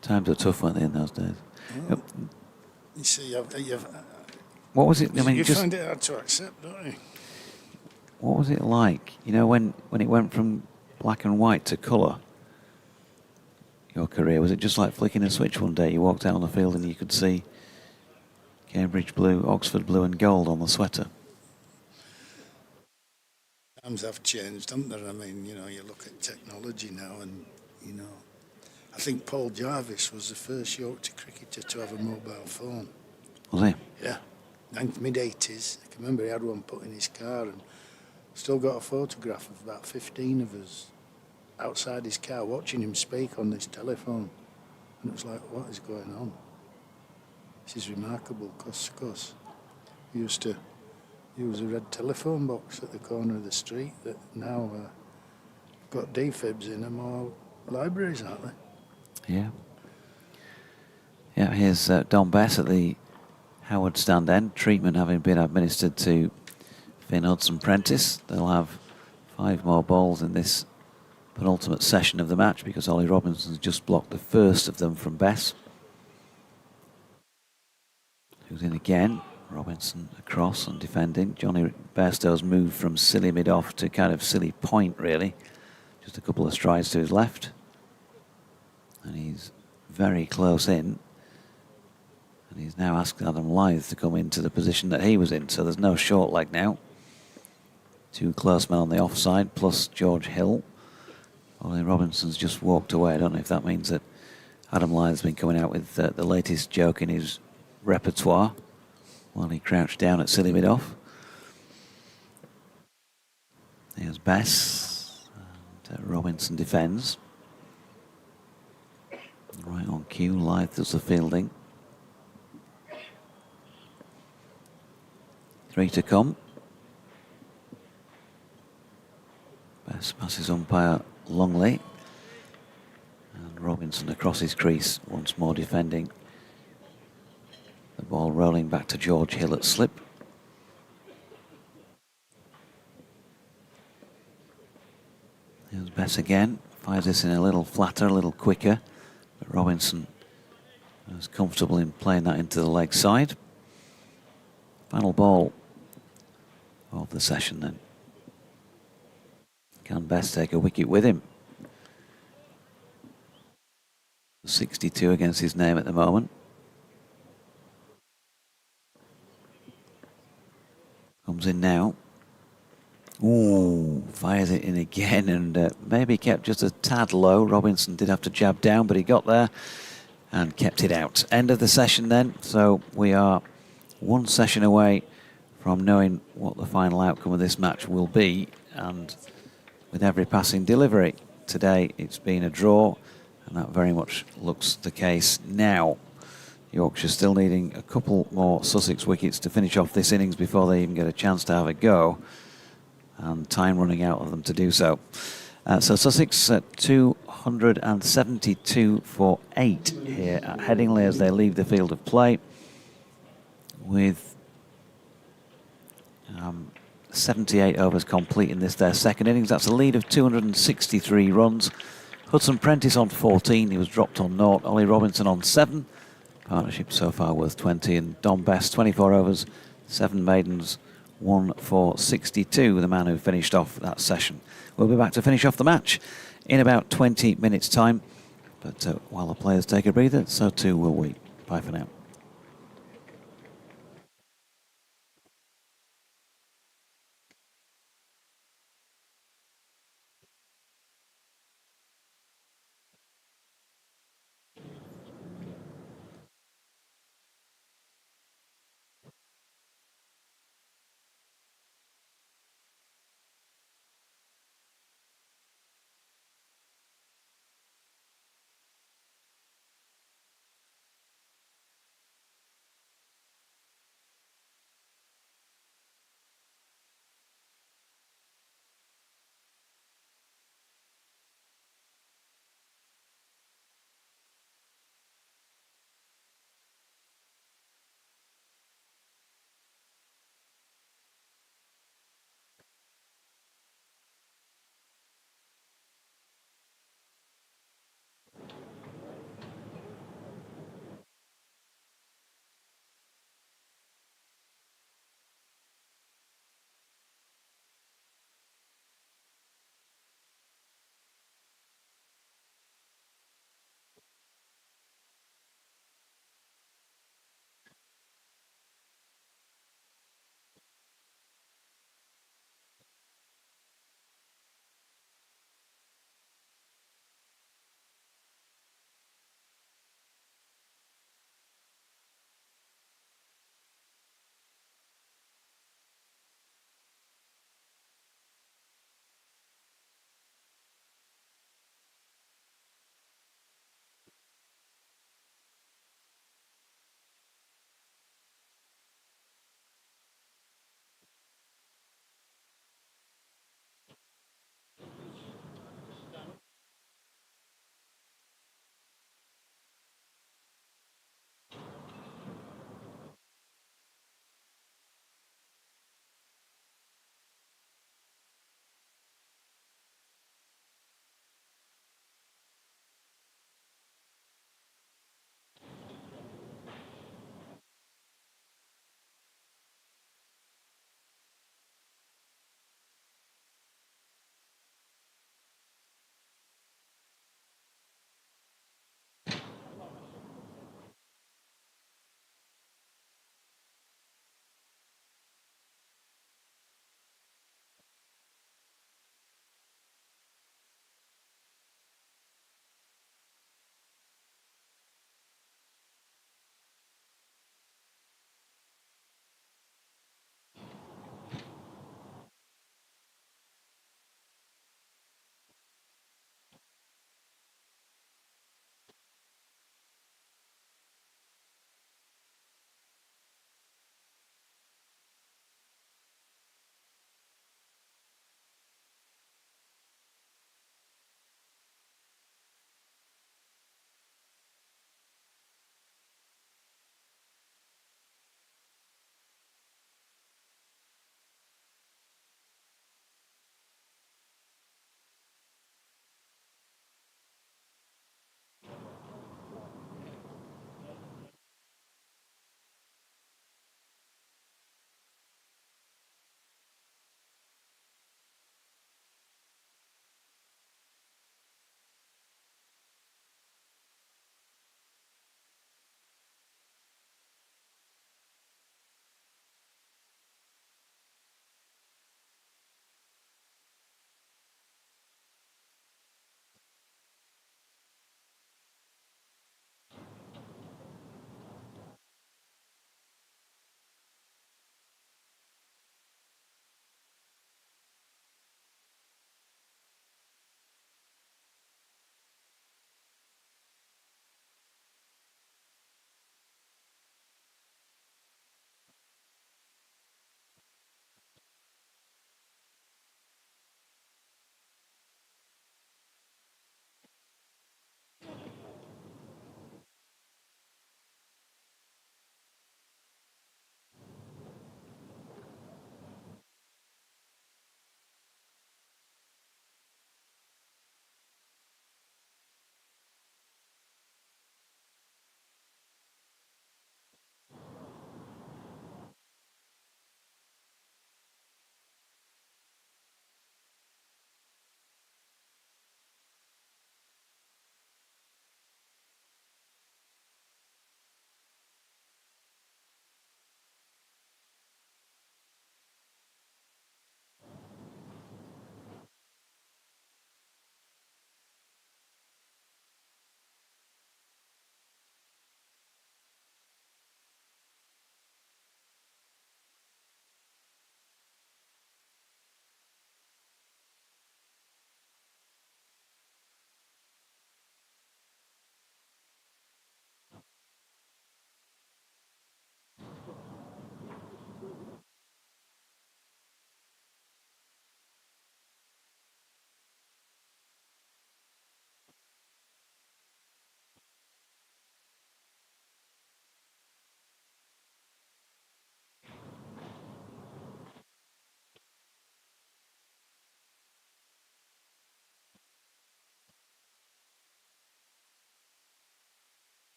Times were tough, weren't they, in those days? well, you see, What was it? I mean, you just find it hard to accept, don't you? what was it like? You know, when it went from black and white to colour, your career, was it just like flicking a switch one day? You walked out on the field and you could see Cambridge blue, Oxford blue and gold on the sweater. Times have changed, haven't they? I mean, you know, you look at technology now and, you know, I think Paul Jarvis was the first Yorkshire cricketer to have a mobile phone. Was he? Yeah, mid-80s. I can remember he had one put in his car, and still got a photograph of about 15 of us outside his car watching him speak on this telephone. And it was like, what is going on? This is remarkable, because we used to use a red telephone box at the corner of the street that now got defibs in them, all libraries, aren't they? Yeah. Yeah, here's Don Bess at the Howard stand end. Treatment having been administered to Finn Hudson Prentice. They'll have 5 more balls in this penultimate session of the match because Ollie Robinson's just blocked the first of them from Bess. Who's in again. Robinson across and defending. Johnny Bairstow's moved from silly mid-off to kind of silly point, really. Just a couple of strides to his left. And he's very close in. And he's now asked Adam Lyth to come into the position that he was in. So there's no short leg now. 2 close men on the offside, plus George Hill. Ollie Robinson's just walked away. I don't know if that means that Adam Lyth's been coming out with the latest joke in his repertoire while he crouched down at silly mid-off. Here's Bess, and Robinson defends. Right on cue, Lyth does the fielding. 3 to come. Bess passes umpire Longley. And Robinson across his crease, once more defending. The ball rolling back to George Hill at slip. Here's Bess again. Fires this in a little flatter, a little quicker. But Robinson is comfortable in playing that into the leg side. Final ball of the session then. Can Bess take a wicket with him? 62 against his name at the moment. Comes in now. Ooh, fires it in again and maybe kept just a tad low. Robinson did have to jab down, but he got there and kept it out. End of the session then. So we are one session away from knowing what the final outcome of this match will be. And with every passing delivery today, it's been a draw. And that very much looks the case now. Yorkshire still needing a couple more Sussex wickets to finish off this innings before they even get a chance to have a go. And time running out of them to do so. So Sussex at 272 for 8 here at Headingley as they leave the field of play. With 78 overs complete in this their second innings. That's a lead of 263 runs. Hudson Prentice on 14, he was dropped on 0. Ollie Robinson on 7. Partnership so far worth 20. And Don Best, 24 overs, 7 maidens, 1 for 62, the man who finished off that session. We'll be back to finish off the match in about 20 minutes' time. But while the players take a breather, so too will we. Bye for now.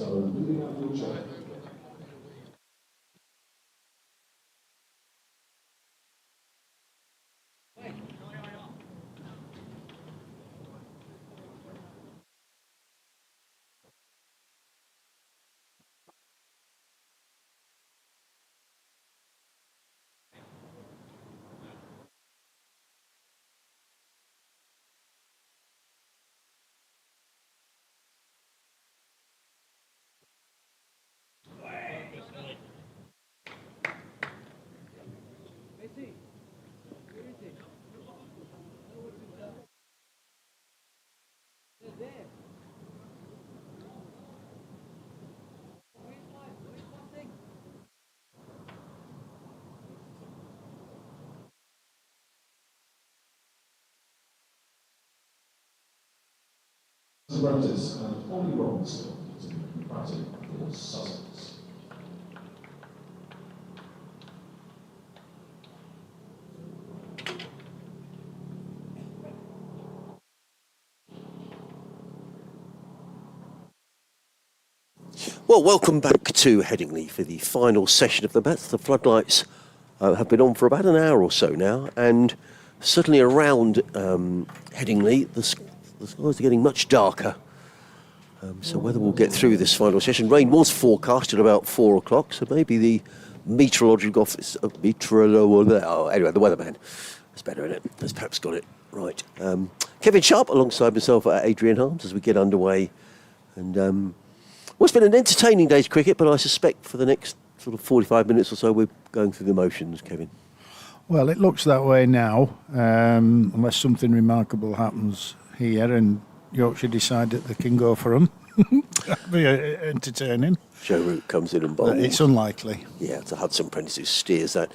So, moving out your chair. Rothesay and Ollie Robinson to batting for Sussex. Well, welcome back to Headingley for the final session of the match. The floodlights have been on for about an hour or so now, and certainly around Headingley, the skies are getting much darker. So whether we'll get through this final session, rain was forecast at about 4 o'clock, so maybe the meteorological office, anyway, the weatherman, that's better, isn't it? Has perhaps got it right. Kevin Sharp alongside myself at Adrian Harms as we get underway, and well, it's been an entertaining day's cricket, but I suspect for the next sort of 45 minutes or so we're going through the motions, Kevin. Well, it looks that way now, unless something remarkable happens here and Yorkshire decide that they can go for them. That'd be entertaining. Joe Root comes in and bowls. But it's unlikely. Yeah, it's a Hudson Prentice who steers that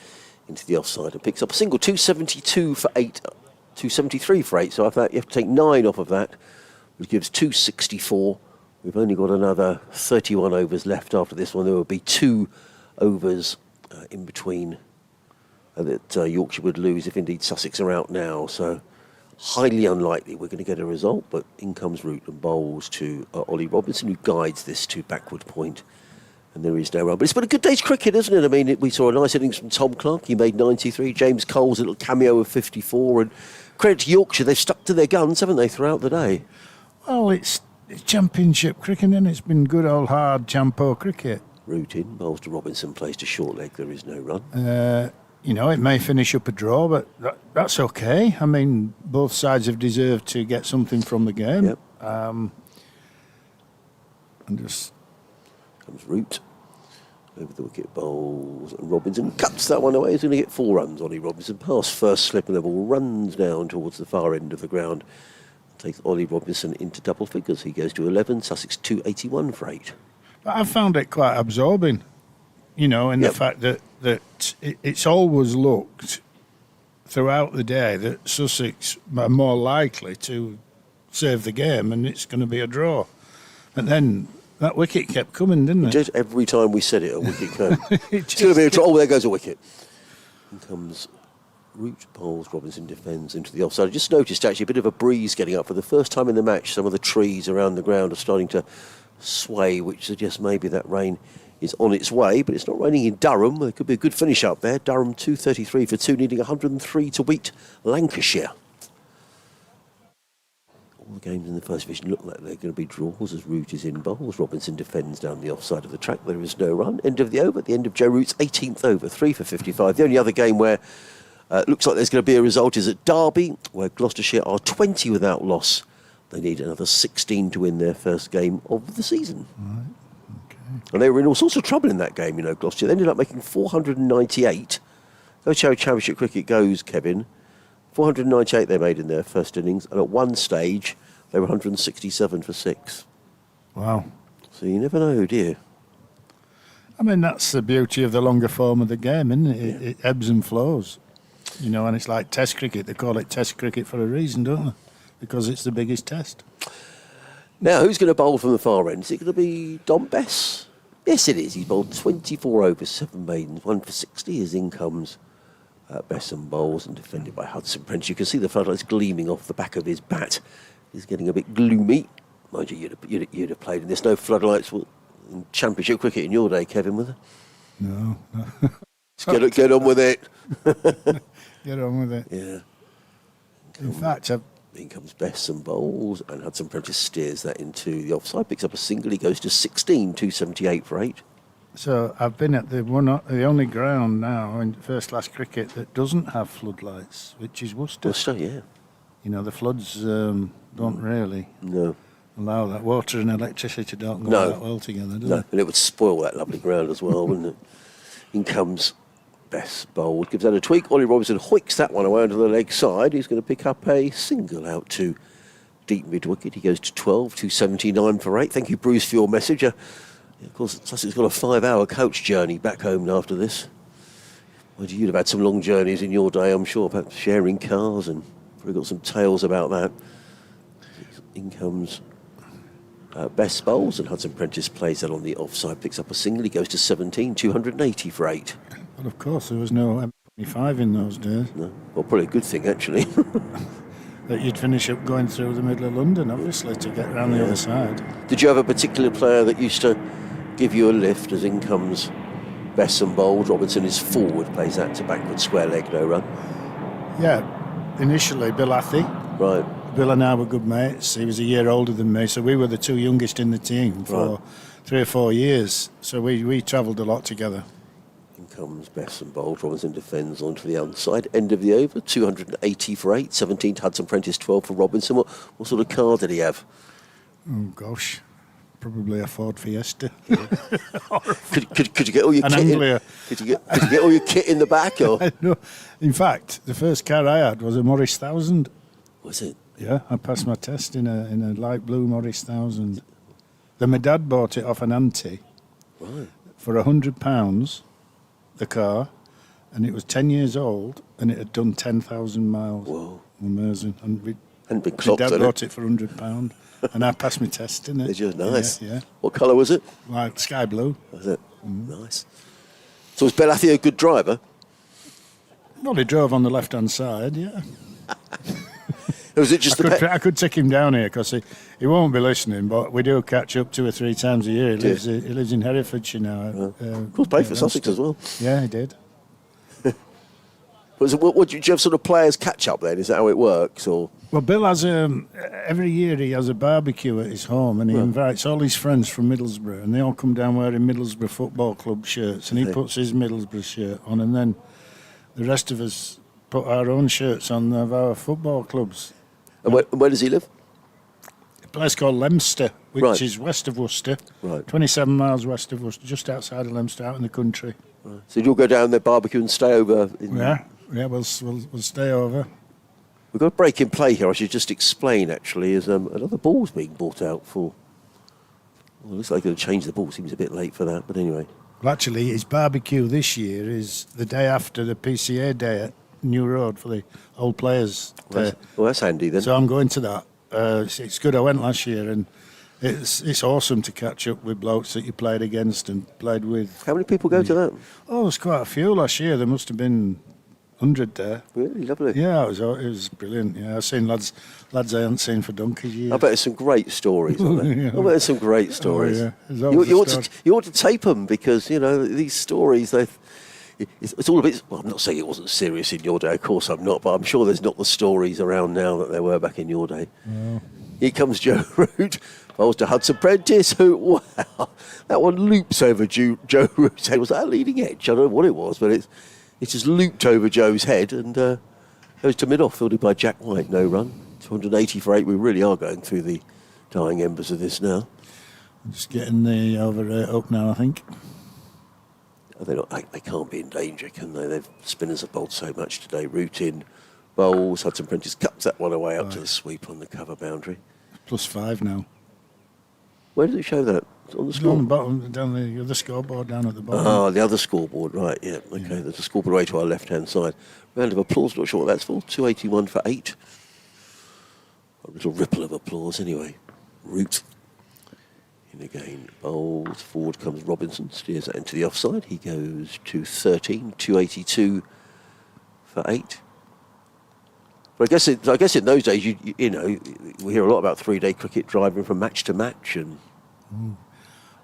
into the offside and picks up a single. 272 for 8, 273 for 8. So I thought you have to take 9 off of that, which gives 264. We've only got another 31 overs left after this one. There will be 2 overs in between that Yorkshire would lose if indeed Sussex are out now. So highly unlikely we're going to get a result, but in comes Root and bowls to Ollie Robinson, who guides this to backward point, and there is no run. But it's been a good day's cricket, isn't it? I mean, we saw a nice innings from Tom Clark. He made 93. James Cole's a little cameo of 54. And credit to Yorkshire, they've stuck to their guns, haven't they, throughout the day? Well, it's championship cricket, and it's been good old hard champo cricket. Root in, bowls to Robinson, plays to short leg. There is no run. You know, it may finish up a draw, but that's okay. I mean, both sides have deserved to get something from the game. Yep. And just Comes Root over the wicket, bowls, and Robinson cuts that one away. He's going to get 4 runs. Ollie Robinson past first slip, and the ball runs down towards the far end of the ground. Takes Ollie Robinson into double figures. He goes to 11. Sussex 281 for 8. But I found it quite absorbing, you know, in the fact that it's always looked throughout the day that Sussex are more likely to save the game and it's going to be a draw. But then that wicket kept coming, didn't it? Just every time we said it, a wicket came. It's going to be a draw. Oh, there goes a wicket. In comes Root, bowls, Robinson defends into the offside. I just noticed actually a bit of a breeze getting up for the first time in the match. Some of the trees around the ground are starting to sway, which suggests maybe that rain is on its way, but it's not raining in Durham. There could be a good finish up there. Durham 233 for 2, needing 103 to beat Lancashire. All the games in the first division look like they're going to be draws as Root is in bowls. Robinson defends down the offside of the track. There is no run. End of the over, the end of Joe Root's 18th over, 3 for 55. The only other game where looks like there's going to be a result is at Derby, where Gloucestershire are 20 without loss. They need another 16 to win their first game of the season. Right. And they were in all sorts of trouble in that game, you know, Gloucestershire. They ended up making 498. That's how Championship cricket goes, Kevin. 498 they made in their first innings, and at one stage, they were 167 for 6. Wow. So you never know, do you? I mean, that's the beauty of the longer form of the game, isn't it? Yeah. It ebbs and flows. You know, and it's like Test cricket. They call it Test cricket for a reason, don't they? Because it's the biggest test. Now, who's going to bowl from the far end? Is it going to be Don Bess? Yes, it is. He's bowled 24 overs, 7 maidens, 1 for 60. His in comes Bess and bowls and defended by Hudson Prentice. You can see the floodlights gleaming off the back of his bat. He's getting a bit gloomy. Mind you, you'd have played in this. No floodlights. Well, in Championship cricket in your day, Kevin, was there? No. Just get on with it. Get on with it. Yeah. In fact, In comes Bess and bowls, and Hudson Prentice steers that into the offside, picks up a single, he goes to 16, 278 for 8. so I've been at the only ground now in first-class cricket that doesn't have floodlights, which is Worcester. Worcester, yeah. You know, the floods don't really No. allow that. Water and electricity don't go No. that well together, do No, they? and it would spoil that lovely ground as well, wouldn't it? In comes Bess bowled, gives that a tweak. Ollie Robinson hoiks that one away onto the leg side. He's going to pick up a single out to deep mid-wicket. He goes to 12, 279 for 8. Thank you, Bruce, for your message. Of course, Sussex got a 5-hour coach journey back home after this. Well, you'd have had some long journeys in your day, I'm sure, perhaps sharing cars, and probably got some tales about that. In comes Bess bowls, and Hudson Prentice plays that on the offside, picks up a single. He goes to 17, 280 for 8. Well, of course, there was no M25 in those days. No. Well, probably a good thing, actually. That you'd finish up going through the middle of London, obviously, to get around the other side. Did you have a particular player that used to give you a lift? As in comes Bess and bowled. Robinson is forward, plays that to backward square leg, no run. Yeah, initially Bill Athy. Right. Bill and I were good mates. He was a year older than me, so we were the two youngest in the team for 3 or 4 years. So we travelled a lot together. In comes Bess and bowled. Robinson defends onto the outside. End of the over, 280 for 8. 17 to Hudson Prentice, 12 for Robinson. What sort of car did he have? Oh, gosh. Probably a Ford Fiesta. Could you get all your An kit Anglia. Could you get all your kit in the back, or No, in fact, the first car I had was a Morris 1000. was it? Yeah, I passed my test in a light blue Morris 1000. Then my dad bought it off an auntie Right. for £100, the car, and it was 10 years old, and it had done 10,000 miles. Whoa. Amazing. And Hadn't been my clocked, dad had bought it? it for £100, and I passed my test in it. Did you? Nice. Yeah, What colour was it? like sky blue. Was it? Nice. So was Bellathi a good driver? Well, he drove on the left-hand side, yeah. Or was it just I could take him down here because he won't be listening, but we do catch up 2 or 3 times a year. He lives in Herefordshire now. Of course, played for Sussex as well. Yeah, he did. What do you have sort of players catch up then? Is that how it works, or? Well, Bill has every year he has a barbecue at his home, and he invites all his friends from Middlesbrough, and they all come down wearing Middlesbrough Football Club shirts, and he puts his Middlesbrough shirt on, and then the rest of us put our own shirts on of our football clubs. And where does he live? A place called Leominster, which Right. is west of Worcester, Right. 27 miles west of Worcester, just outside of Leominster, out in the country. So you'll go down there, barbecue, and stay over. Yeah, we'll stay over. We've got a break in play here. I should just explain. Actually, is another ball's being brought out for. Well, it looks like they'll change the ball. Seems a bit late for that, but anyway. Well, actually, his barbecue this year is the day after the PCA day at New Road for the old players' day. Well, that's handy then. So I'm going to that. It's good. I went last year, and it's awesome to catch up with blokes that you played against and played with. How many people go to that? Oh, there's quite a few last year. There must have been 100 there. Really lovely. Yeah, it was brilliant. Yeah, I've seen lads I haven't seen for donkey's years. I bet there's some great stories on there. Yeah. I bet there's some great stories. yeah. There's always You a ought story. you ought to tape them because these stories it's all a bit. Well, I'm not saying it wasn't serious in your day. Of course, I'm not. But I'm sure there's not the stories around now that there were back in your day. No. Here comes Joe Root. Bowls to Hudson Prentice, who, wow, that one loops over Joe Root's head. Was that a leading edge? I don't know what it was, but it just looped over Joe's head and goes to mid-off, fielded by Jack White. No run. 280 for 8. We really are going through the dying embers of this now. Just getting the over up now, I think. They can't be in danger, can they? They've spinners have bowled so much today. Root in, bowls. Hudson Prentice cuts that one away up to the sweep on the cover boundary. +5 now. Where does it show that? It's on the It's on score. the bottom, down the other scoreboard down at the bottom. Ah, the other scoreboard, right, yeah. Okay, there's a scoreboard away to our left-hand side. Round of applause, not sure what that's for. 281 for 8. A little ripple of applause anyway. Root. In again, bowls. Forward comes Robinson, steers that into the offside. He goes to 13, 282 for 8. But I guess in those days, you know, we hear a lot about 3-day cricket driving from match to match, and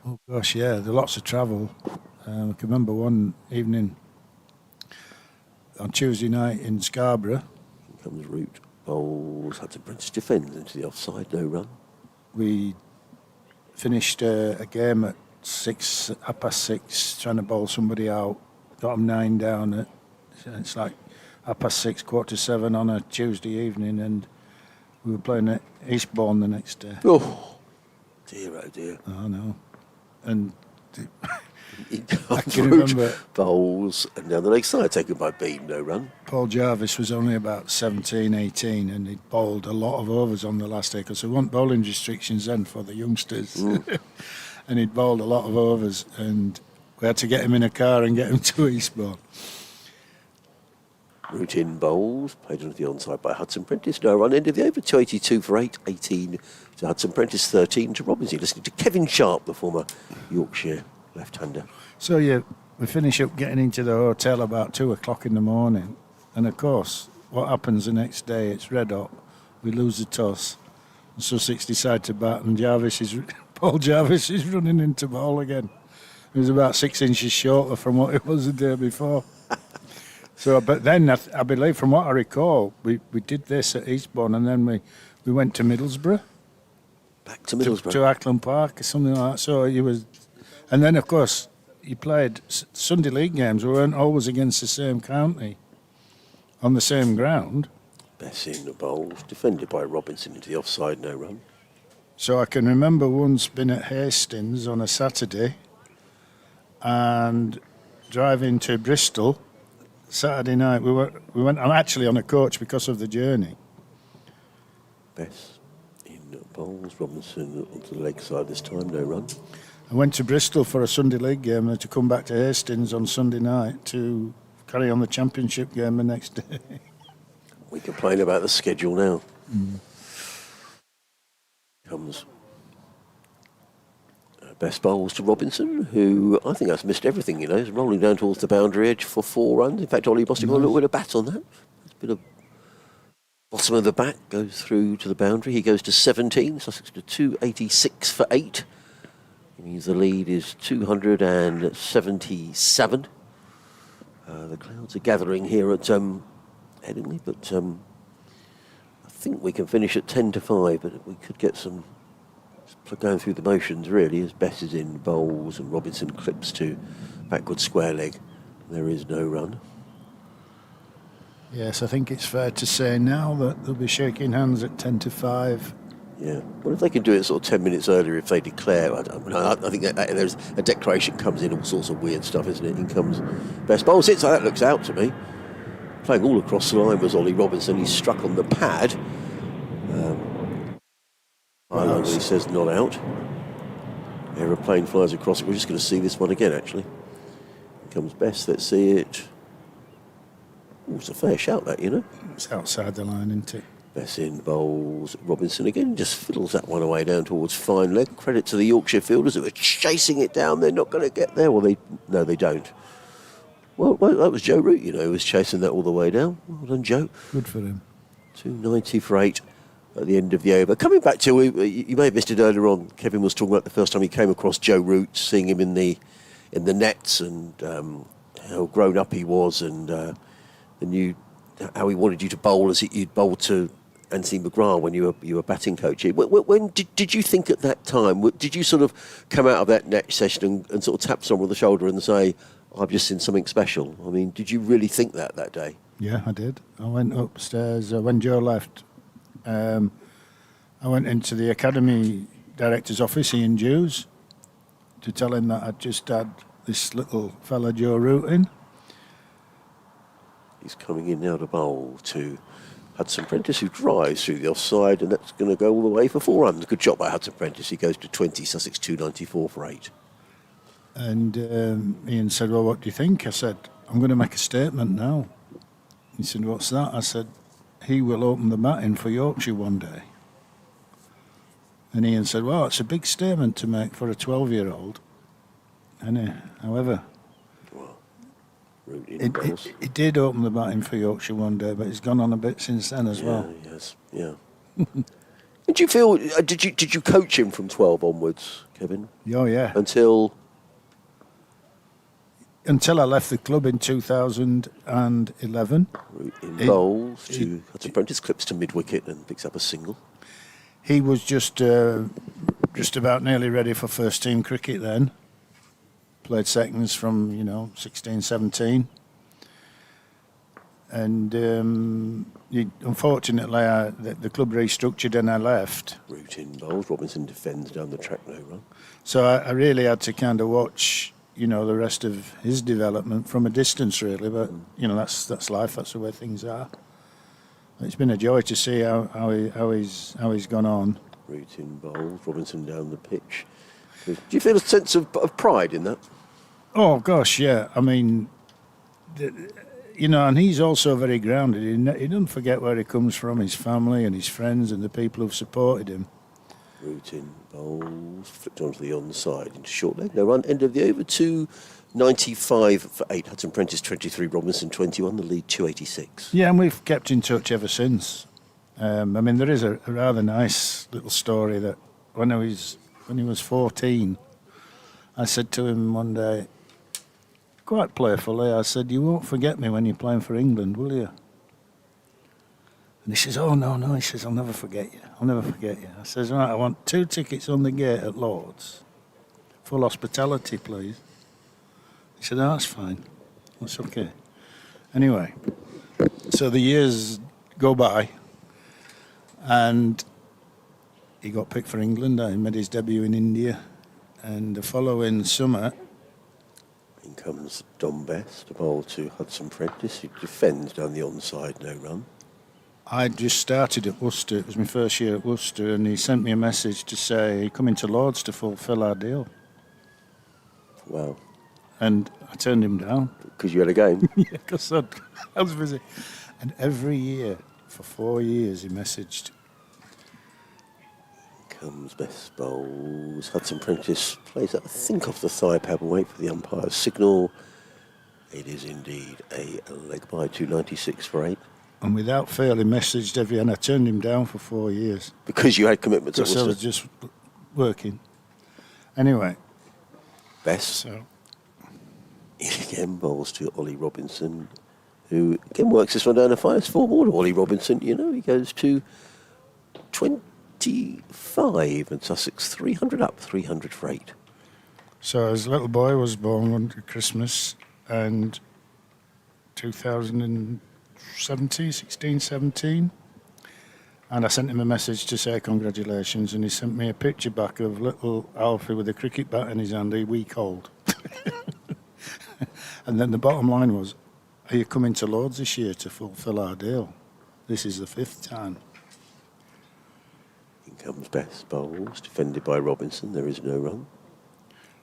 Oh gosh, yeah, there's lots of travel. I can remember one evening on Tuesday night in Scarborough. Here comes Root. Bowls. Hudson Prentice defends into the offside. No run. We finished a game at 6:30, trying to bowl somebody out. Got them 9 down. It's like 6:30, 6:45 on a Tuesday evening, and we were playing at Eastbourne the next day. Oh dear. I know. And He I comes can Root. remember Bowls. And down the leg side, taken by Bean. No run. Paul Jarvis was only about 17, 18, and he'd bowled a lot of overs on the last day because there weren't bowling restrictions then for the youngsters. And he'd bowled a lot of overs, and we had to get him in a car and get him to Eastbourne. Root in bowls. Played onto the onside by Hudson Prentice. No run. End of the over. 282 for 8. 18 to Hudson Prentice. 13 to Robinson. Listening to Kevin Sharp, the former Yorkshire left-hander. So we finish up getting into the hotel about 2 o'clock in the morning, and of course, what happens the next day? It's red hot. We lose the toss, and Sussex decide to bat, and Paul Jarvis is running into ball again. It was about 6 inches shorter from what it was the day before. So, but then I believe, from what I recall, we did this at Eastbourne, and then we went to Middlesbrough. Back to Middlesbrough. To Ackland Park or something like that. So he was, and then of course you played Sunday league games. We weren't always against the same county on the same ground. Bess in the bowls. Defended by Robinson into the offside. No run. So I can remember once being at Hastings on a Saturday and driving to Bristol Saturday night. We went. I'm actually on a coach because of the journey. Bess in the bowls. Robinson onto the leg side this time. No run. I went to Bristol for a Sunday league game and to come back to Hastings on Sunday night to carry on the championship game the next day. We complain about the schedule now. Comes best bowls to Robinson, who I think has missed everything, He's rolling down towards the boundary edge for 4 runs. In fact, Ollie must have got a little bit of bat on that. It's a bit of bottom of the bat, goes through to the boundary. He goes to 17, Sussex to 286 for 8. It means the lead is 277. The clouds are gathering here at Headingley, but I think we can finish at 10 to 5, but we could get some going through the motions, really, as Bess is in bowls and Robinson clips to backward square leg. There is no run. Yes, I think it's fair to say now that they'll be shaking hands at 10 to 5. Yeah. Well, if they can do it sort of 10 minutes earlier, if they declare, I think that there's a declaration comes in, all sorts of weird stuff, isn't it? In comes Bess bowls it, so that looks out to me. Playing all across the line was Ollie Robinson. He's struck on the pad. He says not out. Aeroplane flies across it. We're just going to see this one again, actually. Here comes Bess. Let's see it. Oh, it's a fair shout, that, It's outside the line, isn't it? Bess in bowls. Robinson again just fiddles that one away down towards fine leg. Credit to the Yorkshire fielders that were chasing it down. They're not going to get there. Well, they don't. Well, that was Joe Root, who was chasing that all the way down. Well done, Joe. Good for him. 290 for 8 at the end of the over. Coming back to, you may have missed it earlier on, Kevin was talking about the first time he came across Joe Root, seeing him in the nets, and how grown up he was, and how he wanted you to bowl as you'd bowl to Anthony McGrath when you were batting coach. When did you think at that time, did you sort of come out of that net session and sort of tap someone on the shoulder and say, I've just seen something special? I mean, did you really think that day? Yeah, I did. I went upstairs when Joe left. I went into the academy director's office, Ian Hughes, to tell him that I'd just had this little fella Joe Root in. He's coming in now to bowl to Hudson Prentice, who drives through the offside, and that's going to go all the way for 4 runs. Good job by Hudson Prentice. He goes to 20, Sussex 294 for 8. And Ian said, well, what do you think? I said, I'm going to make a statement now. He said, what's that? I said, he will open the batting for Yorkshire one day. And Ian said, well, it's a big statement to make for a 12-year-old. And however, he did open the batting for Yorkshire one day, but he's gone on a bit since then as well. Yes, yeah. Did you feel? Did you coach him from 12 onwards, Kevin? Oh yeah. Until I left the club in 2011. in bowls to Hudson Prentice, clips to mid wicket and picks up a single. He was just about nearly ready for first team cricket then. Played seconds from 16, 17. And unfortunately, the club restructured and I left. Root in bowls. Robinson defends down the track, no run. So I really had to kind of watch, the rest of his development from a distance, really. But that's life. That's the way things are. It's been a joy to see how he's gone on. Root in bowls. Robinson down the pitch. Do you feel a sense of pride in that? Oh gosh, yeah. I mean, and he's also very grounded. He doesn't forget where he comes from, his family and his friends and the people who've supported him. Root in bowls, flipped onto the onside into short leg. No run, end of the over, 295 for 8. Hudson Prentice 23, Robinson 21, the lead 286. Yeah, and we've kept in touch ever since. There is a rather nice little story that when he was 14, I said to him one day, quite playfully, I said, "You won't forget me when you're playing for England, will you?" And he says, "Oh, no." He says, "I'll never forget you. I'll never forget you." I says, "Right, I want 2 tickets on the gate at Lord's. Full hospitality, please." He said, "Oh, that's fine. That's okay." Anyway, so the years go by, and he got picked for England. He made his debut in India. And the following summer... In comes Dom Best, a bowl to Hudson Prentice, who defends down the onside, no run. I just started at Worcester. It was my first year at Worcester, and he sent me a message to say, "Come into Lords to fulfil our deal." Wow. And I turned him down. Because you had a game? Yeah, because I was busy. And every year, for 4 years, he messaged. Comes Best bowls. Hudson Prentice plays that, I think, off the thigh pad. We'll wait for the umpire's signal. It is indeed a leg by, 296 for 8. And without fail, he messaged every, and I turned him down for 4 years. Because you had commitments at Because I was Worcester. just working. Anyway. Best. So. Again, bowls to Ollie Robinson, who again works this one down the finest form order. Ollie Robinson, he goes to 25 and Sussex 300 up, 300 for 8. So his little boy was born on Christmas and 16, 17. And I sent him a message to say congratulations, and he sent me a picture back of little Alfie with a cricket bat in his hand, a week old. And then the bottom line was, "Are you coming to Lords this year to fulfil our deal? This is the 5th time." In comes Best bowls, defended by Robinson. There is no run.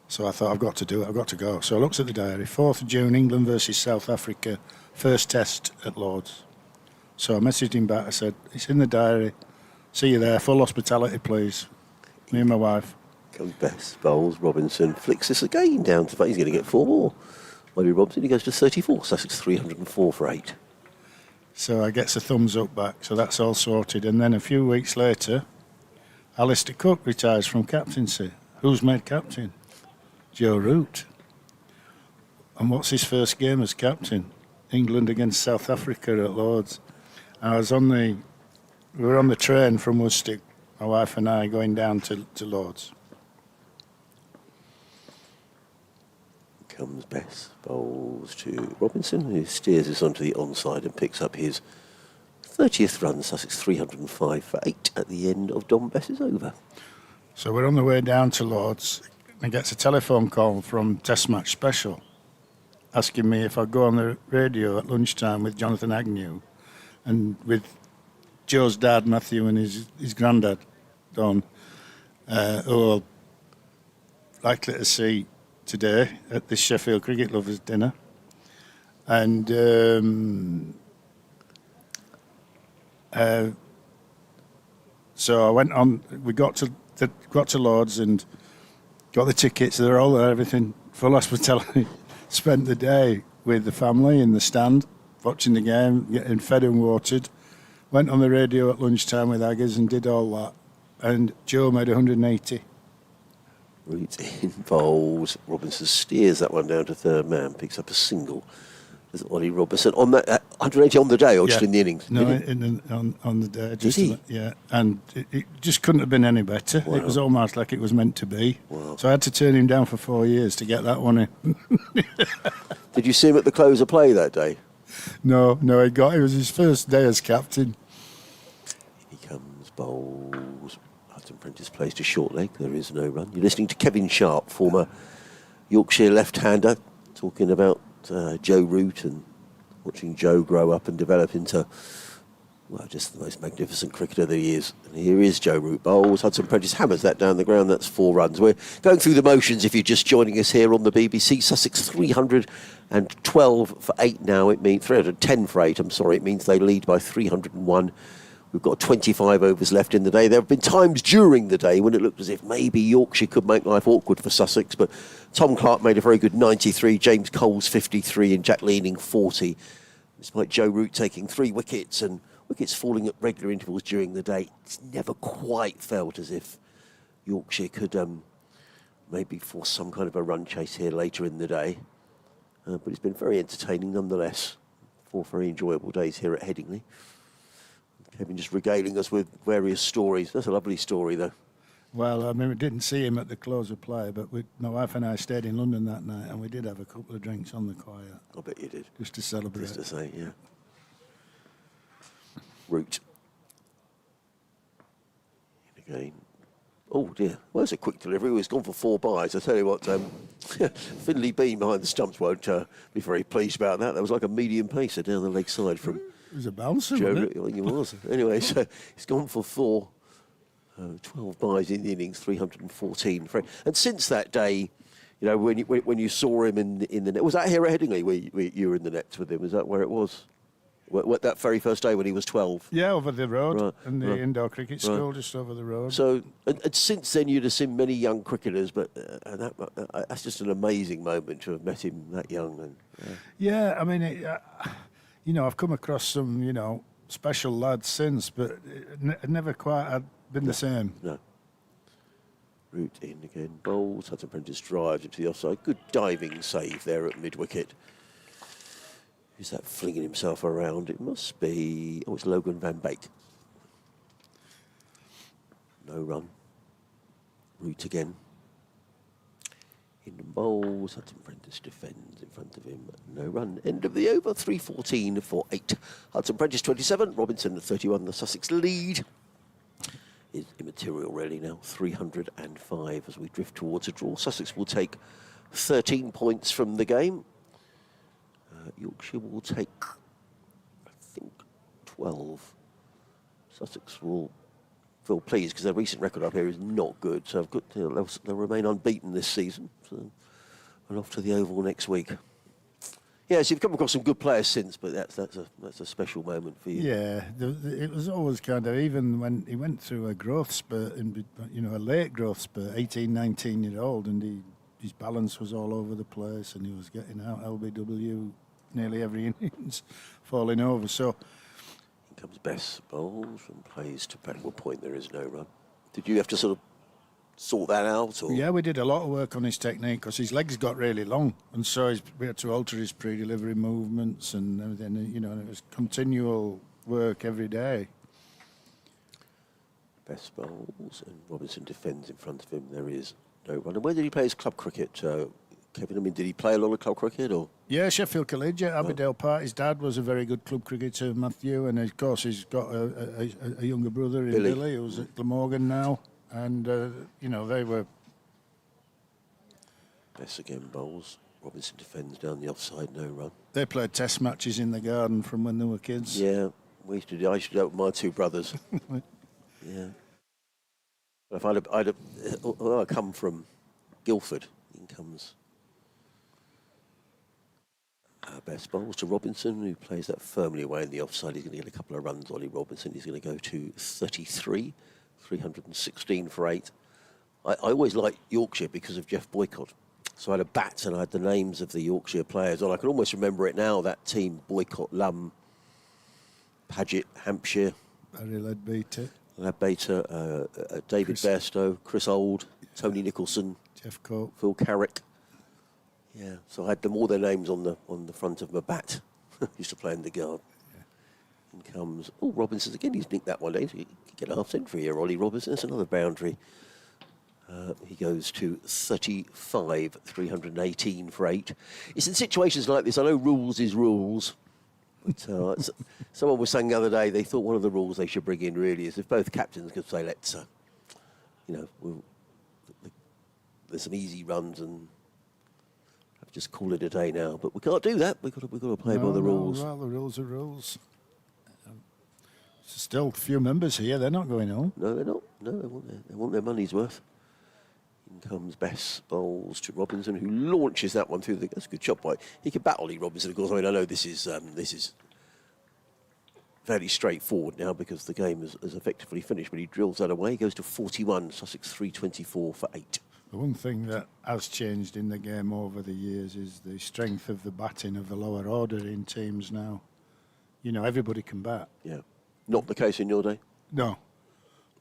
So I thought, I've got to do it, I've got to go. So I looked at the diary, 4th of June, England versus South Africa, first test at Lords. So I messaged him back, I said, "It's in the diary, see you there, full hospitality please, me and my wife." Comes Best bowls, Robinson flicks this again down to, he's going to get 4 more. Ollie Robinson, he goes to 34, Sussex 304 for 8. So I gets a thumbs up back, so that's all sorted. And then a few weeks later, Alistair Cook retires from captaincy. Who's made captain? Joe Root. And what's his first game as captain? England against South Africa at Lords. And we were on the train from Worcester, my wife and I, going down to Lords. Comes Best bowls to Robinson, who steers this onto the onside and picks up his 30th run, Sussex 305 for 8 at the end of Dom Best's over. So we're on the way down to Lords, and I get a telephone call from Test Match Special asking me if I'd go on the radio at lunchtime with Jonathan Agnew and with Joe's dad, Matthew, and his granddad, Don, who are likely to see today at this Sheffield Cricket Lovers dinner. And so I went on, we got to Lords and got the tickets, they're all there, everything, full hospitality. Spent the day with the family in the stand, watching the game, getting fed and watered. Went on the radio at lunchtime with Aggers and did all that. and Joe made 180. Root in bowls. Robinson steers that one down to third man, picks up a single. There's Ollie Robertson on that 180 on the day, or just in the innings? No, on the day. Just he? Yeah, and it just couldn't have been any better. Wow. It was almost like it was meant to be. Wow. So I had to turn him down for 4 years to get that one in. Did you see him at the close of play that day? No, it was his first day as captain. He comes, bowls. Hudson Prentice plays to short leg. There is no run. You're listening to Kevin Sharp, former Yorkshire left-hander, talking about Joe Root and watching Joe grow up and develop into, well, just the most magnificent cricketer that he is. And here is Joe Root. Bowls. Hudson Prentice hammers that down the ground. That's 4 runs. We're going through the motions if you're just joining us here on the BBC. Sussex 312 for 8 now. It means 310 for 8. I'm sorry. It means they lead by 301. We've got 25 overs left in the day. There have been times during the day when it looked as if maybe Yorkshire could make life awkward for Sussex, but Tom Clark made a very good 93, James Coles 53 and Jack Leaning 40. Despite Joe Root taking 3 wickets and wickets falling at regular intervals during the day, it's never quite felt as if Yorkshire could maybe force some kind of a run chase here later in the day. But it's been very entertaining nonetheless. 4 very enjoyable days here at Headingley. Kevin just regaling us with various stories. That's a lovely story, though. Well, I mean, we didn't see him at the close of play, but my wife and I stayed in London that night, and we did have a couple of drinks on the quiet. I bet you did. Just to celebrate. Just to say, yeah. Root. In again. Oh, dear. Well, it's a quick delivery. He's gone for 4 byes. I tell you what, Finley Bean behind the stumps won't be very pleased about that. That was like a medium pacer down the leg side from It was a bouncer, Joe. wasn't it? I think it was. Anyway, so he's gone for 4. 12 byes in the innings, 314. And since that day, you know, when you saw him in the net, was that here at Headingley where you were in the nets with him? Was that where it was? What, that very first day when he was 12? Yeah, over the road, Right, in the right, indoor cricket school, right. just over the road. So, and since then you'd have seen many young cricketers, but and that's just an amazing moment to have met him that young. And Yeah, I mean, you know, I've come across some, you know, special lads since, but it never quite had been the same. No. Root in again, bowls. Hudson Prentice drives into the offside. Good diving save there at mid-wicket. Who's that flinging himself around? It must be... Oh, it's Logan Van Beek. No run. Root again. In the bowls. Hudson Prentice defends in front of him. No run. End of the over. 3:14 for 8. Hudson Prentice 27. Robinson 31. The Sussex lead is immaterial really now. 305 as we drift towards a draw. Sussex will take 13 points from the game. Yorkshire will take, I think, 12. Sussex will feel pleased because their recent record up here is not good. So I've got, they'll remain unbeaten this season. So, and off to the Oval next week. Yeah, so you've come across some good players since, but that's a special moment for you. Yeah, it was always kind of, even when he went through a growth spurt, you know, a late growth spurt, 18, 19-year-old, and his balance was all over the place, and he was getting out LBW nearly every innings, falling over. So in comes Bess, bowls and plays to backward point. There is no run. Did you have to sort of sort that out? Or? yeah, we did a lot of work on his technique because his legs got really long, and so we had to alter his pre-delivery movements and everything. You know, and it was continual work every day. Best bowls and Robinson defends in front of him. There is no run. And where did he play his club cricket, Kevin? I mean, did he play a lot of club cricket or? Yeah, Sheffield Collegiate, Aberdale Park. His dad was a very good club cricketer, Matthew, and of course he's got a younger brother in Billy, who's at Glamorgan now. And, you know, they were... Bess again bowls. Robinson defends down the offside, no run. They played test matches in the garden from when they were kids. Yeah, I used to do that with my 2 brothers. Yeah. If although I come from Guildford, in comes Best bowls to Robinson, who plays that firmly away in the offside. He's going to get a couple of runs, Ollie Robinson. He's going to go to 33. 316 for 8. I always liked Yorkshire because of Jeff Boycott. So I had a bat and I had the names of the Yorkshire players on. I can almost remember it now, that team, Boycott, Lum, Paget, Hampshire. Barry Leadbeater. Bater, David Bairstow, Chris Old, Tony Nicholson, Jeff Cope. Phil Carrick. Yeah, so I had them all their names on the front of my bat. Used to play in the guard. In comes Robinson again. He's nicked that one day. So he could get a half century here. Ollie Robinson. That's another boundary. He goes to 35, 318 for 8. It's in situations like this. I know rules is rules. But someone was saying the other day they thought one of the rules they should bring in really is if both captains could say, let's, there's some easy runs and just call it a day now. But we can't do that. We've got to play by the rules. Well, the rules are rules. Still a few members here. They're not going home. No, they're not. No, they want their money's worth. In comes Bess, bowls to Robinson, who launches that one through the... That's a good shot by... He can bat Ollie Robinson, of course. I mean, I know this is fairly straightforward now because the game has effectively finished, but he drills that away. He goes to 41, Sussex 324 for 8. The one thing that has changed in the game over the years is the strength of the batting of the lower order in teams now. You know, everybody can bat. Yeah. Not the case in your day? No.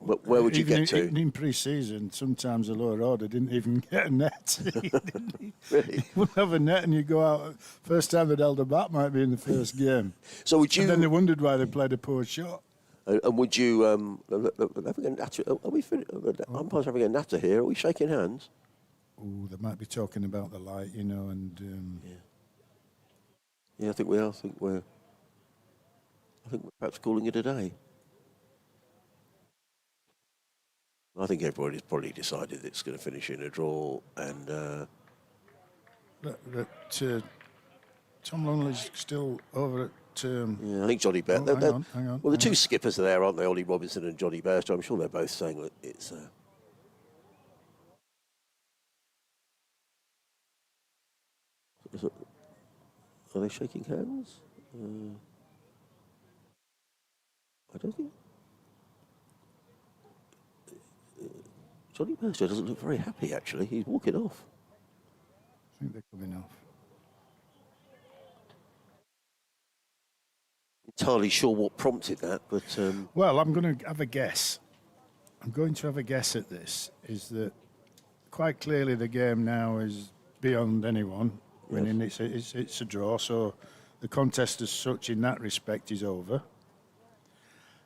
But where would you even get to? Even in pre-season, sometimes the lower order didn't even get a net. Really? You wouldn't have a net and you go out. First time they'd held a bat might be in the first game. So would you... And then they wondered why they played a poor shot. And would you... are we finished? Umpire's having a natter here. Are we shaking hands? Oh, they might be talking about the light, you know, and... Yeah, I think we are. I think we're perhaps calling it a day. I think everybody's probably decided it's going to finish in a draw, and Tom Longley's still over at. Yeah, I think Johnny Bairstow. Hang on. Well, the two skippers are there, aren't they? Ollie Robinson and Johnny Bairstow. I'm sure they're both saying that it's. Are they shaking hands? I don't think. Johnny Bairstow doesn't look very happy, actually. He's walking off. I think they're coming off. Entirely sure what prompted that, but... Well, I'm going to have a guess. I'm going to have a guess at this, is that quite clearly the game now is beyond anyone. Yes. Winning. It's a draw, so the contest as such in that respect is over.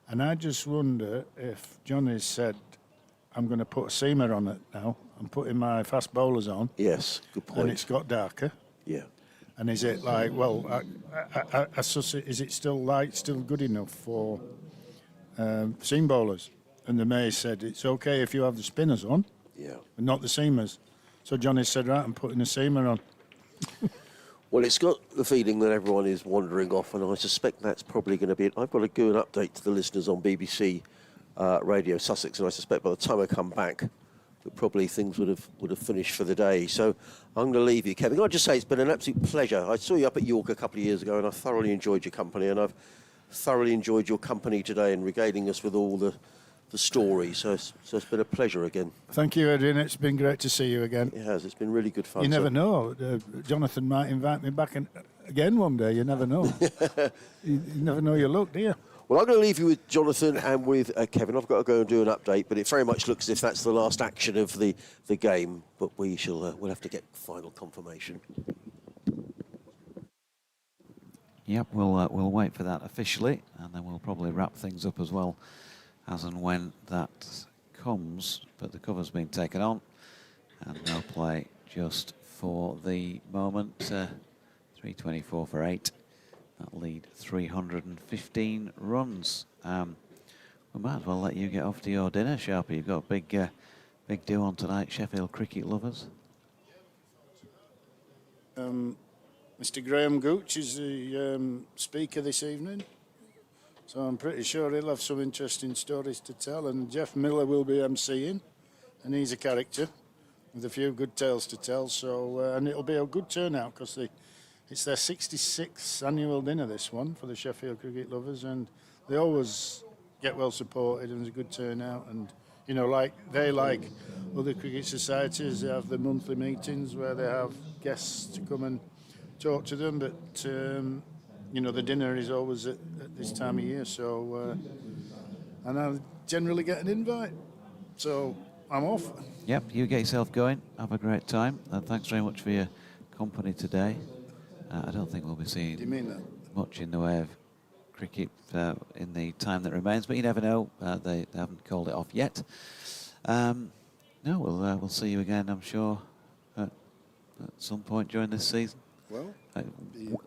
And I just wonder if Johnny said, I'm going to put a seamer on it now. I'm putting my fast bowlers on. Yes, good point. And it's got darker. Yeah. And is it like, well, is it still good enough for seam bowlers? And the May said, it's okay if you have the spinners on, Yeah. but not the seamers. So Johnny said, right, I'm putting a seamer on. Well, it's got the feeling that everyone is wandering off, and I suspect that's probably going to be it. I've got to do an update to the listeners on BBC Radio Sussex, and I suspect by the time I come back, that probably things would have finished for the day. So I'm going to leave you, Kevin. Can I just say it's been an absolute pleasure. I saw you up at York a couple of years ago, and I thoroughly enjoyed your company, and I've thoroughly enjoyed your company today and regaling us with all the stories. So it's been a pleasure again. Thank you, Adrian. It's been great to see you again. It has. It's been really good fun. You never know. Jonathan might invite me back again one day. You never know. you never know your luck, do you? Well, I'm going to leave you with Jonathan and with Kevin. I've got to go and do an update, but it very much looks as if that's the last action of the game. But we'll have to get final confirmation. Yep, we'll wait for that officially, and then we'll probably wrap things up as well, as and when that comes. But the cover's been taken on, and no play just for the moment. 324 for 8. That lead 315 runs. We might as well let you get off to your dinner, Sharpie. You've got a big do on tonight, Sheffield cricket lovers. Mr. Graham Gooch is the speaker this evening, so I'm pretty sure he'll have some interesting stories to tell. And Jeff Miller will be emceeing, and he's a character with a few good tales to tell. So and it'll be a good turnout because it's their 66th annual dinner, this one, for the Sheffield cricket lovers, and they always get well supported, and there's a good turnout. And you know, like other cricket societies, they have the monthly meetings where they have guests to come and talk to them, but you know, the dinner is always at this time of year, so and I generally get an invite. So I'm off. Yep, you get yourself going. Have a great time. And thanks very much for your company today. I don't think we'll be seeing Do you mean that? much in the way of cricket in the time that remains, but you never know. They haven't called it off yet. No, we'll see you again, I'm sure, at some point during this season. Well,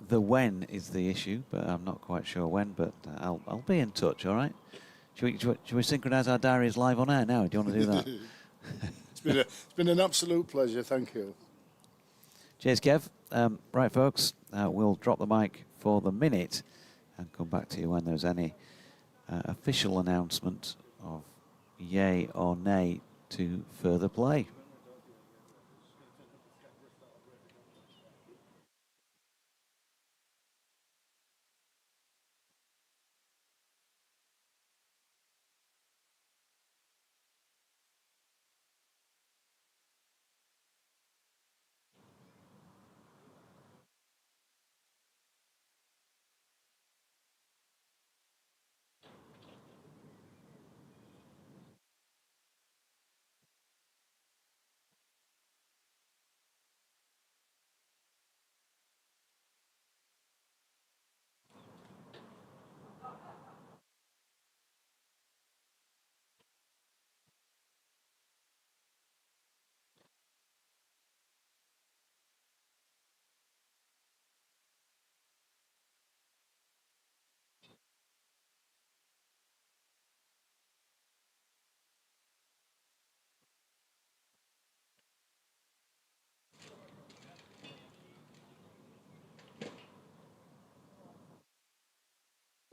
The when is the issue, but I'm not quite sure when. But I'll be in touch. All right. Should we synchronise our diaries live on air now? Do you want to do that? it's been an absolute pleasure. Thank you. Cheers, Kev. Right, folks, we'll drop the mic for the minute and come back to you when there's any official announcement of yay or nay to further play.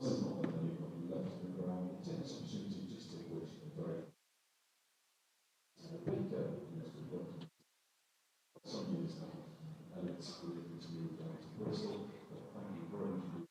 Left the ground, takes this opportunity just to wish the very some years now, and it's really to move down to Bristol. But thank you very much.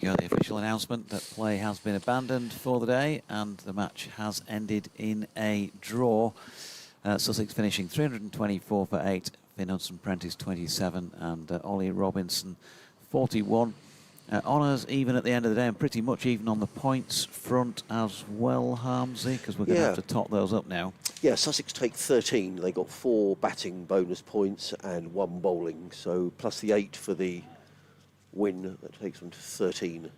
go, the official announcement that play has been abandoned for the day and the match has ended in a draw. Sussex finishing 324 for 8, Finn Hudson-Prentice 27 and Ollie Robinson 41. Honours even at the end of the day and pretty much even on the points front as well, Harmsy, because we're going to have to top those up now. Yeah, Sussex take 13. They got 4 batting bonus points and 1 bowling. So plus the 8 for the win, that takes them to 13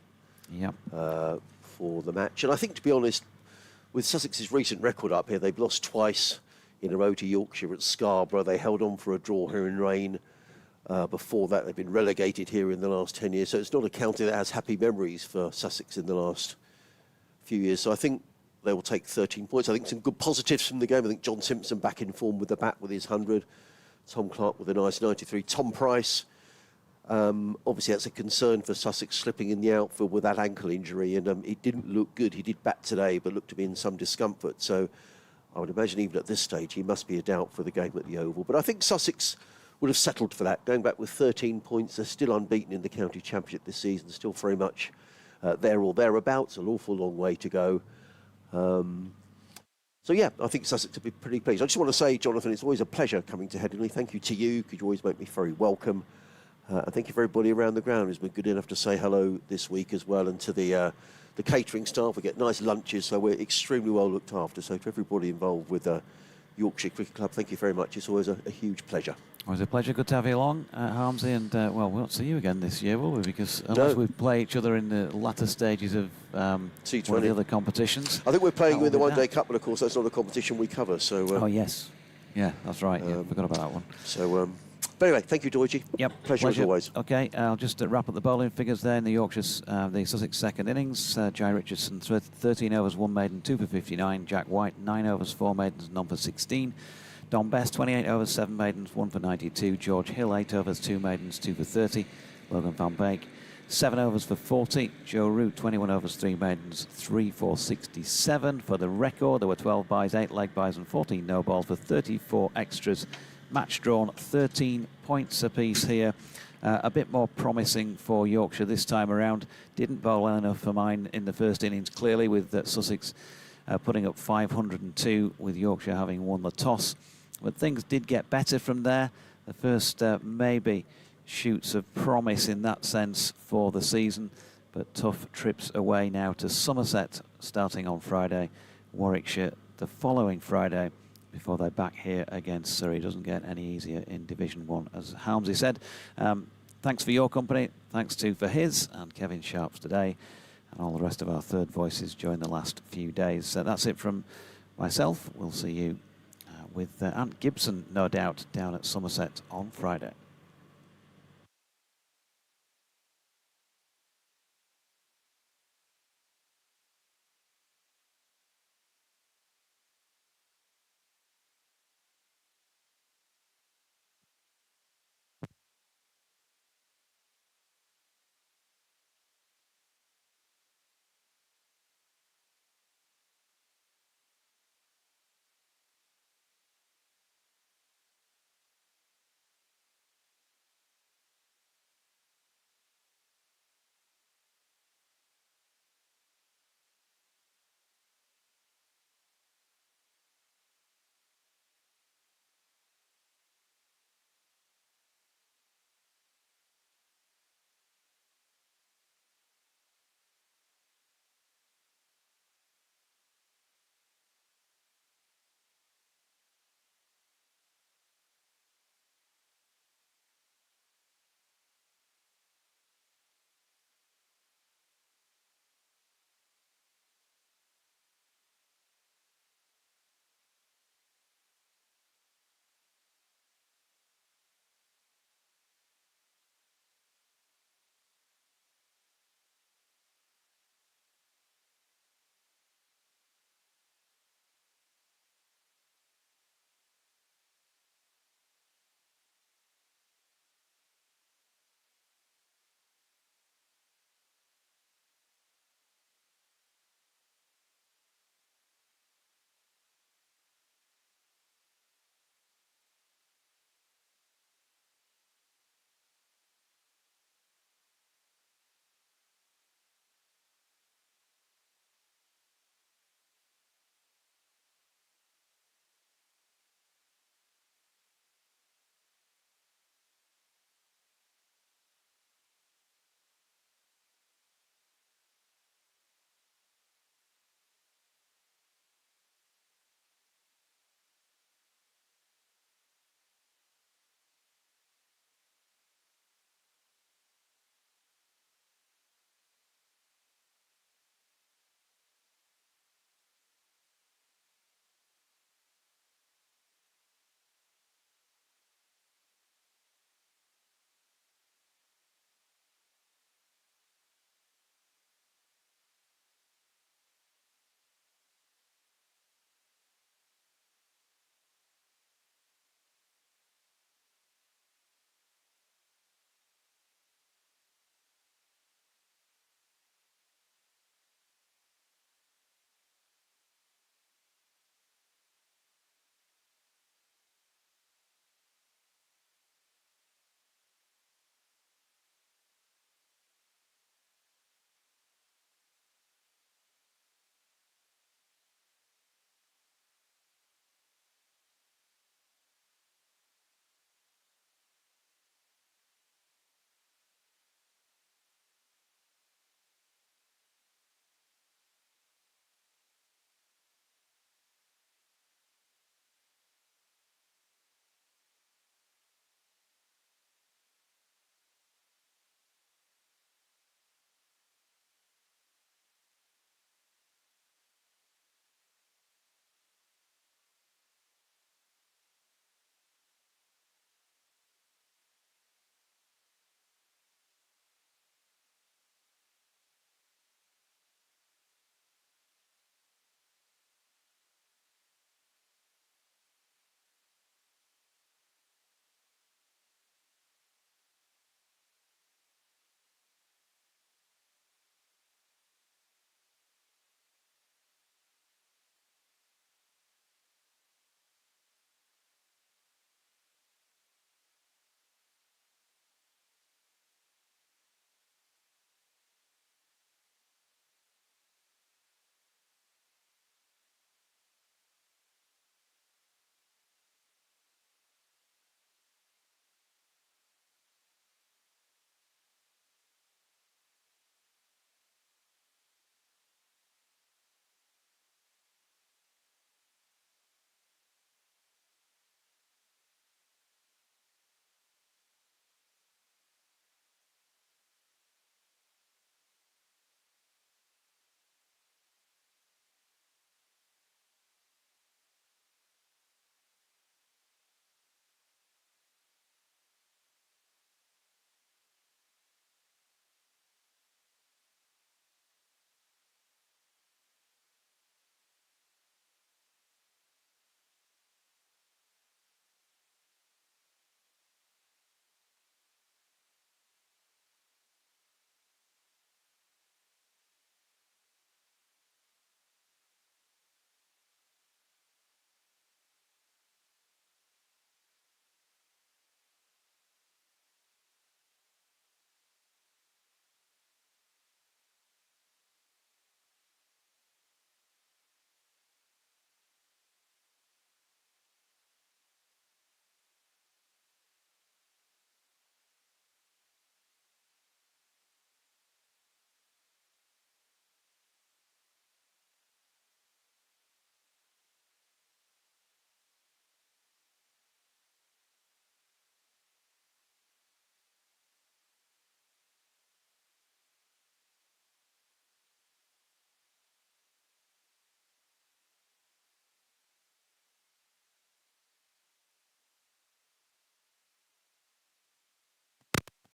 for the match. And I think, to be honest, with Sussex's recent record up here, they've lost twice in a row to Yorkshire at Scarborough. They held on for a draw here in rain. Before that, they've been relegated here in the last 10 years. So it's not a county that has happy memories for Sussex in the last few years. So I think they will take 13 points. I think some good positives from the game. I think John Simpson back in form with the bat with his 100. Tom Clark with a nice 93. Tom Price, obviously that's a concern for Sussex, slipping in the outfield with that ankle injury. And it didn't look good. He did bat today, but looked to be in some discomfort. So I would imagine even at this stage, he must be a doubt for the game at the Oval. But I think Sussex would have settled for that. Going back with 13 points, they're still unbeaten in the county championship this season, still very much there or thereabouts, an awful long way to go. So yeah, I think Sussex will be pretty pleased. I just want to say, Jonathan, it's always a pleasure coming to Headingley. Thank you to you, because you always make me very welcome. And thank you for everybody around the ground who's been good enough to say hello this week as well, and to the catering staff. We get nice lunches, so we're extremely well looked after. So to everybody involved with Yorkshire Cricket Club, thank you very much. It's always a huge pleasure. Always a pleasure. Good to have you along, Harmsy. And, well, we won't see you again this year, will we? Because unless we play each other in the latter stages of T20. one of the other competitions. I think we're playing you in the one-day cup, but of course that's not a competition we cover. So. Oh, yes. Yeah, that's right. Yeah, forgot about that one. So, but anyway, thank you, Doidgy. Yep. Pleasure as always. OK, I'll just wrap up the bowling figures there in the Yorkshire, the Sussex second innings. Jai Richardson, 13 overs, 1 maiden, 2 for 59. Jack White, 9 overs, 4 maidens, none for 16. Don Best, 28 overs, 7 maidens, 1 for 92. George Hill, 8 overs, 2 maidens, 2 for 30. Logan van Beek, 7 overs for 40. Joe Root, 21 overs, 3 maidens, 3 for 67. For the record, there were 12 byes, 8 leg byes and 14 no balls for 34 extras. Match drawn, 13 points apiece here. A bit more promising for Yorkshire this time around. Didn't bowl well enough for mine in the first innings, clearly, with Sussex putting up 502, with Yorkshire having won the toss. But things did get better from there. The first maybe shoots of promise in that sense for the season, but tough trips away now to Somerset starting on Friday, Warwickshire the following Friday, before they're back here against Surrey. Doesn't get any easier in Division 1, as Harmsy said. Thanks for your company. Thanks for his and Kevin Sharp's today, and all the rest of our third voices during the last few days. So that's it from myself. We'll see you with Ant Gibson, no doubt, down at Somerset on Friday.